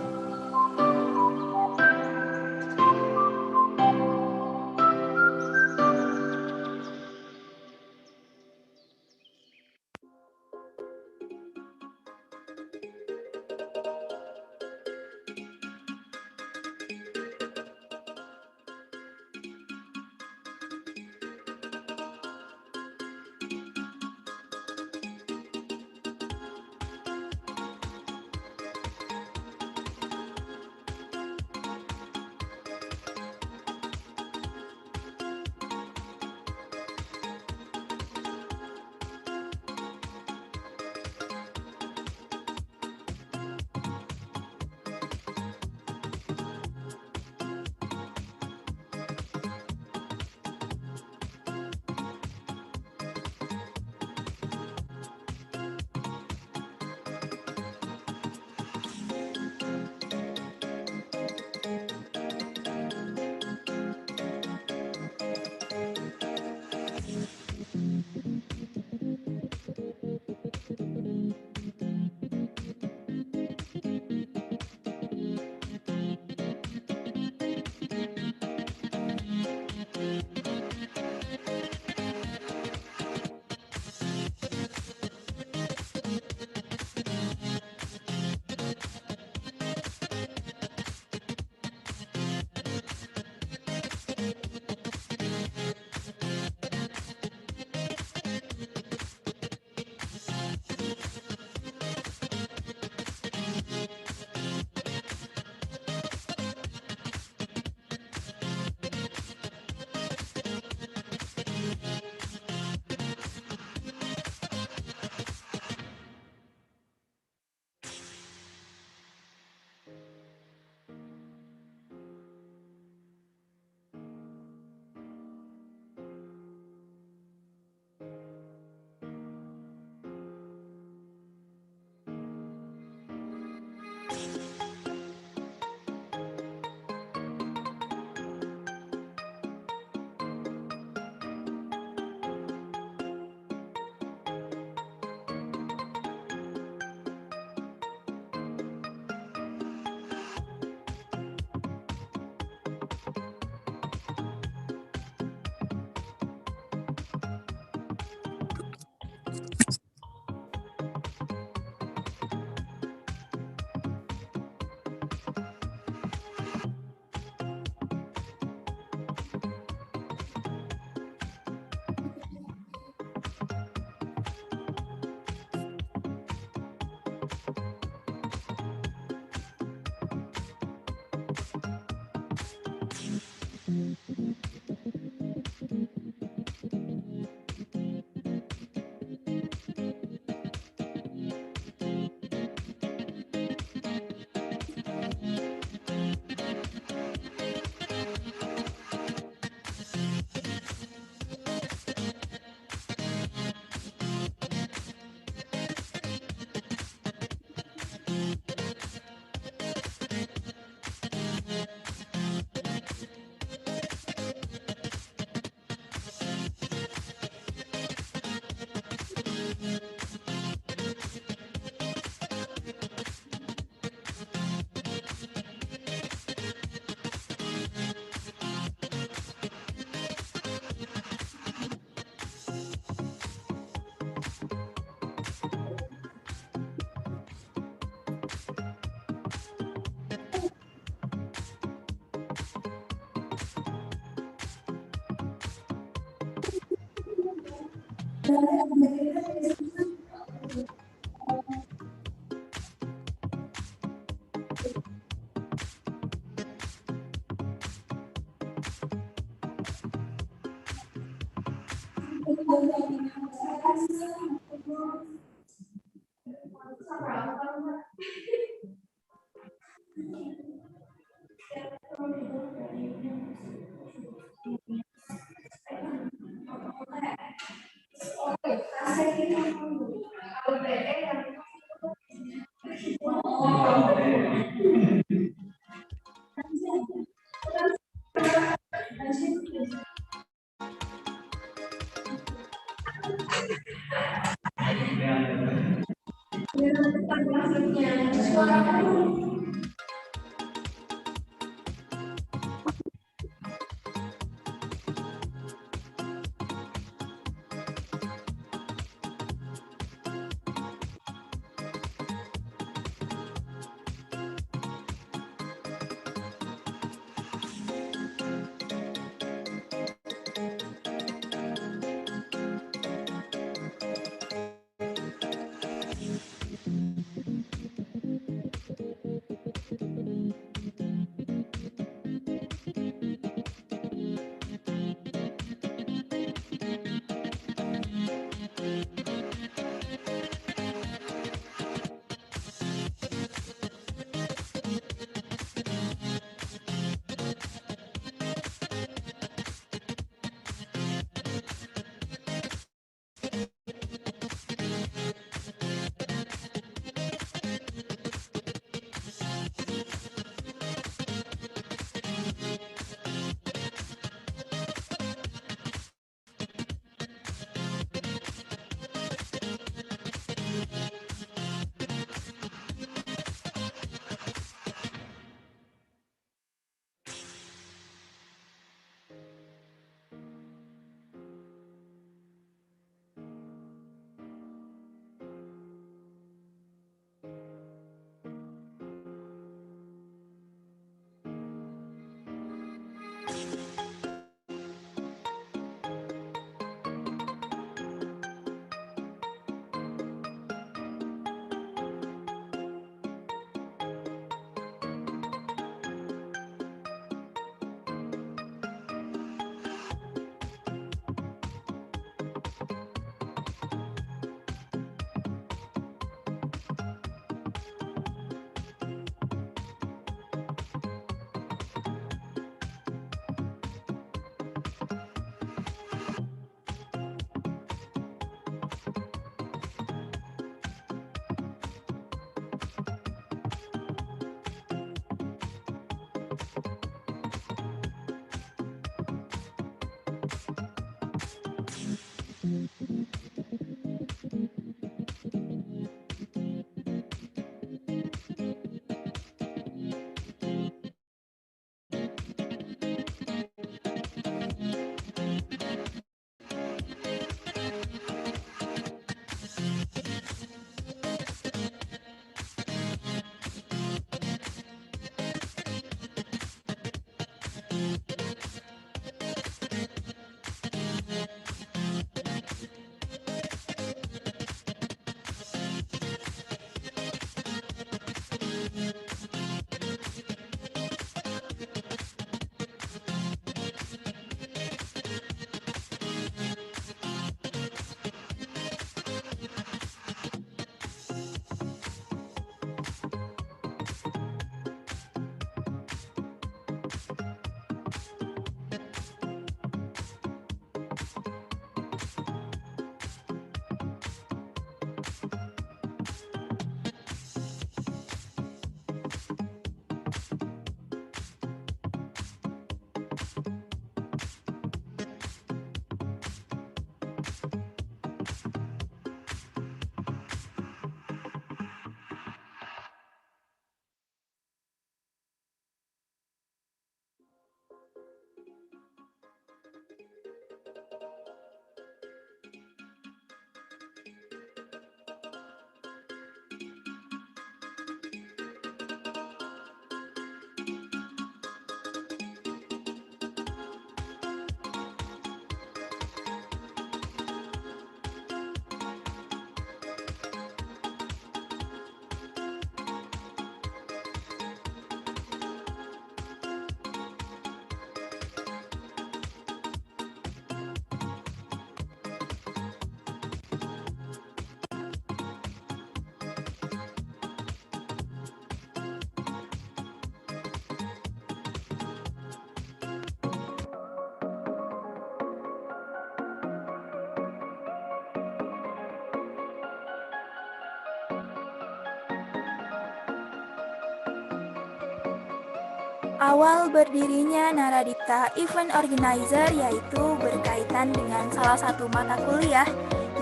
Awal berdirinya Naradipta Event Organizer yaitu berkaitan dengan salah satu mata kuliah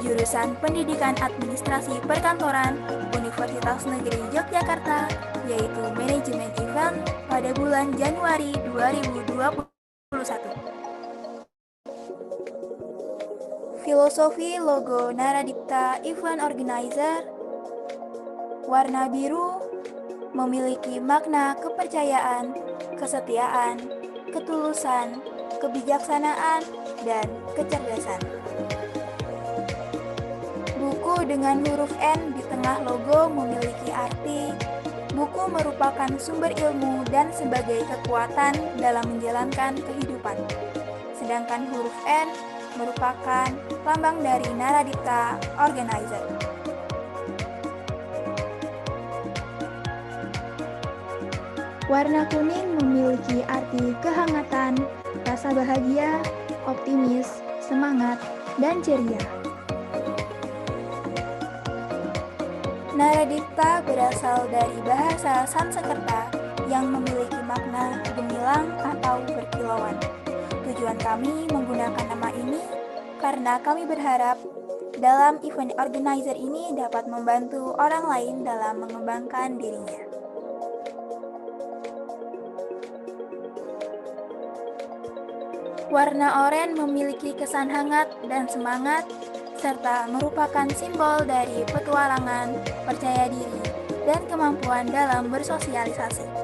jurusan Pendidikan Administrasi Perkantoran Universitas Negeri Yogyakarta yaitu Manajemen Event pada bulan Januari 2021. Filosofi logo Naradipta Event Organizer. Warna biru memiliki makna kepercayaan, kesetiaan, ketulusan, kebijaksanaan, dan kecerdasan. Buku dengan huruf N di tengah logo memiliki arti buku merupakan sumber ilmu dan sebagai kekuatan dalam menjalankan kehidupan. Sedangkan huruf N merupakan lambang dari Naradipta Organizer. Warna kuning memiliki arti kehangatan, rasa bahagia, optimis, semangat, dan ceria. Naradipta berasal dari bahasa Sanskerta yang memiliki makna gemilang atau berkilauan. Tujuan kami menggunakan nama ini karena kami berharap dalam event organizer ini dapat membantu orang lain dalam mengembangkan dirinya. Warna oranye memiliki kesan hangat dan semangat, serta merupakan simbol dari petualangan, percaya diri, dan kemampuan dalam bersosialisasi.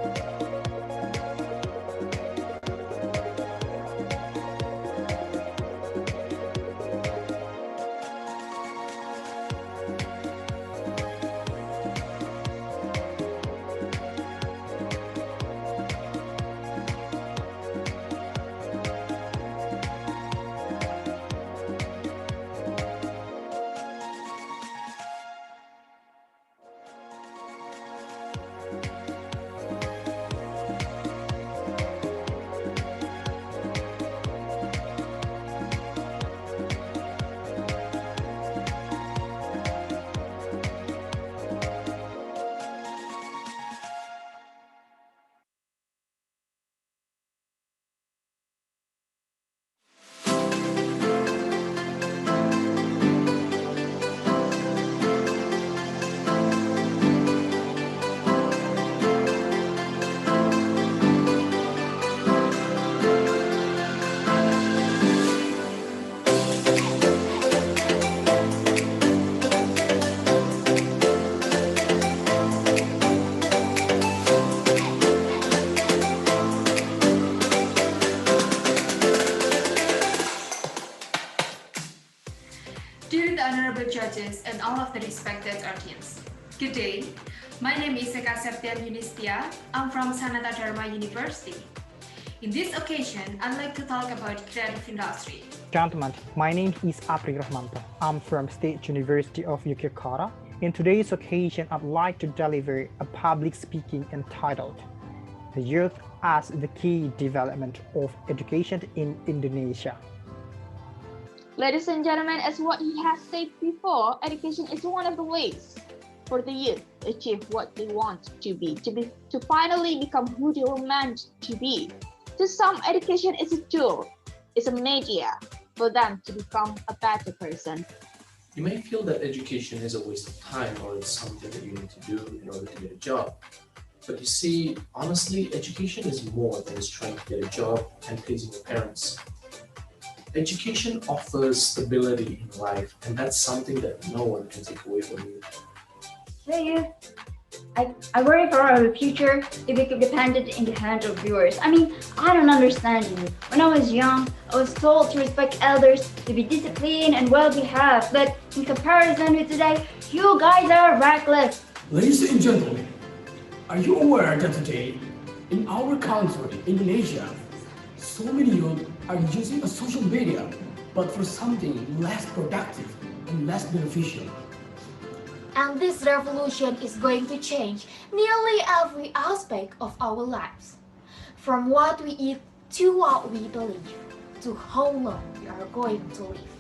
Honorable judges and all of the respected audience. Good day. My name is Eka Septian Yunistia. I'm from Sanata Dharma University. In this occasion, I'd like to talk about creative industry.
Gentlemen, my name is Apri Rahmanto. I'm from State University of Yogyakarta. In today's occasion, I'd like to deliver a public speaking entitled The Youth as the Key Development of Education in Indonesia.
Ladies and gentlemen, as what he has said before, education is one of the ways for the youth to achieve what they want to finally become who they were meant to be. To some, education is a tool, is a media for them to become a better person.
You may feel that education is a waste of time or it's something that you need to do in order to get a job. But you see, honestly, education is more than just trying to get a job and pleasing your parents. Education offers stability in life, and that's something that no one can take away from you.
Hey, you. I worry for our future if we could depend in the hands of viewers. I mean, I don't understand you. When I was young, I was told to respect elders, to be disciplined and well-behaved. But in comparison with today, you guys are reckless.
Ladies and gentlemen, are you aware that today, in our country, Indonesia, so many youth are using a social media, but for something less productive and less beneficial?
And this revolution is going to change nearly every aspect of our lives. From what we eat to what we believe, to how long we are going to live.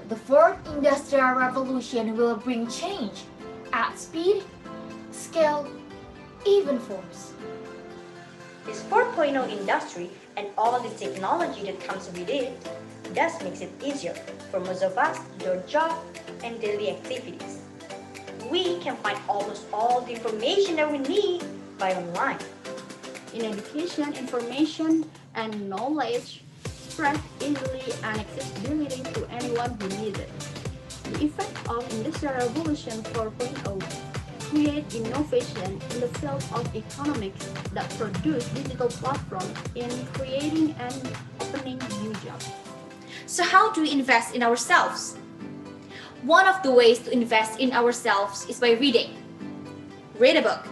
The fourth industrial revolution will bring change at speed, scale, even force.
This 4.0 industry and all the technology that comes with it does makes it easier for most of us to do our job and daily activities. We can find almost all the information that we need by online.
In education, information and knowledge spread easily and accessibility to anyone who needs it. The effect of Industrial Revolution 4.0 create innovation in the field of economics that produce digital platforms in creating and opening new jobs.
So how do we invest in ourselves? One of the ways to invest in ourselves is by reading. Read a book,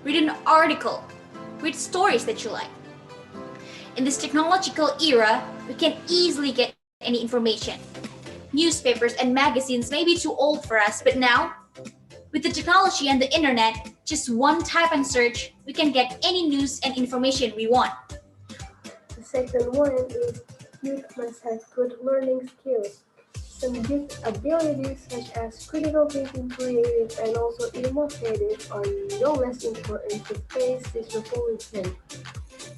read an article, read stories that you like. In this technological era, we can easily get any information. Newspapers and magazines may be too old for us, but now, with the technology and the internet, just one type and search, we can get any news and information we want.
The second one is youth must have good learning skills. Some youth abilities such as critical thinking, creative, and also innovative are no less important to face this revolution.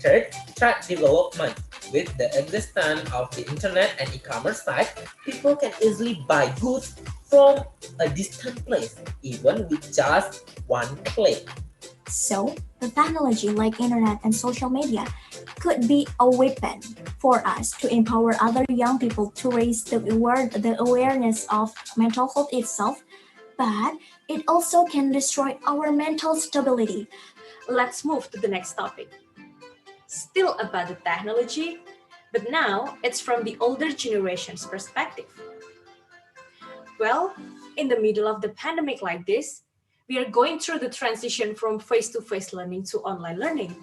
Third, track development. With the existence of the internet and e-commerce site, people can easily buy goods from a distant place, even with just one click.
So, the technology like internet and social media could be a weapon for us to empower other young people to raise the awareness of mental health itself, but it also can destroy our mental stability.
Let's move to the next topic. Still about the technology, but now it's from the older generation's perspective. Well, in the middle of the pandemic like this, we are going through the transition from face-to-face learning to online learning.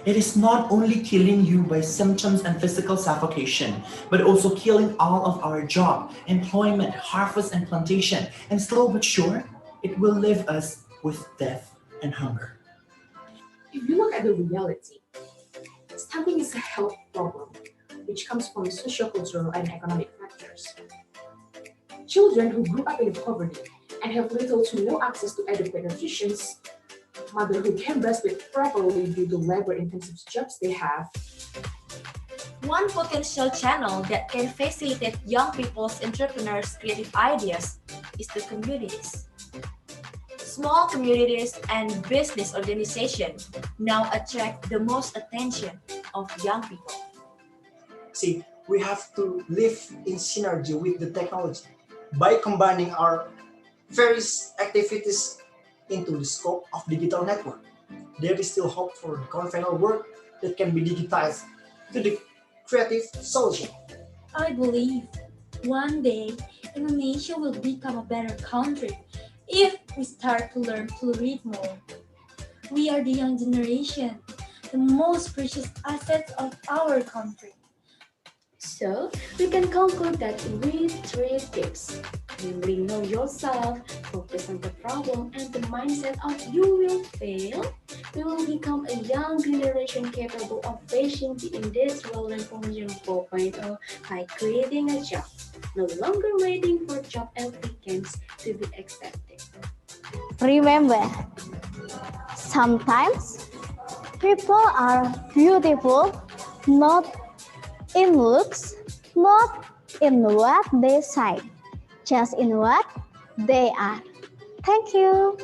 It is not only killing you by symptoms and physical suffocation, but also killing all of our job, employment, harvest and plantation, and slow but sure, it will leave us with death and hunger.
If you look at the reality, stunting is a health problem, which comes from socio-cultural and economic factors. Children who grew up in poverty and have little to no access to adequate nutrition, mothers who can breastfeed properly due to labor-intensive jobs they have.
One potential channel that can facilitate young people's entrepreneurs' creative ideas is the communities. Small communities and business organizations now attract the most attention of young people.
See, we have to live in synergy with the technology by combining our various activities into the scope of digital network. There is still hope for the conventional work that can be digitized to the creative solution.
I believe one day Indonesia will become a better country if we start to learn to read more. We are the young generation, the most precious assets of our country.
So, we can conclude that with 3 tips. Namely, know yourself, focus on the problem, and the mindset of you will fail. We will become a young generation capable of facing the Industrial Revolution 4.0 by creating a job, no longer waiting for job applicants to be accepted.
Remember, sometimes people are beautiful not in looks, not in what they say, just in what they are. Thank you.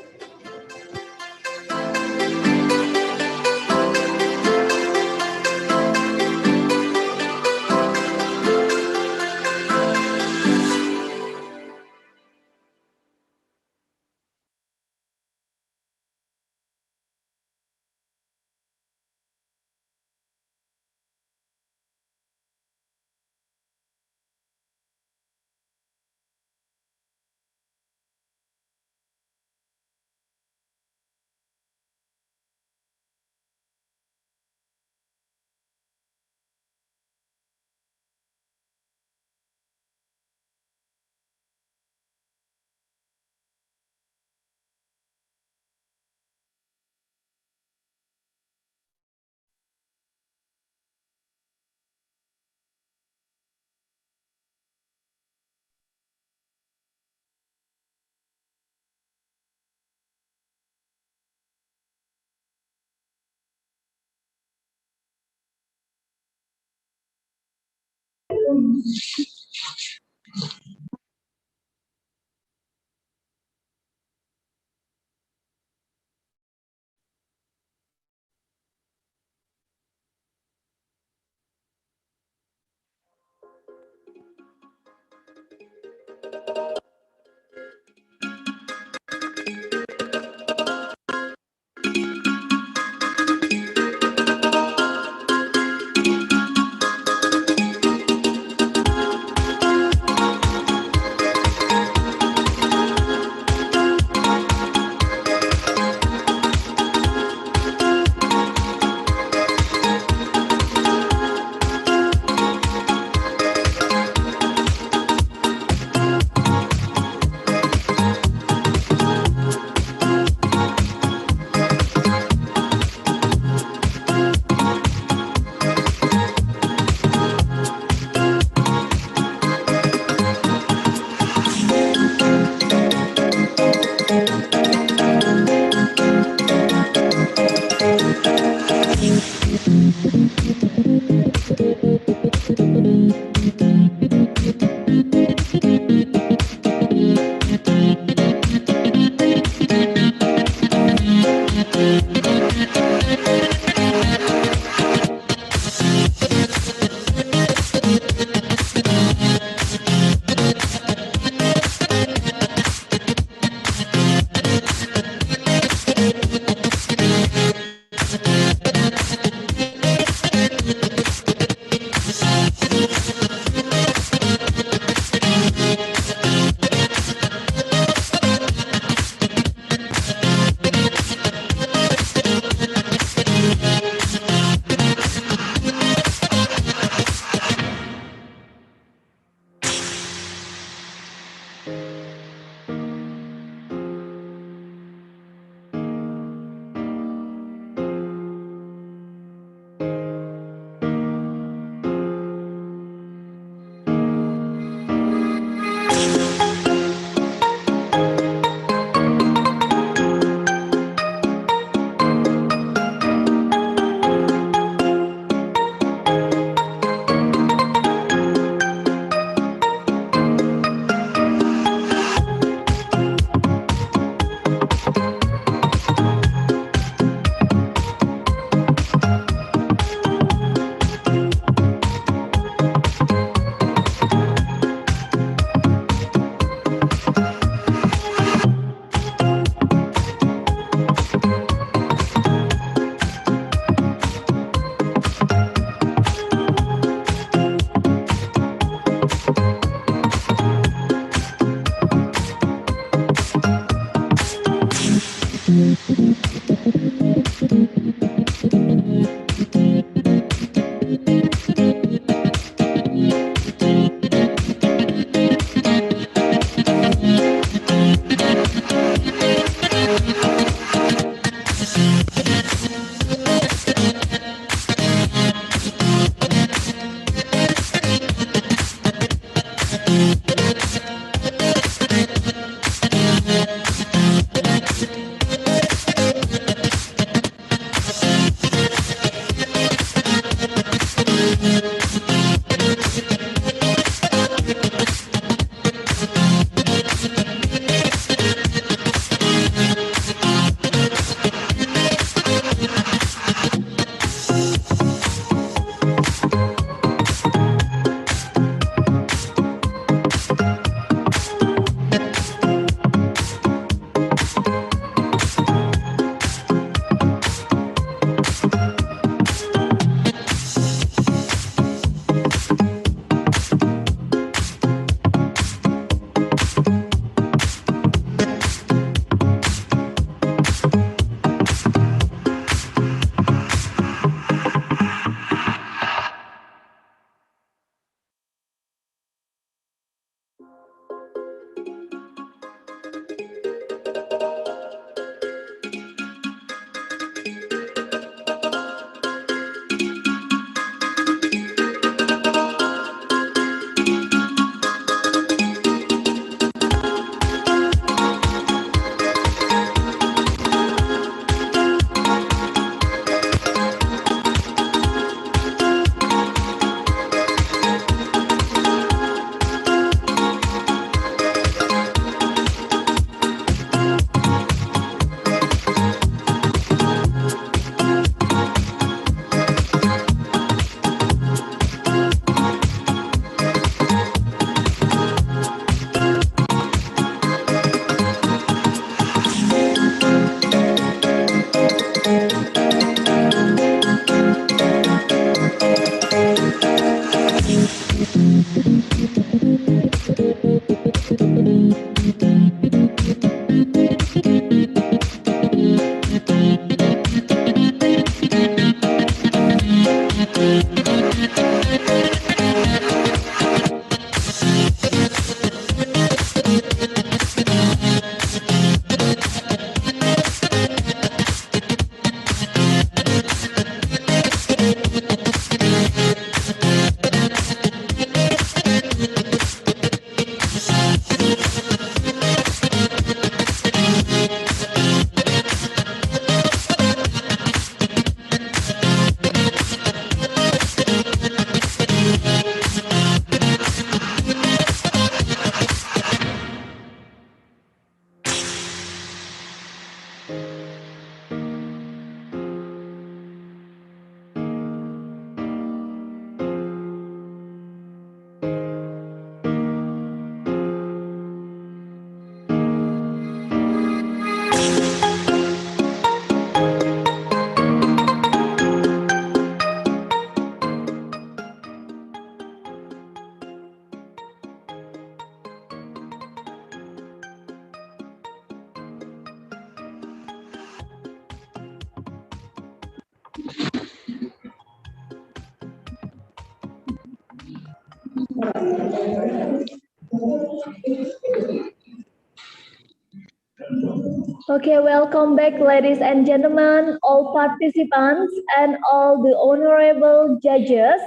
Okay, welcome back, ladies and gentlemen, all participants, and all the honorable judges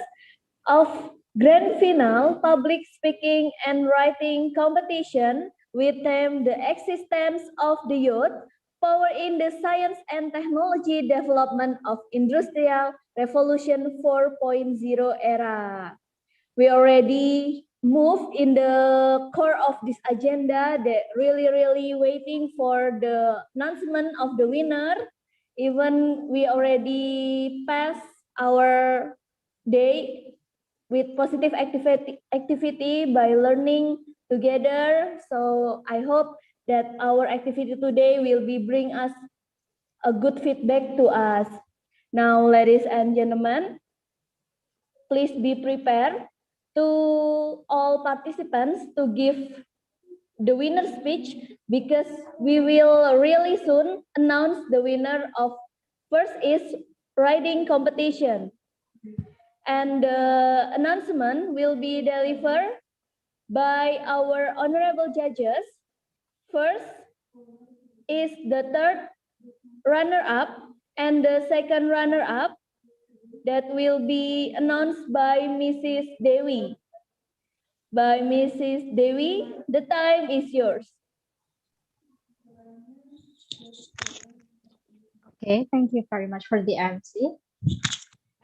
of Grand Final Public Speaking and Writing Competition with theme The Existence of the Youth, Power in the Science and Technology Development of Industrial Revolution 4.0 era. We already moved in the core of this agenda that really waiting for the announcement of the winner. Even we already passed our day with positive activity by learning together. So I hope that our activity today will be bring us a good feedback to us. Now, ladies and gentlemen, please be prepared to all participants to give the winner speech because we will really soon announce the winner of first is writing competition. And the announcement will be delivered by our honorable judges. First is the third runner-up and the second runner-up that will be announced by Mrs. Dewi. By Mrs. Dewi, the time is yours.
Okay, thank you very much for the MC.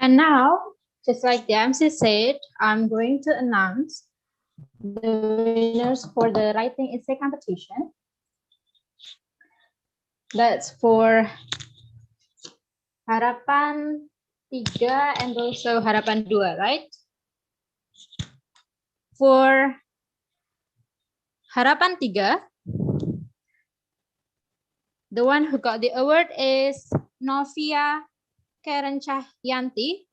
And now, just like the MC said, I'm going to announce the winners for the writing essay competition. That's for Harapan 3 and also Harapan 2, right? For Harapan 3, the one who got the award is Novia Karen Cahyanti.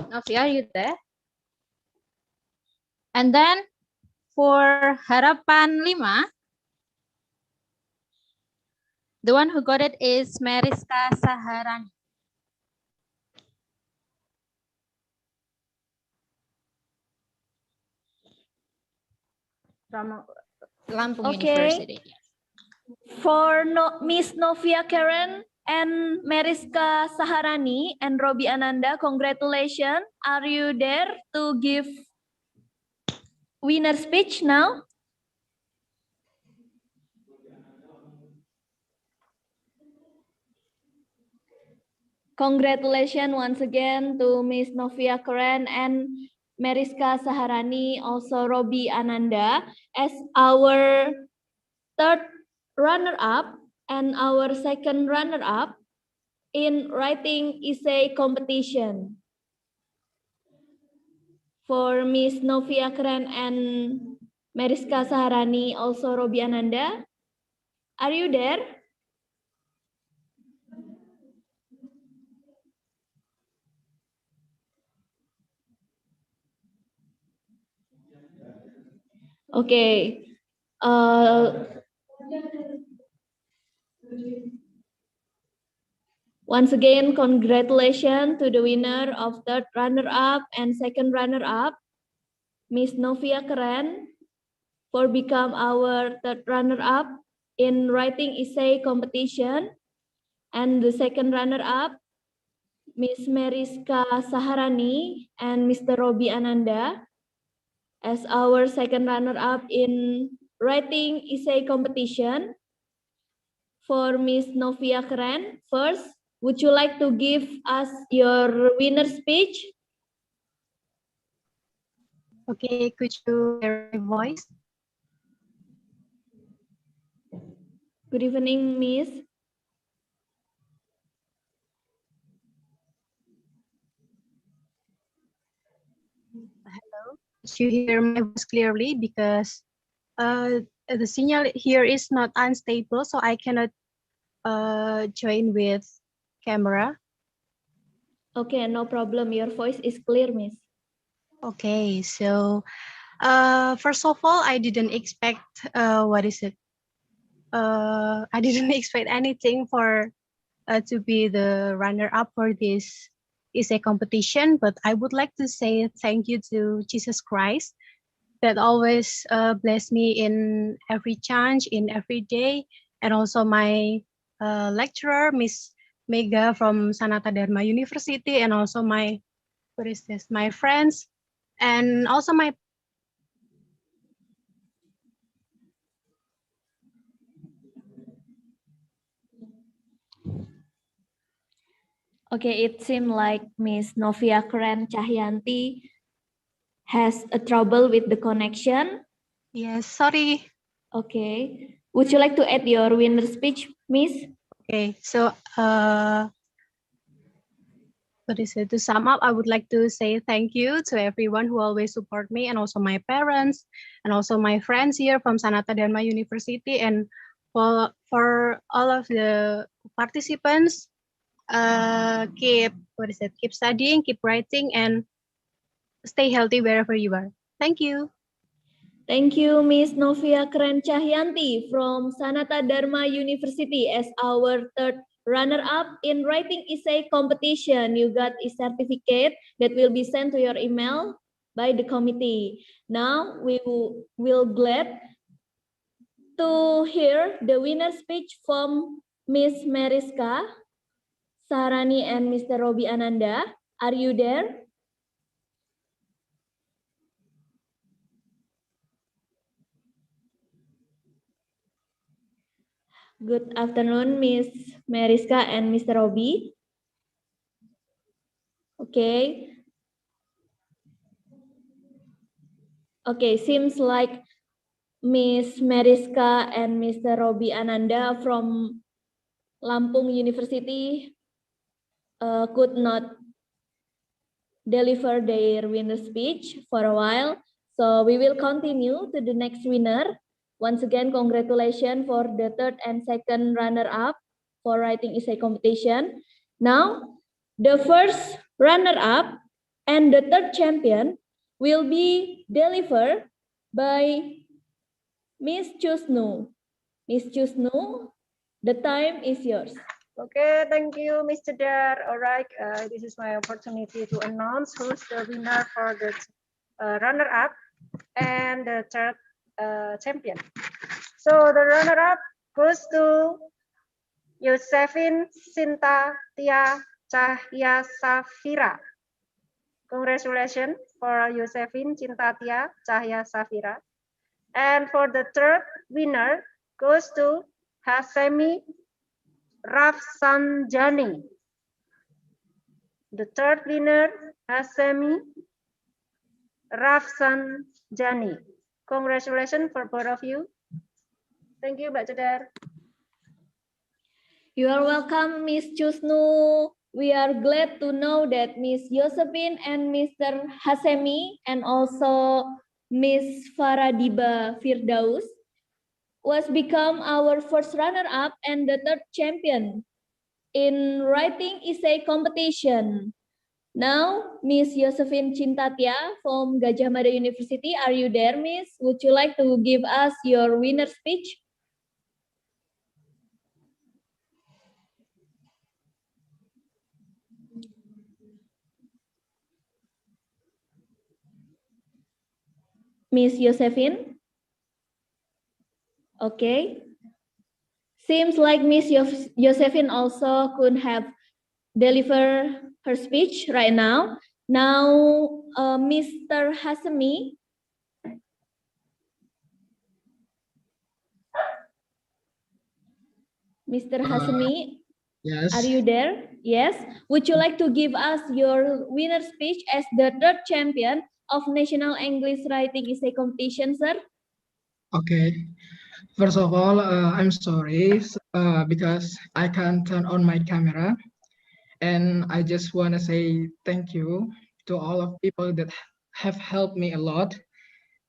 Novia, are you there? And then for Harapan 5, the one who got it is Meriska Saharani. From Lampung University.
For Miss Novia Karen and Meriska Saharani and Robi Ananda, congratulations. Are you there to give winner speech now? Congratulations once again to Miss Novia Karen and Meriska Saharani, also Robi Ananda, as our third runner-up and our second runner-up in writing essay competition. For Miss Novia Karen and Meriska Saharani, also Robi Ananda, are you there? Okay. Once again, congratulations to the winner of third runner-up and second runner-up, Miss Novia Karen, for become our third runner-up in writing essay competition, and the second runner-up, Miss Meriska Saharani and Mr. Robi Ananda, as our second runner-up in writing essay competition. For Miss Novia Karen, first, would you like to give us your winner speech?
Okay, could you hear my voice?
Good evening, Miss.
Hello. Did you hear my voice clearly? Because the signal here is not unstable, so I cannot join with camera.
Okay, no problem. Your voice is clear, Miss.
Okay, so first of all, I didn't expect what is it? I didn't expect anything for to be the runner-up for this essay competition, but I would like to say thank you to Jesus Christ that always bless me in every chance, in every day, and also my lecturer, Miss Mega from Sanata Dharma University, and also my, what is this, my friends, and also my
Okay, it seems like Miss Novia Keren Cahyanti has a trouble with the connection.
Yes, sorry.
Okay. Would you like to add your winner speech, Miss?
Okay, so what is it? To sum up, I would like to say thank you to everyone who always support me, and also my parents, and also my friends here from Sanata Dharma University, and for all of the participants. Keep, what is it? Keep studying, keep writing, and stay healthy wherever you are. Thank you.
Thank you, Miss Novia Keren Cahyanti from Sanata Dharma University as our third runner-up in writing essay competition. You got a certificate that will be sent to your email by the committee. Now we will glad to hear the winner speech from Miss Mariska Sarani and Mr. Robi Ananda. Are you there? Good afternoon, Miss Mariska and Mr. Robi. Okay. Okay, seems like Miss Mariska and Mr. Robi Ananda from Lampung University could not deliver their winner speech for a while. So we will continue to the next winner. Once again, congratulations for the third and second runner-up for writing essay competition. Now, the first runner-up and the third champion will be delivered by Miss Chusnu. Miss Chusnu, the time is yours.
Okay, thank you, Mr. Dar. All right, this is my opportunity to announce who's the winner for the runner-up and the third champion. So the runner-up goes to Yosefin Sinta Tia Cahya Safira. Congratulations for Yosefin Cinta Tia Cahya Safira. And for the third winner goes to Hasemi Rafsanjani. The third winner, Hasemi Rafsanjani. Congratulations for both of you. Thank you, Mbak Cedar.
You are welcome, Miss Chusnu. We are glad to know that Miss Josephine and Mr. Hasemi and also Miss Faradiba Firdaus was become our first runner-up and the third champion in writing essay competition. Now, Miss Josephine Cintatia from Gajah Mada University, are you there, Miss? Would you like to give us your winner speech? Miss Josephine? Okay. Seems like Miss Josephine also could have delivered her speech right now. Now, Mr. Hasemi. Mr. Hasemi,
yes.
Are you there? Yes. Would you like to give us your winner speech as the third champion of National English Writing Essay Competition, sir?
Okay. First of all, I'm sorry because I can't turn on my camera. And I just want to say thank you to all of people that have helped me a lot.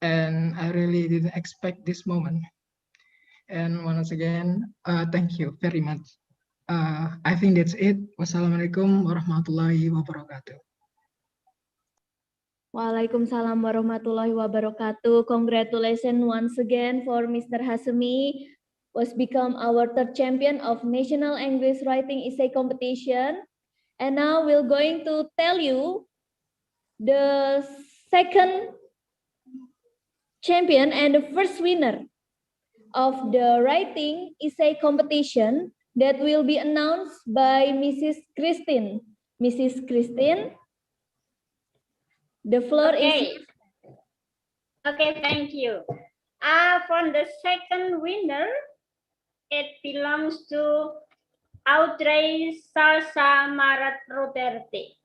And I really didn't expect this moment. And once again, thank you very much. I think that's it. Wassalamualaikum warahmatullahi wabarakatuh.
Waalaikumsalam warahmatullahi wabarakatuh. Congratulations once again for Mr. Hasemi, was become our third champion of National English Writing Essay Competition. And now we're going to tell you the second champion and the first winner of the writing essay competition that will be announced by Mrs. Christine. Mrs. Christine, the floor is...
Okay, thank you. For the second winner, it belongs to Audrey Salsa Marat Roberti.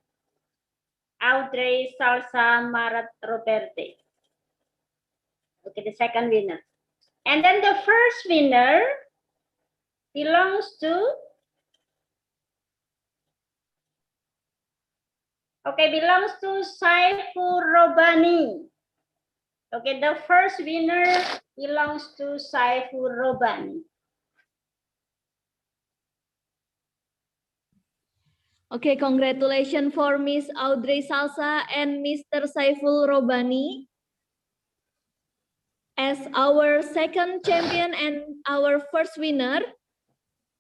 Audrey Salsa Marat Roberti. Okay, the second winner. And then the first winner belongs to, belongs to Saiful Robani. Okay, the first winner belongs to Saiful Robani.
Okay, congratulations for Miss Audrey Salsa and Mr. Saiful Robani as our second champion, and our first winner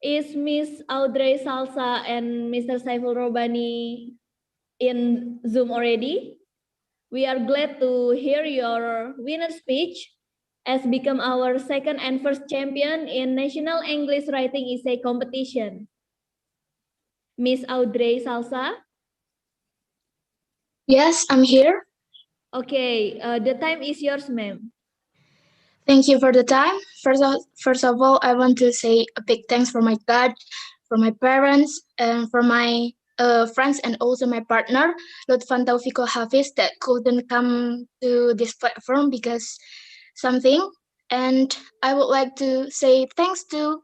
is Miss Audrey Salsa and Mr. Saiful Robani in Zoom already. We are glad to hear your winner speech as become our second and first champion in National English Writing Essay Competition. Miss Audrey Salsa?
Yes, I'm here.
Okay, the time is yours, ma'am.
Thank you for the time. First of all, I want to say a big thanks for my God, for my parents, and for my friends, and also my partner, Lutfan Taufikul Hafiz, that couldn't come to this platform because something. And I would like to say thanks to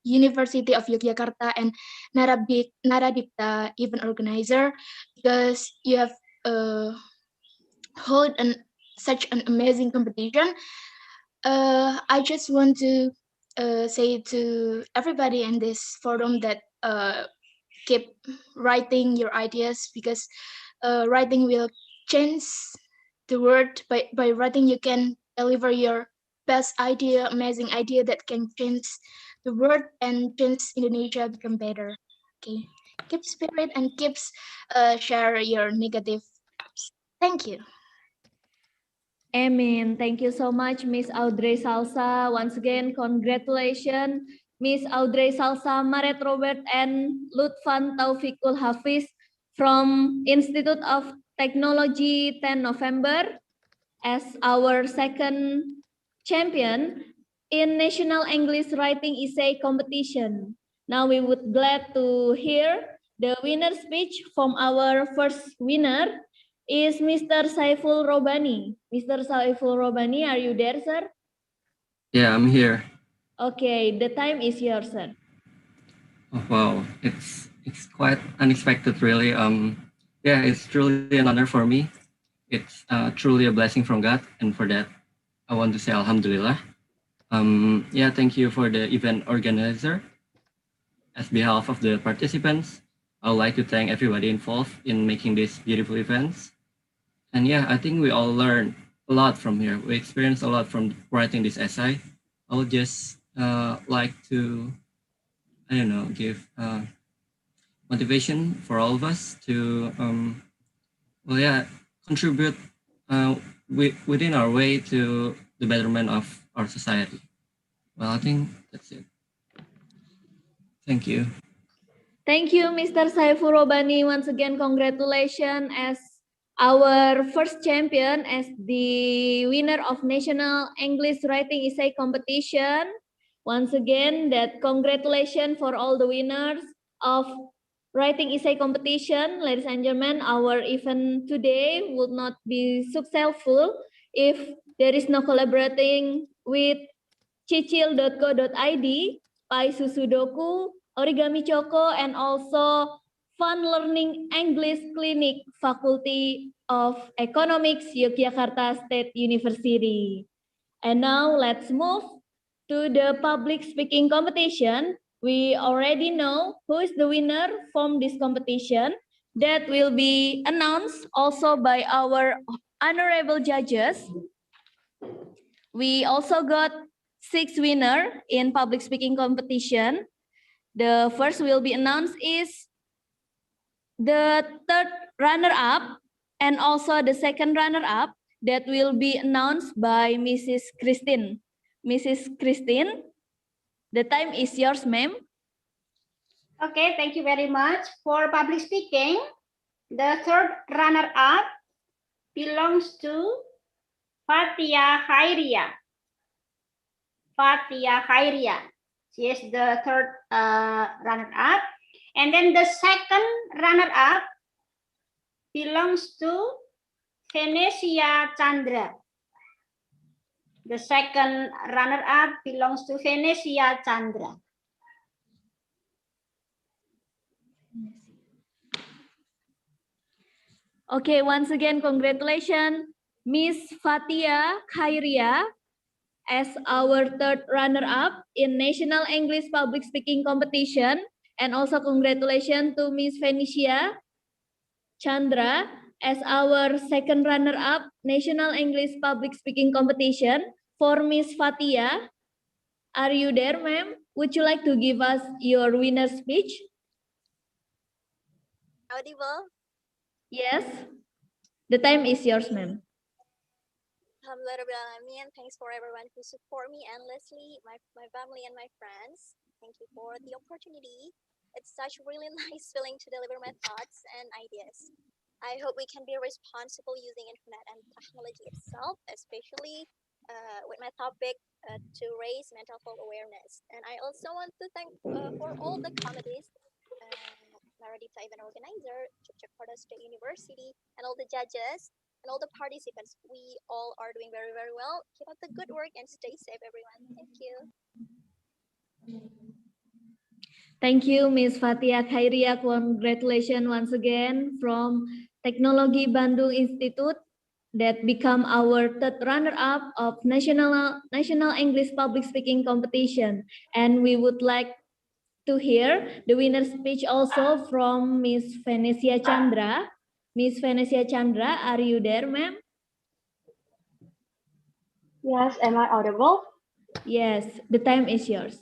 University of Yogyakarta and Naradipta event organizer, because you have held such an amazing competition. I just want to say to everybody in this forum that keep writing your ideas, because writing will change the world. By writing, you can deliver your best idea, amazing idea that can change the world and change Indonesia become better. Okay, keep spirit and share your negative. Thank you.
Amen. Thank you so much, Miss Audrey Salsa. Once again, congratulations, Miss Audrey Salsa, Maret Robert, and Lutfan Taufikul Hafiz from Institute of Technology 10 November as our second champion in National English Writing Essay Competition. Now we would glad to hear the winner speech from our first winner, is Mr. Saiful Robani. Mr. Saiful Robani, are you there, sir?
Yeah, I'm here.
Okay, the time is yours, sir.
Oh, wow, it's quite unexpected, really. Yeah, it's truly an honor for me. It's truly a blessing from God, and for that, I want to say Alhamdulillah. Yeah, thank you for the event organizer. As behalf of the participants, I would like to thank everybody involved in making these beautiful events. And yeah, I think we all learned a lot from here. We experienced a lot from writing this essay. I would just like to, I don't know, give motivation for all of us to, well, yeah, contribute within our way to the betterment of our society. Well, I think that's it. Thank you.
Thank you, Mr. Saiful Robani. Once again, congratulations as our first champion, as the winner of National English Writing Essay Competition. Once again, that congratulations for all the winners of Writing Essay Competition. Ladies and gentlemen, our event today would not be successful if there is no collaborating with cicil.co.id, Pai Susudoku, Origami Choco, and also Fun Learning English Clinic, Faculty of Economics, Yogyakarta State University. And now let's move to the public speaking competition. We already know who is the winner from this competition. That will be announced also by our honorable judges. We also got 6 winners in public speaking competition. The first will be announced is the third runner-up and also the second runner-up that will be announced by Mrs. Christine. Mrs. Christine, the time is yours, ma'am.
Okay, thank you very much. For public speaking, the third runner-up belongs to Fatia Khairia. Fatia Khairia. She is the third runner-up. And then the second runner-up belongs to Venesia Chandra. The second runner-up belongs to Venesia Chandra.
Okay, once again, congratulations, Miss Fatia Khairia as our third runner-up in National English Public Speaking Competition. And also congratulations to Miss Venesia Chandra as our second runner-up National English Public Speaking Competition. For Miss Fatia, are you there, ma'am? Would you like to give us your winner speech?
Audible?
Yes. The time is yours, ma'am.
Alhamdulillah, thanks for everyone who support me endlessly, my family and my friends. Thank you for the opportunity. It's such a really nice feeling to deliver my thoughts and ideas. I hope we can be responsible using internet and technology itself, especially with my topic to raise mental health awareness. And I also want to thank for all the committees, Maradipta event organizer, Yogyakarta State University, and all the judges and all the participants. We all are doing very, very well. Keep up the good work and stay safe, everyone. Thank you.
Thank you, Ms. Fatia Khairia. Congratulations once again from Teknologi Bandung Institute that become our third runner-up of National English Public Speaking Competition. And we would like to hear the winner speech also from Ms. Venesia Chandra. Ms. Venesia Chandra, are you there, ma'am?
Yes, am I audible?
Yes, the time is yours.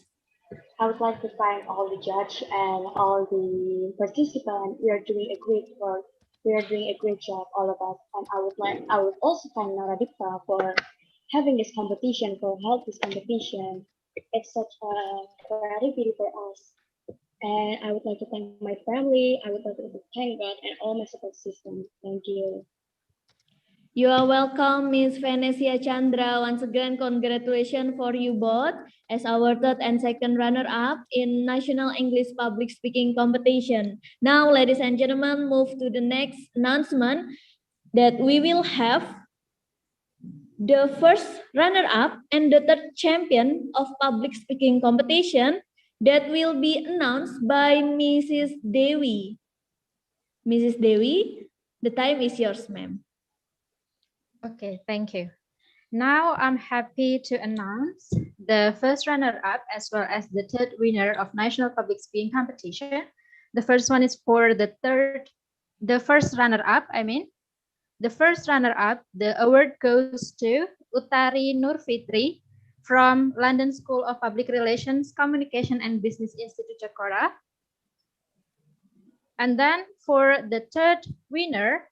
I would like to thank all the judges and all the participants. We are doing a great work. We are doing a great job, all of us. And I would also thank Maradipta for having this competition, for help this competition. It's such a gratitude for us. And I would like to thank my family. I would like to thank God and all my support system. Thank you.
You are welcome, Ms. Venesia Chandra. Once again, congratulations for you both as our third and second runner-up in National English Public Speaking Competition. Now, ladies and gentlemen, move to the next announcement that we will have the first runner-up and the third champion of public speaking competition that will be announced by Mrs. Dewi. Mrs. Dewi, the time is yours, ma'am.
Okay, thank you. Now I'm happy to announce the first runner-up as well as the third winner of National Public Speaking Competition. The first one is for the first runner-up, The first runner-up, the award goes to Utari Nurfitri from London School of Public Relations, Communication and Business Institute, Jakarta. And then for the third winner,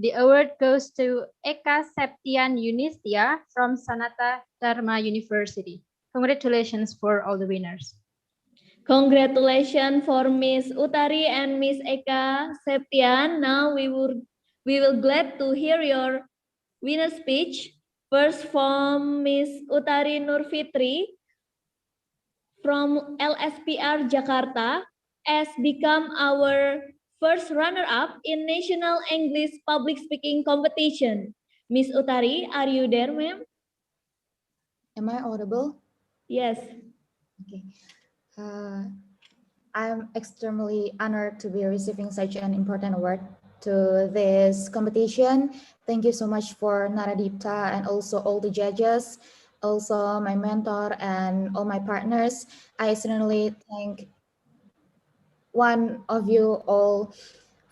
the award goes to Eka Septian Yunistia from Sanata Dharma University. Congratulations for all the winners.
Congratulations for Miss Utari and Miss Eka Septian. Now we will glad to hear your winner speech. First from Miss Utari Nurfitri from LSPR Jakarta has become our first runner-up in National English Public Speaking Competition. Miss Utari, are you there, ma'am?
Am I audible?
Yes.
Okay. I'm extremely honored to be receiving such an important award to this competition. Thank you so much for Naradipta and also all the judges, also my mentor and all my partners. I certainly thank one of you all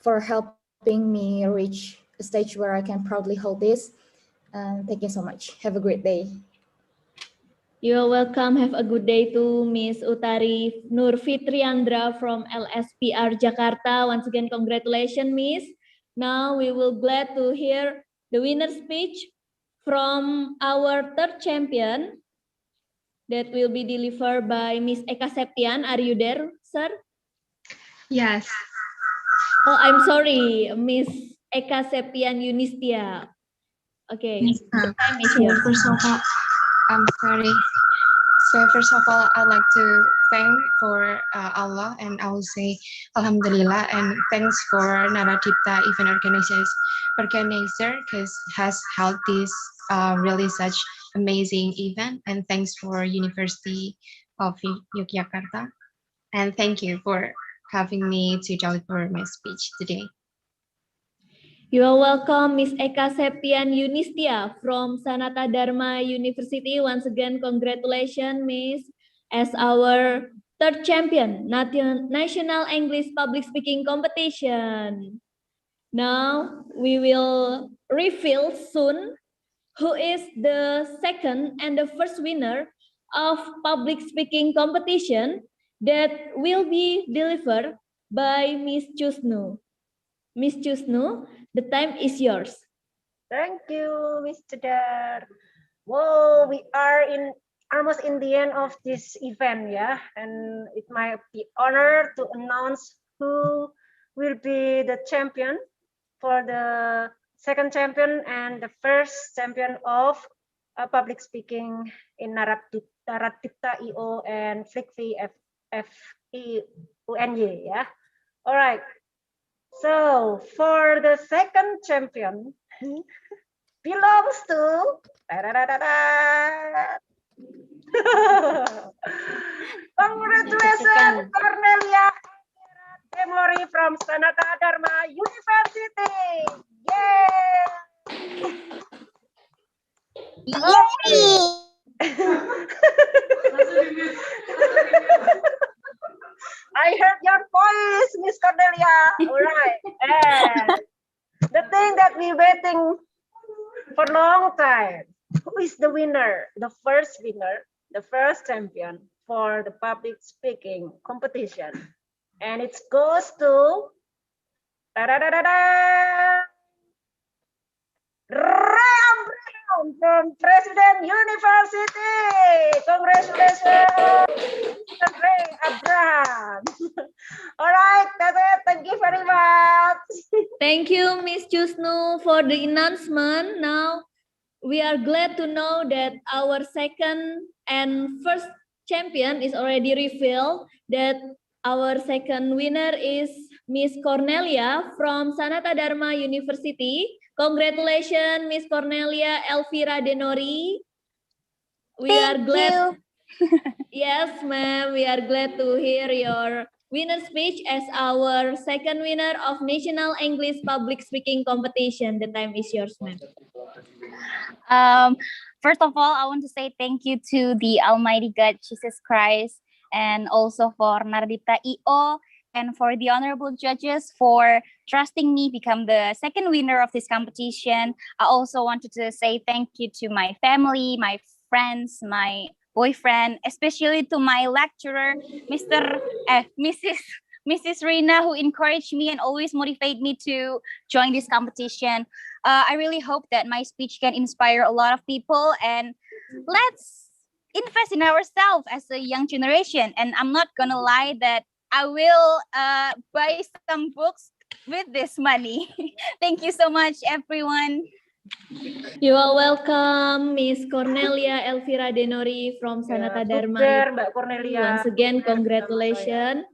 for helping me reach a stage where I can proudly hold this. Thank you so much. Have a great day.
You're welcome. Have a good day to Miss Utari Nur Fitriandra from LSPR Jakarta. Once again, congratulations, Miss. Now we will glad to hear the winner speech from our third champion that will be delivered by Miss Eka Septian. Are you there, sir?
Yes.
Oh, I'm sorry, Miss Eka Septian Yunistia. Okay, the time is yours.
First of all, I'm sorry. So first of all, I'd like to thank for Allah, and I will say Alhamdulillah, and thanks for Naradipta event organizer because has held this really such amazing event, and thanks for University of Yogyakarta, and thank you for having me to deliver my speech today.
You are welcome, Miss Eka Septian Yunistia from Sanata Dharma University. Once again, congratulations, Miss, as our third champion, National English Public Speaking Competition. Now, we will reveal soon who is the second and the first winner of public speaking competition that will be delivered by Miss Chusnu. Miss Chusnu, the time is yours.
Thank you, Mr. Dar. Whoa, we are almost in the end of this event, yeah, and it might be honor to announce who will be the champion for the second champion and the first champion of public speaking in Naradipta IO and Flikvi FEUNY, yeah. All right. So for the second champion belongs to congratulations, Cornelia Demori from Sanata Dharma University. I heard your voice, Miss Cornelia. All right. And the thing that we're waiting for a long time. Who is the winner? The first winner, the first champion for the public speaking competition. And it goes to Ram Brown from President University. Congratulations, Ray Abraham. All right, that's it. Thank you very much.
Thank you, Miss Chusnu, for the announcement. Now, we are glad to know that our second and first champion is already revealed, that our second winner is Miss Cornelia from Sanata Dharma University. Congratulations, Miss Cornelia Elvira Denori. We are glad. Yes, ma'am. We are glad to hear your winner speech as our second winner of National English Public Speaking Competition. The time is yours, ma'am.
First of all, I want to say thank you to the Almighty God, Jesus Christ, and also for Naradipta IO, and for the honorable judges for trusting me become the second winner of this competition. I also wanted to say thank you to my family, my friends, my boyfriend, especially to my lecturer, Mrs. Rina, who encouraged me and always motivate me to join this competition. I really hope that my speech can inspire a lot of people, and let's invest in ourselves as a young generation. And I'm not gonna lie that I will buy some books with this money. Thank you so much, everyone.
You are welcome, Miss Cornelia Elvira Denori from Sanata Dharma.
Mbak Cornelia.
Once again, congratulations.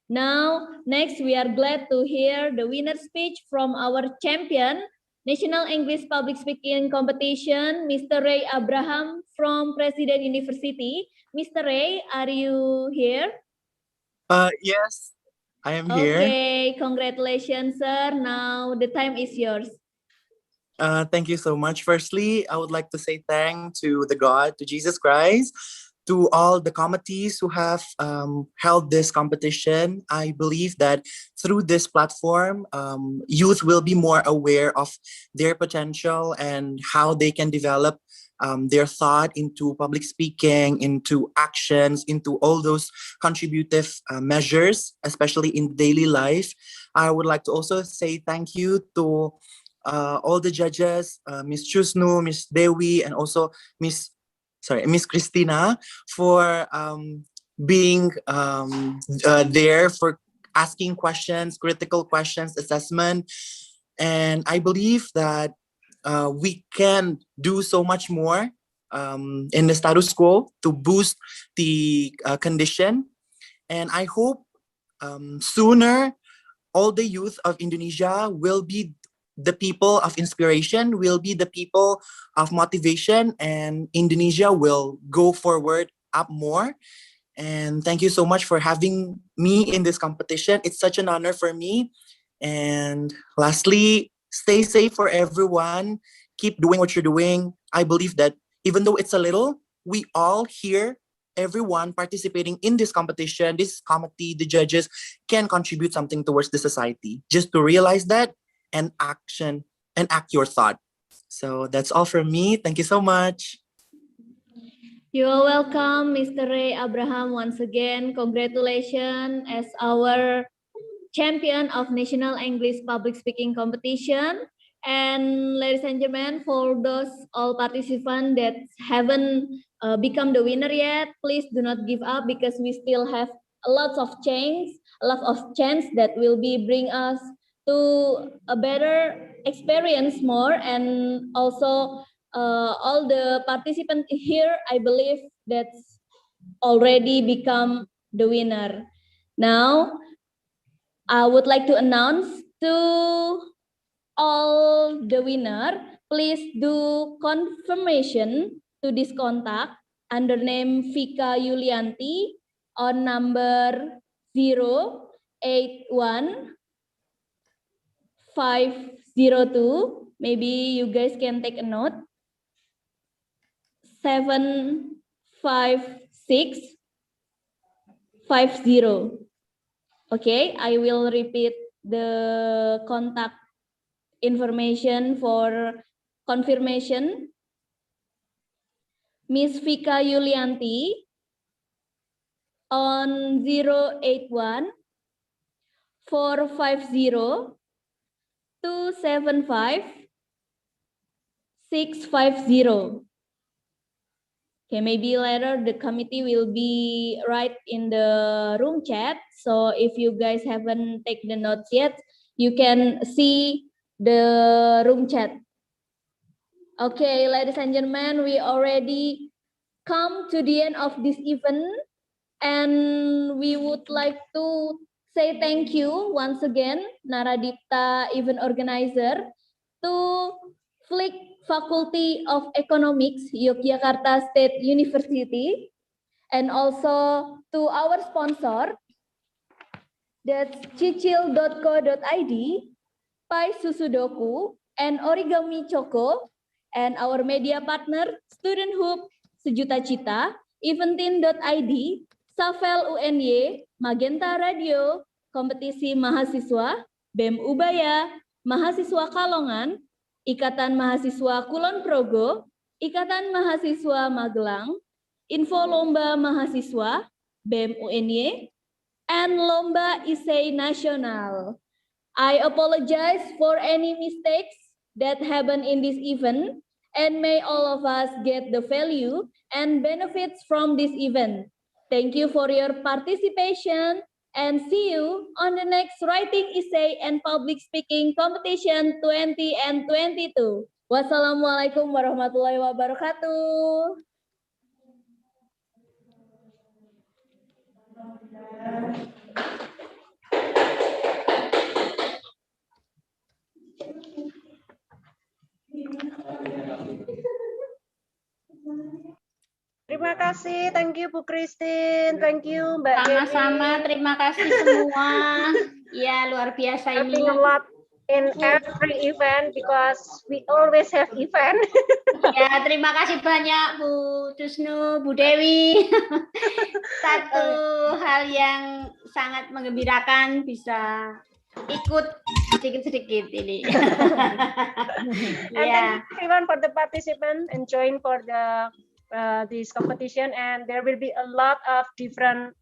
Now, next we are glad to hear the winner speech from our champion, National English Public Speaking Competition, Mr. Ray Abraham from President University. Mr. Ray, are you here?
Yes, I am here.
Okay, congratulations, sir. Now the time is yours.
Thank you so much. Firstly, I would like to say thanks to the God, to Jesus Christ, to all the committees who have held this competition. I believe that through this platform, youth will be more aware of their potential and how they can develop their thought into public speaking, into actions, into all those contributive measures, especially in daily life. I would like to also say thank you to all the judges, Miss Chusnu, Miss Dewi, and also Miss Christina for being there for asking questions, critical questions, assessment. And I believe that we can do so much more in the status quo to boost the condition. And I hope sooner all the youth of Indonesia will be the people of inspiration, will be the people of motivation, and Indonesia will go forward up more. And thank you so much for having me in this competition. It's such an honor for me. And lastly, stay safe for everyone. Keep doing what you're doing. I believe that even though it's a little, we all here, everyone participating in this competition, this committee, the judges can contribute something towards the society. Just to realize that and act your thought. So that's all from me. Thank you so much.
You are welcome, Mr. Ray Abraham, once again. Congratulations as our champion of National English Public Speaking Competition. And ladies and gentlemen, for those all participants that haven't become the winner yet, please do not give up because we still have a lot of chance that will be bring us to a better experience more. And also all the participants here, I believe that's already become the winner. Now, I would like to announce to all the winner, please do confirmation to this contact under name Vika Yulianti on number 081 502. Maybe you guys can take a note. 75650. Okay, I will repeat the contact information for confirmation. Miss Vika Yulianti on 081 450 275 650. Okay, maybe later the committee will be right in the room chat. So if you guys haven't taken the notes yet, you can see the room chat. Okay, ladies and gentlemen, we already come to the end of this event, and we would like to say thank you once again, Naradipta event organizer, to Flick Faculty of Economics, Yogyakarta State University, and also to our sponsor, that's cicil.co.id, Pai Susudoku, and Origami Choco, and our media partner, Student Hub, Sejuta Cita, Eventin.id, Safel UNY, Magenta Radio, Kompetisi Mahasiswa, BEM Ubaya, Mahasiswa Kalongan, Ikatan Mahasiswa Kulon Progo, Ikatan Mahasiswa Magelang, Info Lomba Mahasiswa, BEM UNY, and Lomba Isei Nasional. I apologize for any mistakes that happen in this event, and may all of us get the value and benefits from this event. Thank you for your participation, and see you on the next Writing Essay and Public Speaking Competition 2022. Wassalamualaikum warahmatullahi wabarakatuh.
kasih. Thank you Bu Christine. Thank you Mbak Dewi.
Sama-sama, terima kasih semua. Ya, luar biasa ini.
Helping a lot in every event because we always have event.
Ya, terima kasih banyak Bu Tusnu, Bu Dewi. Satu hal yang sangat menggembirakan bisa ikut sedikit-sedikit ini.
And thank you everyone for the participant and join for the this competition, and there will be a lot of different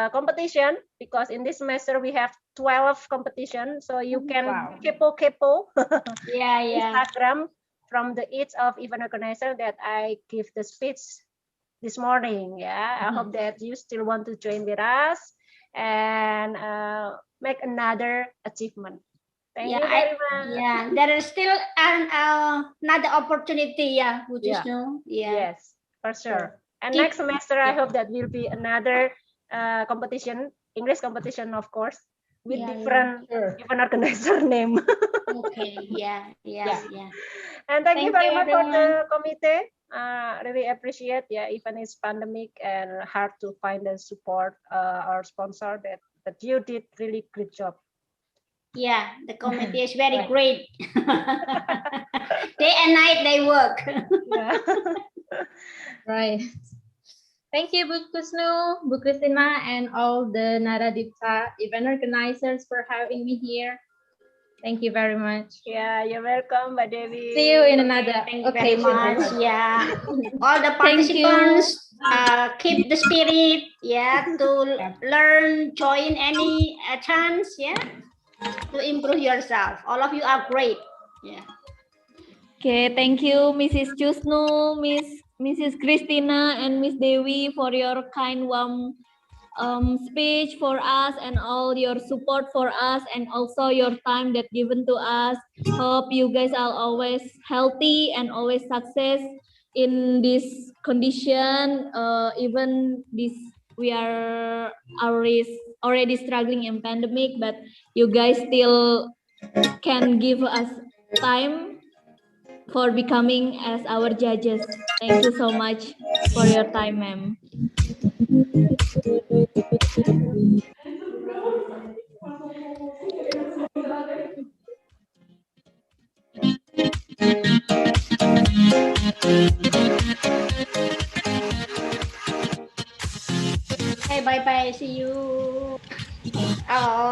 competition because in this semester we have 12 competition, so you can kepo
Yeah.
Instagram from the each of event organizer that I give the speech this morning. Yeah, I hope that you still want to join with us and make another achievement. Thank you very much.
Yeah, there is still another opportunity, Bu Tusnu.
Yes, for sure. And next semester, I hope that will be another competition, English competition, of course, with different event organizer name.
Okay, yeah.
And thank you
Thank
very
you,
much for the
everyone.
committee. Really appreciate. Yeah, even it's pandemic and hard to find the support or sponsor, but you did really good job.
Yeah, the committee is very great. Day and night they work.
Right. Thank you, Bu Tusnu, Bu Christina, and all the Naradipta event organizers for having me here. Thank you very much.
Yeah, you're welcome, Mbak Dewi.
See you in another
Thank you very
occasion.
much. Yeah, all the
Thank you.
participants keep the spirit. Yeah, to learn, join any chance. Yeah, to improve yourself. All of you are great. Yeah.
Okay, thank you, Mrs. Chusnu, Mrs. Christina, and Miss Dewi for your kind, warm speech for us and all your support for us and also your time that given to us. Hope you guys are always healthy and always success in this condition. Even this we are already struggling in pandemic, but you guys still can give us time for becoming as our judges. Thank you so much for your time, ma'am.
Hey, bye bye. See you. Oh.